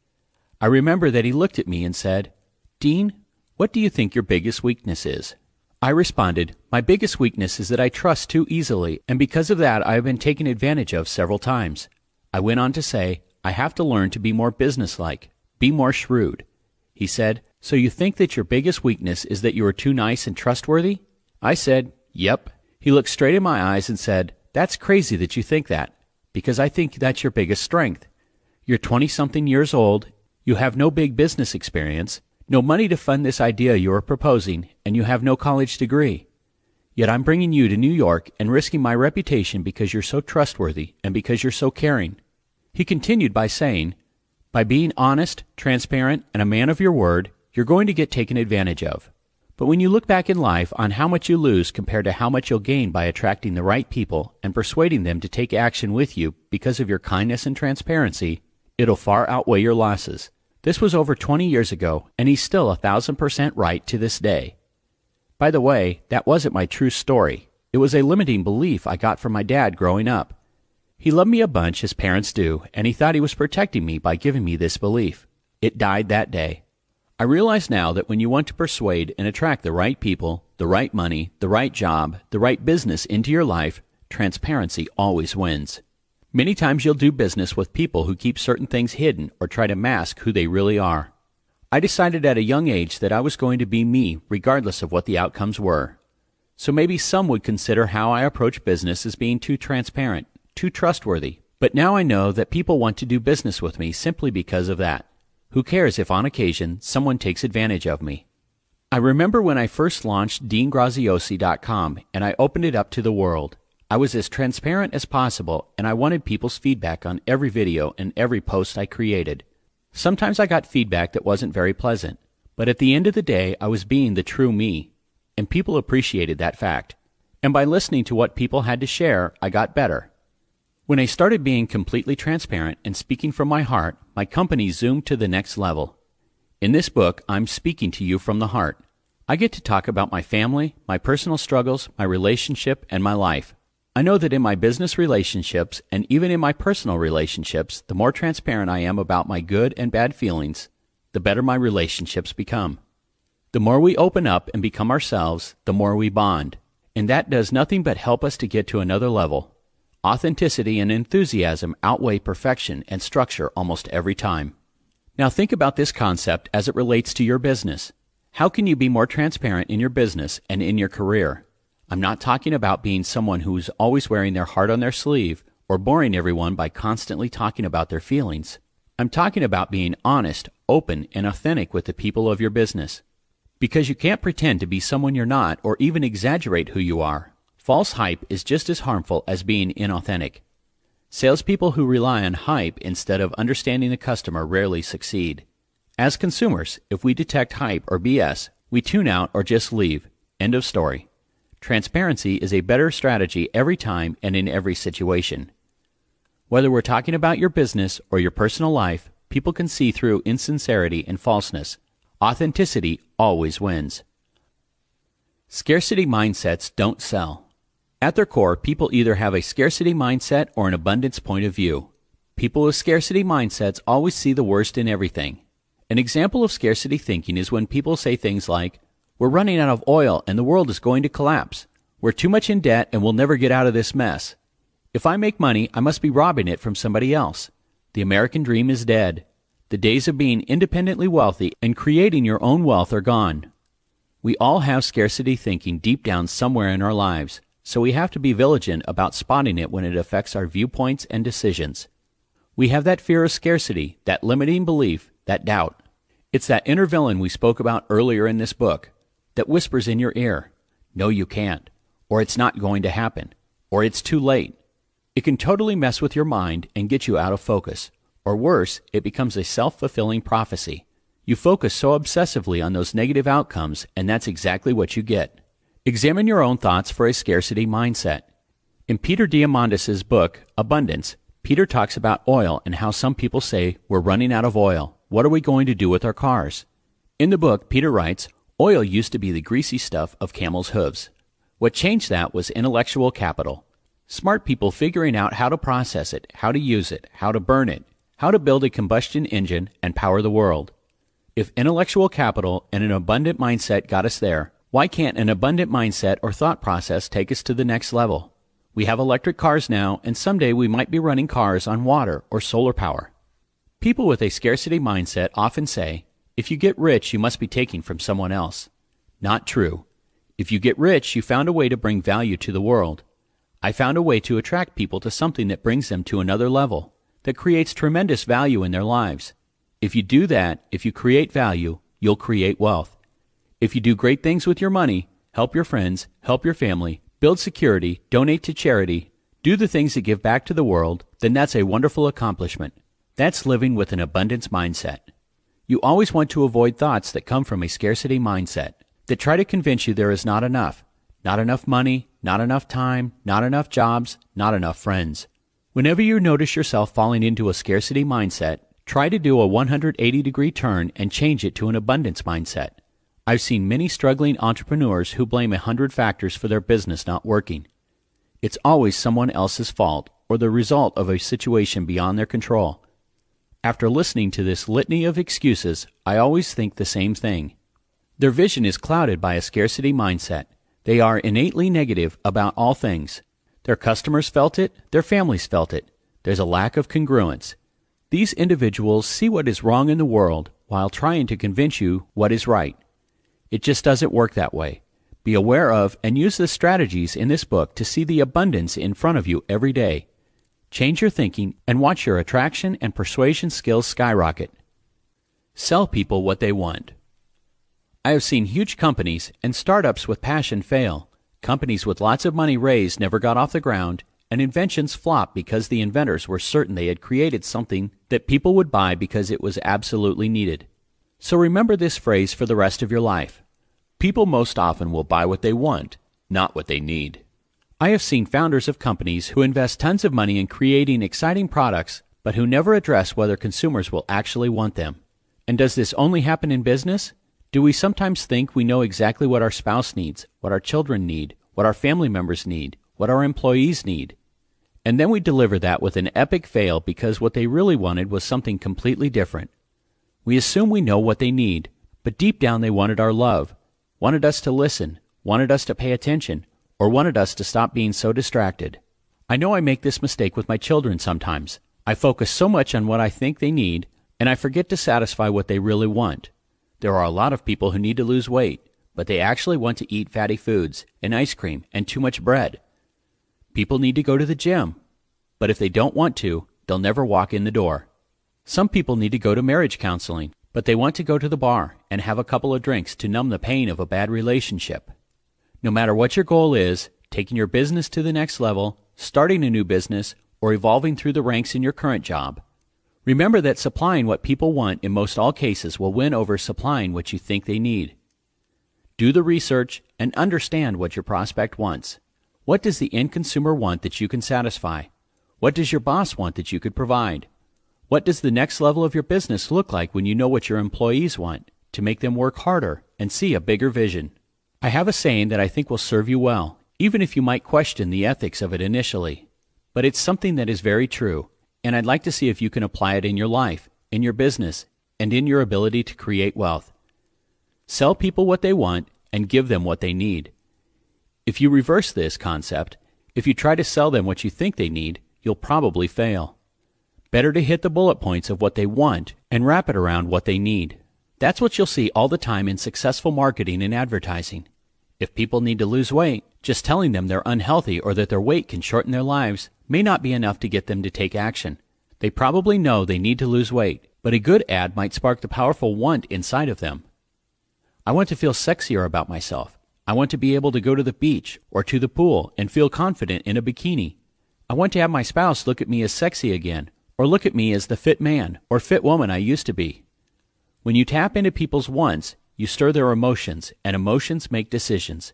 I remember that he looked at me and said, "Dean, what do you think your biggest weakness is?" I responded, "My biggest weakness is that I trust too easily, and because of that I have been taken advantage of several times." I went on to say, "I have to learn to be more businesslike, be more shrewd." He said, "So you think that your biggest weakness is that you are too nice and trustworthy?" I said, "Yep." He looked straight in my eyes and said, "That's crazy that you think that, because I think that's your biggest strength. You're 20-something years old, you have no big business experience, no money to fund this idea you are proposing, and you have no college degree. Yet I'm bringing you to New York and risking my reputation because you're so trustworthy and because you're so caring." He continued by saying, "By being honest, transparent, and a man of your word, you're going to get taken advantage of. But when you look back in life on how much you lose compared to how much you'll gain by attracting the right people and persuading them to take action with you because of your kindness and transparency, it'll far outweigh your losses." This was over 20 years ago, and he's still 1,000% right to this day. By the way, that wasn't my true story. It was a limiting belief I got from my dad growing up. He loved me a bunch, as parents do, and he thought he was protecting me by giving me this belief. It died that day. I realize now that when you want to persuade and attract the right people, the right money, the right job, the right business into your life, transparency always wins. Many times you'll do business with people who keep certain things hidden or try to mask who they really are. I decided at a young age that I was going to be me regardless of what the outcomes were. So maybe some would consider how I approach business as being too transparent, too trustworthy. But now I know that people want to do business with me simply because of that. Who cares if on occasion someone takes advantage of me? I remember when I first launched Graziosi.com and I opened it up to the world. I was as transparent as possible, and I wanted people's feedback on every video and every post I created. Sometimes I got feedback that wasn't very pleasant, but at the end of the day I was being the true me, and people appreciated that fact. And by listening to what people had to share, I got better. When I started being completely transparent and speaking from my heart, my company zoomed to the next level. In this book, I'm speaking to you from the heart. I get to talk about my family, my personal struggles, my relationship, and my life. I know that in my business relationships and even in my personal relationships, the more transparent I am about my good and bad feelings, the better my relationships become. The more we open up and become ourselves, the more we bond. And that does nothing but help us to get to another level. Authenticity and enthusiasm outweigh perfection and structure almost every time. Now think about this concept as it relates to your business. How can you be more transparent in your business and in your career? I'm not talking about being someone who's always wearing their heart on their sleeve or boring everyone by constantly talking about their feelings. I'm talking about being honest, open, and authentic with the people of your business. Because you can't pretend to be someone you're not or even exaggerate who you are. False hype is just as harmful as being inauthentic. Salespeople who rely on hype instead of understanding the customer rarely succeed. As consumers, if we detect hype or BS, we tune out or just leave. End of story. Transparency is a better strategy every time and in every situation. Whether we're talking about your business or your personal life, people can see through insincerity and falseness. Authenticity always wins. Scarcity mindsets don't sell. At their core, people either have a scarcity mindset or an abundance point of view. People with scarcity mindsets always see the worst in everything. An example of scarcity thinking is when people say things like, "We're running out of oil and the world is going to collapse. We're too much in debt and we'll never get out of this mess. If I make money, I must be robbing it from somebody else. The American dream is dead. The days of being independently wealthy and creating your own wealth are gone." We all have scarcity thinking deep down somewhere in our lives, so we have to be vigilant about spotting it when it affects our viewpoints and decisions. We have that fear of scarcity, that limiting belief, that doubt. It's that inner villain we spoke about earlier in this book that whispers in your ear, "No, you can't," or "It's not going to happen," or "It's too late." It can totally mess with your mind and get you out of focus. Or worse, it becomes a self-fulfilling prophecy. You focus so obsessively on those negative outcomes, and that's exactly what you get. Examine your own thoughts for a scarcity mindset. In Peter Diamandis' book, Abundance, Peter talks about oil and how some people say, "We're running out of oil. What are we going to do with our cars?" In the book, Peter writes, "Oil used to be the greasy stuff of camels' hooves. What changed that was intellectual capital. Smart people figuring out how to process it, how to use it, how to burn it, how to build a combustion engine and power the world. If intellectual capital and an abundant mindset got us there, why can't an abundant mindset or thought process take us to the next level? We have electric cars now, and someday we might be running cars on water or solar power." People with a scarcity mindset often say, "If you get rich, you must be taking from someone else." Not true. If you get rich, you found a way to bring value to the world. I found a way to attract people to something that brings them to another level, that creates tremendous value in their lives. If you do that, if you create value, you'll create wealth. If you do great things with your money, help your friends, help your family, build security, donate to charity, do the things that give back to the world, then that's a wonderful accomplishment. That's living with an abundance mindset. You always want to avoid thoughts that come from a scarcity mindset, that try to convince you there is not enough money, not enough time, not enough jobs, not enough friends. Whenever you notice yourself falling into a scarcity mindset, try to do a 180-degree turn and change it to an abundance mindset. I've seen many struggling entrepreneurs who blame 100 factors for their business not working. It's always someone else's fault or the result of a situation beyond their control. After listening to this litany of excuses, I always think the same thing. Their vision is clouded by a scarcity mindset. They are innately negative about all things. Their customers felt it, their families felt it. There's a lack of congruence. These individuals see what is wrong in the world while trying to convince you what is right. It just doesn't work that way. Be aware of and use the strategies in this book to see the abundance in front of you every day. Change your thinking and watch your attraction and persuasion skills skyrocket. Sell people what they want. I have seen huge companies and startups with passion fail. Companies with lots of money raised never got off the ground, and inventions flop because the inventors were certain they had created something that people would buy because it was absolutely needed. So remember this phrase for the rest of your life. People most often will buy what they want, not what they need. I have seen founders of companies who invest tons of money in creating exciting products, but who never address whether consumers will actually want them. And does this only happen in business? Do we sometimes think we know exactly what our spouse needs, what our children need, what our family members need, what our employees need. And then we deliver that with an epic fail because what they really wanted was something completely different. We assume we know what they need, but deep down they wanted our love, wanted us to listen, wanted us to pay attention, or wanted us to stop being so distracted. I know I make this mistake with my children sometimes. I focus so much on what I think they need, and I forget to satisfy what they really want. There are a lot of people who need to lose weight, but they actually want to eat fatty foods and ice cream and too much bread. People need to go to the gym, but if they don't want to, they'll never walk in the door. Some people need to go to marriage counseling, but they want to go to the bar and have a couple of drinks to numb the pain of a bad relationship. No matter what your goal is, taking your business to the next level, starting a new business, or evolving through the ranks in your current job, remember that supplying what people want in most all cases will win over supplying what you think they need. Do the research and understand what your prospect wants. What does the end consumer want that you can satisfy? What does your boss want that you could provide? What does the next level of your business look like when you know what your employees want to make them work harder and see a bigger vision? I have a saying that I think will serve you well, even if you might question the ethics of it initially. But it's something that is very true, and I'd like to see if you can apply it in your life, in your business, and in your ability to create wealth. Sell people what they want and give them what they need. If you reverse this concept, if you try to sell them what you think they need, you'll probably fail. Better to hit the bullet points of what they want and wrap it around what they need. That's what you'll see all the time in successful marketing and advertising. If people need to lose weight, just telling them they're unhealthy or that their weight can shorten their lives may not be enough to get them to take action. They probably know they need to lose weight, but a good ad might spark the powerful want inside of them. I want to feel sexier about myself. I want to be able to go to the beach or to the pool and feel confident in a bikini. I want to have my spouse look at me as sexy again, or look at me as the fit man or fit woman I used to be. When you tap into people's wants, you stir their emotions, and emotions make decisions.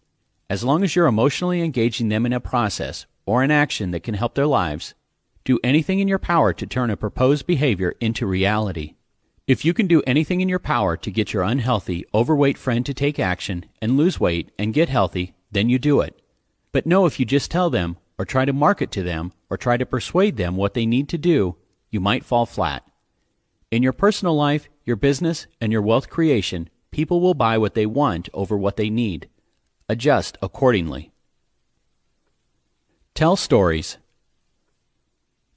As long as you're emotionally engaging them in a process or an action that can help their lives, do anything in your power to turn a proposed behavior into reality. If you can do anything in your power to get your unhealthy, overweight friend to take action and lose weight and get healthy, then you do it. But know if you just tell them, or try to market to them, or try to persuade them what they need to do, you might fall flat. In your personal life, your business, and your wealth creation, people will buy what they want over what they need. Adjust accordingly. Tell stories.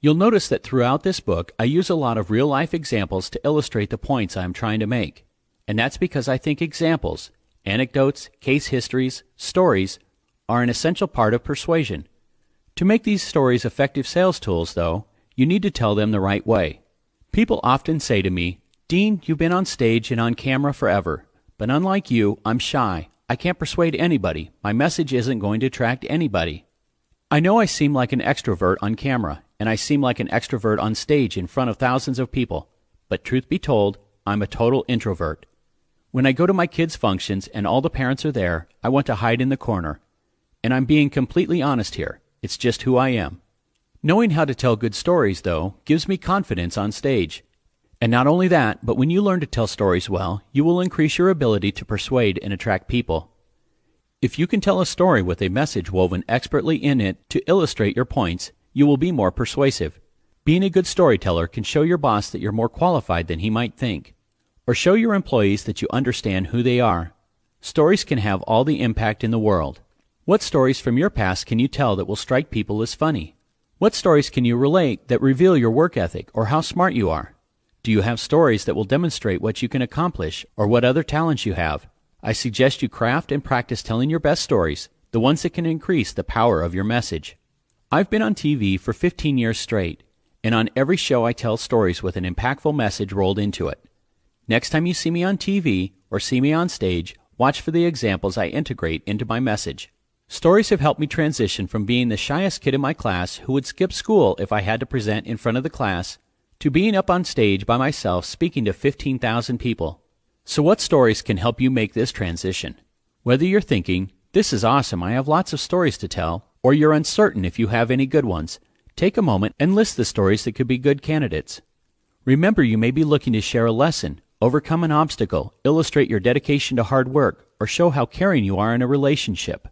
You'll notice that throughout this book, I use a lot of real-life examples to illustrate the points I'm trying to make. And that's because I think examples, anecdotes, case histories, stories, are an essential part of persuasion. To make these stories effective sales tools, though, you need to tell them the right way. People often say to me, "Dean, you've been on stage and on camera forever, but unlike you, I'm shy. I can't persuade anybody. My message isn't going to attract anybody." I know I seem like an extrovert on camera, and I seem like an extrovert on stage in front of thousands of people, but truth be told, I'm a total introvert. When I go to my kids' functions and all the parents are there, I want to hide in the corner. And I'm being completely honest here. It's just who I am. Knowing how to tell good stories, though, gives me confidence on stage. And not only that, but when you learn to tell stories well, you will increase your ability to persuade and attract people. If you can tell a story with a message woven expertly in it to illustrate your points, you will be more persuasive. Being a good storyteller can show your boss that you're more qualified than he might think, or show your employees that you understand who they are. Stories can have all the impact in the world. What stories from your past can you tell that will strike people as funny? What stories can you relate that reveal your work ethic or how smart you are? Do you have stories that will demonstrate what you can accomplish or what other talents you have? I suggest you craft and practice telling your best stories, the ones that can increase the power of your message. I've been on TV for 15 years straight, and on every show I tell stories with an impactful message rolled into it. Next time you see me on TV or see me on stage, watch for the examples I integrate into my message. Stories have helped me transition from being the shyest kid in my class who would skip school if I had to present in front of the class, to being up on stage by myself speaking to 15,000 people. So what stories can help you make this transition? Whether you're thinking, "This is awesome, I have lots of stories to tell," or you're uncertain if you have any good ones, take a moment and list the stories that could be good candidates. Remember, you may be looking to share a lesson, overcome an obstacle, illustrate your dedication to hard work, or show how caring you are in a relationship.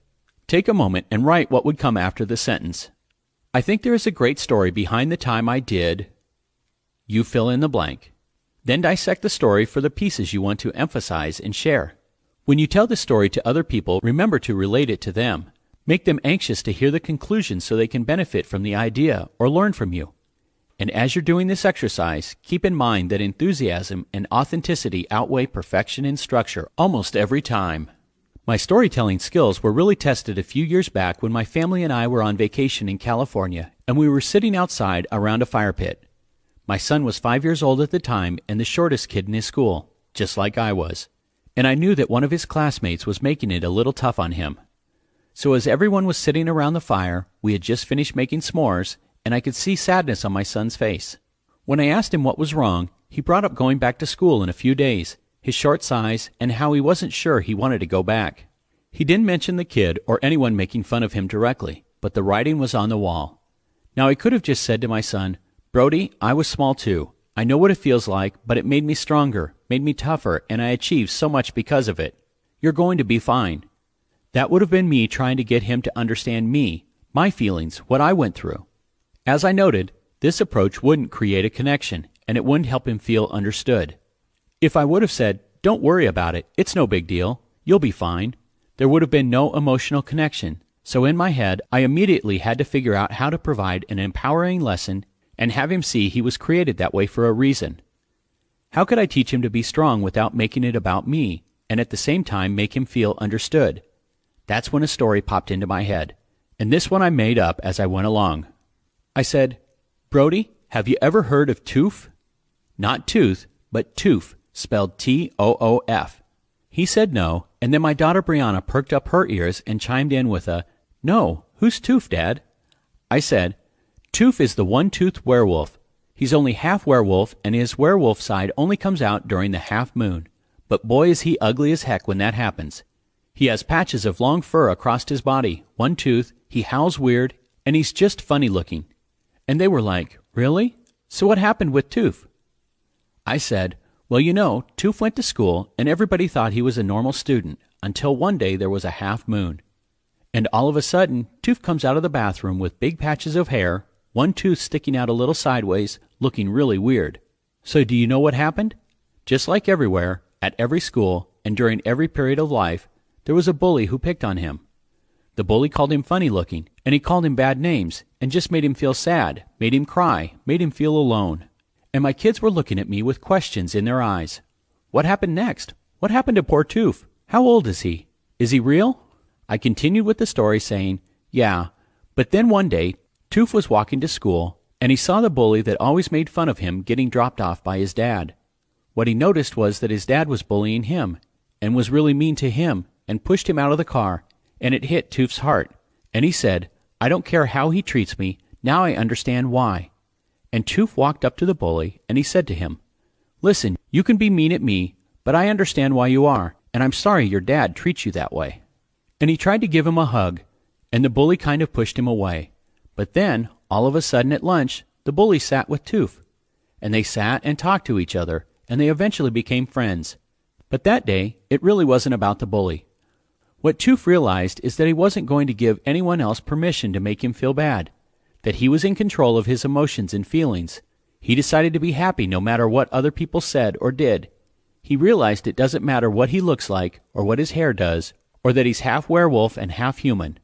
Take a moment and write what would come after the sentence. I think there is a great story behind the time I did. You fill in the blank. Then dissect the story for the pieces you want to emphasize and share. When you tell the story to other people, remember to relate it to them. Make them anxious to hear the conclusion so they can benefit from the idea or learn from you. And as you're doing this exercise, keep in mind that enthusiasm and authenticity outweigh perfection and structure almost every time. My storytelling skills were really tested a few years back when my family and I were on vacation in California, and we were sitting outside around a fire pit. My son was 5 years old at the time and the shortest kid in his school, just like I was. And I knew that one of his classmates was making it a little tough on him. So as everyone was sitting around the fire, we had just finished making s'mores, and I could see sadness on my son's face. When I asked him what was wrong, he brought up going back to school in a few days, his short size, and how he wasn't sure he wanted to go back. He didn't mention the kid or anyone making fun of him directly, but the writing was on the wall. Now I could have just said to my son, Brody, I was small too. I know what it feels like, but it made me stronger, made me tougher, and I achieved so much because of it. You're going to be fine. That would have been me trying to get him to understand me, my feelings, what I went through. As I noted, this approach wouldn't create a connection, and it wouldn't help him feel understood. If I would have said, don't worry about it, it's no big deal, you'll be fine, there would have been no emotional connection. So in my head, I immediately had to figure out how to provide an empowering lesson and have him see he was created that way for a reason. How could I teach him to be strong without making it about me, and at the same time make him feel understood? That's when a story popped into my head, and this one I made up as I went along. I said, Brody, have you ever heard of toof? Not tooth, but toof, spelled T-O-O-F. He said no, and then my daughter Brianna perked up her ears and chimed in with a, No, who's Toof, Dad? I said, Toof is the one-toothed werewolf. He's only half werewolf, and his werewolf side only comes out during the half moon. But boy is he ugly as heck when that happens. He has patches of long fur across his body, one tooth, he howls weird, and he's just funny looking. And they were like, Really? So what happened with Toof? I said, Well, you know, Toof went to school, and everybody thought he was a normal student, until one day there was a half moon. And all of a sudden, Toof comes out of the bathroom with big patches of hair, one tooth sticking out a little sideways, looking really weird. So do you know what happened? Just like everywhere, at every school, and during every period of life, there was a bully who picked on him. The bully called him funny looking, and he called him bad names, and just made him feel sad, made him cry, made him feel alone. And my kids were looking at me with questions in their eyes. What happened next? What happened to poor Toof? How old is he? Is he real? I continued with the story saying, Yeah, but then one day, Toof was walking to school, and he saw the bully that always made fun of him getting dropped off by his dad. What he noticed was that his dad was bullying him, and was really mean to him, and pushed him out of the car, and it hit Toof's heart. And he said, I don't care how he treats me, now I understand why. And Toof walked up to the bully, and he said to him, Listen, you can be mean at me, but I understand why you are, and I'm sorry your dad treats you that way. And he tried to give him a hug, and the bully kind of pushed him away. But then, all of a sudden at lunch, the bully sat with Toof, and they sat and talked to each other, and they eventually became friends. But that day, it really wasn't about the bully. What Toof realized is that he wasn't going to give anyone else permission to make him feel bad, that he was in control of his emotions and feelings. He decided to be happy no matter what other people said or did. He realized it doesn't matter what he looks like or what his hair does, or that he's half werewolf and half human.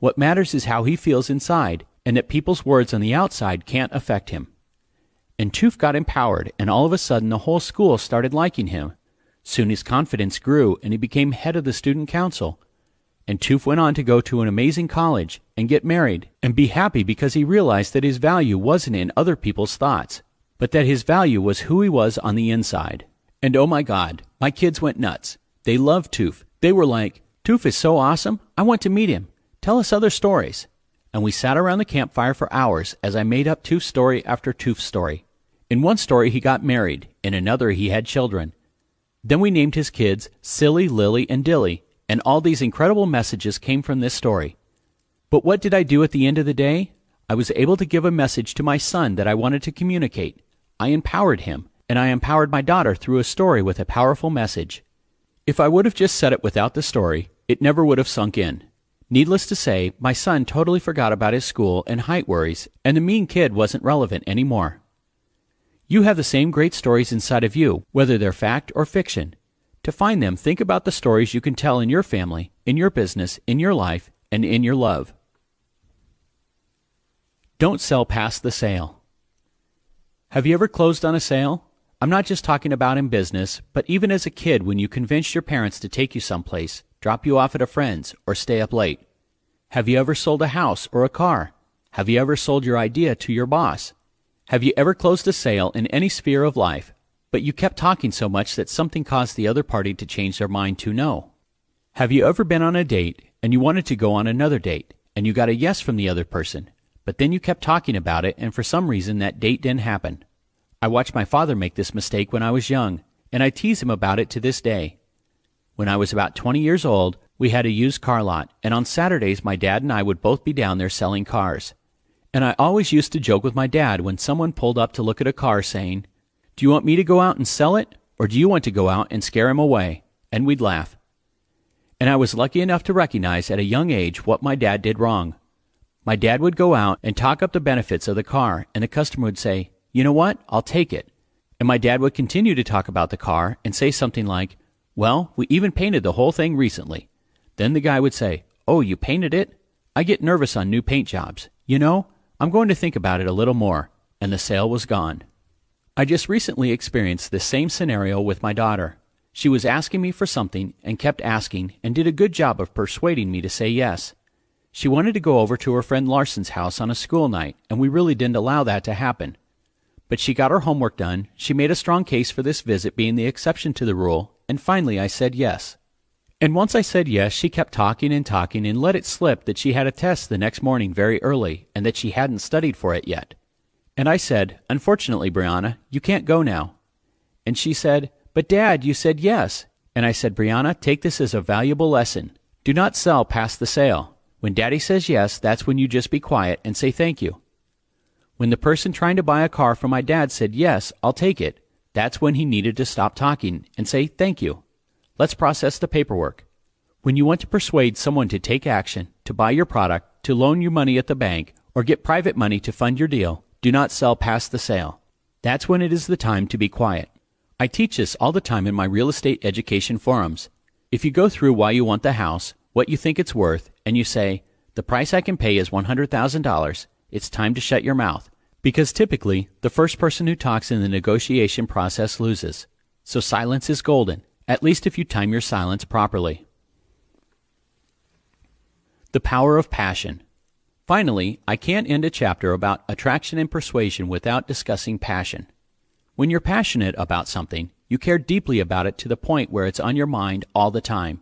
What matters is how he feels inside, and that people's words on the outside can't affect him. And Toof got empowered, and all of a sudden the whole school started liking him. Soon his confidence grew, and he became head of the student council. And Toof went on to go to an amazing college, and get married, and be happy because he realized that his value wasn't in other people's thoughts, but that his value was who he was on the inside. And oh my God, my kids went nuts. They loved Toof. They were like, Toof is so awesome, I want to meet him. Tell us other stories. And we sat around the campfire for hours as I made up Toof's story after Toof's story. In one story he got married, in another he had children. Then we named his kids Silly, Lily, and Dilly, and all these incredible messages came from this story. But what did I do at the end of the day? I was able to give a message to my son that I wanted to communicate. I empowered him, and I empowered my daughter through a story with a powerful message. If I would have just said it without the story, it never would have sunk in. Needless to say, my son totally forgot about his school and height worries, and the mean kid wasn't relevant anymore. You have the same great stories inside of you, whether they're fact or fiction. To find them, think about the stories you can tell in your family, in your business, in your life, and in your love. Don't sell past the sale. Have you ever closed on a sale? I'm not just talking about in business, but even as a kid when you convinced your parents to take you someplace, drop you off at a friend's, or stay up late. Have you ever sold a house or a car? Have you ever sold your idea to your boss? Have you ever closed a sale in any sphere of life, but you kept talking so much that something caused the other party to change their mind to no? Have you ever been on a date and you wanted to go on another date, and you got a yes from the other person, but then you kept talking about it and for some reason that date didn't happen? I watched my father make this mistake when I was young, and I tease him about it to this day. When I was about 20 years old, we had a used car lot, and on Saturdays my dad and I would both be down there selling cars. And I always used to joke with my dad when someone pulled up to look at a car saying, "Do you want me to go out and sell it, or do you want to go out and scare him away?" And we'd laugh. And I was lucky enough to recognize at a young age what my dad did wrong. My dad would go out and talk up the benefits of the car, and the customer would say, "You know what? I'll take it." And my dad would continue to talk about the car and say something like, "Well, we even painted the whole thing recently." Then the guy would say, "Oh, you painted it? I get nervous on new paint jobs. You know, I'm going to think about it a little more." And the sale was gone. I just recently experienced this same scenario with my daughter. She was asking me for something and kept asking and did a good job of persuading me to say yes. She wanted to go over to her friend Larson's house on a school night, and we really didn't allow that to happen. But she got her homework done, she made a strong case for this visit being the exception to the rule, and finally I said yes. And once I said yes, she kept talking and let it slip that she had a test the next morning very early and that she hadn't studied for it yet. And I said, "Unfortunately, Brianna, you can't go now." And she said, "But Dad, you said yes." And I said, "Brianna, take this as a valuable lesson. Do not sell past the sale. When Daddy says yes, that's when you just be quiet and say thank you. When the person trying to buy a car from my dad said, 'Yes, I'll take it,' that's when he needed to stop talking and say thank you. Let's process the paperwork. When you want to persuade someone to take action, to buy your product, to loan you money at the bank, or get private money to fund your deal, do not sell past the sale. That's when it is the time to be quiet. I teach this all the time in my real estate education forums. If you go through why you want the house, what you think it's worth, and you say, 'The price I can pay is $100,000, it's time to shut your mouth,' because typically the first person who talks in the negotiation process loses. So silence is golden, at least if you time your silence properly. The power of passion. Finally, I can't end a chapter about attraction and persuasion without discussing passion. When you're passionate about something, you care deeply about it to the point where it's on your mind all the time.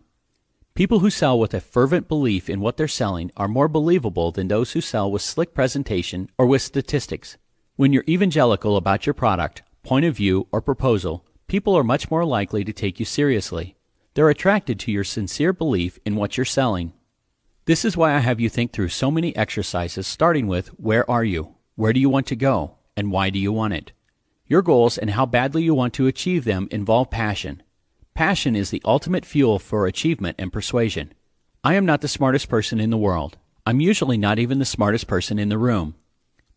People who sell with a fervent belief in what they're selling are more believable than those who sell with slick presentation or with statistics. When you're evangelical about your product, point of view, or proposal, people are much more likely to take you seriously. They're attracted to your sincere belief in what you're selling. This is why I have you think through so many exercises, starting with where are you, where do you want to go, and why do you want it. Your goals and how badly you want to achieve them involve passion. Passion is the ultimate fuel for achievement and persuasion. I am not the smartest person in the world. I'm usually not even the smartest person in the room.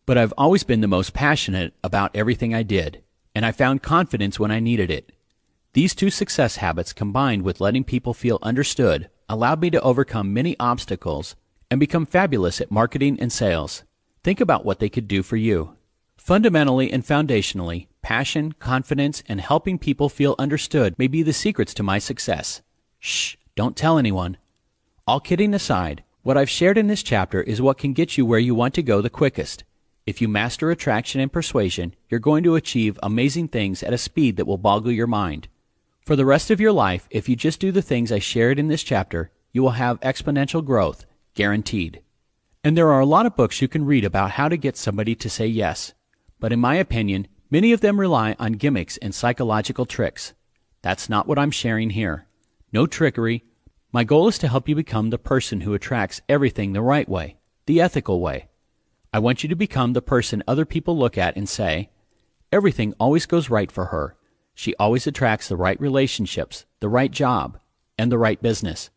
But I've always been the most passionate about everything I did, and I found confidence when I needed it. These two success habits, combined with letting people feel understood, allowed me to overcome many obstacles and become fabulous at marketing and sales. Think about what they could do for you. Fundamentally and foundationally, passion, confidence, and helping people feel understood may be the secrets to my success. Shh, don't tell anyone. All kidding aside, what I've shared in this chapter is what can get you where you want to go the quickest. If you master attraction and persuasion, you're going to achieve amazing things at a speed that will boggle your mind. For the rest of your life, if you just do the things I shared in this chapter, you will have exponential growth, guaranteed. And there are a lot of books you can read about how to get somebody to say yes. But in my opinion, many of them rely on gimmicks and psychological tricks. That's not what I'm sharing here. No trickery. My goal is to help you become the person who attracts everything the right way, the ethical way. I want you to become the person other people look at and say, everything always goes right for her. She always attracts the right relationships, the right job, and the right business.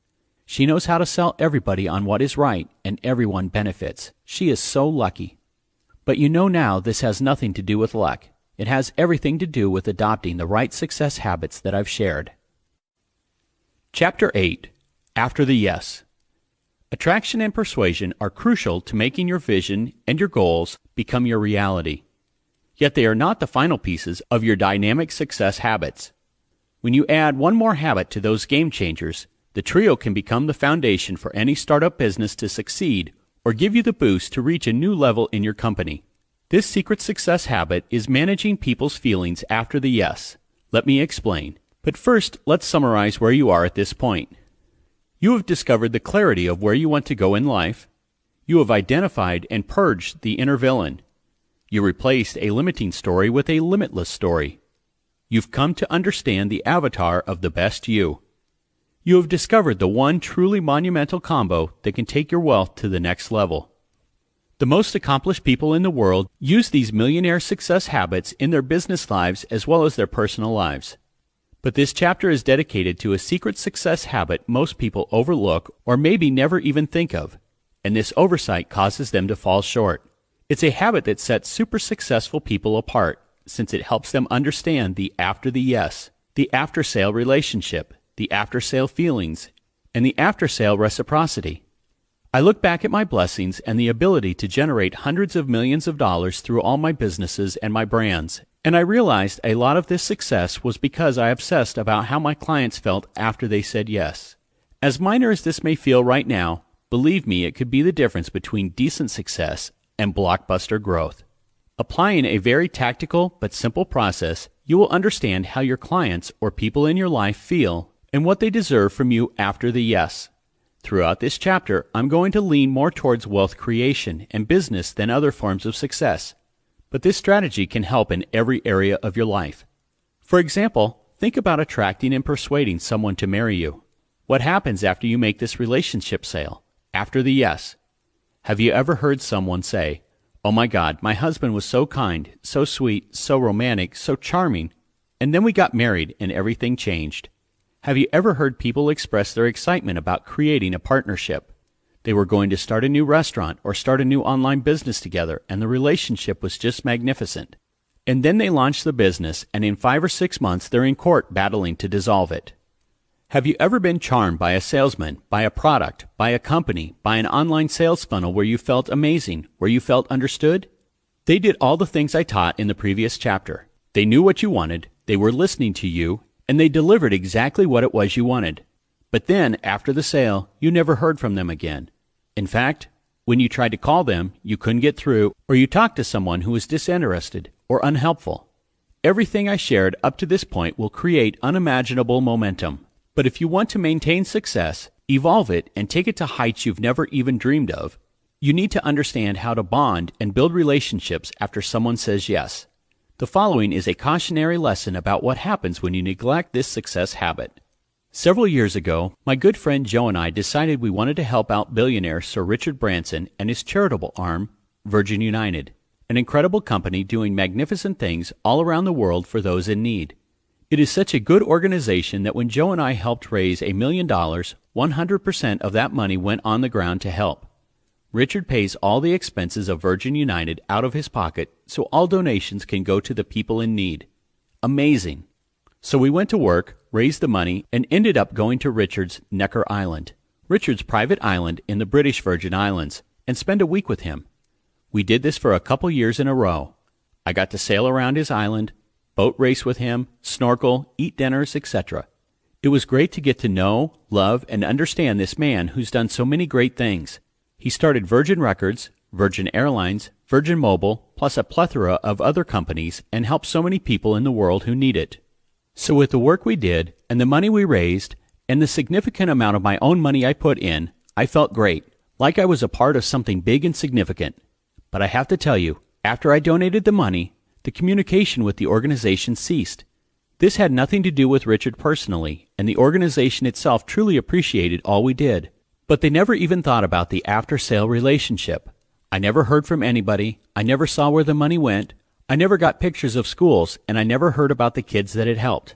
She knows how to sell everybody on what is right, and everyone benefits. She is so lucky. But you know now this has nothing to do with luck. It has everything to do with adopting the right success habits that I've shared. Chapter 8. After the Yes. Attraction and persuasion are crucial to making your vision and your goals become your reality. Yet they are not the final pieces of your dynamic success habits. When you add one more habit to those game changers, the trio can become the foundation for any startup business to succeed or give you the boost to reach a new level in your company. This secret success habit is managing people's feelings after the yes. Let me explain. But first, let's summarize where you are at this point. You have discovered the clarity of where you want to go in life. You have identified and purged the inner villain. You replaced a limiting story with a limitless story. You've come to understand the avatar of the best you. You have discovered the one truly monumental combo that can take your wealth to the next level. The most accomplished people in the world use these millionaire success habits in their business lives as well as their personal lives. But this chapter is dedicated to a secret success habit most people overlook or maybe never even think of, and this oversight causes them to fall short. It's a habit that sets super successful people apart, since it helps them understand the after the yes, the after-sale relationship, the after-sale feelings, and the after-sale reciprocity. I look back at my blessings and the ability to generate hundreds of millions of dollars through all my businesses and my brands, and I realized a lot of this success was because I obsessed about how my clients felt after they said yes. As minor as this may feel right now, believe me, it could be the difference between decent success and blockbuster growth. Applying a very tactical but simple process, you will understand how your clients or people in your life feel and what they deserve from you after the yes. Throughout this chapter, I'm going to lean more towards wealth creation and business than other forms of success. But this strategy can help in every area of your life. For example, think about attracting and persuading someone to marry you. What happens after you make this relationship sale? After the yes. Have you ever heard someone say, "Oh my God, my husband was so kind, so sweet, so romantic, so charming, and then we got married and everything changed"? Have you ever heard people express their excitement about creating a partnership? They were going to start a new restaurant or start a new online business together, and the relationship was just magnificent. And then they launched the business, and in 5 or 6 months they're in court battling to dissolve it. Have you ever been charmed by a salesman, by a product, by a company, by an online sales funnel where you felt amazing, where you felt understood? They did all the things I taught in the previous chapter. They knew what you wanted, they were listening to you, and they delivered exactly what it was you wanted. But then, after the sale, you never heard from them again. In fact, when you tried to call them, you couldn't get through, or you talked to someone who was disinterested or unhelpful. Everything I shared up to this point will create unimaginable momentum. But if you want to maintain success, evolve it, and take it to heights you've never even dreamed of, you need to understand how to bond and build relationships after someone says yes. The following is a cautionary lesson about what happens when you neglect this success habit. Several years ago, my good friend Joe and I decided we wanted to help out billionaire Sir Richard Branson and his charitable arm, Virgin United, an incredible company doing magnificent things all around the world for those in need. It is such a good organization that when Joe and I helped raise $1 million, 100% of that money went on the ground to help. Richard pays all the expenses of Virgin United out of his pocket, so all donations can go to the people in need. Amazing. So we went to work, raised the money, and ended up going to Richard's Necker Island, Richard's private island in the British Virgin Islands, and spend a week with him. We did this for a couple years in a row. I got to sail around his island, boat race with him, snorkel, eat dinners, etc. It was great to get to know, love, and understand this man who's done so many great things. He started Virgin Records, Virgin Airlines, Virgin Mobile, plus a plethora of other companies, and helped so many people in the world who need it. So with the work we did, and the money we raised, and the significant amount of my own money I put in, I felt great, like I was a part of something big and significant. But I have to tell you, after I donated the money, the communication with the organization ceased. This had nothing to do with Richard personally, and the organization itself truly appreciated all we did. But they never even thought about the after-sale relationship. I never heard from anybody, I never saw where the money went, I never got pictures of schools, and I never heard about the kids that it helped.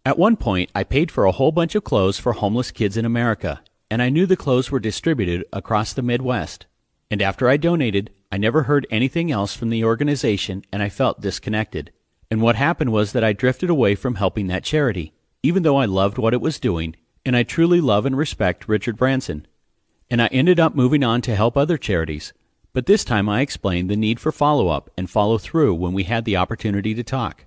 At one point, I paid for a whole bunch of clothes for homeless kids in America, and I knew the clothes were distributed across the Midwest. And after I donated, I never heard anything else from the organization, and I felt disconnected. And what happened was that I drifted away from helping that charity, even though I loved what it was doing, and I truly love and respect Richard Branson. And I ended up moving on to help other charities, but this time I explained the need for follow-up and follow-through when we had the opportunity to talk.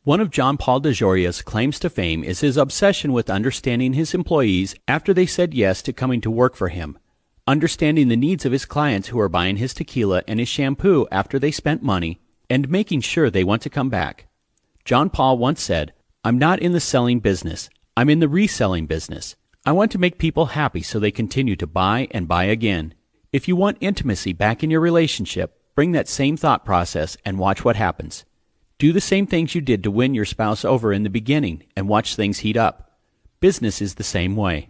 One of John Paul DeJoria's claims to fame is his obsession with understanding his employees after they said yes to coming to work for him, understanding the needs of his clients who are buying his tequila and his shampoo after they spent money, and making sure they want to come back. John Paul once said, "I'm not in the selling business. I'm in the reselling business. I want to make people happy so they continue to buy and buy again." If you want intimacy back in your relationship, bring that same thought process and watch what happens. Do the same things you did to win your spouse over in the beginning and watch things heat up. Business is the same way.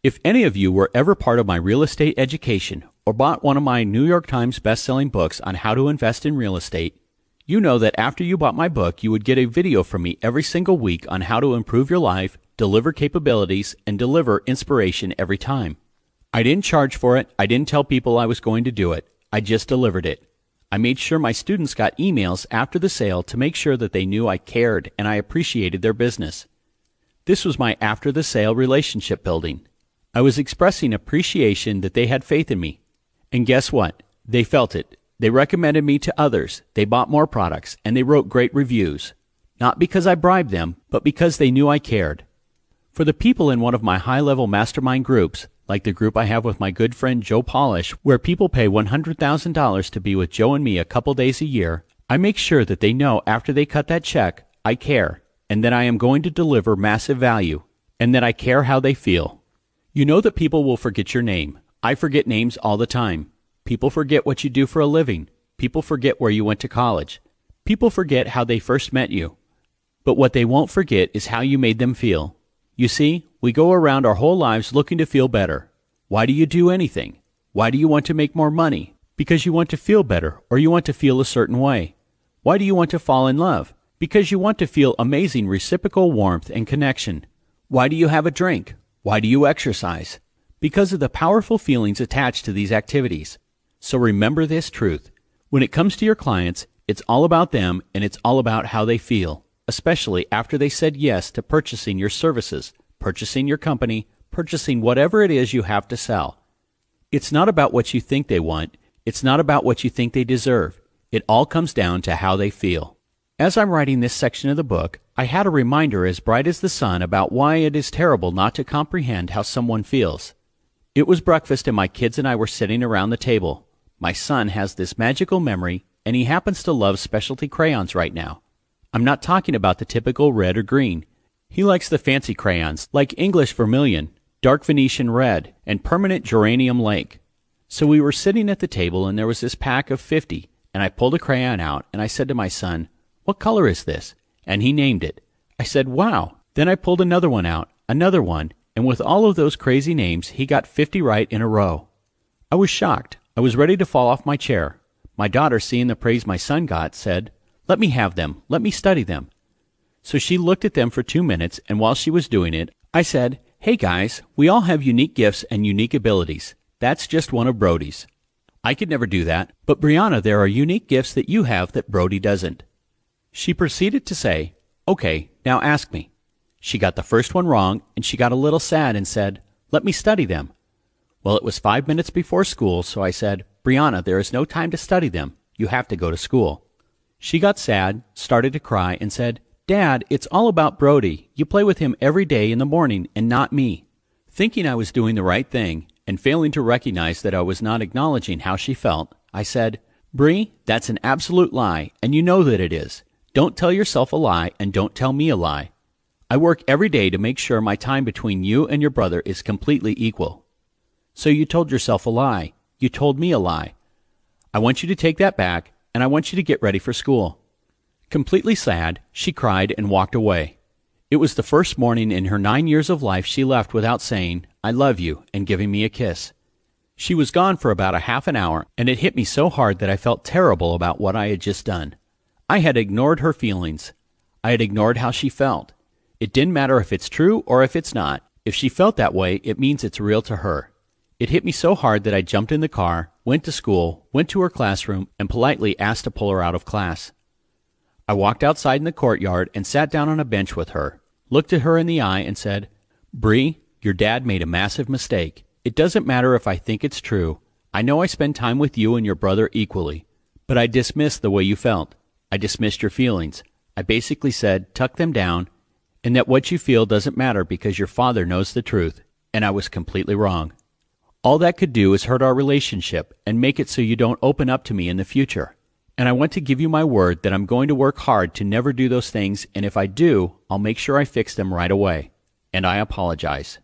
If any of you were ever part of my real estate education or bought one of my New York Times best-selling books on how to invest in real estate, you know that after you bought my book, you would get a video from me every single week on how to improve your life, deliver capabilities, and deliver inspiration every time. I didn't charge for it. I didn't tell people I was going to do it. I just delivered it. I made sure my students got emails after the sale to make sure that they knew I cared and I appreciated their business. This was my after-the-sale relationship building. I was expressing appreciation that they had faith in me. And guess what? They felt it. They recommended me to others. They bought more products, and they wrote great reviews. Not because I bribed them, but because they knew I cared. For the people in one of my high-level mastermind groups, like the group I have with my good friend Joe Polish, where people pay $100,000 to be with Joe and me a couple days a year, I make sure that they know after they cut that check, I care, and that I am going to deliver massive value, and that I care how they feel. You know that people will forget your name. I forget names all the time. People forget what you do for a living. People forget where you went to college. People forget how they first met you. But what they won't forget is how you made them feel. You see, we go around our whole lives looking to feel better. Why do you do anything? Why do you want to make more money? Because you want to feel better, or you want to feel a certain way. Why do you want to fall in love? Because you want to feel amazing reciprocal warmth and connection. Why do you have a drink? Why do you exercise? Because of the powerful feelings attached to these activities. So remember this truth. When it comes to your clients, it's all about them and it's all about how they feel, especially after they said yes to purchasing your services, purchasing your company, purchasing whatever it is you have to sell. It's not about what you think they want. It's not about what you think they deserve. It all comes down to how they feel. As I'm writing this section of the book, I had a reminder as bright as the sun about why it is terrible not to comprehend how someone feels. It was breakfast and my kids and I were sitting around the table. My son has this magical memory, and he happens to love specialty crayons right now. I'm not talking about the typical red or green. He likes the fancy crayons, like English Vermilion, Dark Venetian Red, and Permanent Geranium Lake. So we were sitting at the table, and there was this pack of 50, and I pulled a crayon out, and I said to my son, "What color is this?" And he named it. I said, "Wow." Then I pulled another one out, another one, and with all of those crazy names, he got 50 right in a row. I was shocked. I was ready to fall off my chair. My daughter, seeing the praise my son got, said, "Let me have them. Let me study them." So she looked at them for 2 minutes, and while she was doing it, I said, "Hey guys, we all have unique gifts and unique abilities. That's just one of Brody's. I could never do that, but Brianna, there are unique gifts that you have that Brody doesn't." She proceeded to say, "Okay, now ask me." She got the first one wrong, and she got a little sad and said, "Let me study them." Well, it was 5 minutes before school, so I said, "Brianna, there is no time to study them. You have to go to school." She got sad, started to cry, and said, "Dad, it's all about Brody. You play with him every day in the morning and not me." Thinking I was doing the right thing, and failing to recognize that I was not acknowledging how she felt, I said, "Bree, that's an absolute lie, and you know that it is. Don't tell yourself a lie, and don't tell me a lie. I work every day to make sure my time between you and your brother is completely equal. So you told yourself a lie. You told me a lie. I want you to take that back, and I want you to get ready for school." Completely sad, she cried and walked away. It was the first morning in her 9 years of life she left without saying, "I love you," and giving me a kiss. She was gone for about a half an hour, and it hit me so hard that I felt terrible about what I had just done. I had ignored her feelings. I had ignored how she felt. It didn't matter if it's true or if it's not. If she felt that way, it means it's real to her. It hit me so hard that I jumped in the car, went to school, went to her classroom, and politely asked to pull her out of class. I walked outside in the courtyard and sat down on a bench with her, looked at her in the eye, and said, "Bree, your dad made a massive mistake. It doesn't matter if I think it's true. I know I spend time with you and your brother equally, but I dismissed the way you felt. I dismissed your feelings. I basically said, tuck them down, and that what you feel doesn't matter because your father knows the truth, and I was completely wrong. All that could do is hurt our relationship and make it so you don't open up to me in the future. And I want to give you my word that I'm going to work hard to never do those things, and if I do, I'll make sure I fix them right away. And I apologize."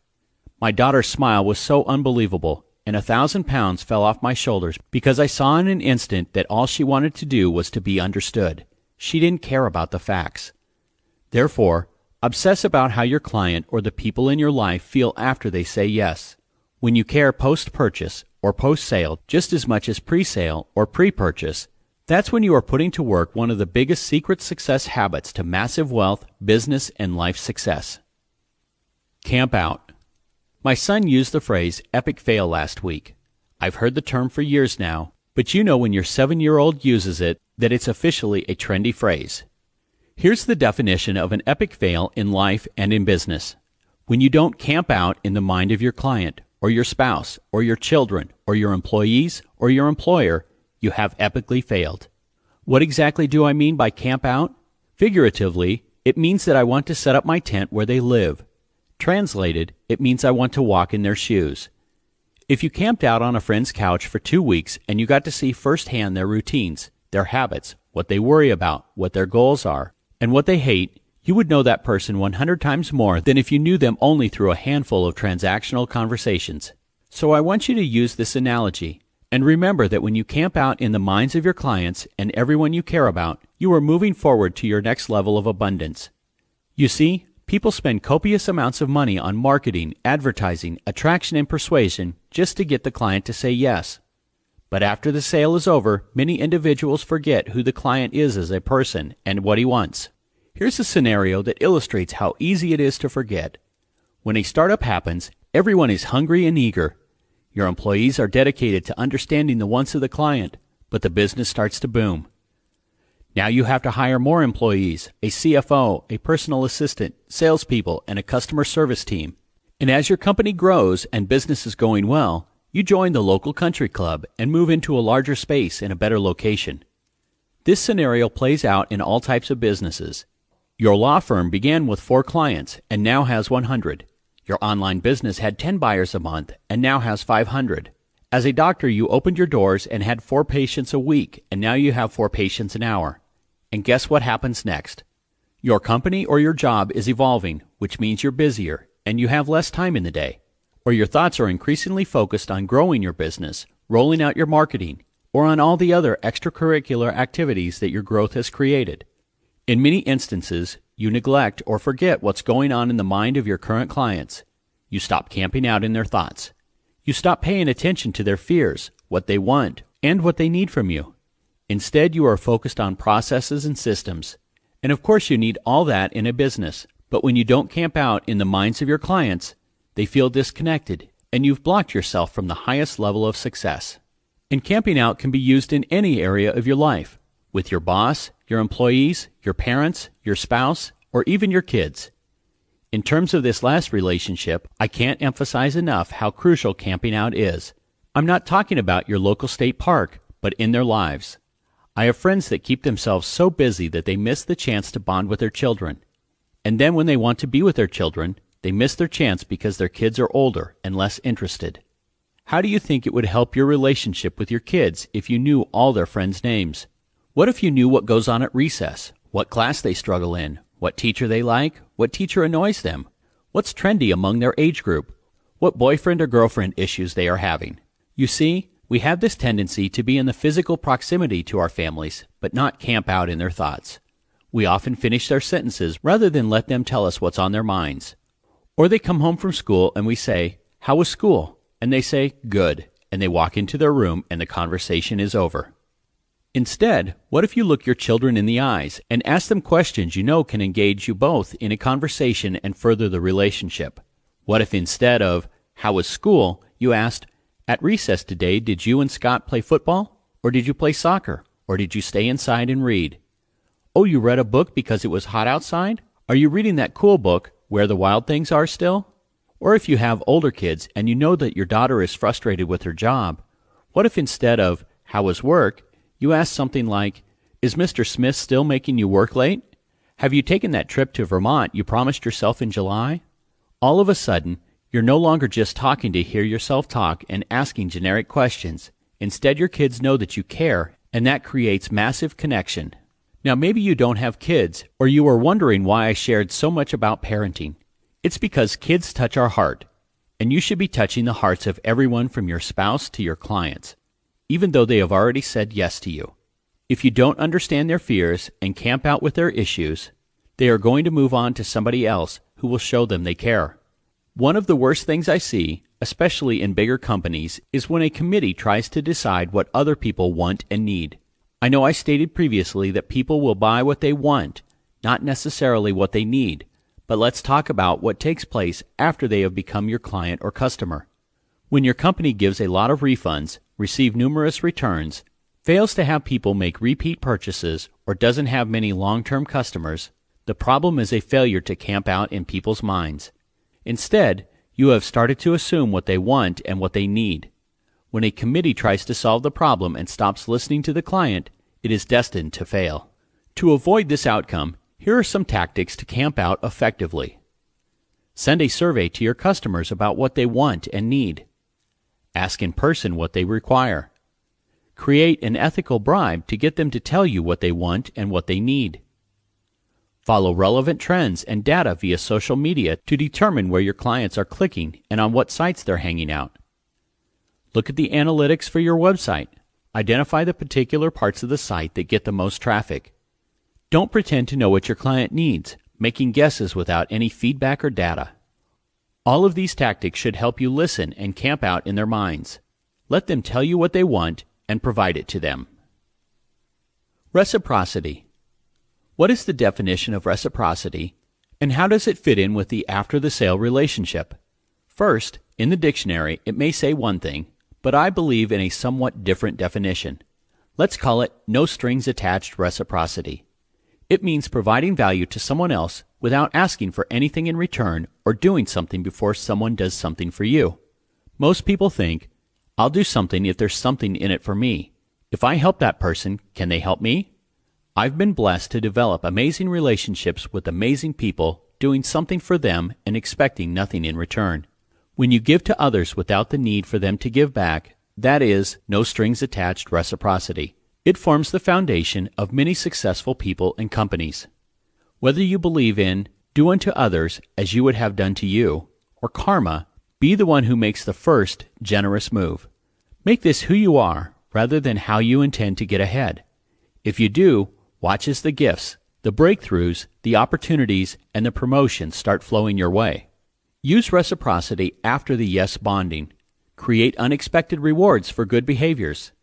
My daughter's smile was so unbelievable, and 1,000 pounds fell off my shoulders because I saw in an instant that all she wanted to do was to be understood. She didn't care about the facts. Therefore, obsess about how your client or the people in your life feel after they say yes. When you care post-purchase or post-sale just as much as pre-sale or pre-purchase, that's when you are putting to work one of the biggest secret success habits to massive wealth, business, and life success. Camp out. My son used the phrase epic fail last week. I've heard the term for years now, but you know when your 7-year-old uses it that it's officially a trendy phrase. Here's the definition of an epic fail in life and in business. When you don't camp out in the mind of your client, or your spouse, or your children, or your employees, or your employer, you have epically failed. What exactly do I mean by camp out? Figuratively, it means that I want to set up my tent where they live. Translated, it means I want to walk in their shoes. If you camped out on a friend's couch for 2 weeks and you got to see firsthand their routines, their habits, what they worry about, what their goals are, and what they hate, you would know that person 100 times more than if you knew them only through a handful of transactional conversations. So I want you to use this analogy, and remember that when you camp out in the minds of your clients and everyone you care about, you are moving forward to your next level of abundance. You see, people spend copious amounts of money on marketing, advertising, attraction, and persuasion just to get the client to say yes. But after the sale is over, many individuals forget who the client is as a person and what he wants. Here's a scenario that illustrates how easy it is to forget. When a startup happens, everyone is hungry and eager. Your employees are dedicated to understanding the wants of the client, but the business starts to boom. Now you have to hire more employees, a CFO, a personal assistant, salespeople, and a customer service team. And as your company grows and business is going well, you join the local country club and move into a larger space in a better location. This scenario plays out in all types of businesses. Your law firm began with 4 clients and now has 100. Your online business had 10 buyers a month and now has 500. As a doctor, you opened your doors and had 4 patients a week and now you have 4 patients an hour. And guess what happens next? Your company or your job is evolving, which means you're busier and you have less time in the day. Or your thoughts are increasingly focused on growing your business, rolling out your marketing, or on all the other extracurricular activities that your growth has created. In many instances, you neglect or forget what's going on in the mind of your current clients. You stop camping out in their thoughts. You stop paying attention to their fears, what they want, and what they need from you. Instead, you are focused on processes and systems. And of course, you need all that in a business. But when you don't camp out in the minds of your clients, they feel disconnected, and you've blocked yourself from the highest level of success. And camping out can be used in any area of your life, with your boss, your employees, your parents, your spouse, or even your kids. In terms of this last relationship, I can't emphasize enough how crucial camping out is. I'm not talking about your local state park, but in their lives. I have friends that keep themselves so busy that they miss the chance to bond with their children. And then when they want to be with their children, they miss their chance because their kids are older and less interested. How do you think it would help your relationship with your kids if you knew all their friends' names? What if you knew what goes on at recess, what class they struggle in, what teacher they like, what teacher annoys them, what's trendy among their age group, what boyfriend or girlfriend issues they are having? You see, we have this tendency to be in the physical proximity to our families, but not camp out in their thoughts. We often finish their sentences rather than let them tell us what's on their minds. Or they come home from school and we say, "How was school?" And they say, "Good," and they walk into their room and the conversation is over. Instead, what if you look your children in the eyes and ask them questions you know can engage you both in a conversation and further the relationship? What if instead of, "How was school?" you asked, "At recess today, did you and Scott play football? Or did you play soccer? Or did you stay inside and read? Oh, you read a book because it was hot outside? Are you reading that cool book, Where the Wild Things Are still?" Or if you have older kids and you know that your daughter is frustrated with her job, what if instead of, "How was work?" you ask something like, "Is Mr. Smith still making you work late? Have you taken that trip to Vermont you promised yourself in July?" All of a sudden, you're no longer just talking to hear yourself talk and asking generic questions. Instead, your kids know that you care, and that creates massive connection. Now, maybe you don't have kids, or you are wondering why I shared so much about parenting. It's because kids touch our heart, and you should be touching the hearts of everyone from your spouse to your clients, even though they have already said yes to you. If you don't understand their fears and camp out with their issues, they are going to move on to somebody else who will show them they care. One of the worst things I see, especially in bigger companies, is when a committee tries to decide what other people want and need. I know I stated previously that people will buy what they want, not necessarily what they need, but let's talk about what takes place after they have become your client or customer. When your company gives a lot of refunds, receives numerous returns, fails to have people make repeat purchases, or doesn't have many long-term customers, the problem is a failure to camp out in people's minds. Instead, you have started to assume what they want and what they need. When a committee tries to solve the problem and stops listening to the client, it is destined to fail. To avoid this outcome, here are some tactics to camp out effectively. Send a survey to your customers about what they want and need. Ask in person what they require. Create an ethical bribe to get them to tell you what they want and what they need. Follow relevant trends and data via social media to determine where your clients are clicking and on what sites they're hanging out. Look at the analytics for your website. Identify the particular parts of the site that get the most traffic. Don't pretend to know what your client needs, making guesses without any feedback or data. All of these tactics should help you listen and camp out in their minds. Let them tell you what they want and provide it to them. Reciprocity. What is the definition of reciprocity, and how does it fit in with the after-the-sale relationship? First, in the dictionary, it may say one thing, but I believe in a somewhat different definition. Let's call it no-strings-attached reciprocity. It means providing value to someone else without asking for anything in return or doing something before someone does something for you. Most people think, "I'll do something if there's something in it for me. If I help that person, can they help me?" I've been blessed to develop amazing relationships with amazing people, doing something for them and expecting nothing in return. When you give to others without the need for them to give back, that is no-strings-attached reciprocity. It forms the foundation of many successful people and companies. Whether you believe in do unto others as you would have done to you, or karma, be the one who makes the first generous move. Make this who you are rather than how you intend to get ahead. If you do, watch as the gifts, the breakthroughs, the opportunities, and the promotions start flowing your way. Use reciprocity after the yes bonding. Create unexpected rewards for good behaviors.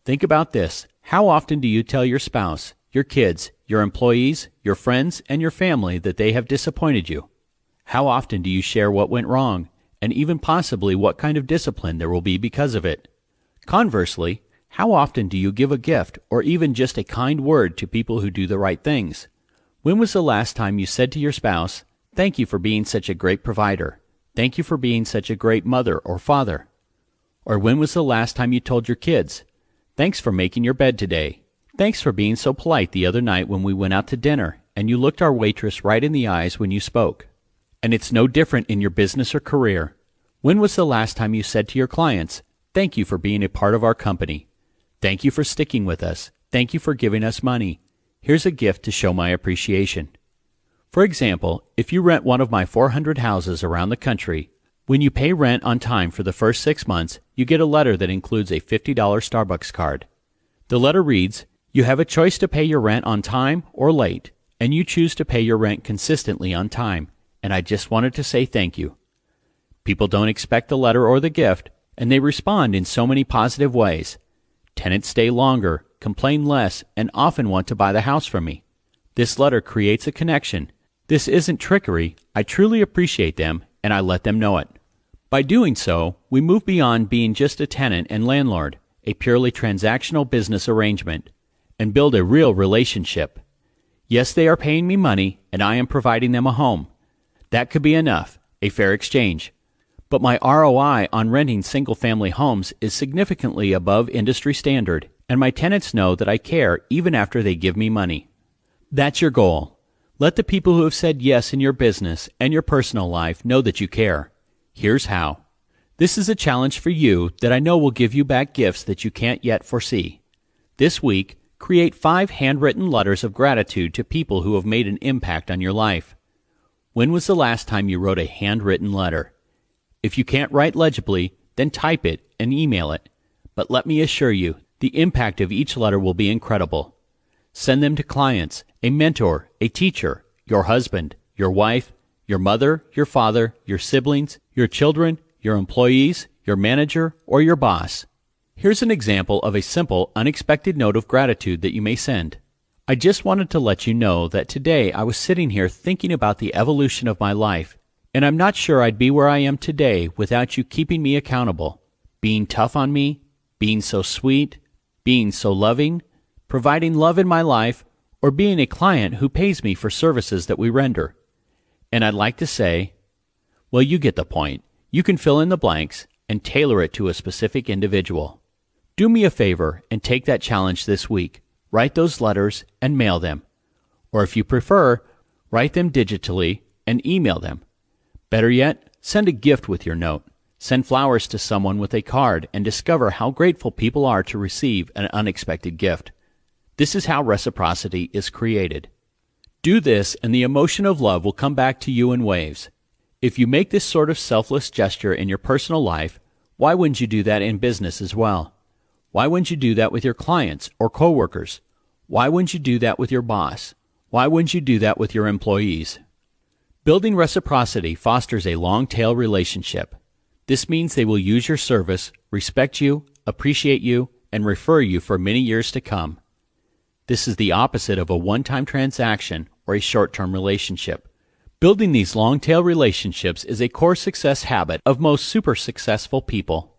Think about this. How often do you tell your spouse, your kids, your employees, your friends, and your family that they have disappointed you? How often do you share what went wrong, and even possibly what kind of discipline there will be because of it? Conversely, how often do you give a gift or even just a kind word to people who do the right things? When was the last time you said to your spouse, "Thank you for being such a great provider. Thank you for being such a great mother or father"? Or when was the last time you told your kids, "Thanks for making your bed today. Thanks for being so polite the other night when we went out to dinner and you looked our waitress right in the eyes when you spoke"? And it's no different in your business or career. When was the last time you said to your clients, "Thank you for being a part of our company. Thank you for sticking with us. Thank you for giving us money. Here's a gift to show my appreciation"? For example, if you rent one of my 400 houses around the country, when you pay rent on time for the first 6 months, you get a letter that includes a $50 Starbucks card. The letter reads, "You have a choice to pay your rent on time or late, and you choose to pay your rent consistently on time, and I just wanted to say thank you." People don't expect the letter or the gift, and they respond in so many positive ways. Tenants stay longer, complain less, and often want to buy the house from me. This letter creates a connection. This isn't trickery. I truly appreciate them, and I let them know it. By doing so, we move beyond being just a tenant and landlord, a purely transactional business arrangement, and build a real relationship. Yes, they are paying me money, and I am providing them a home. That could be enough, a fair exchange. But my ROI on renting single-family homes is significantly above industry standard, and my tenants know that I care even after they give me money. That's your goal. Let the people who have said yes in your business and your personal life know that you care. Here's how. This is a challenge for you that I know will give you back gifts that you can't yet foresee. This week, create 5 handwritten letters of gratitude to people who have made an impact on your life. When was the last time you wrote a handwritten letter? If you can't write legibly, then type it and email it. But let me assure you, the impact of each letter will be incredible. Send them to clients, a mentor, a teacher, your husband, your wife, your mother, your father, your siblings, your children, your employees, your manager, or your boss. Here's an example of a simple, unexpected note of gratitude that you may send. I just wanted to let you know that today I was sitting here thinking about the evolution of my life, and I'm not sure I'd be where I am today without you keeping me accountable, being tough on me, being so sweet, being so loving, providing love in my life, or being a client who pays me for services that we render. And I'd like to say, well, you get the point. You can fill in the blanks and tailor it to a specific individual. Do me a favor and take that challenge this week. Write those letters and mail them. Or if you prefer, write them digitally and email them. Better yet, send a gift with your note. Send flowers to someone with a card and discover how grateful people are to receive an unexpected gift. This is how reciprocity is created. Do this and the emotion of love will come back to you in waves. If you make this sort of selfless gesture in your personal life, why wouldn't you do that in business as well? Why wouldn't you do that with your clients or coworkers? Why wouldn't you do that with your boss? Why wouldn't you do that with your employees? Building reciprocity fosters a long-tail relationship. This means they will use your service, respect you, appreciate you, and refer you for many years to come. This is the opposite of a one-time transaction or a short-term relationship. Building these long-tail relationships is a core success habit of most super successful people.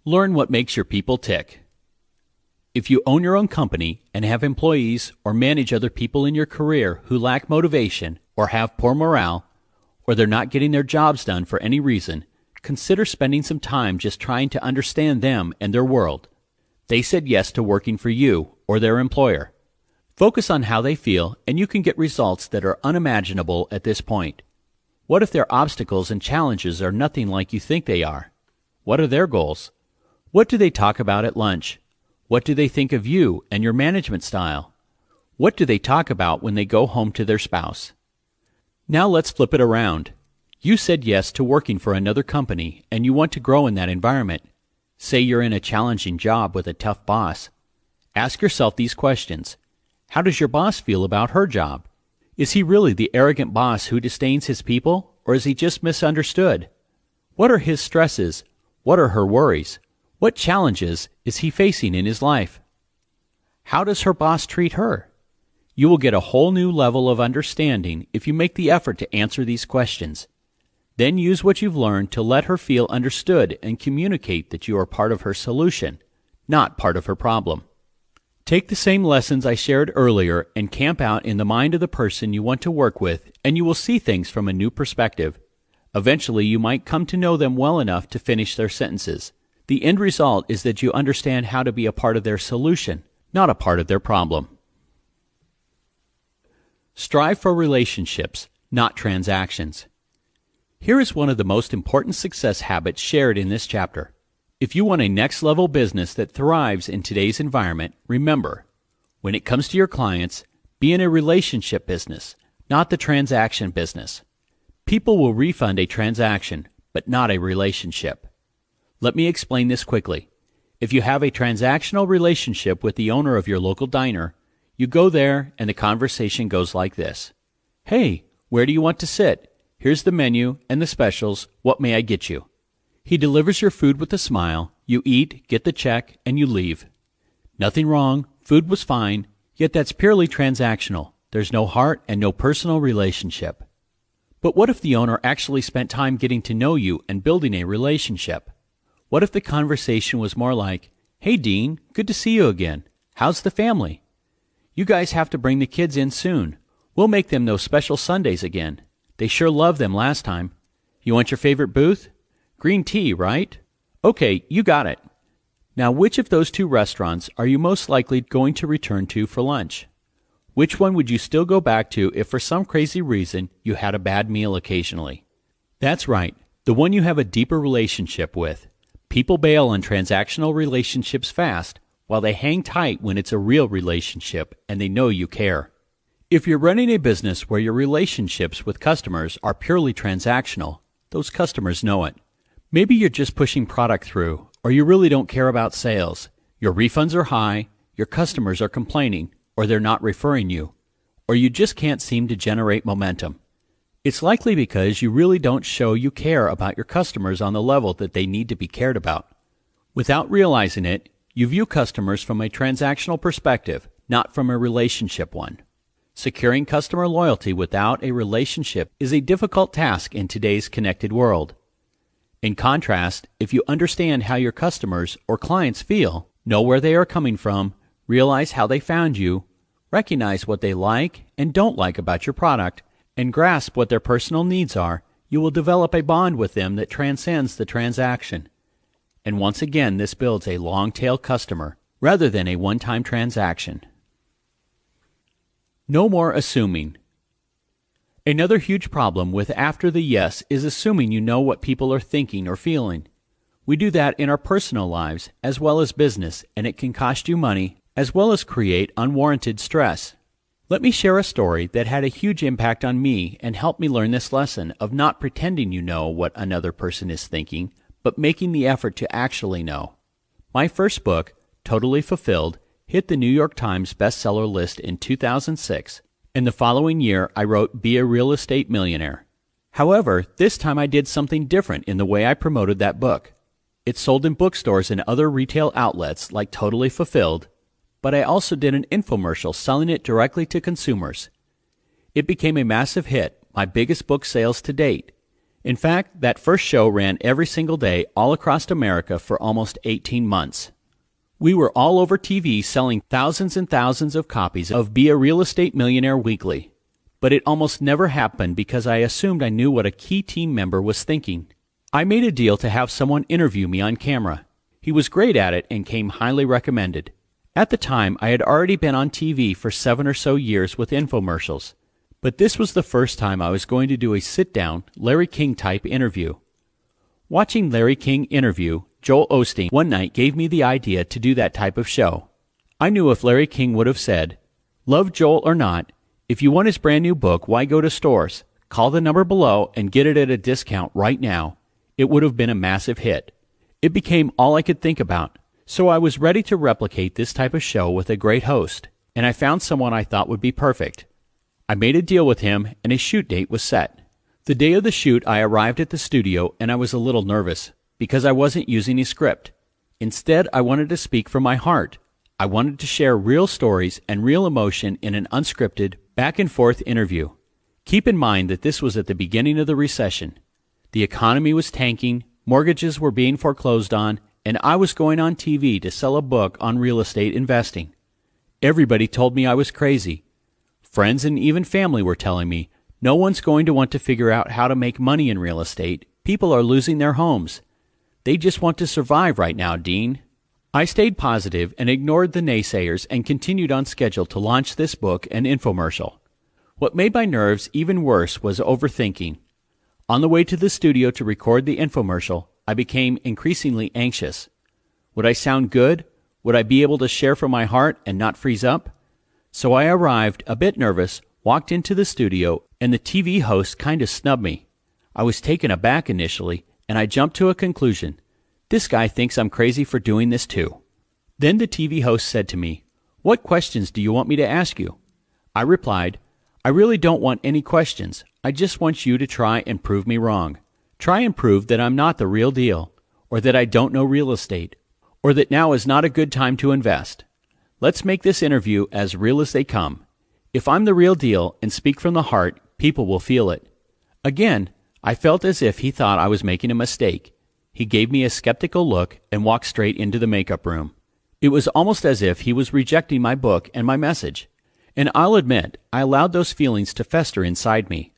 Learn what makes your people tick. If you own your own company and have employees or manage other people in your career who lack motivation or have poor morale, or they're not getting their jobs done for any reason, consider spending some time just trying to understand them and their world. They said yes to working for you or their employer. Focus on how they feel, and you can get results that are unimaginable at this point. What if their obstacles and challenges are nothing like you think they are? What are their goals? What do they talk about at lunch? What do they think of you and your management style? What do they talk about when they go home to their spouse? Now let's flip it around. You said yes to working for another company, and you want to grow in that environment. Say you're in a challenging job with a tough boss. Ask yourself these questions. How does your boss feel about her job? Is he really the arrogant boss who disdains his people, or is he just misunderstood? What are his stresses? What are her worries? What challenges is he facing in his life? How does her boss treat her? You will get a whole new level of understanding if you make the effort to answer these questions. Then use what you've learned to let her feel understood and communicate that you are part of her solution, not part of her problem. Take the same lessons I shared earlier and camp out in the mind of the person you want to work with, and you will see things from a new perspective. Eventually, you might come to know them well enough to finish their sentences. The end result is that you understand how to be a part of their solution, not a part of their problem. Strive for relationships, not transactions. Here is one of the most important success habits shared in this chapter. If you want a next-level business that thrives in today's environment, remember, when it comes to your clients, be in a relationship business, not the transaction business. People will refund a transaction, but not a relationship. Let me explain this quickly. If you have a transactional relationship with the owner of your local diner, you go there and the conversation goes like this. Hey, where do you want to sit? Here's the menu and the specials. What may I get you? He delivers your food with a smile. You eat, get the check, and you leave. Nothing wrong. Food was fine. Yet that's purely transactional. There's no heart and no personal relationship. But what if the owner actually spent time getting to know you and building a relationship? What if the conversation was more like, "Hey Dean, good to see you again. How's the family? You guys have to bring the kids in soon. We'll make them those special sundaes again. They sure loved them last time. You want your favorite booth? Green tea, right? Okay, you got it. Now, which of those two restaurants are you most likely going to return to for lunch? Which one would you still go back to if for some crazy reason you had a bad meal occasionally?" That's right, the one you have a deeper relationship with. People bail on transactional relationships fast, while they hang tight when it's a real relationship and they know you care. If you're running a business where your relationships with customers are purely transactional, those customers know it. Maybe you're just pushing product through, or you really don't care about sales. Your refunds are high, your customers are complaining, or they're not referring you, or you just can't seem to generate momentum. It's likely because you really don't show you care about your customers on the level that they need to be cared about. Without realizing it, you view customers from a transactional perspective, not from a relationship one. Securing customer loyalty without a relationship is a difficult task in today's connected world. In contrast, if you understand how your customers or clients feel, know where they are coming from, realize how they found you, recognize what they like and don't like about your product, and grasp what their personal needs are, you will develop a bond with them that transcends the transaction. And once again, this builds a long-tail customer rather than a one-time transaction. No more assuming. Another huge problem with after the yes is assuming you know what people are thinking or feeling. We do that in our personal lives as well as business, and it can cost you money as well as create unwarranted stress. Let me share a story that had a huge impact on me and helped me learn this lesson of not pretending you know what another person is thinking, but making the effort to actually know. My first book, Totally Fulfilled, hit the New York Times bestseller list in 2006, and the following year I wrote Be a Real Estate Millionaire. However, this time I did something different in the way I promoted that book. It sold in bookstores and other retail outlets like Totally Fulfilled, but I also did an infomercial selling it directly to consumers. It became a massive hit, my biggest book sales to date. In fact, that first show ran every single day all across America for almost 18 months. We were all over TV selling thousands and thousands of copies of Be a Real Estate Millionaire weekly. But it almost never happened because I assumed I knew what a key team member was thinking. I made a deal to have someone interview me on camera. He was great at it and came highly recommended. At the time, I had already been on TV for 7 or so years with infomercials. But this was the first time I was going to do a sit-down, Larry King-type interview. Watching Larry King interview Joel Osteen one night gave me the idea to do that type of show. I knew if Larry King would have said, "Love Joel or not, if you want his brand new book, why go to stores? Call the number below and get it at a discount right now," it would have been a massive hit. It became all I could think about. So I was ready to replicate this type of show with a great host, and I found someone I thought would be perfect. I made a deal with him, and a shoot date was set. The day of the shoot, I arrived at the studio, and I was a little nervous, because I wasn't using a script. Instead, I wanted to speak from my heart. I wanted to share real stories and real emotion in an unscripted, back-and-forth interview. Keep in mind that this was at the beginning of the recession. The economy was tanking, mortgages were being foreclosed on, and I was going on TV to sell a book on real estate investing. Everybody told me I was crazy. Friends and even family were telling me, "No one's going to want to figure out how to make money in real estate. People are losing their homes. They just want to survive right now, Dean." I stayed positive and ignored the naysayers and continued on schedule to launch this book and infomercial. What made my nerves even worse was overthinking. On the way to the studio to record the infomercial, I became increasingly anxious. Would I sound good? Would I be able to share from my heart and not freeze up? So I arrived, a bit nervous, walked into the studio, and the TV host kind of snubbed me. I was taken aback initially, and I jumped to a conclusion. This guy thinks I'm crazy for doing this too. Then the TV host said to me, "What questions do you want me to ask you?" I replied, "I really don't want any questions. I just want you to try and prove me wrong. Try and prove that I'm not the real deal, or that I don't know real estate, or that now is not a good time to invest. Let's make this interview as real as they come. If I'm the real deal and speak from the heart, people will feel it. Again, I felt as if he thought I was making a mistake. He gave me a skeptical look and walked straight into the makeup room. It was almost as if he was rejecting my book and my message. And I'll admit, I allowed those feelings to fester inside me.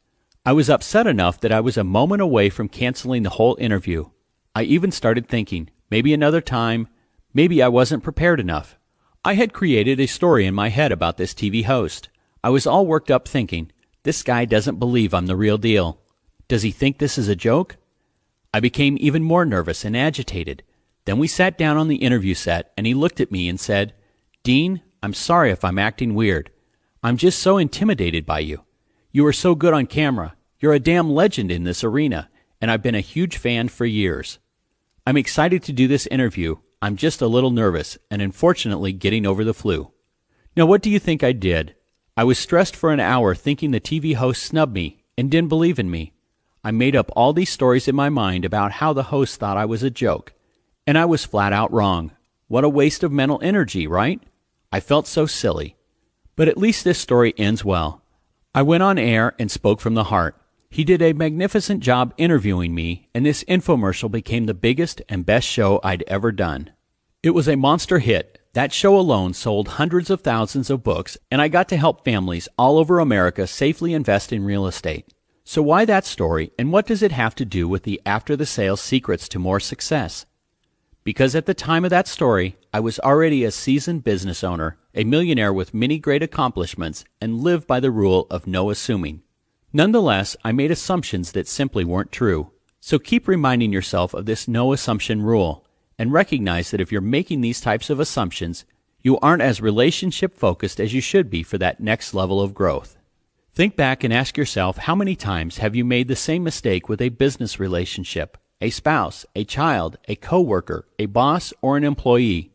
I was upset enough that I was a moment away from canceling the whole interview. I even started thinking, maybe another time, maybe I wasn't prepared enough. I had created a story in my head about this TV host. I was all worked up thinking, this guy doesn't believe I'm the real deal. Does he think this is a joke? I became even more nervous and agitated. Then we sat down on the interview set and he looked at me and said, Dean, I'm sorry if I'm acting weird. I'm just so intimidated by you. You are so good on camera. You're a damn legend in this arena, and I've been a huge fan for years. I'm excited to do this interview. I'm just a little nervous and unfortunately getting over the flu. Now what do you think I did? I was stressed for an hour thinking the TV host snubbed me and didn't believe in me. I made up all these stories in my mind about how the host thought I was a joke. And I was flat out wrong. What a waste of mental energy, right? I felt so silly. But at least this story ends well. I went on air and spoke from the heart. He did a magnificent job interviewing me, and this infomercial became the biggest and best show I'd ever done. It was a monster hit. That show alone sold hundreds of thousands of books, and I got to help families all over America safely invest in real estate. So why that story, and what does it have to do with the after-the-sales secrets to more success? Because at the time of that story, I was already a seasoned business owner, a millionaire with many great accomplishments, and lived by the rule of no assuming. Nonetheless, I made assumptions that simply weren't true. So keep reminding yourself of this no assumption rule, and recognize that if you're making these types of assumptions, you aren't as relationship focused as you should be for that next level of growth. Think back and ask yourself, how many times have you made the same mistake with a business relationship, a spouse, a child, a coworker, a boss, or an employee?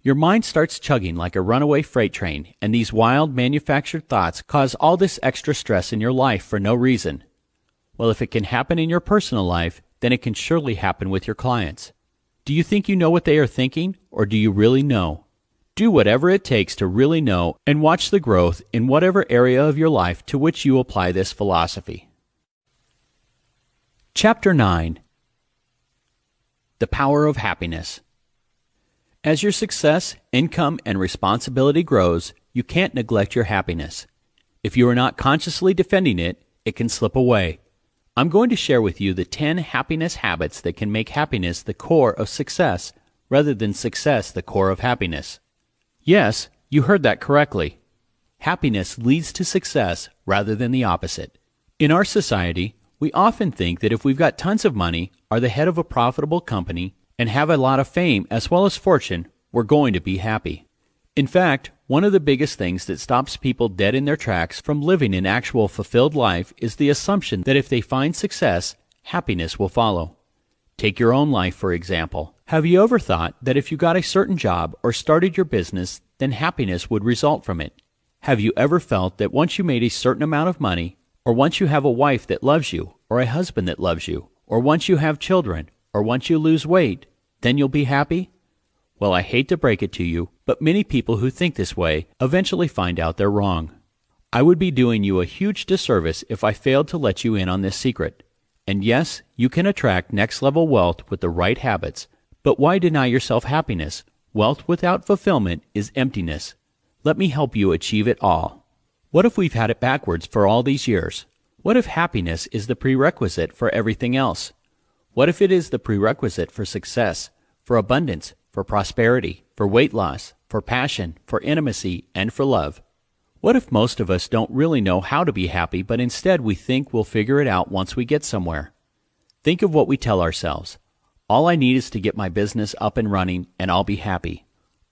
Your mind starts chugging like a runaway freight train, and these wild manufactured thoughts cause all this extra stress in your life for no reason. Well, if it can happen in your personal life, then it can surely happen with your clients. Do you think you know what they are thinking, or do you really know? Do whatever it takes to really know and watch the growth in whatever area of your life to which you apply this philosophy. Chapter 9. The Power of Happiness. As your success, income, and responsibility grows, you can't neglect your happiness. If you are not consciously defending it, it can slip away. I'm going to share with you the 10 happiness habits that can make happiness the core of success, rather than success the core of happiness. Yes, you heard that correctly. Happiness leads to success rather than the opposite. In our society, we often think that if we've got tons of money, are the head of a profitable company, and have a lot of fame as well as fortune, we're going to be happy. In fact, one of the biggest things that stops people dead in their tracks from living an actual fulfilled life is the assumption that if they find success, happiness will follow. Take your own life, for example. Have you ever thought that if you got a certain job or started your business, then happiness would result from it? Have you ever felt that once you made a certain amount of money, or once you have a wife that loves you, or a husband that loves you, or once you have children, or once you lose weight, then you'll be happy? Well, I hate to break it to you, but many people who think this way eventually find out they're wrong. I would be doing you a huge disservice if I failed to let you in on this secret. And yes, you can attract next-level wealth with the right habits, but why deny yourself happiness? Wealth without fulfillment is emptiness. Let me help you achieve it all. What if we've had it backwards for all these years? What if happiness is the prerequisite for everything else? What if it is the prerequisite for success, for abundance, for prosperity, for weight loss, for passion, for intimacy, and for love? What if most of us don't really know how to be happy, but instead we think we'll figure it out once we get somewhere? Think of what we tell ourselves. All I need is to get my business up and running, and I'll be happy.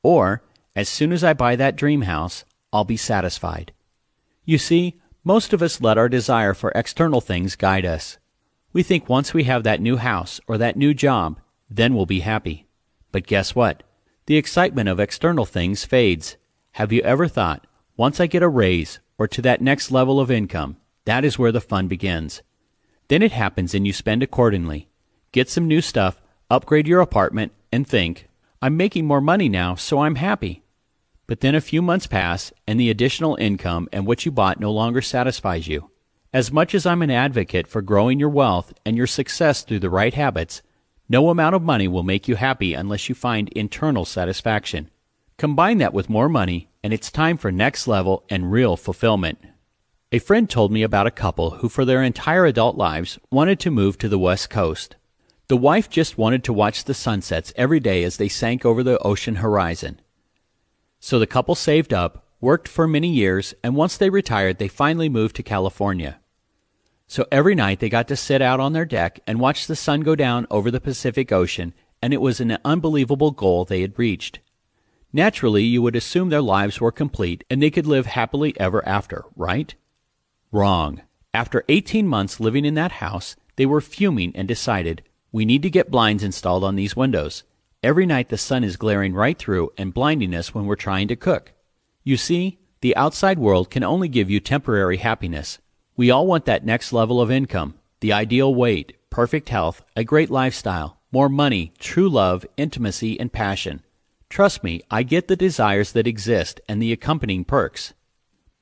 Or, as soon as I buy that dream house, I'll be satisfied. You see, most of us let our desire for external things guide us. We think once we have that new house or that new job, then we'll be happy. But guess what? The excitement of external things fades. Have you ever thought, once I get a raise or to that next level of income, that is where the fun begins? Then it happens and you spend accordingly. Get some new stuff, upgrade your apartment, and think, I'm making more money now, so I'm happy. But then a few months pass and the additional income and what you bought no longer satisfies you. As much as I'm an advocate for growing your wealth and your success through the right habits, no amount of money will make you happy unless you find internal satisfaction. Combine that with more money, and it's time for next level and real fulfillment. A friend told me about a couple who for their entire adult lives wanted to move to the West Coast. The wife just wanted to watch the sunsets every day as they sank over the ocean horizon. So the couple saved up, worked for many years, and once they retired, they finally moved to California. So every night they got to sit out on their deck and watch the sun go down over the Pacific Ocean, and it was an unbelievable goal they had reached. Naturally, you would assume their lives were complete and they could live happily ever after, right? Wrong. After 18 months living in that house, they were fuming and decided, we need to get blinds installed on these windows. Every night the sun is glaring right through and blinding us when we're trying to cook. You see, the outside world can only give you temporary happiness. We all want that next level of income, the ideal weight, perfect health, a great lifestyle, more money, true love, intimacy, and passion. Trust me, I get the desires that exist and the accompanying perks.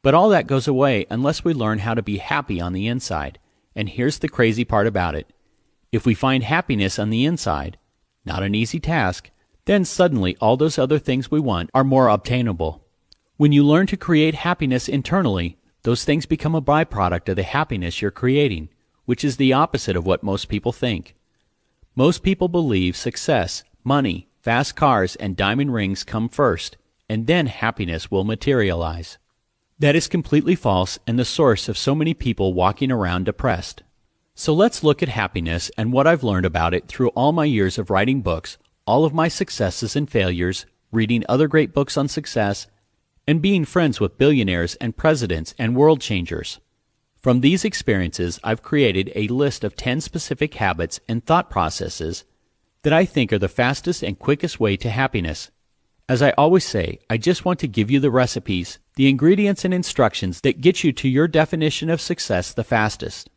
But all that goes away unless we learn how to be happy on the inside. And here's the crazy part about it. If we find happiness on the inside, not an easy task, then suddenly all those other things we want are more obtainable. When you learn to create happiness internally, those things become a byproduct of the happiness you're creating, which is the opposite of what most people think. Most people believe success, money, fast cars, and diamond rings come first, and then happiness will materialize. That is completely false and the source of so many people walking around depressed. So let's look at happiness and what I've learned about it through all my years of writing books, all of my successes and failures, reading other great books on success, and being friends with billionaires and presidents and world changers. From these experiences, I've created a list of 10 specific habits and thought processes that I think are the fastest and quickest way to happiness. As I always say, I just want to give you the recipes, the ingredients and instructions that get you to your definition of success the fastest.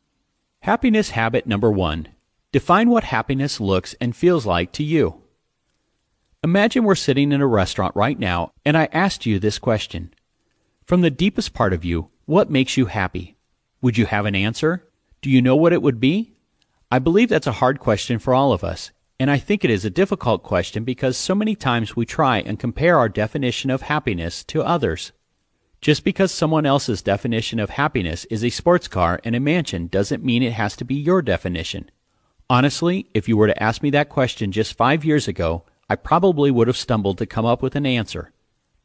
Happiness habit number 1. Define what happiness looks and feels like to you. Imagine we're sitting in a restaurant right now and I asked you this question. From the deepest part of you, what makes you happy? Would you have an answer? Do you know what it would be? I believe that's a hard question for all of us, and I think it is a difficult question because so many times we try and compare our definition of happiness to others. Just because someone else's definition of happiness is a sports car and a mansion doesn't mean it has to be your definition. Honestly, if you were to ask me that question just 5 years ago, I probably would have stumbled to come up with an answer.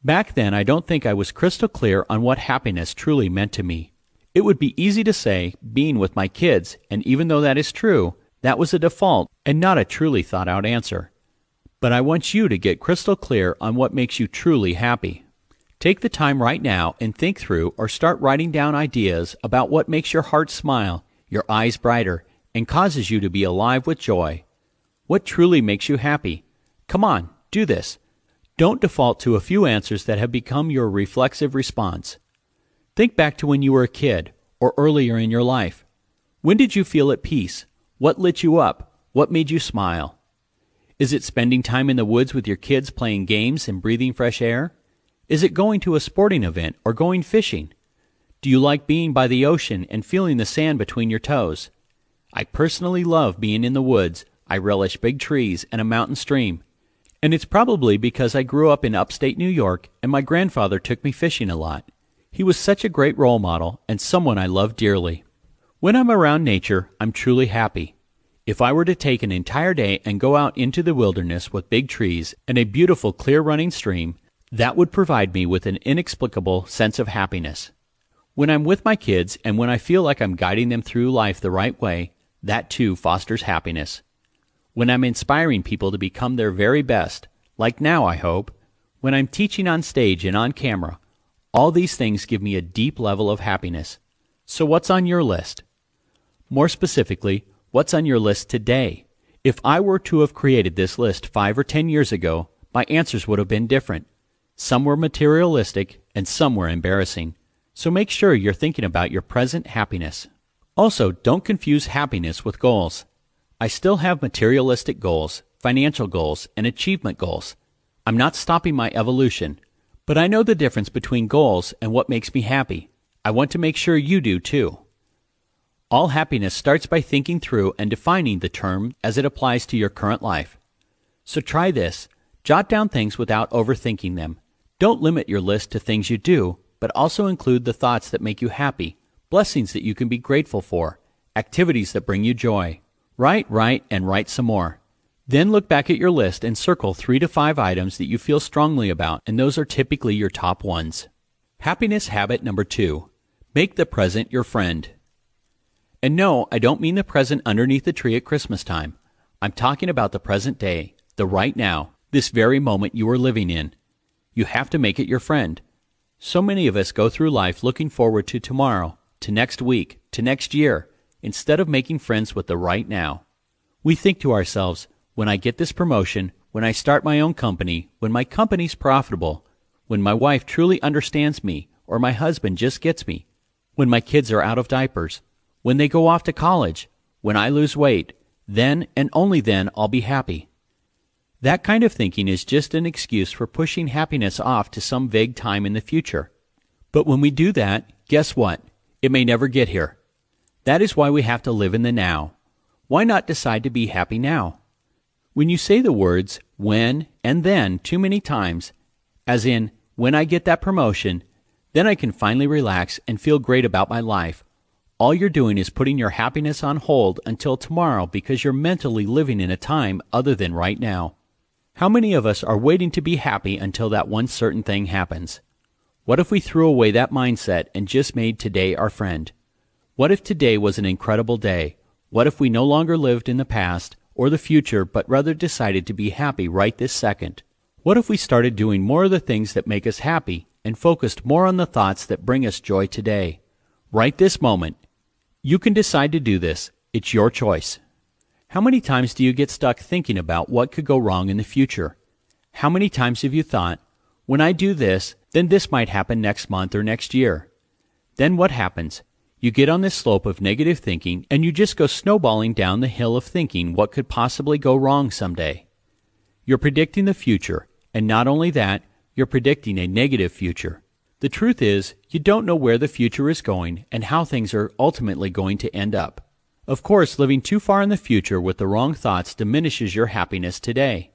Back then, I don't think I was crystal clear on what happiness truly meant to me. It would be easy to say, being with my kids, and even though that is true, that was a default and not a truly thought-out answer. But I want you to get crystal clear on what makes you truly happy. Take the time right now and think through or start writing down ideas about what makes your heart smile, your eyes brighter, and causes you to be alive with joy. What truly makes you happy? Come on, do this. Don't default to a few answers that have become your reflexive response. Think back to when you were a kid or earlier in your life. When did you feel at peace? What lit you up? What made you smile? Is it spending time in the woods with your kids playing games and breathing fresh air? Is it going to a sporting event or going fishing? Do you like being by the ocean and feeling the sand between your toes? I personally love being in the woods. I relish big trees and a mountain stream. And it's probably because I grew up in upstate New York and my grandfather took me fishing a lot. He was such a great role model and someone I love dearly. When I'm around nature, I'm truly happy. If I were to take an entire day and go out into the wilderness with big trees and a beautiful clear running stream, that would provide me with an inexplicable sense of happiness. When I'm with my kids and when I feel like I'm guiding them through life the right way, that too fosters happiness. When I'm inspiring people to become their very best, like now I hope, when I'm teaching on stage and on camera, all these things give me a deep level of happiness. So what's on your list? More specifically, what's on your list today? If I were to have created this list 5 or 10 years ago, my answers would have been different. Some were materialistic and some were embarrassing. So make sure you're thinking about your present happiness. Also, don't confuse happiness with goals. I still have materialistic goals, financial goals, and achievement goals. I'm not stopping my evolution, but I know the difference between goals and what makes me happy. I want to make sure you do too. All happiness starts by thinking through and defining the term as it applies to your current life. So try this. Jot down things without overthinking them. Don't limit your list to things you do, but also include the thoughts that make you happy, blessings that you can be grateful for, activities that bring you joy. Write, and write some more. Then look back at your list and circle 3 to 5 items that you feel strongly about, and those are typically your top ones. Happiness habit number 2. Make the present your friend. And no, I don't mean the present underneath the tree at Christmas time. I'm talking about the present day, the right now, this very moment you are living in. You have to make it your friend. So many of us go through life looking forward to tomorrow, to next week, to next year, instead of making friends with the right now. We think to ourselves, when I get this promotion, when I start my own company, when my company's profitable, when my wife truly understands me, or my husband just gets me, when my kids are out of diapers, when they go off to college, when I lose weight, then and only then I'll be happy. That kind of thinking is just an excuse for pushing happiness off to some vague time in the future. But when we do that, guess what? It may never get here. That is why we have to live in the now. Why not decide to be happy now? When you say the words when and then too many times, as in, when I get that promotion, then I can finally relax and feel great about my life, all you're doing is putting your happiness on hold until tomorrow because you're mentally living in a time other than right now. How many of us are waiting to be happy until that one certain thing happens? What if we threw away that mindset and just made today our friend? What if today was an incredible day? What if we no longer lived in the past or the future, but rather decided to be happy right this second? What if we started doing more of the things that make us happy and focused more on the thoughts that bring us joy today? Right this moment. You can decide to do this. It's your choice. How many times do you get stuck thinking about what could go wrong in the future? How many times have you thought, when I do this, then this might happen next month or next year? Then what happens? You get on this slope of negative thinking and you just go snowballing down the hill of thinking what could possibly go wrong someday. You're predicting the future, and not only that, you're predicting a negative future. The truth is, you don't know where the future is going and how things are ultimately going to end up. Of course, living too far in the future with the wrong thoughts diminishes your happiness today.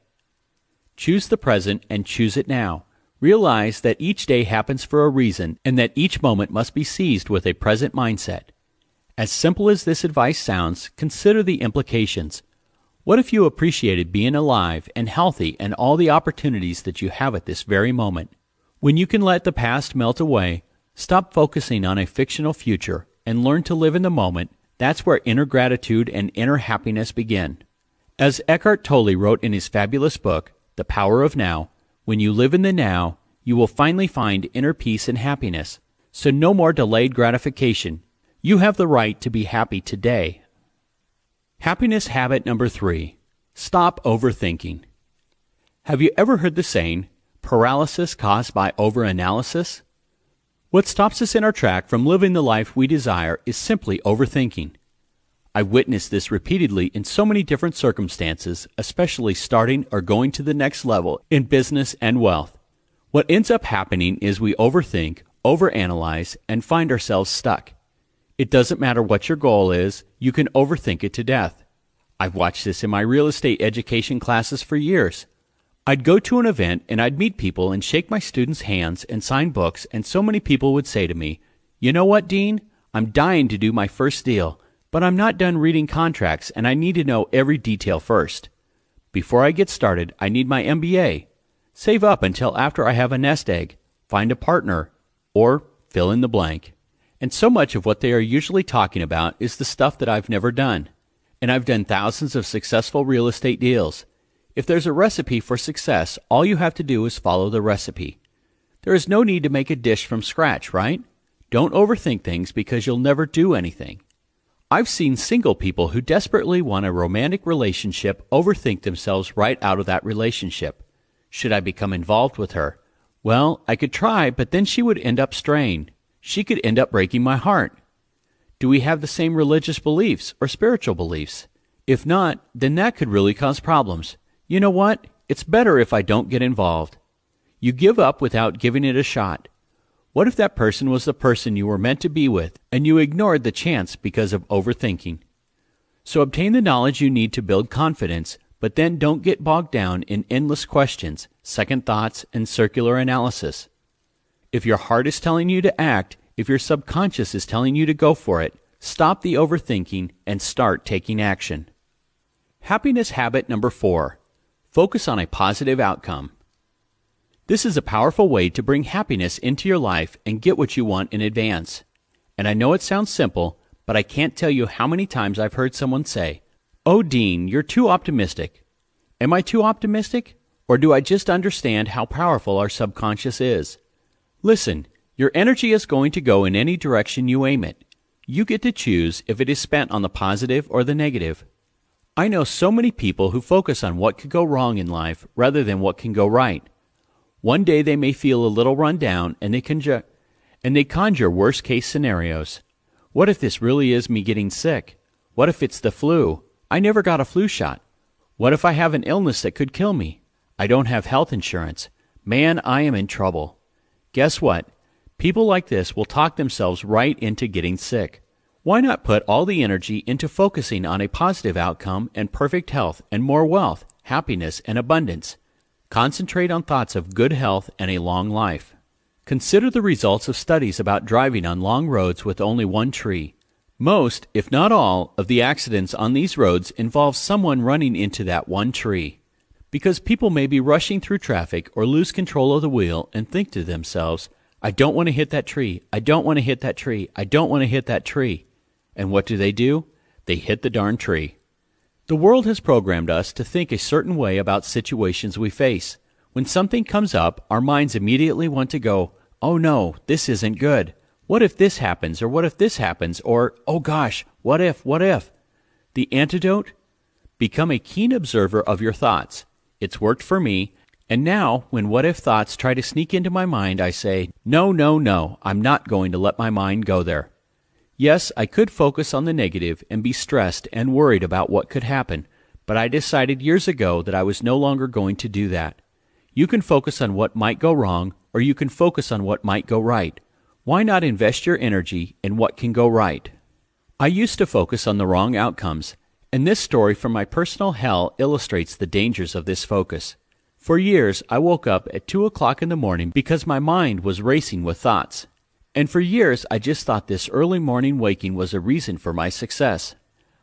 Choose the present and choose it now. Realize that each day happens for a reason and that each moment must be seized with a present mindset. As simple as this advice sounds, consider the implications. What if you appreciated being alive and healthy and all the opportunities that you have at this very moment? When you can let the past melt away, stop focusing on a fictional future, and learn to live in the moment, that's where inner gratitude and inner happiness begin. As Eckhart Tolle wrote in his fabulous book, The Power of Now, when you live in the now, you will finally find inner peace and happiness. So no more delayed gratification. You have the right to be happy today. Happiness habit number 3. Stop overthinking. Have you ever heard the saying, paralysis caused by overanalysis? What stops us in our track from living the life we desire is simply overthinking. I've witnessed this repeatedly in so many different circumstances, especially starting or going to the next level in business and wealth. What ends up happening is we overthink, overanalyze, and find ourselves stuck. It doesn't matter what your goal is, you can overthink it to death. I've watched this in my real estate education classes for years. I'd go to an event and I'd meet people and shake my students' hands and sign books, and so many people would say to me, "You know what, Dean? I'm dying to do my first deal, but I'm not done reading contracts and I need to know every detail first. Before I get started, I need my MBA. Save up until after I have a nest egg, find a partner, or fill in the blank." And so much of what they are usually talking about is the stuff that I've never done. And I've done thousands of successful real estate deals. If there's a recipe for success, all you have to do is follow the recipe. There is no need to make a dish from scratch, right? Don't overthink things because you'll never do anything. I've seen single people who desperately want a romantic relationship overthink themselves right out of that relationship. Should I become involved with her? Well, I could try, but then she would end up straying. She could end up breaking my heart. Do we have the same religious beliefs or spiritual beliefs? If not, then that could really cause problems. You know what? It's better if I don't get involved. You give up without giving it a shot. What if that person was the person you were meant to be with and you ignored the chance because of overthinking? So obtain the knowledge you need to build confidence, but then don't get bogged down in endless questions, second thoughts, and circular analysis. If your heart is telling you to act, if your subconscious is telling you to go for it, stop the overthinking and start taking action. Happiness habit number 4. Focus on a positive outcome. This is a powerful way to bring happiness into your life and get what you want in advance. And I know it sounds simple, but I can't tell you how many times I've heard someone say, "Oh, Dean, you're too optimistic." Am I too optimistic? Or do I just understand how powerful our subconscious is? Listen, your energy is going to go in any direction you aim it. You get to choose if it is spent on the positive or the negative. I know so many people who focus on what could go wrong in life rather than what can go right. One day they may feel a little run down and they conjure worst-case scenarios. What if this really is me getting sick? What if it's the flu? I never got a flu shot. What if I have an illness that could kill me? I don't have health insurance. Man, I am in trouble. Guess what? People like this will talk themselves right into getting sick. Why not put all the energy into focusing on a positive outcome and perfect health and more wealth, happiness, and abundance? Concentrate on thoughts of good health and a long life. Consider the results of studies about driving on long roads with only one tree. Most, if not all, of the accidents on these roads involve someone running into that one tree. Because people may be rushing through traffic or lose control of the wheel and think to themselves, "I don't want to hit that tree, I don't want to hit that tree, I don't want to hit that tree." And what do? They hit the darn tree. The world has programmed us to think a certain way about situations we face. When something comes up, our minds immediately want to go, "Oh no, this isn't good. What if this happens, or what if this happens, or, oh gosh, what if? The antidote? Become a keen observer of your thoughts. It's worked for me, and now when what if thoughts try to sneak into my mind, I say, no, I'm not going to let my mind go there. Yes, I could focus on the negative and be stressed and worried about what could happen, but I decided years ago that I was no longer going to do that. You can focus on what might go wrong, or you can focus on what might go right. Why not invest your energy in what can go right? I used to focus on the wrong outcomes, and this story from my personal hell illustrates the dangers of this focus. For years, I woke up at 2 o'clock in the morning because my mind was racing with thoughts. And for years, I just thought this early morning waking was a reason for my success.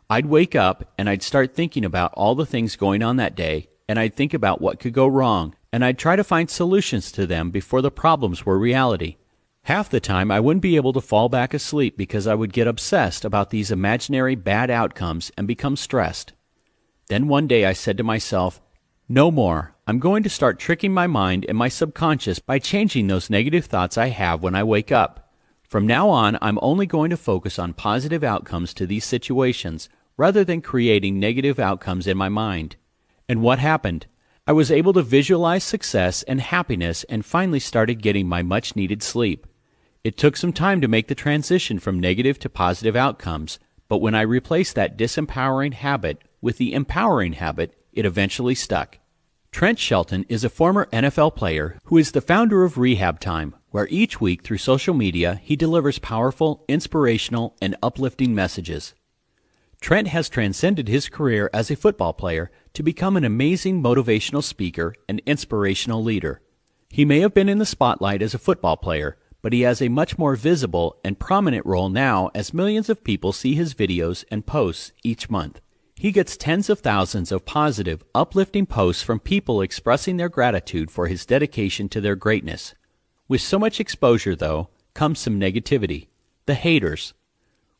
I'd wake up, and I'd start thinking about all the things going on that day, and I'd think about what could go wrong, and I'd try to find solutions to them before the problems were reality. Half the time, I wouldn't be able to fall back asleep because I would get obsessed about these imaginary bad outcomes and become stressed. Then one day I said to myself, "No more. I'm going to start tricking my mind and my subconscious by changing those negative thoughts I have when I wake up. From now on, I'm only going to focus on positive outcomes to these situations rather than creating negative outcomes in my mind." And what happened? I was able to visualize success and happiness and finally started getting my much-needed sleep. It took some time to make the transition from negative to positive outcomes, but when I replaced that disempowering habit with the empowering habit, it eventually stuck. Trent Shelton is a former NFL player who is the founder of Rehab Time, where each week through social media he delivers powerful, inspirational, and uplifting messages. Trent has transcended his career as a football player to become an amazing motivational speaker and inspirational leader. He may have been in the spotlight as a football player, but he has a much more visible and prominent role now as millions of people see his videos and posts each month. He gets tens of thousands of positive, uplifting posts from people expressing their gratitude for his dedication to their greatness. With so much exposure, though, comes some negativity. The haters.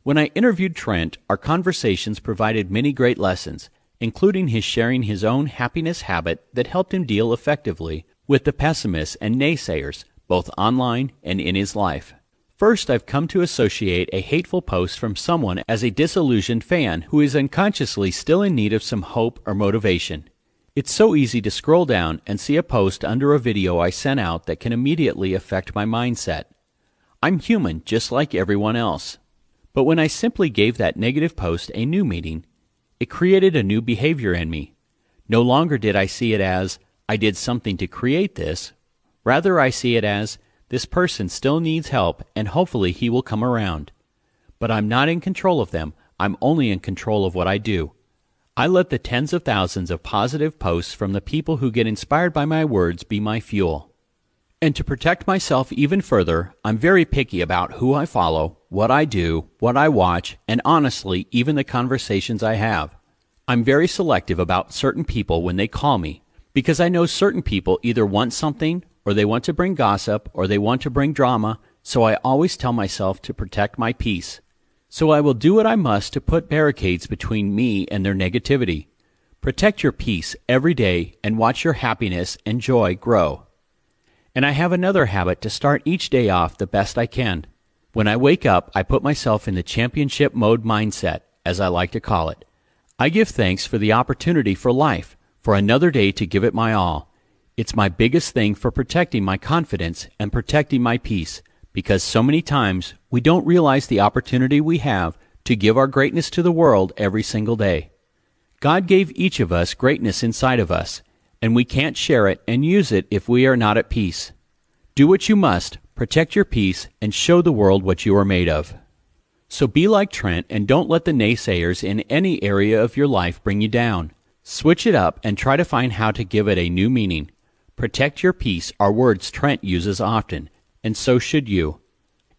When I interviewed Trent, our conversations provided many great lessons, including his sharing his own happiness habit that helped him deal effectively with the pessimists and naysayers, both online and in his life. First, I've come to associate a hateful post from someone as a disillusioned fan who is unconsciously still in need of some hope or motivation. It's so easy to scroll down and see a post under a video I sent out that can immediately affect my mindset. I'm human just like everyone else. But when I simply gave that negative post a new meaning, it created a new behavior in me. No longer did I see it as, I did something to create this. Rather, I see it as, This person still needs help, and hopefully he will come around. But I'm not in control of them. I'm only in control of what I do. I let the tens of thousands of positive posts from the people who get inspired by my words be my fuel. And to protect myself even further, I'm very picky about who I follow, what I do, what I watch, and honestly, even the conversations I have. I'm very selective about certain people when they call me, because I know certain people either want something, or they want to bring gossip, or they want to bring drama, so I always tell myself to protect my peace. So I will do what I must to put barricades between me and their negativity. Protect your peace every day and watch your happiness and joy grow. And I have another habit to start each day off the best I can. When I wake up, I put myself in the championship mode mindset, as I like to call it. I give thanks for the opportunity for life, for another day to give it my all. It's my biggest thing for protecting my confidence and protecting my peace, because so many times we don't realize the opportunity we have to give our greatness to the world every single day. God gave each of us greatness inside of us, and we can't share it and use it if we are not at peace. Do what you must, protect your peace, and show the world what you are made of. So be like Trent and don't let the naysayers in any area of your life bring you down. Switch it up and try to find how to give it a new meaning. Protect your peace are words Trent uses often, and so should you.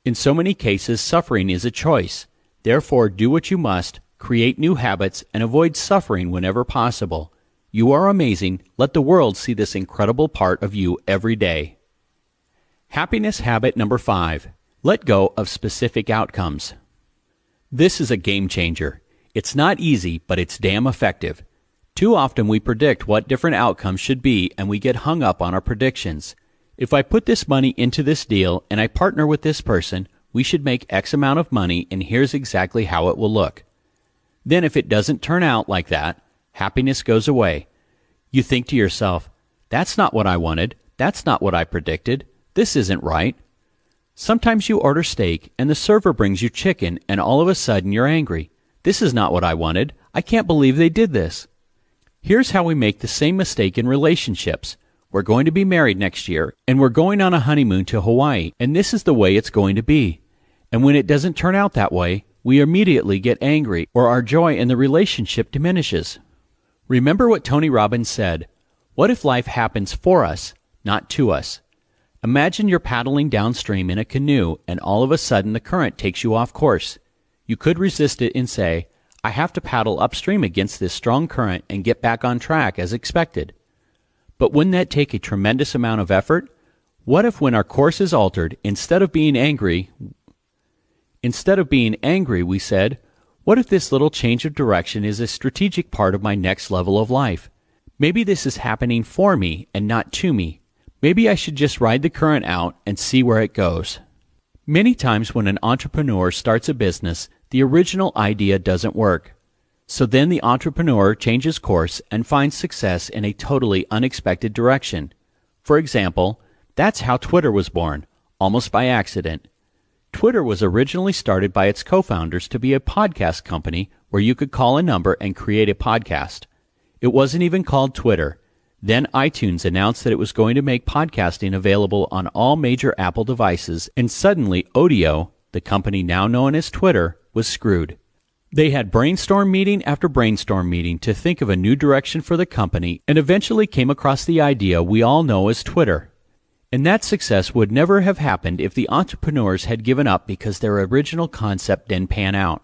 In so many cases, suffering is a choice. Therefore, do what you must, create new habits, and avoid suffering whenever possible. You are amazing. Let the world see this incredible part of you every day. Happiness habit number 5. Let go of specific outcomes. This is a game changer. It's not easy, but it's damn effective. Too often we predict what different outcomes should be, and we get hung up on our predictions. If I put this money into this deal and I partner with this person, we should make X amount of money, and here's exactly how it will look. Then if it doesn't turn out like that, happiness goes away. You think to yourself, that's not what I wanted, that's not what I predicted, this isn't right. Sometimes you order steak and the server brings you chicken and all of a sudden you're angry. This is not what I wanted, I can't believe they did this. Here's how we make the same mistake in relationships. We're going to be married next year, and we're going on a honeymoon to Hawaii, and this is the way it's going to be. And when it doesn't turn out that way, we immediately get angry, or our joy in the relationship diminishes. Remember what Tony Robbins said, what if life happens for us, not to us? Imagine you're paddling downstream in a canoe, and all of a sudden the current takes you off course. You could resist it and say, I have to paddle upstream against this strong current and get back on track as expected. But wouldn't that take a tremendous amount of effort? What if when our course is altered, instead of being angry, we said, what if this little change of direction is a strategic part of my next level of life? Maybe this is happening for me and not to me. Maybe I should just ride the current out and see where it goes. Many times when an entrepreneur starts a business, the original idea doesn't work. So then the entrepreneur changes course and finds success in a totally unexpected direction. For example, that's how Twitter was born, almost by accident. Twitter was originally started by its co-founders to be a podcast company where you could call a number and create a podcast. It wasn't even called Twitter. Then iTunes announced that it was going to make podcasting available on all major Apple devices, and suddenly Audio, the company now known as Twitter, was screwed. They had brainstorm meeting after brainstorm meeting to think of a new direction for the company and eventually came across the idea we all know as Twitter. And that success would never have happened if the entrepreneurs had given up because their original concept didn't pan out.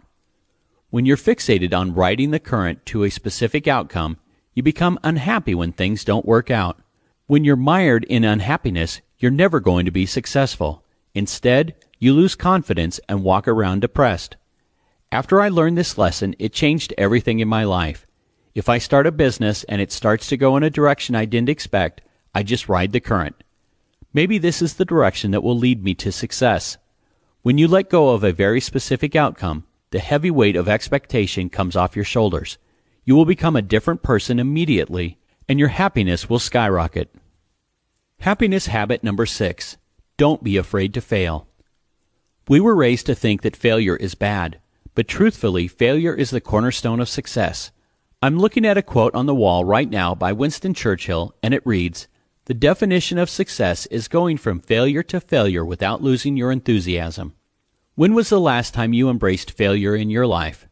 When you're fixated on riding the current to a specific outcome, you become unhappy when things don't work out. When you're mired in unhappiness, you're never going to be successful. Instead, you lose confidence and walk around depressed. After I learned this lesson, it changed everything in my life. If I start a business and it starts to go in a direction I didn't expect, I just ride the current. Maybe this is the direction that will lead me to success. When you let go of a very specific outcome, the heavy weight of expectation comes off your shoulders. You will become a different person immediately, and your happiness will skyrocket. Happiness habit number 6. Don't be afraid to fail. We were raised to think that failure is bad. But truthfully, failure is the cornerstone of success. I'm looking at a quote on the wall right now by Winston Churchill, and it reads, The definition of success is going from failure to failure without losing your enthusiasm. When was the last time you embraced failure in your life?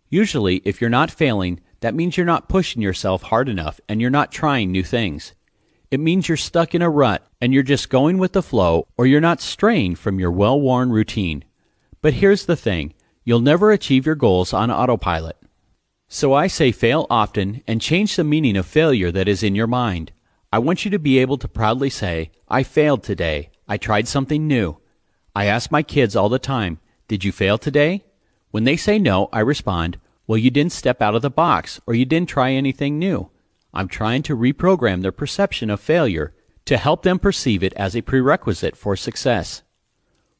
Usually, if you're not failing, that means you're not pushing yourself hard enough and you're not trying new things. It means you're stuck in a rut and you're just going with the flow, or you're not straying from your well-worn routine. But here's the thing, you'll never achieve your goals on autopilot. So I say fail often and change the meaning of failure that is in your mind. I want you to be able to proudly say, I failed today. I tried something new. I ask my kids all the time, did you fail today? When they say no, I respond, well, you didn't step out of the box or you didn't try anything new. I'm trying to reprogram their perception of failure to help them perceive it as a prerequisite for success.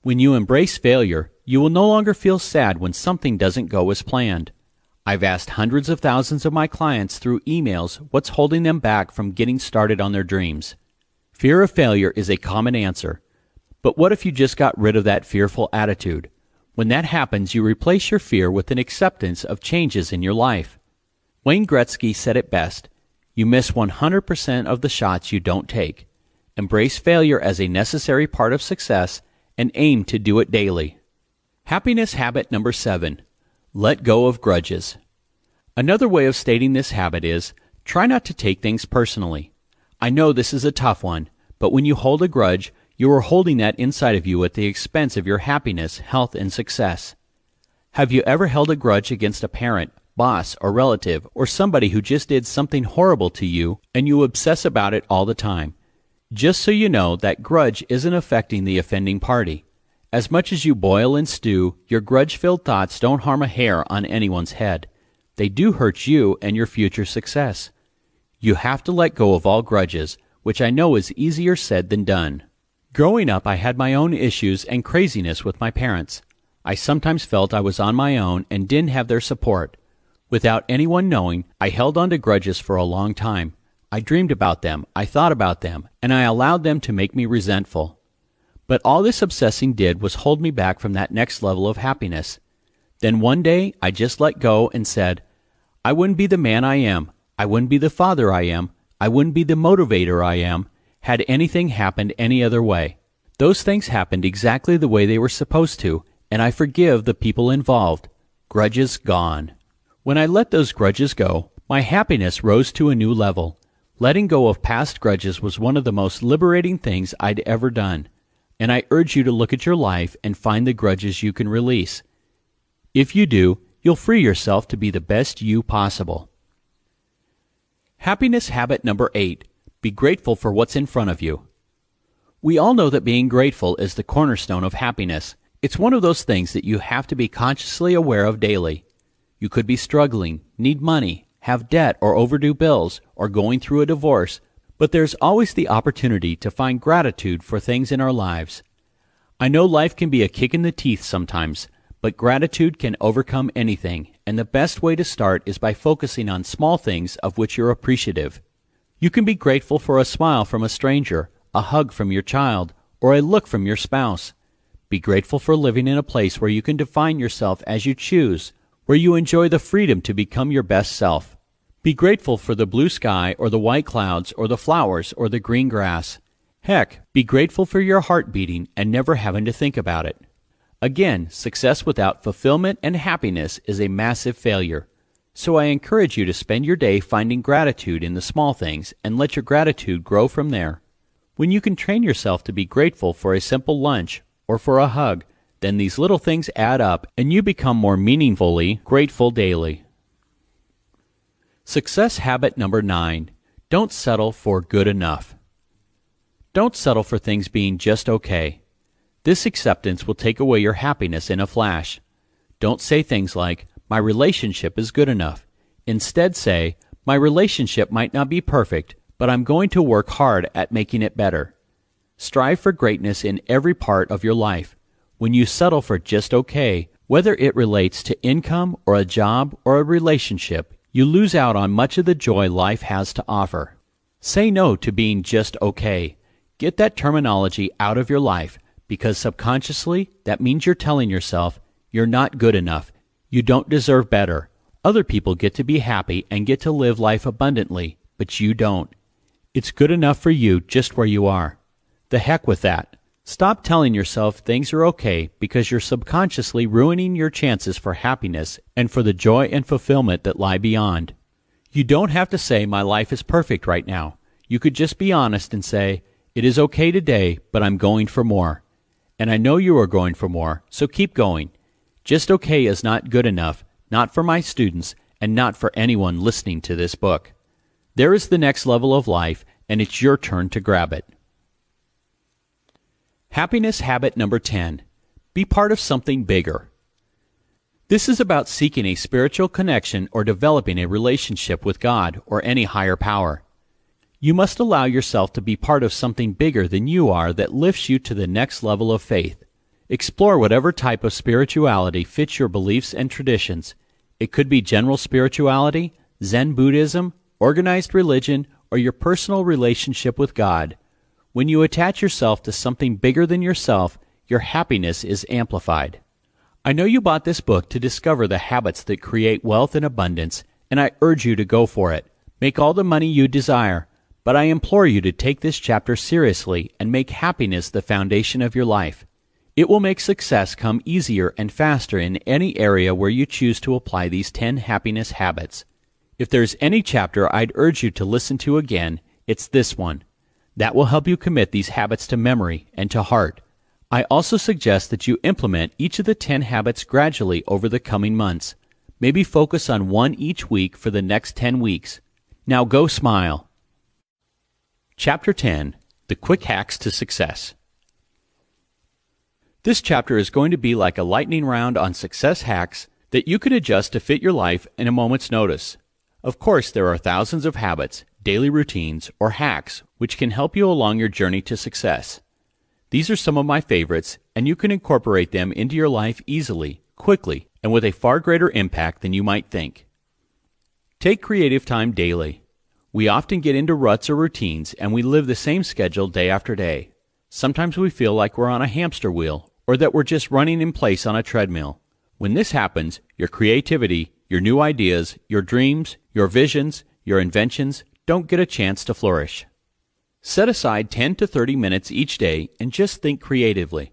When you embrace failure, you will no longer feel sad when something doesn't go as planned. I've asked hundreds of thousands of my clients through emails what's holding them back from getting started on their dreams. Fear of failure is a common answer. But what if you just got rid of that fearful attitude? When that happens, you replace your fear with an acceptance of changes in your life. Wayne Gretzky said it best, you miss 100% of the shots you don't take. Embrace failure as a necessary part of success and aim to do it daily. Happiness habit number 7. Let go of grudges. Another way of stating this habit is, try not to take things personally. I know this is a tough one, but when you hold a grudge, you are holding that inside of you at the expense of your happiness, health, and success. Have you ever held a grudge against a parent, boss, or relative, or somebody who just did something horrible to you, and you obsess about it all the time? Just so you know, that grudge isn't affecting the offending party. As much as you boil and stew, your grudge-filled thoughts don't harm a hair on anyone's head. They do hurt you and your future success. You have to let go of all grudges, which I know is easier said than done. Growing up, I had my own issues and craziness with my parents. I sometimes felt I was on my own and didn't have their support. Without anyone knowing, I held on to grudges for a long time. I dreamed about them, I thought about them, and I allowed them to make me resentful. But all this obsessing did was hold me back from that next level of happiness. Then one day, I just let go and said, I wouldn't be the man I am, I wouldn't be the father I am, I wouldn't be the motivator I am, had anything happened any other way. Those things happened exactly the way they were supposed to, and I forgive the people involved. Grudges gone. When I let those grudges go, my happiness rose to a new level. Letting go of past grudges was one of the most liberating things I'd ever done. And I urge you to look at your life and find the grudges you can release. If you do, you'll free yourself to be the best you possible. Happiness habit number 8. Be grateful for what's in front of you. We all know that being grateful is the cornerstone of happiness. It's one of those things that you have to be consciously aware of daily. You could be struggling, need money, have debt or overdue bills, or going through a divorce, but there's always the opportunity to find gratitude for things in our lives. I know life can be a kick in the teeth sometimes, but gratitude can overcome anything, and the best way to start is by focusing on small things of which you're appreciative. You can be grateful for a smile from a stranger, a hug from your child, or a look from your spouse. Be grateful for living in a place where you can define yourself as you choose, where you enjoy the freedom to become your best self. Be grateful for the blue sky or the white clouds or the flowers or the green grass. Heck, be grateful for your heart beating and never having to think about it. Again, success without fulfillment and happiness is a massive failure. So I encourage you to spend your day finding gratitude in the small things and let your gratitude grow from there. When you can train yourself to be grateful for a simple lunch or for a hug, then these little things add up and you become more meaningfully grateful daily. Success habit number 9. Don't settle for good enough. Don't settle for things being just okay. This acceptance will take away your happiness in a flash. Don't say things like, my relationship is good enough. Instead say, my relationship might not be perfect, but I'm going to work hard at making it better. Strive for greatness in every part of your life. When you settle for just okay, whether it relates to income or a job or a relationship, you lose out on much of the joy life has to offer. Say no to being just okay. Get that terminology out of your life, because subconsciously that means you're telling yourself you're not good enough, you don't deserve better. Other people get to be happy and get to live life abundantly, but you don't. It's good enough for you just where you are. The heck with that. Stop telling yourself things are okay because you're subconsciously ruining your chances for happiness and for the joy and fulfillment that lie beyond. You don't have to say, my life is perfect right now. You could just be honest and say, it is okay today, but I'm going for more. And I know you are going for more, so keep going. Just okay is not good enough, not for my students, and not for anyone listening to this book. There is the next level of life, and it's your turn to grab it. Happiness habit number 10. Be part of something bigger. This is about seeking a spiritual connection or developing a relationship with God or any higher power. You must allow yourself to be part of something bigger than you are that lifts you to the next level of faith. Explore whatever type of spirituality fits your beliefs and traditions. It could be general spirituality, Zen Buddhism, organized religion, or your personal relationship with God. When you attach yourself to something bigger than yourself, your happiness is amplified. I know you bought this book to discover the habits that create wealth and abundance, and I urge you to go for it. Make all the money you desire, but I implore you to take this chapter seriously and make happiness the foundation of your life. It will make success come easier and faster in any area where you choose to apply these 10 happiness habits. If there's any chapter I'd urge you to listen to again, it's this one. That will help you commit these habits to memory and to heart. I also suggest that you implement each of the 10 habits gradually over the coming months. Maybe focus on one each week for the next 10 weeks. Now go smile. Chapter 10. The Quick Hacks to Success. This chapter is going to be like a lightning round on success hacks that you can adjust to fit your life in a moment's notice. Of course, there are thousands of habits, daily routines, or hacks which can help you along your journey to success. These are some of my favorites, and you can incorporate them into your life easily, quickly, and with a far greater impact than you might think. Take creative time daily. We often get into ruts or routines, and we live the same schedule day after day. Sometimes we feel like we're on a hamster wheel, or that we're just running in place on a treadmill. When this happens, your creativity, your new ideas, your dreams, your visions, your inventions don't get a chance to flourish. Set aside 10 to 30 minutes each day and just think creatively.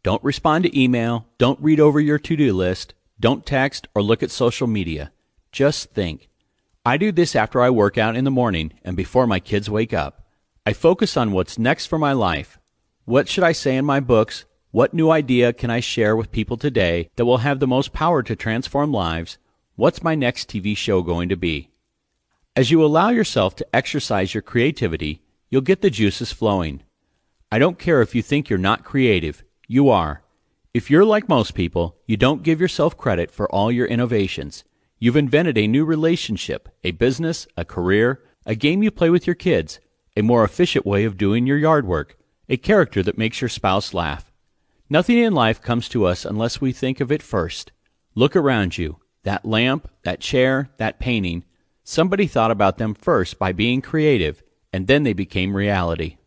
Don't respond to email, don't read over your to-do list, don't text or look at social media. Just think. I do this after I work out in the morning and before my kids wake up. I focus on what's next for my life. What should I say in my books? What new idea can I share with people today that will have the most power to transform lives? What's my next TV show going to be? As you allow yourself to exercise your creativity, you'll get the juices flowing. I don't care if you think you're not creative. You are. If you're like most people, you don't give yourself credit for all your innovations. You've invented a new relationship, a business, a career, a game you play with your kids, a more efficient way of doing your yard work, a character that makes your spouse laugh. Nothing in life comes to us unless we think of it first. Look around you. That lamp, that chair, that painting. Somebody thought about them first by being creative, and then they became reality.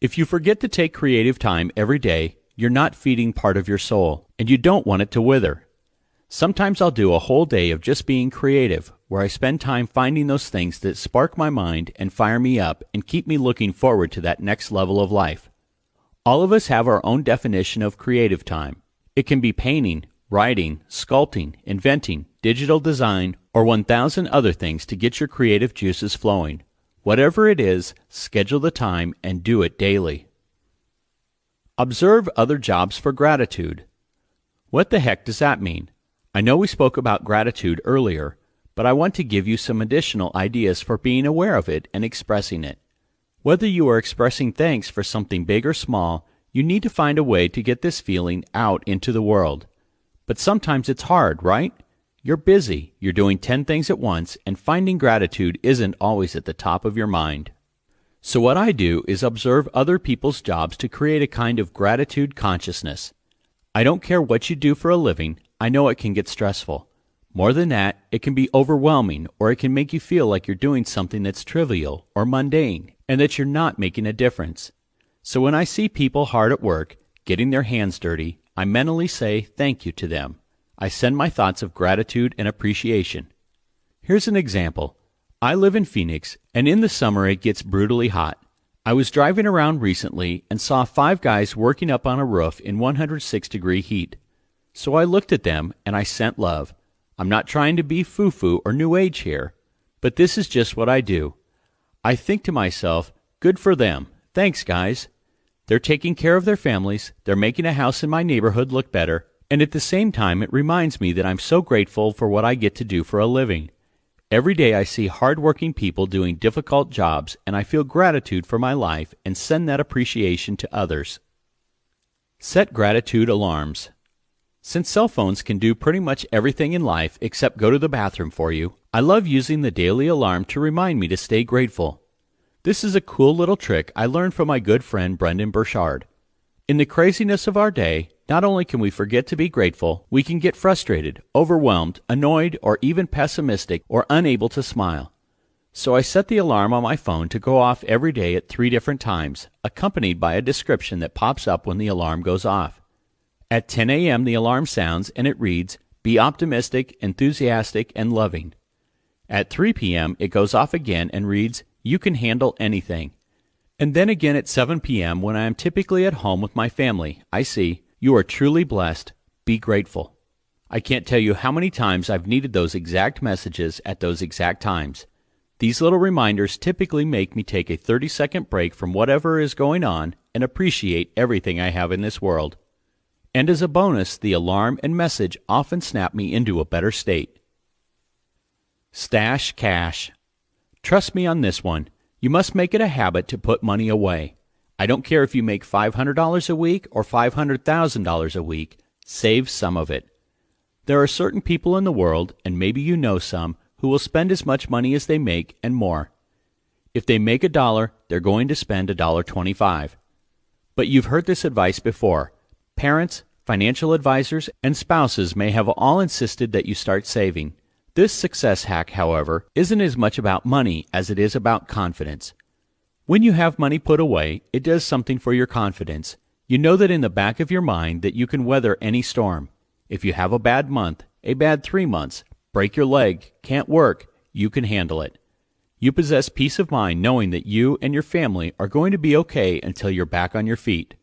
If you forget to take creative time every day, you're not feeding part of your soul, and you don't want it to wither. Sometimes I'll do a whole day of just being creative, where I spend time finding those things that spark my mind and fire me up and keep me looking forward to that next level of life. All of us have our own definition of creative time. It can be painting, writing, sculpting, inventing, digital design, or 1,000 other things to get your creative juices flowing. Whatever it is, schedule the time and do it daily. Observe other jobs for gratitude. What the heck does that mean? I know we spoke about gratitude earlier, but I want to give you some additional ideas for being aware of it and expressing it. Whether you are expressing thanks for something big or small, you need to find a way to get this feeling out into the world. But sometimes it's hard, right? You're busy, you're doing 10 things at once, and finding gratitude isn't always at the top of your mind. So what I do is observe other people's jobs to create a kind of gratitude consciousness. I don't care what you do for a living, I know it can get stressful. More than that, it can be overwhelming, or it can make you feel like you're doing something that's trivial or mundane, and that you're not making a difference. So when I see people hard at work, getting their hands dirty, I mentally say thank you to them. I send my thoughts of gratitude and appreciation. Here's an example. I live in Phoenix, and in the summer it gets brutally hot. I was driving around recently and saw 5 guys working up on a roof in 106-degree heat. So I looked at them and I sent love. I'm not trying to be foo-foo or new age here, but this is just what I do. I think to myself, good for them. Thanks, guys. They're taking care of their families, they're making a house in my neighborhood look better, and at the same time it reminds me that I'm so grateful for what I get to do for a living. Every day I see hard-working people doing difficult jobs, and I feel gratitude for my life and send that appreciation to others. Set gratitude alarms. Since cell phones can do pretty much everything in life except go to the bathroom for you, I love using the daily alarm to remind me to stay grateful. This is a cool little trick I learned from my good friend Brendan Burchard. In the craziness of our day, not only can we forget to be grateful, we can get frustrated, overwhelmed, annoyed, or even pessimistic or unable to smile. So I set the alarm on my phone to go off every day at 3 different times, accompanied by a description that pops up when the alarm goes off. At 10 a.m. the alarm sounds and it reads, "Be optimistic, enthusiastic, and loving." At 3 p.m. it goes off again and reads, "You can handle anything." And then again at 7 p.m. when I am typically at home with my family, I see, "You are truly blessed. Be grateful." I can't tell you how many times I've needed those exact messages at those exact times. These little reminders typically make me take a 30-second break from whatever is going on and appreciate everything I have in this world. And as a bonus, the alarm and message often snap me into a better state. Stash cash. Trust me on this one. You must make it a habit to put money away. I don't care if you make $500 a week or $500,000 a week, save some of it. There are certain people in the world, and maybe you know some, who will spend as much money as they make and more. If they make $1, they're going to spend $1.25. But you've heard this advice before. Parents, financial advisors, and spouses may have all insisted that you start saving. This success hack, however, isn't as much about money as it is about confidence. When you have money put away, it does something for your confidence. You know that in the back of your mind that you can weather any storm. If you have a bad month, a bad 3 months, break your leg, can't work, you can handle it. You possess peace of mind knowing that you and your family are going to be okay until you're back on your feet.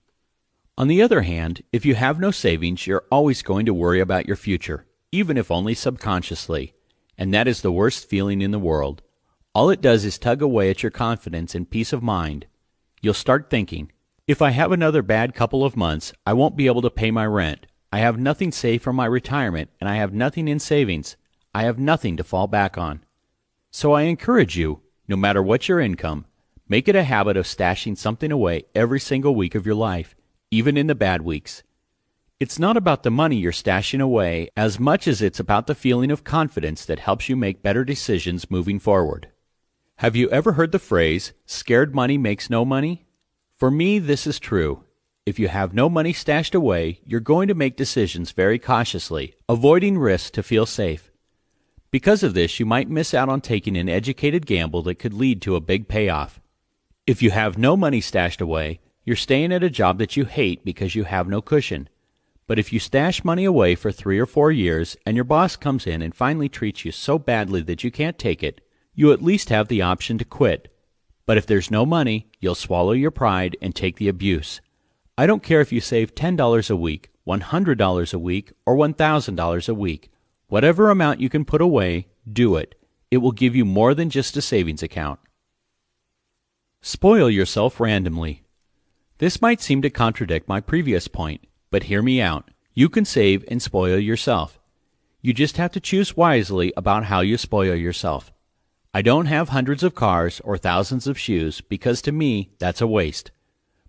On the other hand, if you have no savings, you're always going to worry about your future, even if only subconsciously. And that is the worst feeling in the world. All it does is tug away at your confidence and peace of mind. You'll start thinking, if I have another bad couple of months, I won't be able to pay my rent. I have nothing saved for my retirement, and I have nothing in savings. I have nothing to fall back on. So I encourage you, no matter what your income, make it a habit of stashing something away every single week of your life, even in the bad weeks. It's not about the money you're stashing away as much as it's about the feeling of confidence that helps you make better decisions moving forward. Have you ever heard the phrase, "Scared money makes no money"? For me, this is true. If you have no money stashed away, you're going to make decisions very cautiously, avoiding risks to feel safe. Because of this, you might miss out on taking an educated gamble that could lead to a big payoff. If you have no money stashed away, you're staying at a job that you hate because you have no cushion. But if you stash money away for 3 or 4 years and your boss comes in and finally treats you so badly that you can't take it, you at least have the option to quit. But if there's no money, you'll swallow your pride and take the abuse. I don't care if you save $10 a week, $100 a week, or $1,000 a week. Whatever amount you can put away, do it. It will give you more than just a savings account. Spoil yourself randomly. This might seem to contradict my previous point, but hear me out. You can save and spoil yourself. You just have to choose wisely about how you spoil yourself. I don't have hundreds of cars or thousands of shoes because to me that's a waste.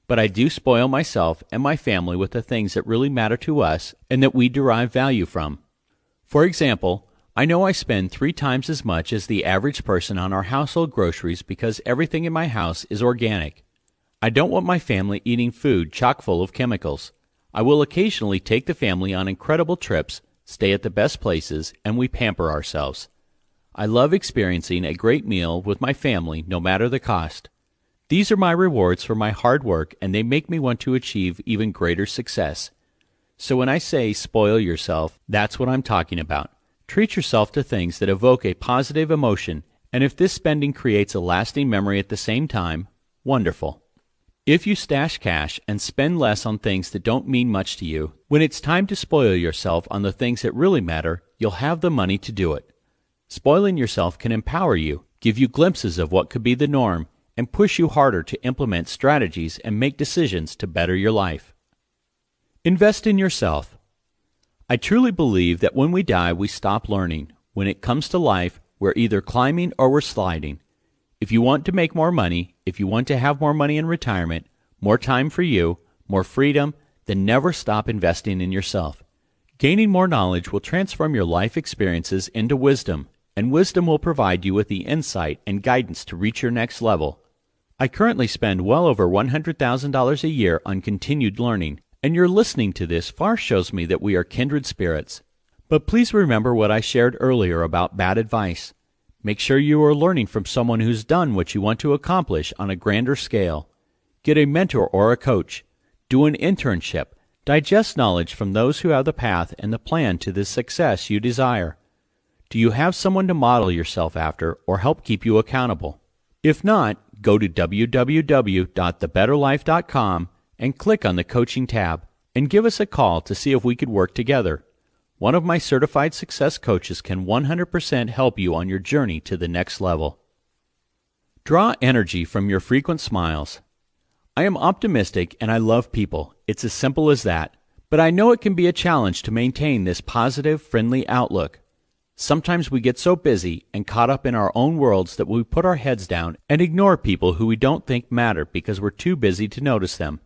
But I do spoil myself and my family with the things that really matter to us and that we derive value from. For example, I know I spend 3 times as much as the average person on our household groceries because everything in my house is organic. I don't want my family eating food chock full of chemicals. I will occasionally take the family on incredible trips, stay at the best places, and we pamper ourselves. I love experiencing a great meal with my family no matter the cost. These are my rewards for my hard work and they make me want to achieve even greater success. So when I say spoil yourself, that's what I'm talking about. Treat yourself to things that evoke a positive emotion And if this spending creates a lasting memory at the same time, wonderful. If you stash cash and spend less on things that don't mean much to you, when it's time to spoil yourself on the things that really matter, you'll have the money to do it. Spoiling yourself can empower you, give you glimpses of what could be the norm, and push you harder to implement strategies and make decisions to better your life. Invest in yourself. I truly believe that when we die, we stop learning. When it comes to life, we're either climbing or we're sliding. If you want to make more money, if you want to have more money in retirement, more time for you, more freedom, then never stop investing in yourself. Gaining more knowledge will transform your life experiences into wisdom, and wisdom will provide you with the insight and guidance to reach your next level. I currently spend well over $100,000 a year on continued learning, and your listening to this far shows me that we are kindred spirits. But please remember what I shared earlier about bad advice. Make sure you are learning from someone who's done what you want to accomplish on a grander scale. Get a mentor or a coach. Do an internship. Digest knowledge from those who have the path and the plan to the success you desire. Do you have someone to model yourself after or help keep you accountable? If not, go to www.thebetterlife.com and click on the Coaching tab and give us a call to see if we could work together. One of my certified success coaches can 100% help you on your journey to the next level. Draw energy from your frequent smiles. I am optimistic and I love people. It's as simple as that. But I know it can be a challenge to maintain this positive, friendly outlook. Sometimes we get so busy and caught up in our own worlds that we put our heads down and ignore people who we don't think matter because we're too busy to notice them.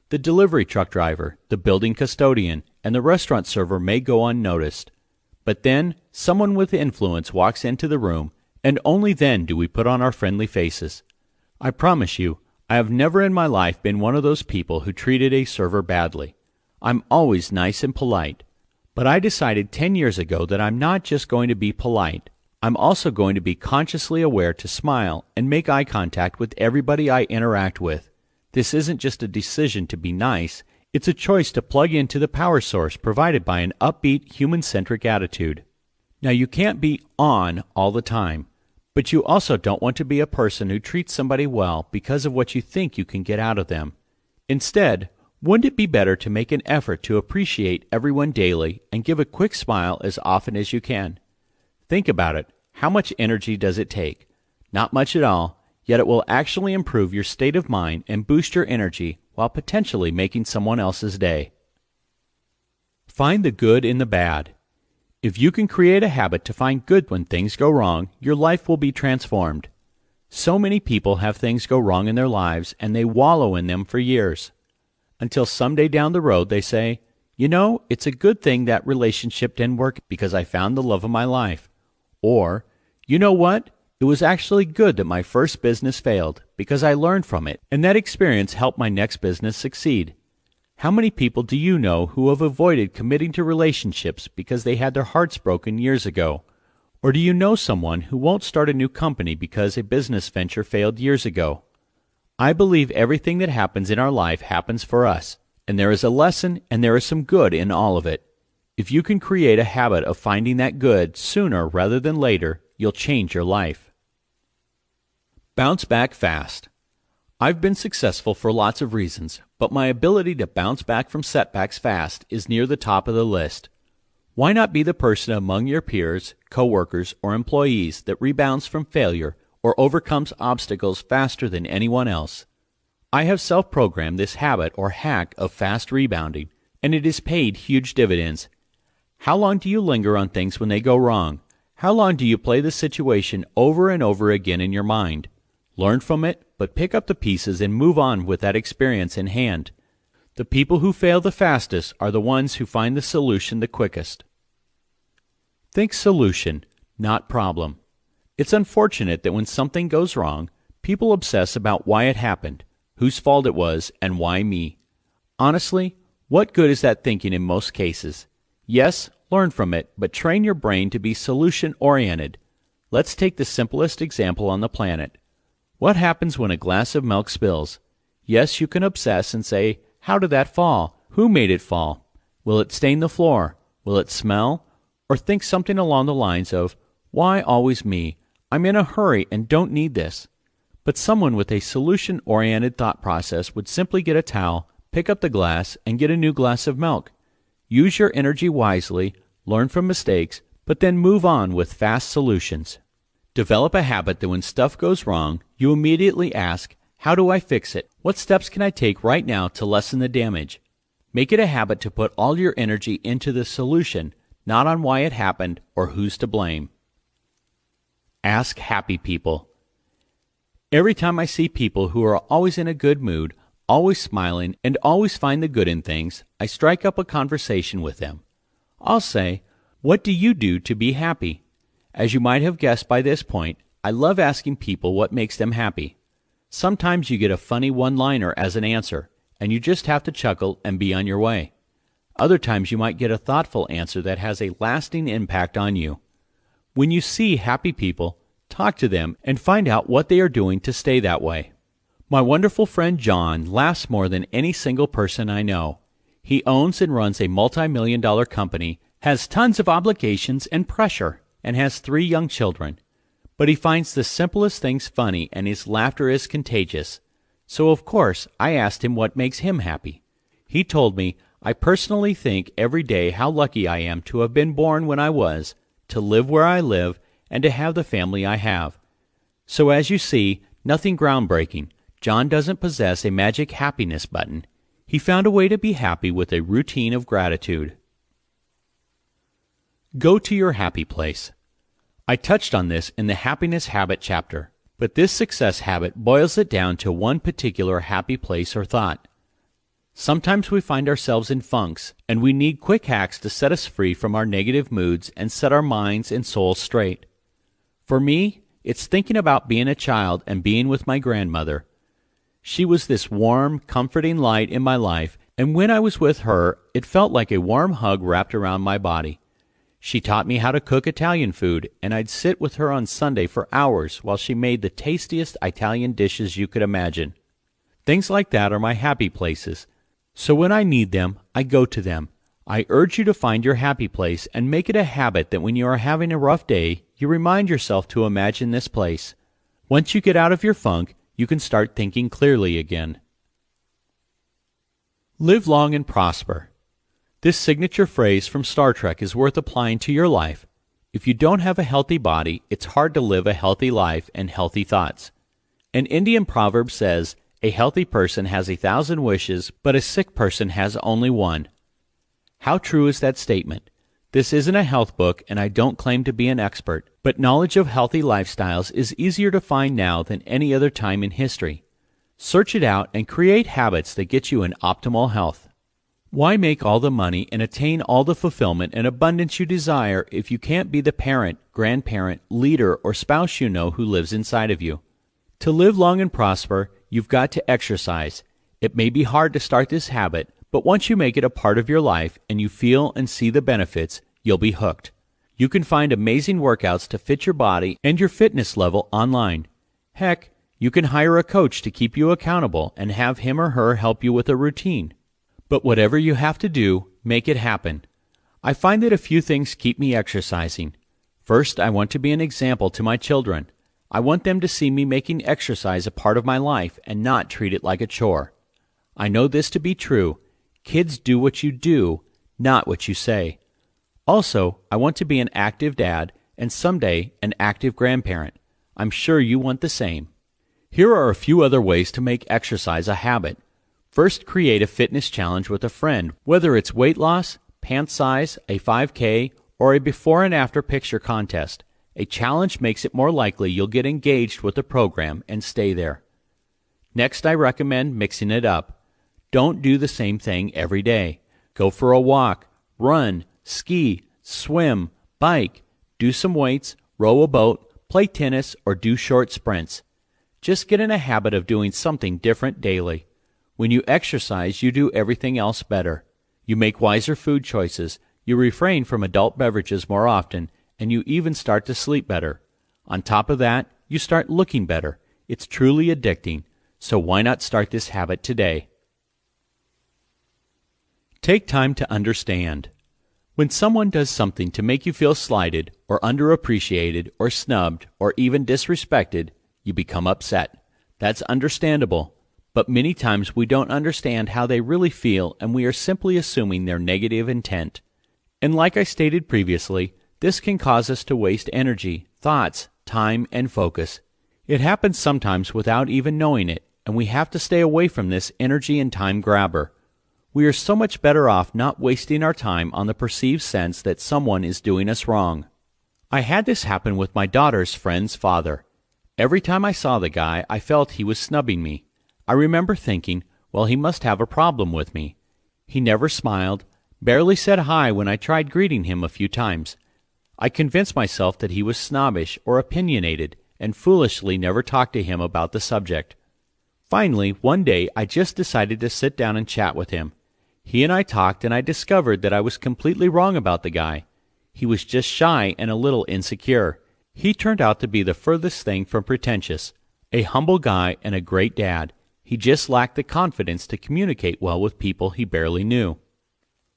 The delivery truck driver, the building custodian, and the restaurant server may go unnoticed. But then, someone with influence walks into the room, and only then do we put on our friendly faces. I promise you, I have never in my life been one of those people who treated a server badly. I'm always nice and polite. But I decided 10 years ago that I'm not just going to be polite. I'm also going to be consciously aware to smile and make eye contact with everybody I interact with. This isn't just a decision to be nice, it's a choice to plug into the power source provided by an upbeat, human-centric attitude. Now, you can't be on all the time, but you also don't want to be a person who treats somebody well because of what you think you can get out of them. Instead, wouldn't it be better to make an effort to appreciate everyone daily and give a quick smile as often as you can? Think about it. How much energy does it take? Not much at all. Yet it will actually improve your state of mind and boost your energy while potentially making someone else's day. Find the good in the bad. If you can create a habit to find good when things go wrong, your life will be transformed. So many people have things go wrong in their lives and they wallow in them for years. Until someday down the road they say, "You know, it's a good thing that relationship didn't work because I found the love of my life." Or, "You know what? It was actually good that my first business failed because I learned from it, and that experience helped my next business succeed." How many people do you know who have avoided committing to relationships because they had their hearts broken years ago? Or do you know someone who won't start a new company because a business venture failed years ago? I believe everything that happens in our life happens for us, and there is a lesson and there is some good in all of it. If you can create a habit of finding that good sooner rather than later, you'll change your life. Bounce back fast. I've been successful for lots of reasons, but my ability to bounce back from setbacks fast is near the top of the list. Why not be the person among your peers, coworkers, or employees that rebounds from failure or overcomes obstacles faster than anyone else? I have self-programmed this habit or hack of fast rebounding, and it has paid huge dividends. How long do you linger on things when they go wrong? How long do you play the situation over and over again in your mind? Learn from it, but pick up the pieces and move on with that experience in hand. The people who fail the fastest are the ones who find the solution the quickest. Think solution, not problem. It's unfortunate that when something goes wrong, people obsess about why it happened, whose fault it was, and why me. Honestly, what good is that thinking in most cases? Yes, learn from it, but train your brain to be solution-oriented. Let's take the simplest example on the planet. What happens when a glass of milk spills? Yes, you can obsess and say, "How did that fall? Who made it fall? Will it stain the floor? Will it smell?" Or think something along the lines of, "Why always me? I'm in a hurry and don't need this. But someone with a solution-oriented thought process would simply get a towel, pick up the glass, and get a new glass of milk. Use your energy wisely, learn from mistakes, but then move on with fast solutions. Develop a habit that when stuff goes wrong, you immediately ask, how do I fix it? What steps can I take right now to lessen the damage? Make it a habit to put all your energy into the solution, not on why it happened or who's to blame. Ask happy people. Every time I see people who are always in a good mood, always smiling, and always find the good in things, I strike up a conversation with them. I'll say, what do you do to be happy? As you might have guessed by this point, I love asking people what makes them happy. Sometimes you get a funny one-liner as an answer, and you just have to chuckle and be on your way. Other times you might get a thoughtful answer that has a lasting impact on you. When you see happy people, talk to them and find out what they are doing to stay that way. My wonderful friend John laughs more than any single person I know. He owns and runs a multi-million-dollar company, has tons of obligations and pressure, and has 3 young children. But he finds the simplest things funny and his laughter is contagious. So of course I asked him what makes him happy. He told me, I personally think every day how lucky I am to have been born when I was, to live where I live, and to have the family I have. So as you see, nothing groundbreaking. John doesn't possess a magic happiness button. He found a way to be happy with a routine of gratitude. Go to your happy place. I touched on this in the Happiness Habit chapter, but this success habit boils it down to one particular happy place or thought. Sometimes we find ourselves in funks, and we need quick hacks to set us free from our negative moods and set our minds and souls straight. For me, it's thinking about being a child and being with my grandmother. She was this warm, comforting light in my life, and when I was with her, it felt like a warm hug wrapped around my body. She taught me how to cook Italian food, and I'd sit with her on Sunday for hours while she made the tastiest Italian dishes you could imagine. Things like that are my happy places. So when I need them, I go to them. I urge you to find your happy place and make it a habit that when you are having a rough day, you remind yourself to imagine this place. Once you get out of your funk, you can start thinking clearly again. Live long and prosper. This signature phrase from Star Trek is worth applying to your life. If you don't have a healthy body, it's hard to live a healthy life and healthy thoughts. An Indian proverb says, a healthy person has 1,000 wishes, but a sick person has only one. How true is that statement? This isn't a health book, and I don't claim to be an expert, but knowledge of healthy lifestyles is easier to find now than any other time in history. Search it out and create habits that get you in optimal health. Why make all the money and attain all the fulfillment and abundance you desire if you can't be the parent, grandparent, leader, or spouse you know who lives inside of you? To live long and prosper, you've got to exercise. It may be hard to start this habit, but once you make it a part of your life and you feel and see the benefits, you'll be hooked. You can find amazing workouts to fit your body and your fitness level online. Heck, you can hire a coach to keep you accountable and have him or her help you with a routine. But whatever you have to do, make it happen. I find that a few things keep me exercising. First, I want to be an example to my children. I want them to see me making exercise a part of my life and not treat it like a chore. I know this to be true. Kids do what you do, not what you say. Also, I want to be an active dad and someday an active grandparent. I'm sure you want the same. Here are a few other ways to make exercise a habit. First, create a fitness challenge with a friend, whether it's weight loss, pant size, a 5K, or a before and after picture contest. A challenge makes it more likely you'll get engaged with the program and stay there. Next, I recommend mixing it up. Don't do the same thing every day. Go for a walk, run, ski, swim, bike, do some weights, row a boat, play tennis, or do short sprints. Just get in a habit of doing something different daily. When you exercise, you do everything else better. You make wiser food choices, you refrain from adult beverages more often, and you even start to sleep better. On top of that, you start looking better. It's truly addicting, so why not start this habit today? Take time to understand. When someone does something to make you feel slighted, or underappreciated, or snubbed, or even disrespected, you become upset. That's understandable, but many times we don't understand how they really feel and we are simply assuming their negative intent. And like I stated previously, this can cause us to waste energy, thoughts, time, and focus. It happens sometimes without even knowing it, and we have to stay away from this energy and time grabber. We are so much better off not wasting our time on the perceived sense that someone is doing us wrong. I had this happen with my daughter's friend's father. Every time I saw the guy, I felt he was snubbing me. I remember thinking, well, he must have a problem with me. He never smiled, barely said hi when I tried greeting him a few times. I convinced myself that he was snobbish or opinionated, and foolishly never talked to him about the subject. Finally, one day I just decided to sit down and chat with him. He and I talked, and I discovered that I was completely wrong about the guy. He was just shy and a little insecure. He turned out to be the furthest thing from pretentious, a humble guy and a great dad. He just lacked the confidence to communicate well with people he barely knew.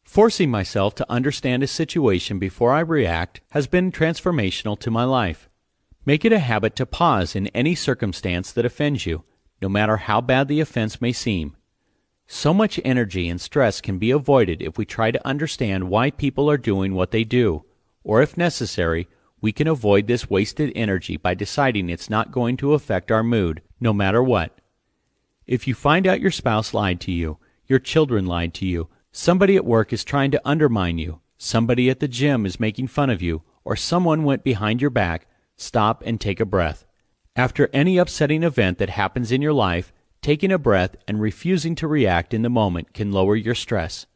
Forcing myself to understand a situation before I react has been transformational to my life. Make it a habit to pause in any circumstance that offends you, no matter how bad the offense may seem. So much energy and stress can be avoided if we try to understand why people are doing what they do, or if necessary, we can avoid this wasted energy by deciding it's not going to affect our mood, no matter what. If you find out your spouse lied to you, your children lied to you, somebody at work is trying to undermine you, somebody at the gym is making fun of you, or someone went behind your back, stop and take a breath. After any upsetting event that happens in your life, taking a breath and refusing to react in the moment can lower your stress.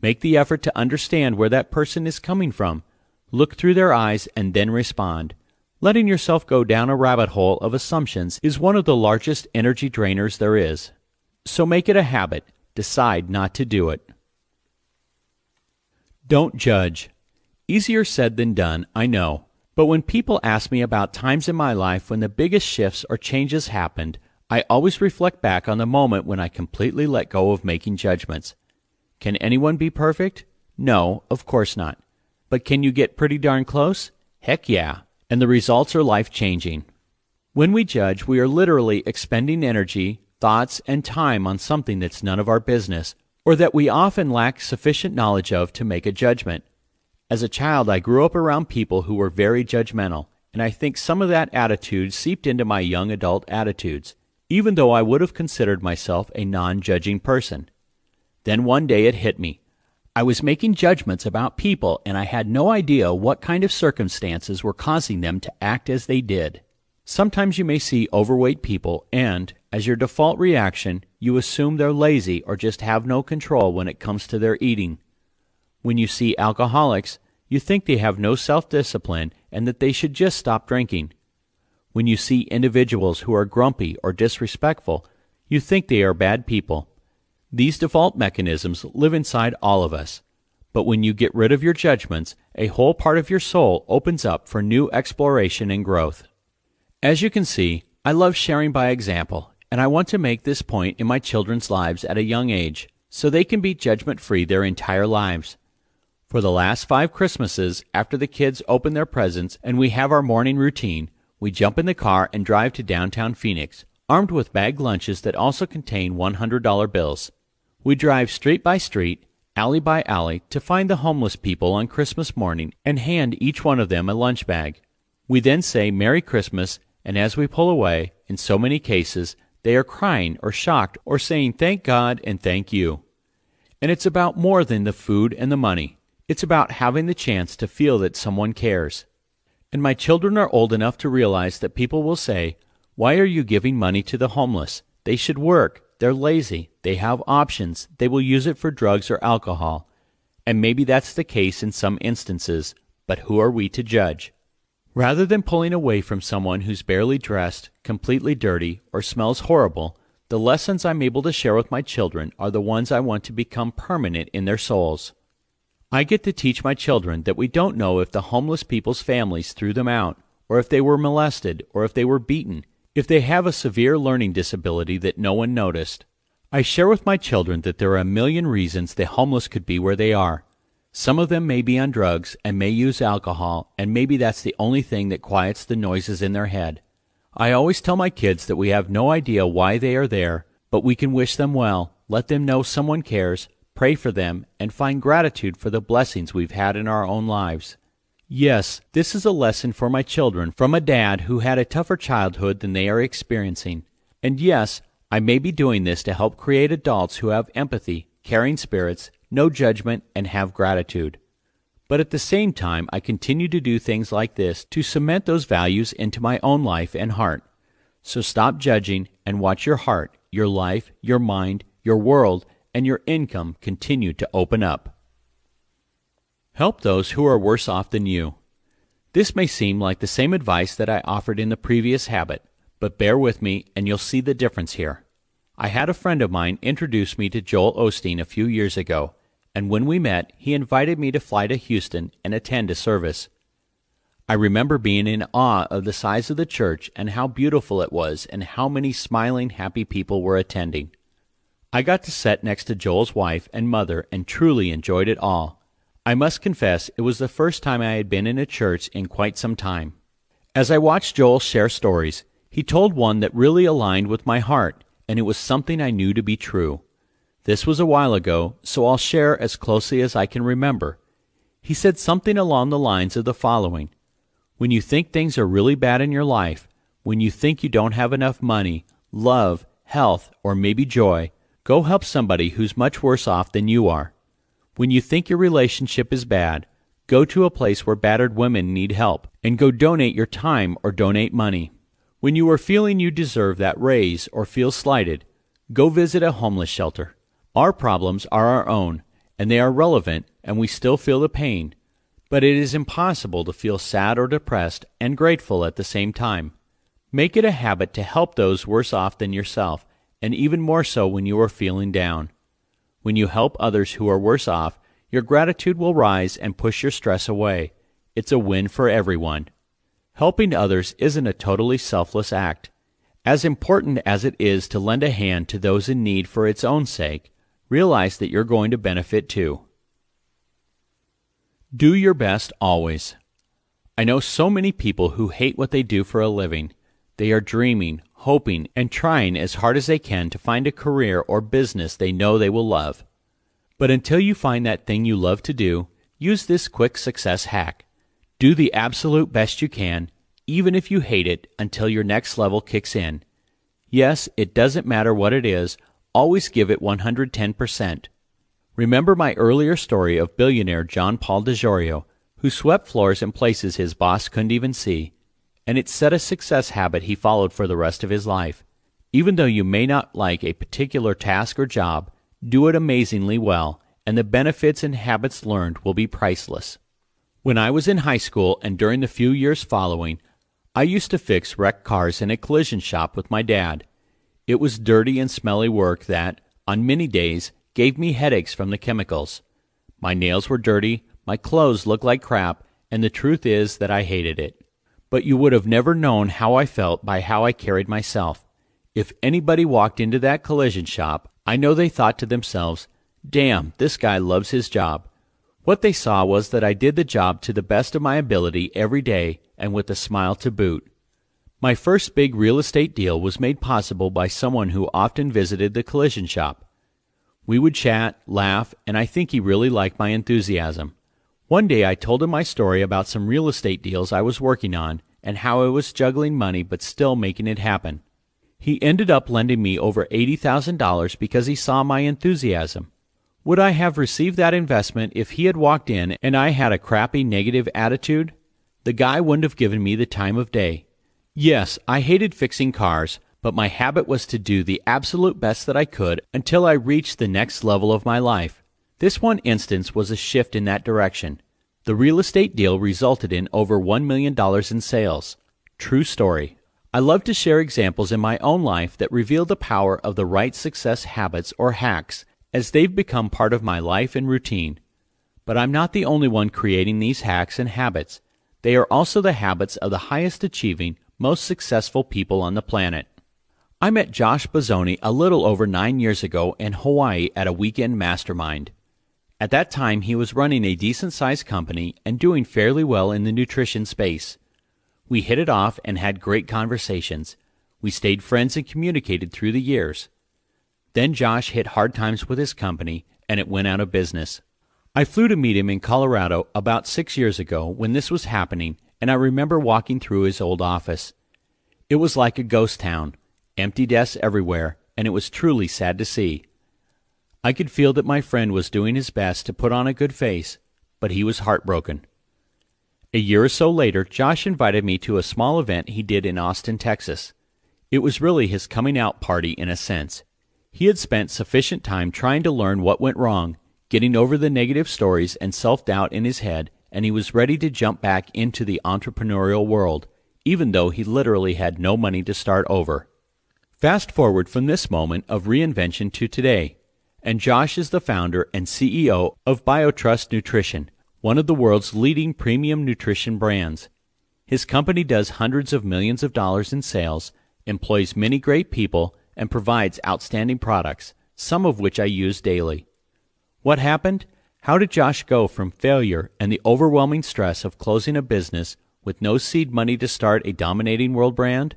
Make the effort to understand where that person is coming from. Look through their eyes and then respond. Letting yourself go down a rabbit hole of assumptions is one of the largest energy drainers there is. So make it a habit. Decide not to do it. Don't judge. Easier said than done, I know. But when people ask me about times in my life when the biggest shifts or changes happened, I always reflect back on the moment when I completely let go of making judgments. Can anyone be perfect? No, of course not. But can you get pretty darn close? Heck yeah. And the results are life-changing. When we judge, we are literally expending energy, thoughts, and time on something that's none of our business, or that we often lack sufficient knowledge of to make a judgment. As a child, I grew up around people who were very judgmental, and I think some of that attitude seeped into my young adult attitudes, even though I would have considered myself a non-judging person. Then one day it hit me. I was making judgments about people, and I had no idea what kind of circumstances were causing them to act as they did. Sometimes you may see overweight people, and, as your default reaction, you assume they're lazy or just have no control when it comes to their eating. When you see alcoholics, you think they have no self-discipline and that they should just stop drinking. When you see individuals who are grumpy or disrespectful, you think they are bad people. These default mechanisms live inside all of us. But when you get rid of your judgments, a whole part of your soul opens up for new exploration and growth. As you can see, I love sharing by example, and I want to make this point in my children's lives at a young age, so they can be judgment-free their entire lives. For the last 5 Christmases, after the kids open their presents and we have our morning routine, we jump in the car and drive to downtown Phoenix, armed with bagged lunches that also contain $100 bills. We drive street by street, alley by alley, to find the homeless people on Christmas morning and hand each one of them a lunch bag. We then say Merry Christmas, and as we pull away, in so many cases, they are crying or shocked or saying thank God and thank you. And it's about more than the food and the money. It's about having the chance to feel that someone cares. And my children are old enough to realize that people will say, "Why are you giving money to the homeless? They should work. They're lazy. They have options. They will use it for drugs or alcohol." And maybe that's the case in some instances, but who are we to judge? Rather than pulling away from someone who's barely dressed, completely dirty, or smells horrible, the lessons I'm able to share with my children are the ones I want to become permanent in their souls. I get to teach my children that we don't know if the homeless people's families threw them out, or if they were molested, or if they were beaten, if they have a severe learning disability that no one noticed. I share with my children that there are a million reasons the homeless could be where they are. Some of them may be on drugs and may use alcohol, and maybe that's the only thing that quiets the noises in their head. I always tell my kids that we have no idea why they are there, but we can wish them well, let them know someone cares, pray for them, and find gratitude for the blessings we've had in our own lives. Yes, this is a lesson for my children from a dad who had a tougher childhood than they are experiencing. And yes, I may be doing this to help create adults who have empathy, caring spirits, no judgment, and have gratitude. But at the same time, I continue to do things like this to cement those values into my own life and heart. So stop judging and watch your heart, your life, your mind, your world, and your income continue to open up. Help those who are worse off than you. This may seem like the same advice that I offered in the previous habit, but bear with me and you'll see the difference here. I had a friend of mine introduce me to Joel Osteen a few years ago, and when we met, he invited me to fly to Houston and attend a service. I remember being in awe of the size of the church and how beautiful it was and how many smiling, happy people were attending. I got to sit next to Joel's wife and mother and truly enjoyed it all. I must confess it was the first time I had been in a church in quite some time. As I watched Joel share stories, he told one that really aligned with my heart, and it was something I knew to be true. This was a while ago, so I'll share as closely as I can remember. He said something along the lines of the following: when you think things are really bad in your life, when you think you don't have enough money, love, health, or maybe joy, go help somebody who's much worse off than you are. When you think your relationship is bad, go to a place where battered women need help, and go donate your time or donate money. When you are feeling you deserve that raise or feel slighted, go visit a homeless shelter. Our problems are our own, and they are relevant, and we still feel the pain. But it is impossible to feel sad or depressed and grateful at the same time. Make it a habit to help those worse off than yourself, and even more so when you are feeling down. When you help others who are worse off, your gratitude will rise and push your stress away. It's a win for everyone. Helping others isn't a totally selfless act. As important as it is to lend a hand to those in need for its own sake, realize that you're going to benefit too. Do your best always. I know so many people who hate what they do for a living. They are dreaming, hoping, and trying as hard as they can to find a career or business they know they will love. But until you find that thing you love to do, use this quick success hack. Do the absolute best you can, even if you hate it, until your next level kicks in. Yes, it doesn't matter what it is, always give it 110%. Remember my earlier story of billionaire John Paul DeJorio, who swept floors in places his boss couldn't even see, and it set a success habit he followed for the rest of his life. Even though you may not like a particular task or job, do it amazingly well, and the benefits and habits learned will be priceless. When I was in high school and during the few years following, I used to fix wrecked cars in a collision shop with my dad. It was dirty and smelly work that, on many days, gave me headaches from the chemicals. My nails were dirty, my clothes looked like crap, and the truth is that I hated it. But you would have never known how I felt by how I carried myself. If anybody walked into that collision shop, I know they thought to themselves, "Damn, this guy loves his job." What they saw was that I did the job to the best of my ability every day and with a smile to boot. My first big real estate deal was made possible by someone who often visited the collision shop. We would chat, laugh, and I think he really liked my enthusiasm. One day I told him my story about some real estate deals I was working on and how I was juggling money but still making it happen. He ended up lending me over $80,000 because he saw my enthusiasm. Would I have received that investment if he had walked in and I had a crappy negative attitude? The guy wouldn't have given me the time of day. Yes, I hated fixing cars, but my habit was to do the absolute best that I could until I reached the next level of my life. This one instance was a shift in that direction. The real estate deal resulted in over $1 million in sales. True story. I love to share examples in my own life that reveal the power of the right success habits or hacks as they've become part of my life and routine. But I'm not the only one creating these hacks and habits. They are also the habits of the highest achieving, most successful people on the planet. I met Josh Bazzoni a little over 9 years ago in Hawaii at a weekend mastermind. At that time, he was running a decent-sized company and doing fairly well in the nutrition space. We hit it off and had great conversations. We stayed friends and communicated through the years. Then Josh hit hard times with his company, and it went out of business. I flew to meet him in Colorado about 6 years ago when this was happening, and I remember walking through his old office. It was like a ghost town, empty desks everywhere, and it was truly sad to see. I could feel that my friend was doing his best to put on a good face, but he was heartbroken. A year or so later, Josh invited me to a small event he did in Austin, Texas. It was really his coming out party in a sense. He had spent sufficient time trying to learn what went wrong, getting over the negative stories and self-doubt in his head, and he was ready to jump back into the entrepreneurial world, even though he literally had no money to start over. Fast forward from this moment of reinvention to today, and Josh is the founder and CEO of BioTrust Nutrition, one of the world's leading premium nutrition brands. His company does hundreds of millions of dollars in sales, employs many great people, and provides outstanding products, some of which I use daily. What happened? How did Josh go from failure and the overwhelming stress of closing a business with no seed money to start a dominating world brand?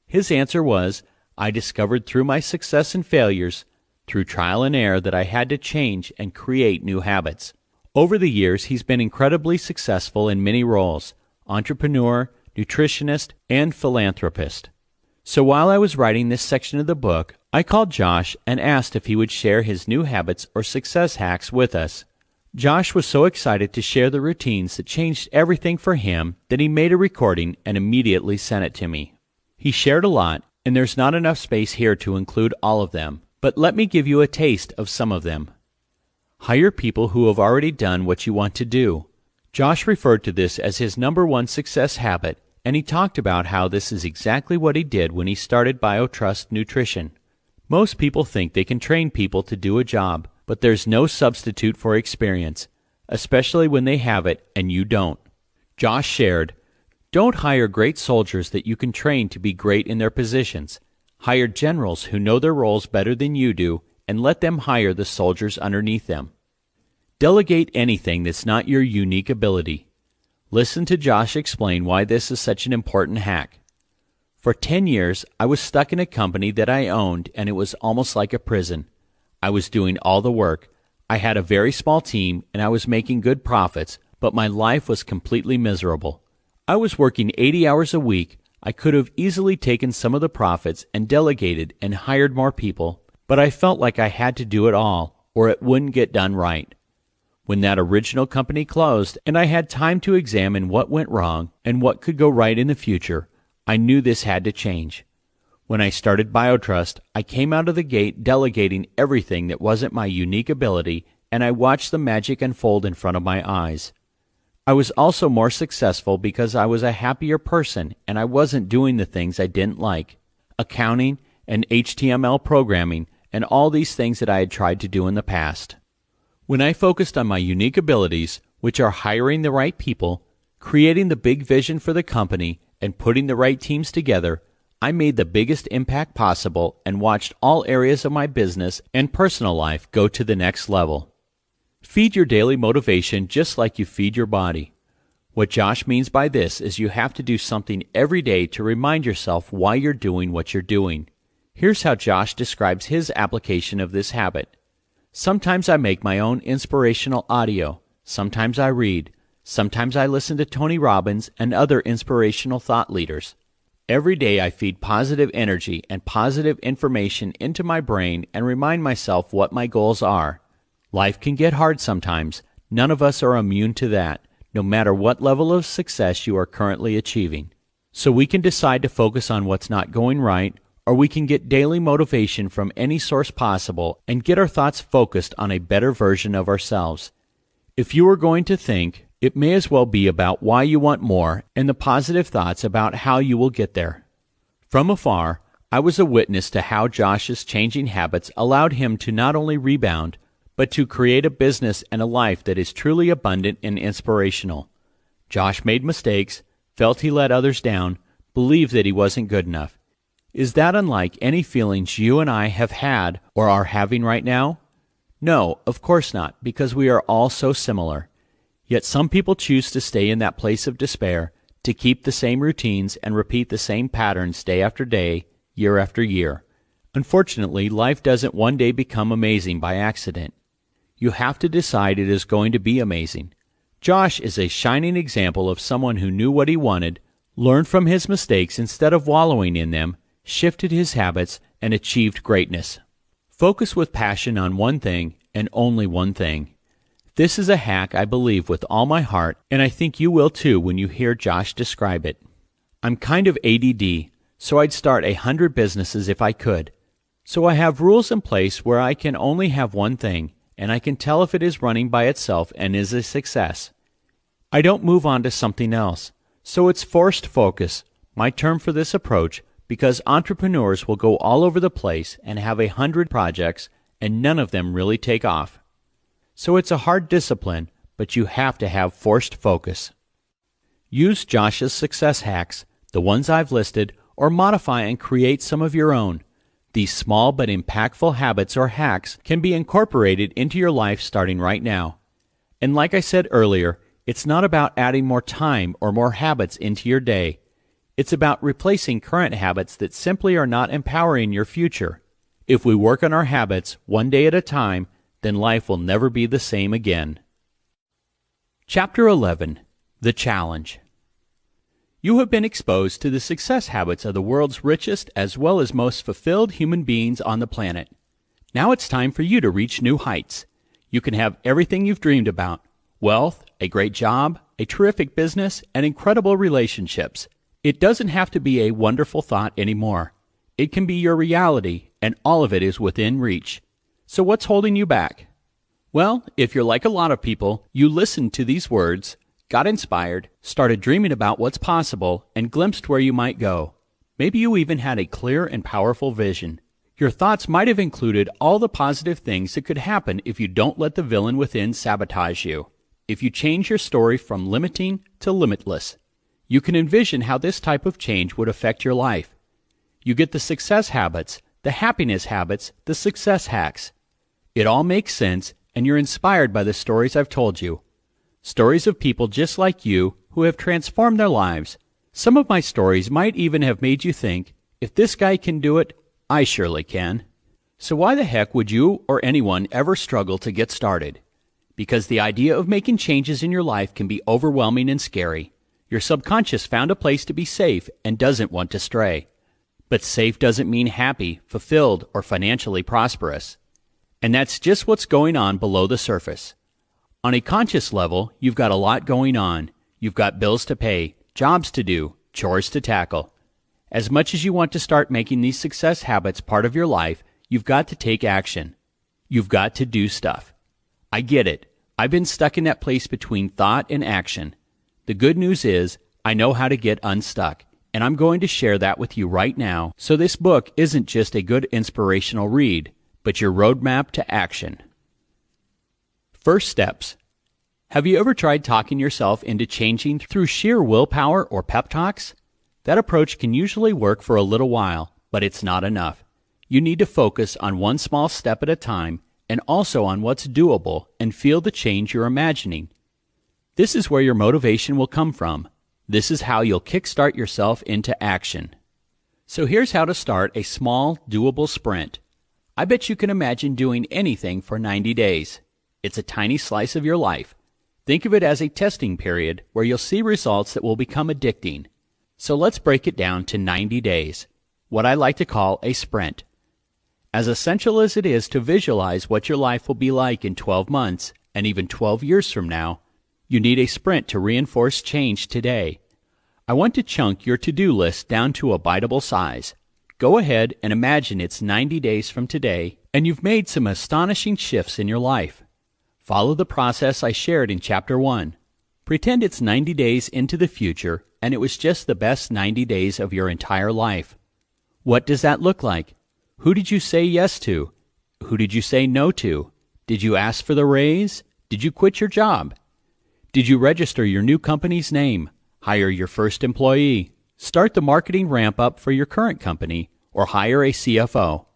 His answer was, I discovered through my success and failures, through trial and error, that I had to change and create new habits. Over the years, he's been incredibly successful in many roles: entrepreneur, nutritionist, and philanthropist. So while I was writing this section of the book, I called Josh and asked if he would share his new habits or success hacks with us. Josh was so excited to share the routines that changed everything for him that he made a recording and immediately sent it to me. He shared a lot, and there's not enough space here to include all of them, but let me give you a taste of some of them. Hire people who have already done what you want to do. Josh referred to this as his #1 success habit, and he talked about how this is exactly what he did when he started BioTrust Nutrition. Most people think they can train people to do a job, but there's no substitute for experience, especially when they have it and you don't. Josh shared, "Don't hire great soldiers that you can train to be great in their positions. Hire generals who know their roles better than you do, and let them hire the soldiers underneath them. Delegate anything that's not your unique ability." Listen to Josh explain why this is such an important hack. For 10 years, I was stuck in a company that I owned, and it was almost like a prison. I was doing all the work. I had a very small team, and I was making good profits, but my life was completely miserable. I was working 80 hours a week. I could have easily taken some of the profits and delegated and hired more people, but I felt like I had to do it all, or it wouldn't get done right. When that original company closed and I had time to examine what went wrong and what could go right in the future, I knew this had to change. When I started BioTrust, I came out of the gate delegating everything that wasn't my unique ability, and I watched the magic unfold in front of my eyes. I was also more successful because I was a happier person and I wasn't doing the things I didn't like: accounting and HTML programming and all these things that I had tried to do in the past. When I focused on my unique abilities, which are hiring the right people, creating the big vision for the company, and putting the right teams together, I made the biggest impact possible and watched all areas of my business and personal life go to the next level. Feed your daily motivation just like you feed your body. What Josh means by this is you have to do something every day to remind yourself why you're doing what you're doing. Here's how Josh describes his application of this habit. Sometimes I make my own inspirational audio. Sometimes I read. Sometimes I listen to Tony Robbins and other inspirational thought leaders. Every day I feed positive energy and positive information into my brain and remind myself what my goals are. Life can get hard sometimes. None of us are immune to that, no matter what level of success you are currently achieving. So we can decide to focus on what's not going right, or we can get daily motivation from any source possible and get our thoughts focused on a better version of ourselves. If you are going to think, it may as well be about why you want more and the positive thoughts about how you will get there. From afar, I was a witness to how Josh's changing habits allowed him to not only rebound, but to create a business and a life that is truly abundant and inspirational. Josh made mistakes, felt he let others down, believed that he wasn't good enough. Is that unlike any feelings you and I have had or are having right now? No, of course not, because we are all so similar. Yet some people choose to stay in that place of despair, to keep the same routines and repeat the same patterns day after day, year after year. Unfortunately, life doesn't one day become amazing by accident. You have to decide it is going to be amazing. Josh is a shining example of someone who knew what he wanted, learned from his mistakes instead of wallowing in them, shifted his habits, and achieved greatness. Focus with passion on one thing and only one thing. This is a hack I believe with all my heart, and I think you will too when you hear Josh describe it. I'm kind of ADD, so I'd start 100 businesses if I could. So I have rules in place where I can only have one thing, and I can tell if it is running by itself and is a success. I don't move on to something else. So it's forced focus, my term for this approach, because entrepreneurs will go all over the place and have 100 projects and none of them really take off. So it's a hard discipline, but you have to have forced focus. Use Josh's success hacks, the ones I've listed, or modify and create some of your own. These small but impactful habits or hacks can be incorporated into your life starting right now. And like I said earlier, it's not about adding more time or more habits into your day. It's about replacing current habits that simply are not empowering your future. If we work on our habits one day at a time, then life will never be the same again. Chapter 11. The Challenge. You have been exposed to the success habits of the world's richest as well as most fulfilled human beings on the planet. Now it's time for you to reach new heights. You can have everything you've dreamed about: wealth, a great job, a terrific business, and incredible relationships. It doesn't have to be a wonderful thought anymore. It can be your reality, and all of it is within reach. So what's holding you back? Well, if you're like a lot of people, you listened to these words, got inspired, started dreaming about what's possible, and glimpsed where you might go. Maybe you even had a clear and powerful vision. Your thoughts might have included all the positive things that could happen if you don't let the villain within sabotage you. If you change your story from limiting to limitless, you can envision how this type of change would affect your life. You get the success habits, the happiness habits, the success hacks. It all makes sense, and you're inspired by the stories I've told you. Stories of people just like you who have transformed their lives. Some of my stories might even have made you think, if this guy can do it, I surely can. So why the heck would you or anyone ever struggle to get started? Because the idea of making changes in your life can be overwhelming and scary. Your subconscious found a place to be safe and doesn't want to stray. But safe doesn't mean happy, fulfilled, or financially prosperous. And that's just what's going on below the surface. On a conscious level, you've got a lot going on. You've got bills to pay, jobs to do, chores to tackle. As much as you want to start making these success habits part of your life, you've got to take action. You've got to do stuff. I get it. I've been stuck in that place between thought and action. The good news is, I know how to get unstuck, and I'm going to share that with you right now, so this book isn't just a good inspirational read, but your roadmap to action. First steps. Have you ever tried talking yourself into changing through sheer willpower or pep talks? That approach can usually work for a little while, but it's not enough. You need to focus on one small step at a time and also on what's doable and feel the change you're imagining. This is where your motivation will come from. This is how you'll kickstart yourself into action. So here's how to start a small, doable sprint. I bet you can imagine doing anything for 90 days. It's a tiny slice of your life. Think of it as a testing period where you'll see results that will become addicting. So let's break it down to 90 days, what I like to call a sprint. As essential as it is to visualize what your life will be like in 12 months and even 12 years from now, you need a sprint to reinforce change today. I want to chunk your to-do list down to a biteable size. Go ahead and imagine it's 90 days from today, and you've made some astonishing shifts in your life. Follow the process I shared in Chapter 1. Pretend it's 90 days into the future, and it was just the best 90 days of your entire life. What does that look like? Who did you say yes to? Who did you say no to? Did you ask for the raise? Did you quit your job? Did you register your new company's name? Hire your first employee? Start the marketing ramp up for your current company? Or hire a CFO?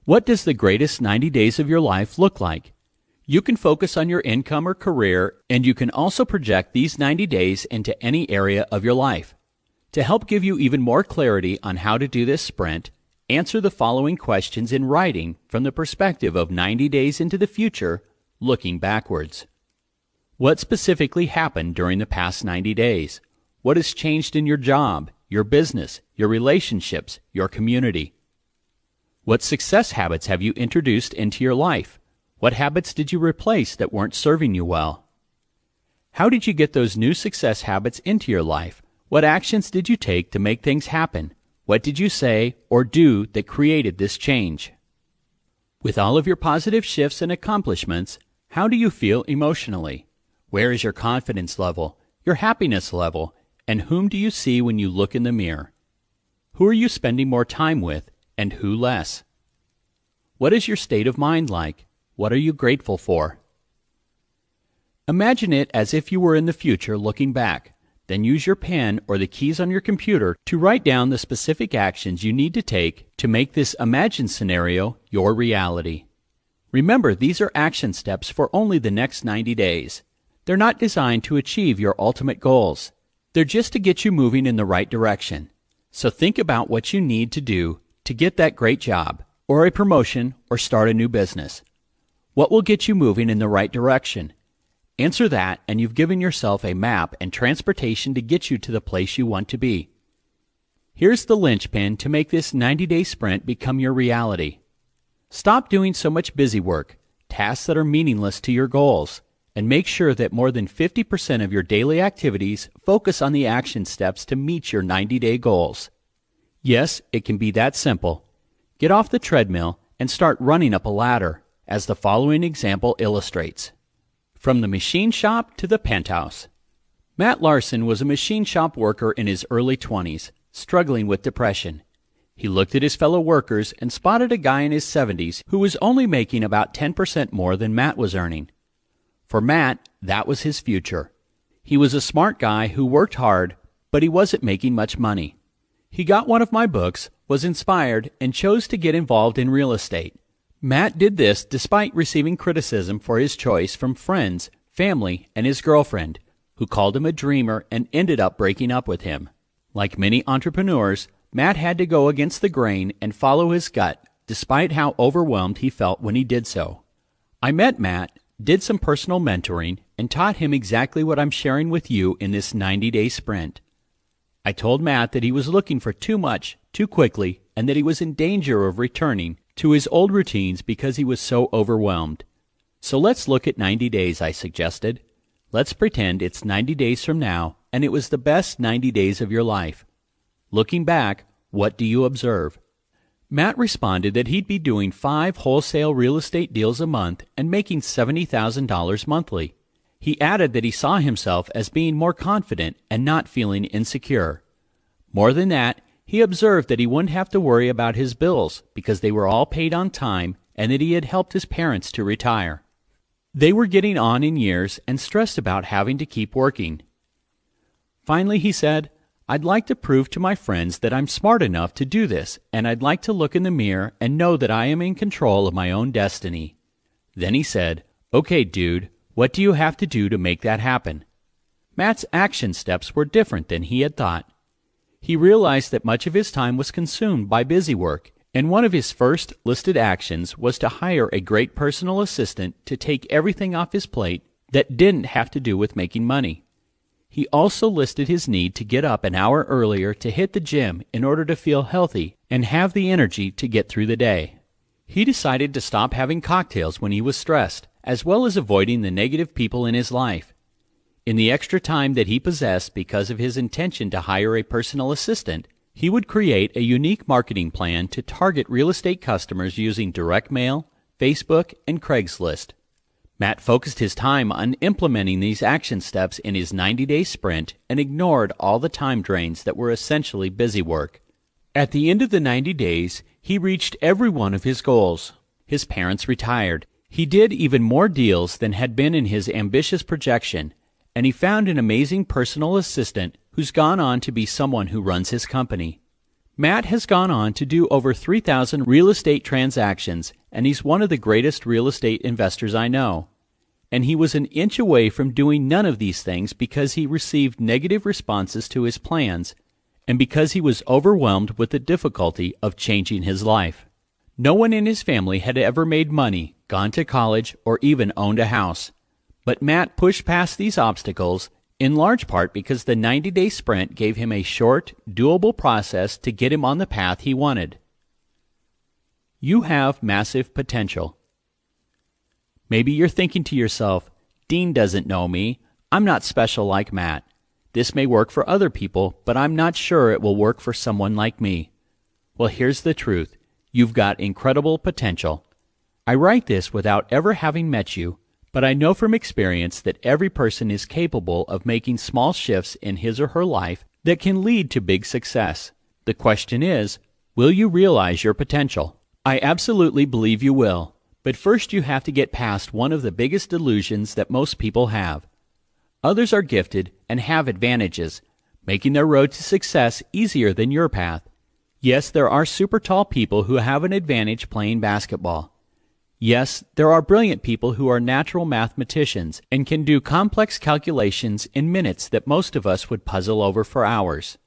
What does the greatest 90 days of your life look like? You can focus on your income or career, and you can also project these 90 days into any area of your life. To help give you even more clarity on how to do this sprint, answer the following questions in writing from the perspective of 90 days into the future, looking backwards. What specifically happened during the past 90 days? What has changed in your job, your business, your relationships, your community? What success habits have you introduced into your life? What habits did you replace that weren't serving you well? How did you get those new success habits into your life? What actions did you take to make things happen? What did you say or do that created this change? With all of your positive shifts and accomplishments, how do you feel emotionally? Where is your confidence level, your happiness level, and whom do you see when you look in the mirror? Who are you spending more time with, and who less? What is your state of mind like? What are you grateful for? Imagine it as if you were in the future looking back. Then use your pen or the keys on your computer to write down the specific actions you need to take to make this imagined scenario your reality. Remember, these are action steps for only the next 90 days. They're not designed to achieve your ultimate goals. They're just to get you moving in the right direction. So think about what you need to do to get that great job, or a promotion, or start a new business. What will get you moving in the right direction? Answer that, and you've given yourself a map and transportation to get you to the place you want to be. Here's the linchpin to make this 90-day sprint become your reality. Stop doing so much busy work, tasks that are meaningless to your goals, and make sure that more than 50% of your daily activities focus on the action steps to meet your 90-day goals. Yes, it can be that simple. Get off the treadmill and start running up a ladder, as the following example illustrates. From the machine shop to the penthouse. Matt Larson was a machine shop worker in his early 20s, struggling with depression. He looked at his fellow workers and spotted a guy in his 70s who was only making about 10% more than Matt was earning. For Matt, that was his future. He was a smart guy who worked hard, but he wasn't making much money. He got one of my books, was inspired, and chose to get involved in real estate. Matt did this despite receiving criticism for his choice from friends, family, and his girlfriend, who called him a dreamer and ended up breaking up with him. Like many entrepreneurs, Matt had to go against the grain and follow his gut, despite how overwhelmed he felt when he did so. I met Matt, did some personal mentoring, and taught him exactly what I'm sharing with you in this 90-day sprint. I told Matt that he was looking for too much, too quickly, and that he was in danger of returning to his old routines because he was so overwhelmed. So let's look at 90 days, I suggested. Let's pretend it's 90 days from now, and it was the best 90 days of your life. Looking back, what do you observe? Matt responded that he'd be doing 5 wholesale real estate deals a month and making $70,000 monthly. He added that he saw himself as being more confident and not feeling insecure. More than that, he observed that he wouldn't have to worry about his bills because they were all paid on time and that he had helped his parents to retire. They were getting on in years and stressed about having to keep working. Finally, he said, "I'd like to prove to my friends that I'm smart enough to do this, and I'd like to look in the mirror and know that I am in control of my own destiny." Then he said, "Okay, dude, what do you have to do to make that happen?" Matt's action steps were different than he had thought. He realized that much of his time was consumed by busy work, and one of his first listed actions was to hire a great personal assistant to take everything off his plate that didn't have to do with making money. He also listed his need to get up an hour earlier to hit the gym in order to feel healthy and have the energy to get through the day. He decided to stop having cocktails when he was stressed, as well as avoiding the negative people in his life. In the extra time that he possessed because of his intention to hire a personal assistant, he would create a unique marketing plan to target real estate customers using direct mail, Facebook, and Craigslist. Matt focused his time on implementing these action steps in his 90-day sprint and ignored all the time drains that were essentially busy work. At the end of the 90 days, he reached every one of his goals. His parents retired. He did even more deals than had been in his ambitious projection, and he found an amazing personal assistant who's gone on to be someone who runs his company. Matt has gone on to do over 3,000 real estate transactions, and he's one of the greatest real estate investors I know. and he was an inch away from doing none of these things because he received negative responses to his plans and because he was overwhelmed with the difficulty of changing his life. No one in his family had ever made money, gone to college, or even owned a house. But Matt pushed past these obstacles, in large part because the 90-day sprint gave him a short, doable process to get him on the path he wanted. You have massive potential. Maybe you're thinking to yourself, Dean doesn't know me. I'm not special like Matt. This may work for other people, but I'm not sure it will work for someone like me. Well, here's the truth. You've got incredible potential. I write this without ever having met you, but I know from experience that every person is capable of making small shifts in his or her life that can lead to big success. The question is, will you realize your potential? I absolutely believe you will, but first you have to get past one of the biggest delusions that most people have. Others are gifted and have advantages, making their road to success easier than your path. Yes, there are super tall people who have an advantage playing basketball. Yes, there are brilliant people who are natural mathematicians and can do complex calculations in minutes that most of us would puzzle over for hours.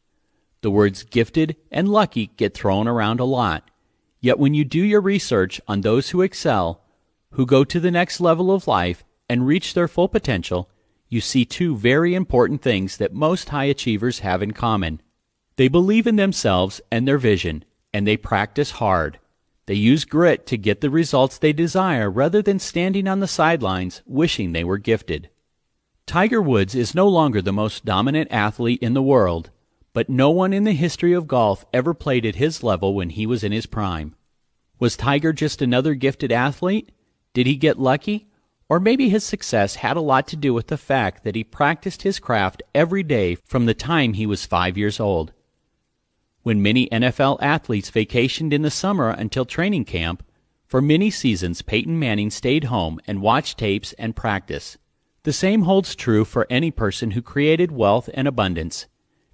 The words gifted and lucky get thrown around a lot. Yet when you do your research on those who excel, who go to the next level of life and reach their full potential, you see two very important things that most high achievers have in common. They believe in themselves and their vision, and they practice hard. They use grit to get the results they desire rather than standing on the sidelines wishing they were gifted. Tiger Woods is no longer the most dominant athlete in the world, but no one in the history of golf ever played at his level when he was in his prime. Was Tiger just another gifted athlete? Did he get lucky? Or maybe his success had a lot to do with the fact that he practiced his craft every day from the time he was 5 years old. When many NFL athletes vacationed in the summer until training camp, for many seasons Peyton Manning stayed home and watched tapes and practice. The same holds true for any person who created wealth and abundance.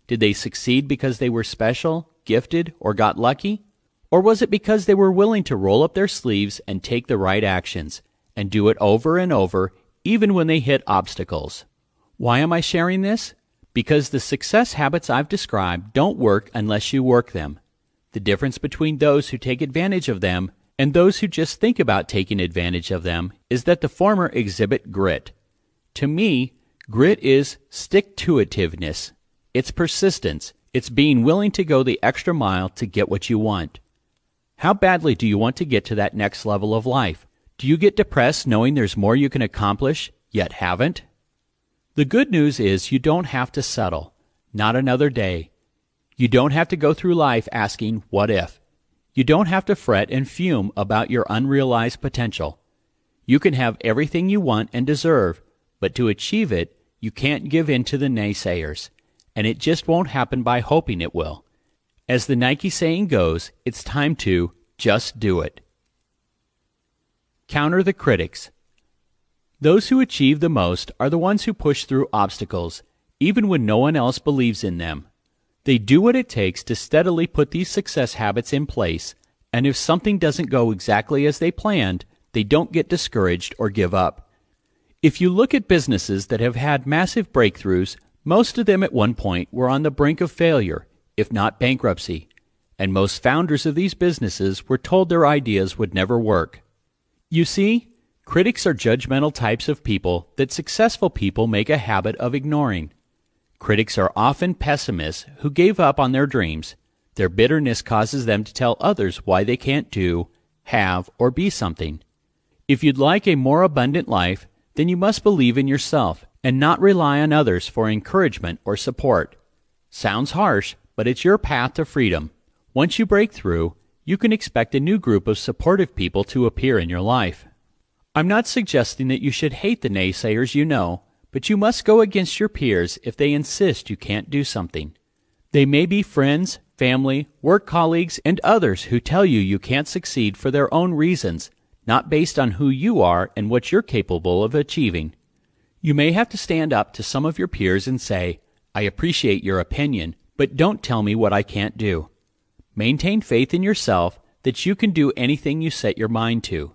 Did they succeed because they were special, gifted, or got lucky? Or was it because they were willing to roll up their sleeves and take the right actions, and do it over and over, even when they hit obstacles? Why am I sharing this? Because the success habits I've described don't work unless you work them. The difference between those who take advantage of them and those who just think about taking advantage of them is that the former exhibit grit. To me, grit is stick-to-itiveness. It's persistence. It's being willing to go the extra mile to get what you want. How badly do you want to get to that next level of life? Do you get depressed knowing there's more you can accomplish, yet haven't? The good news is you don't have to settle. Not another day. You don't have to go through life asking, what if? You don't have to fret and fume about your unrealized potential. You can have everything you want and deserve, but to achieve it, you can't give in to the naysayers, and it just won't happen by hoping it will. As the Nike saying goes, it's time to just do it. Counter the critics. Those who achieve the most are the ones who push through obstacles, even when no one else believes in them. They do what it takes to steadily put these success habits in place, and if something doesn't go exactly as they planned, they don't get discouraged or give up. If you look at businesses that have had massive breakthroughs, most of them at one point were on the brink of failure, if not bankruptcy, and most founders of these businesses were told their ideas would never work. You see, critics are judgmental types of people that successful people make a habit of ignoring. Critics are often pessimists who gave up on their dreams. Their bitterness causes them to tell others why they can't do, have, or be something. If you'd like a more abundant life, then you must believe in yourself and not rely on others for encouragement or support. Sounds harsh, but it's your path to freedom. Once you break through, you can expect a new group of supportive people to appear in your life. I'm not suggesting that you should hate the naysayers you know, but you must go against your peers if they insist you can't do something. They may be friends, family, work colleagues, and others who tell you you can't succeed for their own reasons, not based on who you are and what you're capable of achieving. You may have to stand up to some of your peers and say, I appreciate your opinion, but don't tell me what I can't do. Maintain faith in yourself that you can do anything you set your mind to.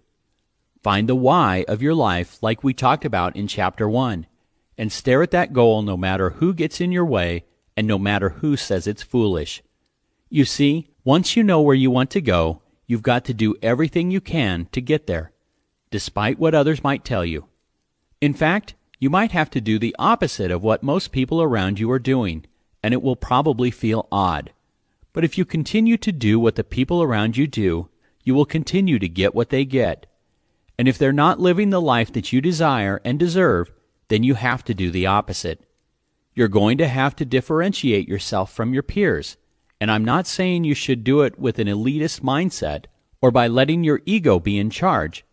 Find the why of your life like we talked about in Chapter 1, and stare at that goal no matter who gets in your way and no matter who says it's foolish. You see, once you know where you want to go, you've got to do everything you can to get there, despite what others might tell you. In fact, you might have to do the opposite of what most people around you are doing, and it will probably feel odd. But if you continue to do what the people around you do, you will continue to get what they get. And if they're not living the life that you desire and deserve, then you have to do the opposite. You're going to have to differentiate yourself from your peers, and I'm not saying you should do it with an elitist mindset or by letting your ego be in charge.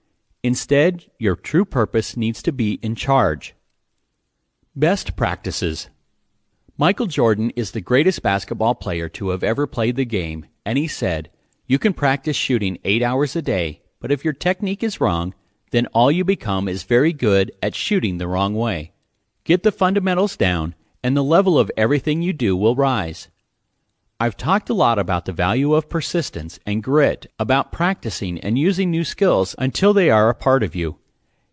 Instead, your true purpose needs to be in charge. Best practices. Michael Jordan is the greatest basketball player to have ever played the game, and he said, "You can practice shooting 8 hours a day, but if your technique is wrong, then all you become is very good at shooting the wrong way. Get the fundamentals down, and the level of everything you do will rise." I've talked a lot about the value of persistence and grit, about practicing and using new skills until they are a part of you.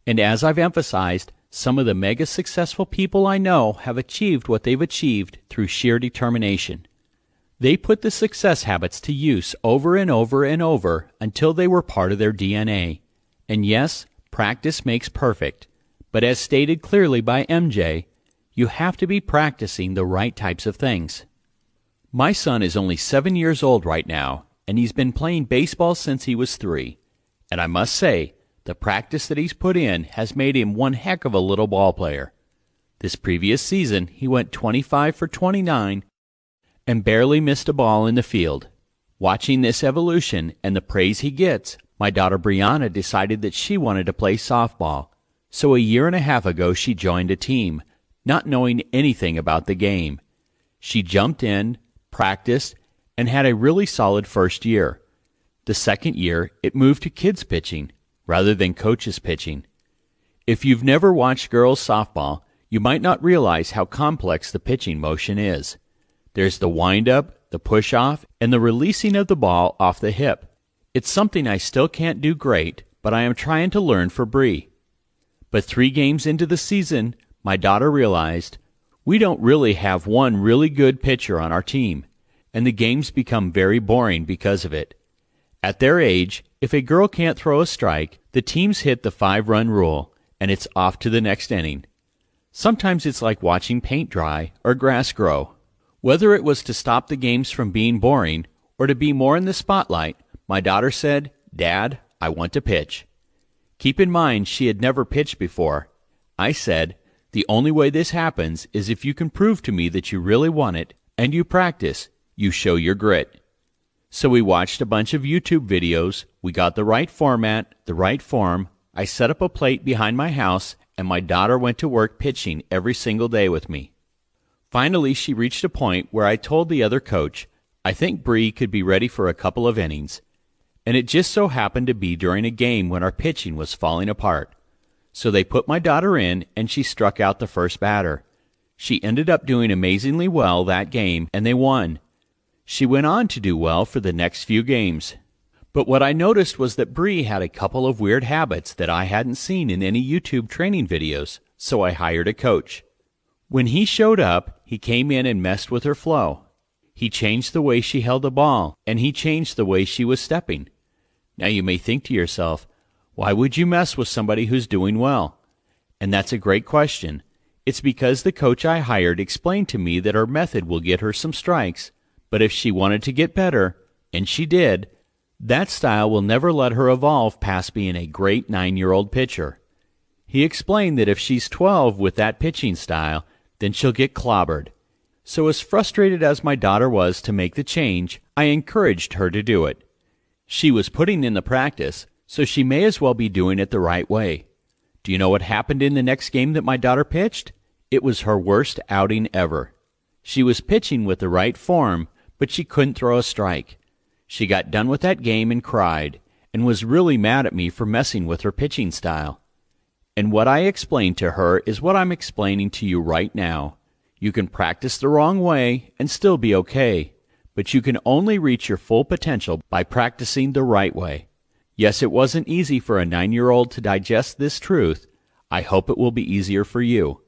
And as I've emphasized, some of the mega successful people I know have achieved what they've achieved through sheer determination. They put the success habits to use over and over and over until they were part of their DNA. And yes, practice makes perfect. But as stated clearly by MJ, you have to be practicing the right types of things. My son is only 7 years old right now, and he's been playing baseball since he was 3. And I must say, the practice that he's put in has made him one heck of a little ball player. This previous season, he went 25 for 29 and barely missed a ball in the field. Watching this evolution and the praise he gets, my daughter Brianna decided that she wanted to play softball. So a year and a half ago, she joined a team, not knowing anything about the game. She jumped in, practiced, and had a really solid first year. The second year, it moved to kids pitching rather than coaches pitching. If you've never watched girls softball, you might not realize how complex the pitching motion is. There's the wind-up, the push-off, and the releasing of the ball off the hip. It's something I still can't do great, but I am trying to learn for Bree. But 3 games into the season, my daughter realized we don't really have one really good pitcher on our team, and the games become very boring because of it. At their age, if a girl can't throw a strike, the teams hit the 5-run rule, and it's off to the next inning. Sometimes it's like watching paint dry or grass grow. Whether it was to stop the games from being boring or to be more in the spotlight, my daughter said, "Dad, I want to pitch." Keep in mind she had never pitched before. I said, "The only way this happens is if you can prove to me that you really want it, and you practice, you show your grit." So we watched a bunch of YouTube videos, we got the right format, the right form, I set up a plate behind my house, and my daughter went to work pitching every single day with me. Finally, she reached a point where I told the other coach, I think Bree could be ready for a couple of innings. And it just so happened to be during a game when our pitching was falling apart. So they put my daughter in, and she struck out the first batter. She ended up doing amazingly well that game, and they won. She went on to do well for the next few games. But what I noticed was that Bree had a couple of weird habits that I hadn't seen in any YouTube training videos, so I hired a coach. When he showed up, he came in and messed with her flow. He changed the way she held the ball, and he changed the way she was stepping. Now you may think to yourself, why would you mess with somebody who's doing well? And that's a great question. It's because the coach I hired explained to me that her method will get her some strikes, but if she wanted to get better, and she did, that style will never let her evolve past being a great 9-year-old pitcher. He explained that if she's 12 with that pitching style, then she'll get clobbered. So as frustrated as my daughter was to make the change, I encouraged her to do it. She was putting in the practice, so she may as well be doing it the right way. Do you know what happened in the next game that my daughter pitched? It was her worst outing ever. She was pitching with the right form, but she couldn't throw a strike. She got done with that game and cried, and was really mad at me for messing with her pitching style. And what I explained to her is what I'm explaining to you right now. You can practice the wrong way and still be okay, but you can only reach your full potential by practicing the right way. Yes, it wasn't easy for a 9-year-old to digest this truth. I hope it will be easier for you.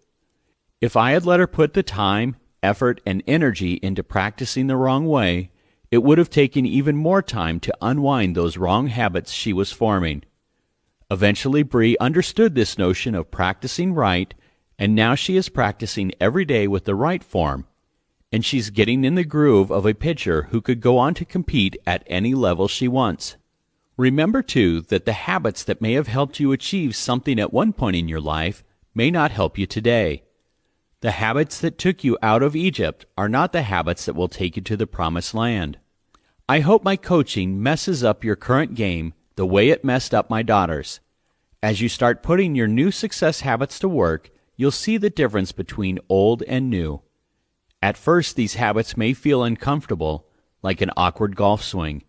If I had let her put the time, effort, and energy into practicing the wrong way, it would have taken even more time to unwind those wrong habits she was forming. Eventually, Bree understood this notion of practicing right, and now she is practicing every day with the right form, and she's getting in the groove of a pitcher who could go on to compete at any level she wants. Remember, too, that the habits that may have helped you achieve something at one point in your life may not help you today. The habits that took you out of Egypt are not the habits that will take you to the promised land. I hope my coaching messes up your current game the way it messed up my daughter's. As you start putting your new success habits to work, you'll see the difference between old and new. At first, these habits may feel uncomfortable, like an awkward golf swing,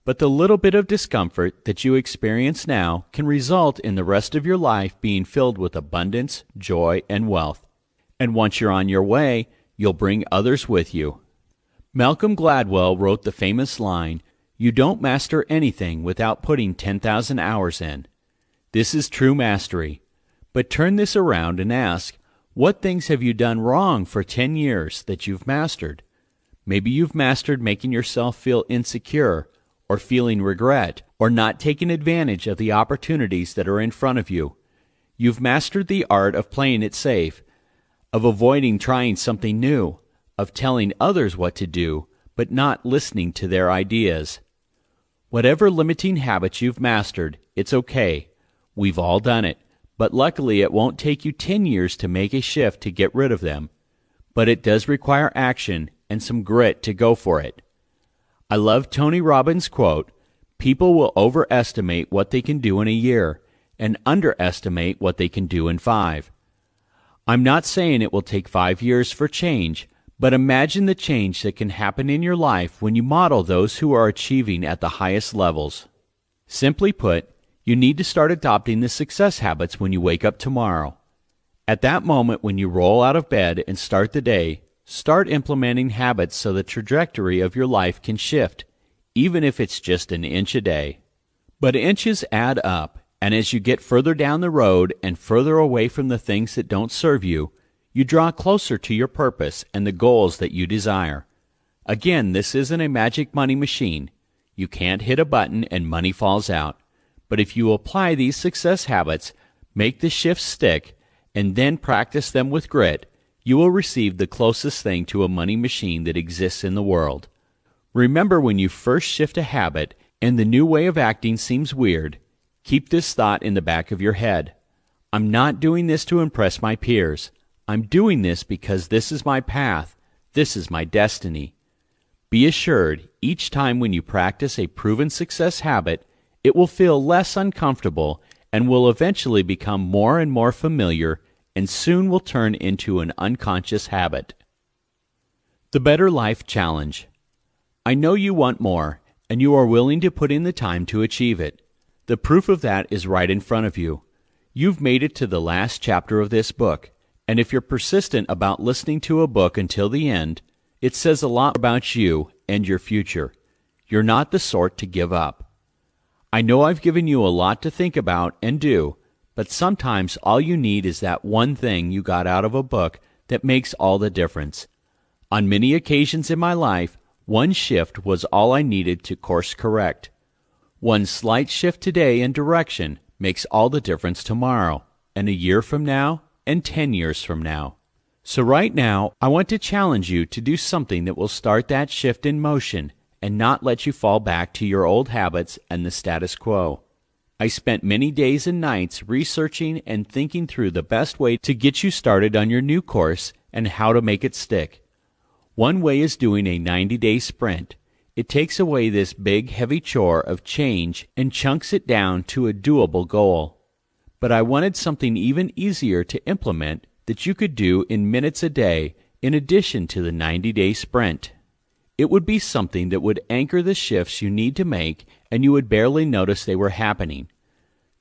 but the little bit of discomfort that you experience now can result in the rest of your life being filled with abundance, joy, and wealth. And once you're on your way, you'll bring others with you. Malcolm Gladwell wrote the famous line, "You don't master anything without putting 10,000 hours in." This is true mastery. But turn this around and ask, what things have you done wrong for 10 years that you've mastered? Maybe you've mastered making yourself feel insecure, or feeling regret, or not taking advantage of the opportunities that are in front of you. You've mastered the art of playing it safe, of avoiding trying something new, of telling others what to do, but not listening to their ideas. Whatever limiting habits you've mastered, it's okay. We've all done it, but luckily it won't take you 10 years to make a shift to get rid of them. But it does require action and some grit to go for it. I love Tony Robbins' quote, "People will overestimate what they can do in a year and underestimate what they can do in 5. I'm not saying it will take 5 years for change, but imagine the change that can happen in your life when you model those who are achieving at the highest levels. Simply put, you need to start adopting the success habits when you wake up tomorrow. At that moment when you roll out of bed and start the day, start implementing habits so the trajectory of your life can shift, even if it's just an inch a day. But inches add up, and as you get further down the road and further away from the things that don't serve you, you draw closer to your purpose and the goals that you desire. Again, this isn't a magic money machine. You can't hit a button and money falls out. But if you apply these success habits, make the shifts stick, and then practice them with grit, you will receive the closest thing to a money machine that exists in the world. Remember, when you first shift a habit and the new way of acting seems weird, keep this thought in the back of your head. I'm not doing this to impress my peers. I'm doing this because this is my path. This is my destiny. Be assured, each time when you practice a proven success habit, it will feel less uncomfortable and will eventually become more and more familiar and soon will turn into an unconscious habit. The Better Life Challenge. I know you want more, and you are willing to put in the time to achieve it. The proof of that is right in front of you. You've made it to the last chapter of this book, and if you're persistent about listening to a book until the end, it says a lot about you and your future. You're not the sort to give up. I know I've given you a lot to think about and do, but sometimes all you need is that one thing you got out of a book that makes all the difference. On many occasions in my life, one shift was all I needed to course correct. One slight shift today in direction makes all the difference tomorrow, and a year from now, and 10 years from now. So right now, I want to challenge you to do something that will start that shift in motion and not let you fall back to your old habits and the status quo. I spent many days and nights researching and thinking through the best way to get you started on your new course and how to make it stick. One way is doing a 90-day sprint. It takes away this big, heavy chore of change and chunks it down to a doable goal. But I wanted something even easier to implement that you could do in minutes a day in addition to the 90-day sprint. It would be something that would anchor the shifts you need to make, and you would barely notice they were happening.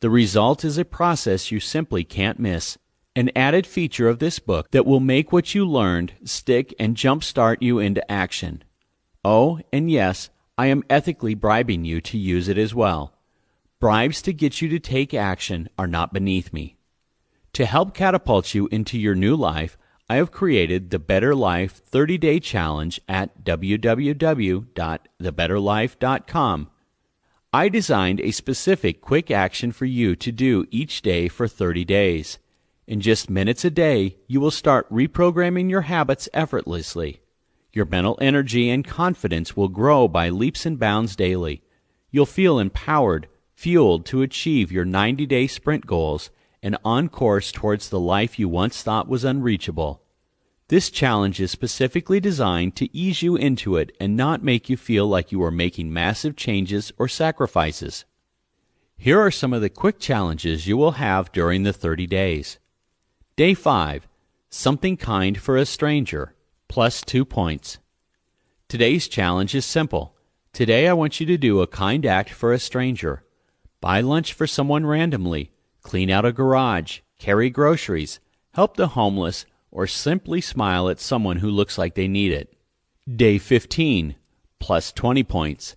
The result is a process you simply can't miss, an added feature of this book that will make what you learned stick and jumpstart you into action. Oh, and yes, I am ethically bribing you to use it as well. Bribes to get you to take action are not beneath me. To help catapult you into your new life, I have created the Better Life 30-Day Challenge at www.thebetterlife.com. I designed a specific quick action for you to do each day for 30 days. In just minutes a day, you will start reprogramming your habits effortlessly. Your mental energy and confidence will grow by leaps and bounds daily. You'll feel empowered, fueled to achieve your 90-day sprint goals, and on course towards the life you once thought was unreachable. This challenge is specifically designed to ease you into it and not make you feel like you are making massive changes or sacrifices. Here are some of the quick challenges you will have during the 30 days. Day 5. Something kind for a stranger, plus 2 points. Today's challenge is simple. Today I want you to do a kind act for a stranger. Buy lunch for someone randomly, clean out a garage, carry groceries, help the homeless, or simply smile at someone who looks like they need it. Day 15, plus 20 points.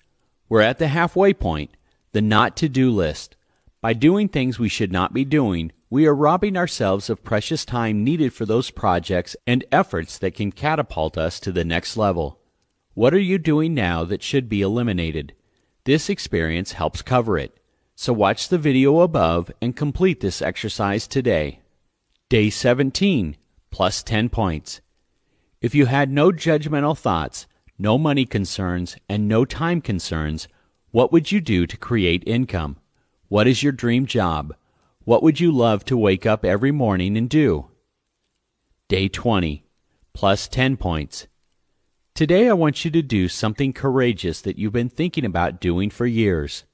We're at the halfway point, the not-to-do list. By doing things we should not be doing, we are robbing ourselves of precious time needed for those projects and efforts that can catapult us to the next level. What are you doing now that should be eliminated? This experience helps cover it. So watch the video above and complete this exercise today. Day 17, plus 10 points. If you had no judgmental thoughts, no money concerns, and no time concerns, what would you do to create income? What is your dream job? What would you love to wake up every morning and do? Day 20, plus 10 points. Today I want you to do something courageous that you've been thinking about doing for years.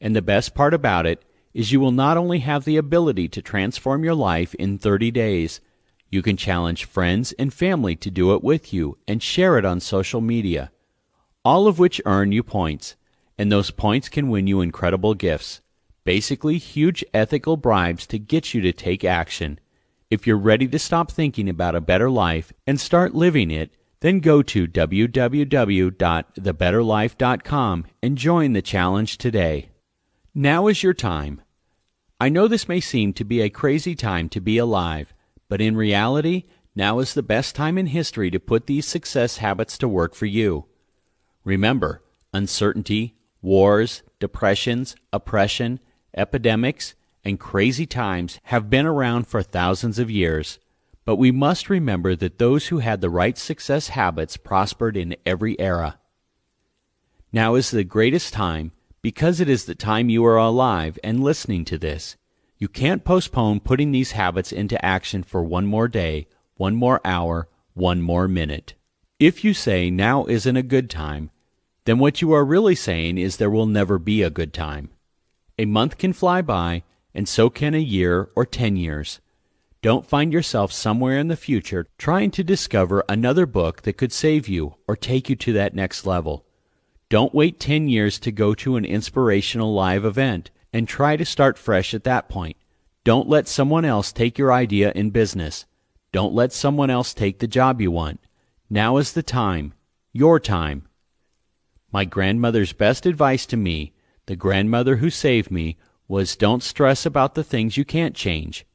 And the best part about it is you will not only have the ability to transform your life in 30 days, you can challenge friends and family to do it with you and share it on social media, all of which earn you points, and those points can win you incredible gifts, basically huge ethical bribes to get you to take action. If you're ready to stop thinking about a better life and start living it, then go to www.thebetterlife.com and join the challenge today. Now is your time. I know this may seem to be a crazy time to be alive, but in reality, now is the best time in history to put these success habits to work for you. Remember, uncertainty, wars, depressions, oppression, epidemics, and crazy times have been around for thousands of years, but we must remember that those who had the right success habits prospered in every era. Now is the greatest time because it is the time you are alive and listening to this. You can't postpone putting these habits into action for one more day, one more hour, one more minute. If you say now isn't a good time, then what you are really saying is there will never be a good time. A month can fly by, and so can a year or 10 years. Don't find yourself somewhere in the future trying to discover another book that could save you or take you to that next level. Don't wait 10 years to go to an inspirational live event and try to start fresh at that point. Don't let someone else take your idea in business. Don't let someone else take the job you want. Now is the time, your time. My grandmother's best advice to me, the grandmother who saved me, was don't stress about the things you can't change.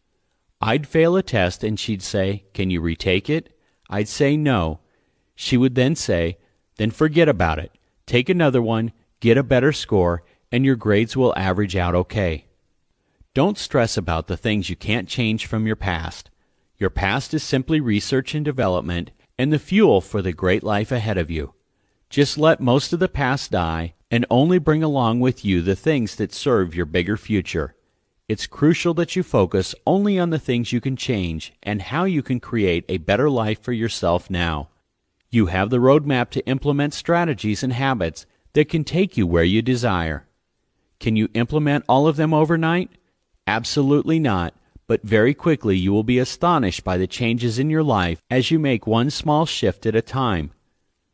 I'd fail a test and she'd say, "Can you retake it?" I'd say no. She would then say, "Then forget about it. Take another one, get a better score, and your grades will average out okay." Don't stress about the things you can't change from your past. Your past is simply research and development and the fuel for the great life ahead of you. Just let most of the past die and only bring along with you the things that serve your bigger future. It's crucial that you focus only on the things you can change and how you can create a better life for yourself now. You have the roadmap to implement strategies and habits that can take you where you desire. Can you implement all of them overnight? Absolutely not, but very quickly you will be astonished by the changes in your life as you make one small shift at a time.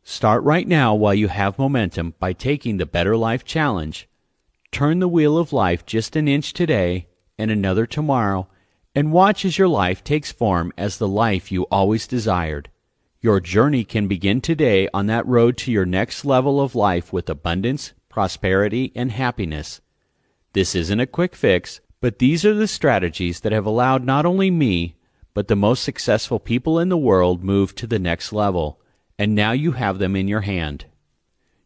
Start right now while you have momentum by taking the Better Life Challenge. Turn the wheel of life just an inch today and another tomorrow, and watch as your life takes form as the life you always desired. Your journey can begin today on that road to your next level of life with abundance, prosperity, and happiness. This isn't a quick fix, but these are the strategies that have allowed not only me, but the most successful people in the world move to the next level, and now you have them in your hand.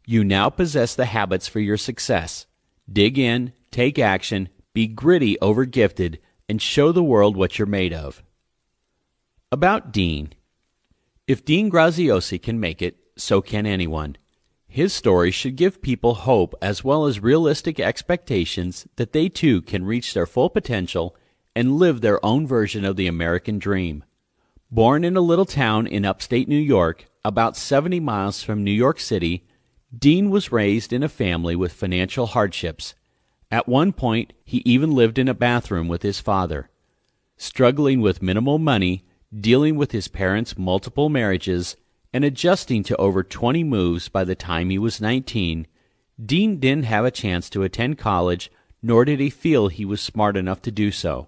You now possess the habits for your success. Dig in, take action, be gritty over gifted, and show the world what you're made of. About Dean. If Dean Graziosi can make it, so can anyone. His story should give people hope as well as realistic expectations that they too can reach their full potential and live their own version of the American dream. Born in a little town in upstate New York, about 70 miles from New York City, Dean was raised in a family with financial hardships. At one point, he even lived in a bathroom with his father. Struggling with minimal money, dealing with his parents' multiple marriages, and adjusting to over 20 moves by the time he was 19, Dean didn't have a chance to attend college, nor did he feel he was smart enough to do so.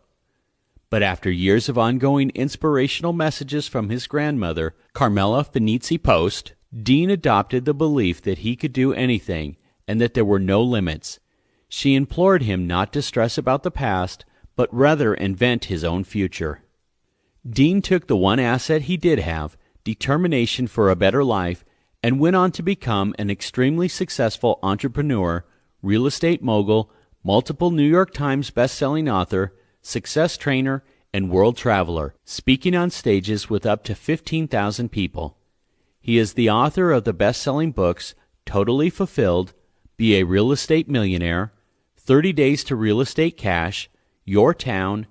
But after years of ongoing inspirational messages from his grandmother, Carmela Fenizi Post, Dean adopted the belief that he could do anything and that there were no limits. She implored him not to stress about the past, but rather invent his own future. Dean took the one asset he did have, determination for a better life, and went on to become an extremely successful entrepreneur, real estate mogul, multiple New York Times best-selling author, success trainer, and world traveler, speaking on stages with up to 15,000 people. He is the author of the best-selling books Totally Fulfilled, Be a Real Estate Millionaire, 30 Days to Real Estate Cash, Your Town,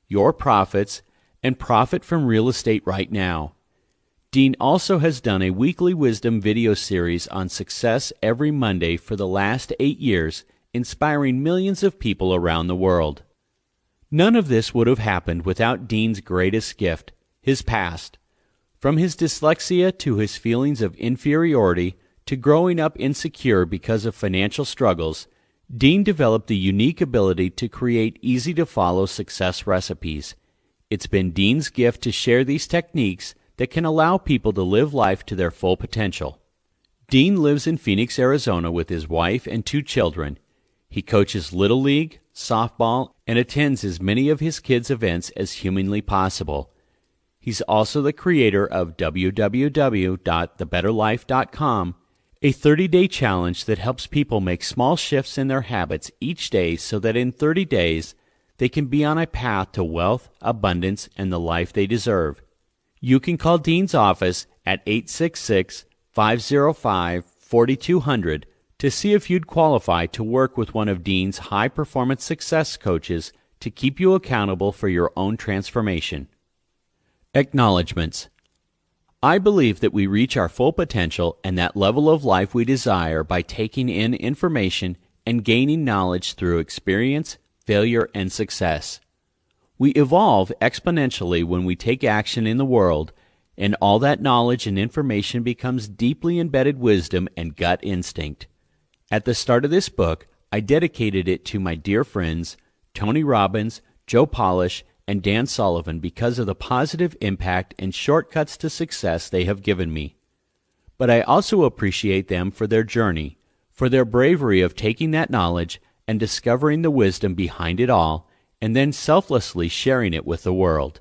Your Profits, and Profit from Real Estate Right Now. Dean also has done a weekly wisdom video series on success every Monday for the last 8 years, inspiring millions of people around the world. None of this would have happened without Dean's greatest gift, his past. From his dyslexia to his feelings of inferiority to growing up insecure because of financial struggles, Dean developed the unique ability to create easy-to-follow success recipes. It's been Dean's gift to share these techniques that can allow people to live life to their full potential. Dean lives in Phoenix, Arizona with his wife and 2 children. He coaches Little League, softball, and attends as many of his kids' events as humanly possible. He's also the creator of www.thebetterlife.com, a 30-day challenge that helps people make small shifts in their habits each day so that in 30 days they can be on a path to wealth, abundance, and the life they deserve. You can call Dean's office at 866-505-4200 to see if you'd qualify to work with one of Dean's high-performance success coaches to keep you accountable for your own transformation. Acknowledgements. I believe that we reach our full potential and that level of life we desire by taking in information and gaining knowledge through experience, failure, and success. We evolve exponentially when we take action in the world, and all that knowledge and information becomes deeply embedded wisdom and gut instinct. At the start of this book, I dedicated it to my dear friends Tony Robbins, Joe Polish, and Dan Sullivan because of the positive impact and shortcuts to success they have given me. But I also appreciate them for their journey, for their bravery of taking that knowledge and discovering the wisdom behind it all, and then selflessly sharing it with the world.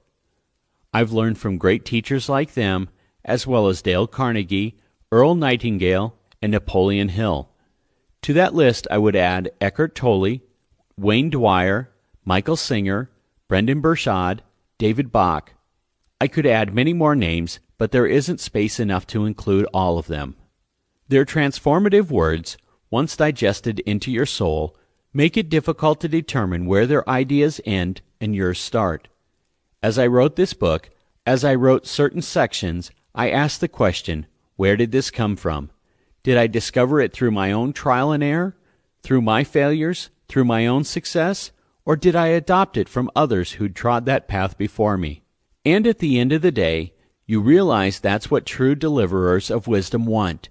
I've learned from great teachers like them, as well as Dale Carnegie, Earl Nightingale, and Napoleon Hill. To that list I would add Eckhart Tolle, Wayne Dwyer, Michael Singer, Brendan Burchard, David Bach. I could add many more names, but there isn't space enough to include all of them. Their transformative words, once digested into your soul, make it difficult to determine where their ideas end and yours start. As I wrote this book, as I wrote certain sections, I asked the question, where did this come from? Did I discover it through my own trial and error, through my failures, through my own success, or did I adopt it from others who'd trod that path before me? And at the end of the day, you realize that's what true deliverers of wisdom want.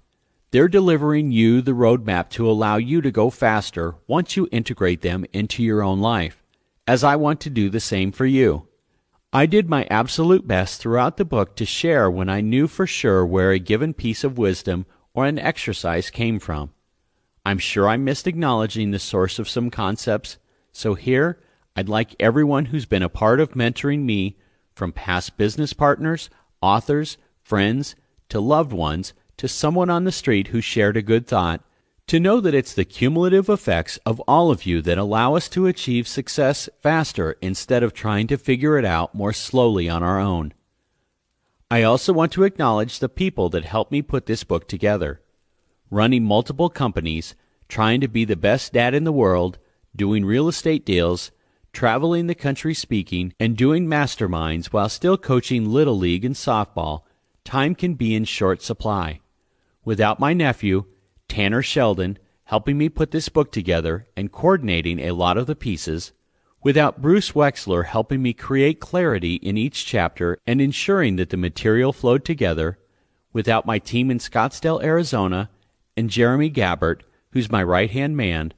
They're delivering you the roadmap to allow you to go faster once you integrate them into your own life, as I want to do the same for you. I did my absolute best throughout the book to share when I knew for sure where a given piece of wisdom or an exercise came from. I'm sure I missed acknowledging the source of some concepts, So here, I'd like everyone who's been a part of mentoring me, from past business partners, authors, friends, to loved ones, to someone on the street who shared a good thought, to know that it's the cumulative effects of all of you that allow us to achieve success faster instead of trying to figure it out more slowly on our own. I also want to acknowledge the people that helped me put this book together. Running multiple companies, trying to be the best dad in the world, doing real estate deals, traveling the country speaking, and doing masterminds while still coaching Little League and softball, time can be in short supply. Without my nephew, Tanner Sheldon, helping me put this book together and coordinating a lot of the pieces, without Bruce Wexler helping me create clarity in each chapter and ensuring that the material flowed together, without my team in Scottsdale, Arizona, and Jeremy Gabbert, who's my right-hand man,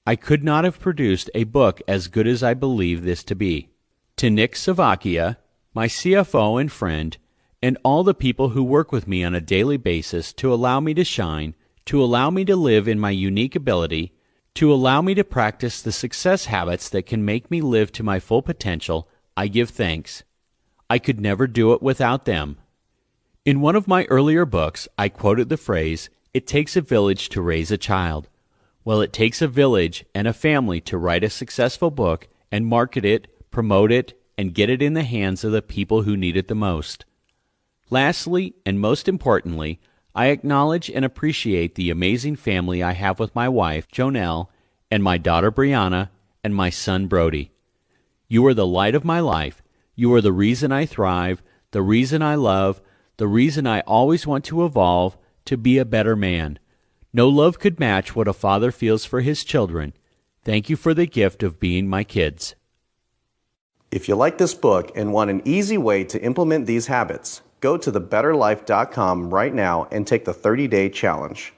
I could not have produced a book as good as I believe this to be. To Nick Savakia, my CFO and friend, and all the people who work with me on a daily basis to allow me to shine, to allow me to live in my unique ability, to allow me to practice the success habits that can make me live to my full potential, I give thanks. I could never do it without them. In one of my earlier books, I quoted the phrase, "It takes a village to raise a child." Well, it takes a village and a family to write a successful book and market it, promote it, and get it in the hands of the people who need it the most. Lastly, and most importantly, I acknowledge and appreciate the amazing family I have with my wife, Jonelle, and my daughter, Brianna, and my son, Brody. You are the light of my life. You are the reason I thrive, the reason I love, the reason I always want to evolve, to be a better man. No love could match what a father feels for his children. Thank you for the gift of being my kids. If you like this book and want an easy way to implement these habits, go to thebetterlife.com right now and take the 30-day challenge.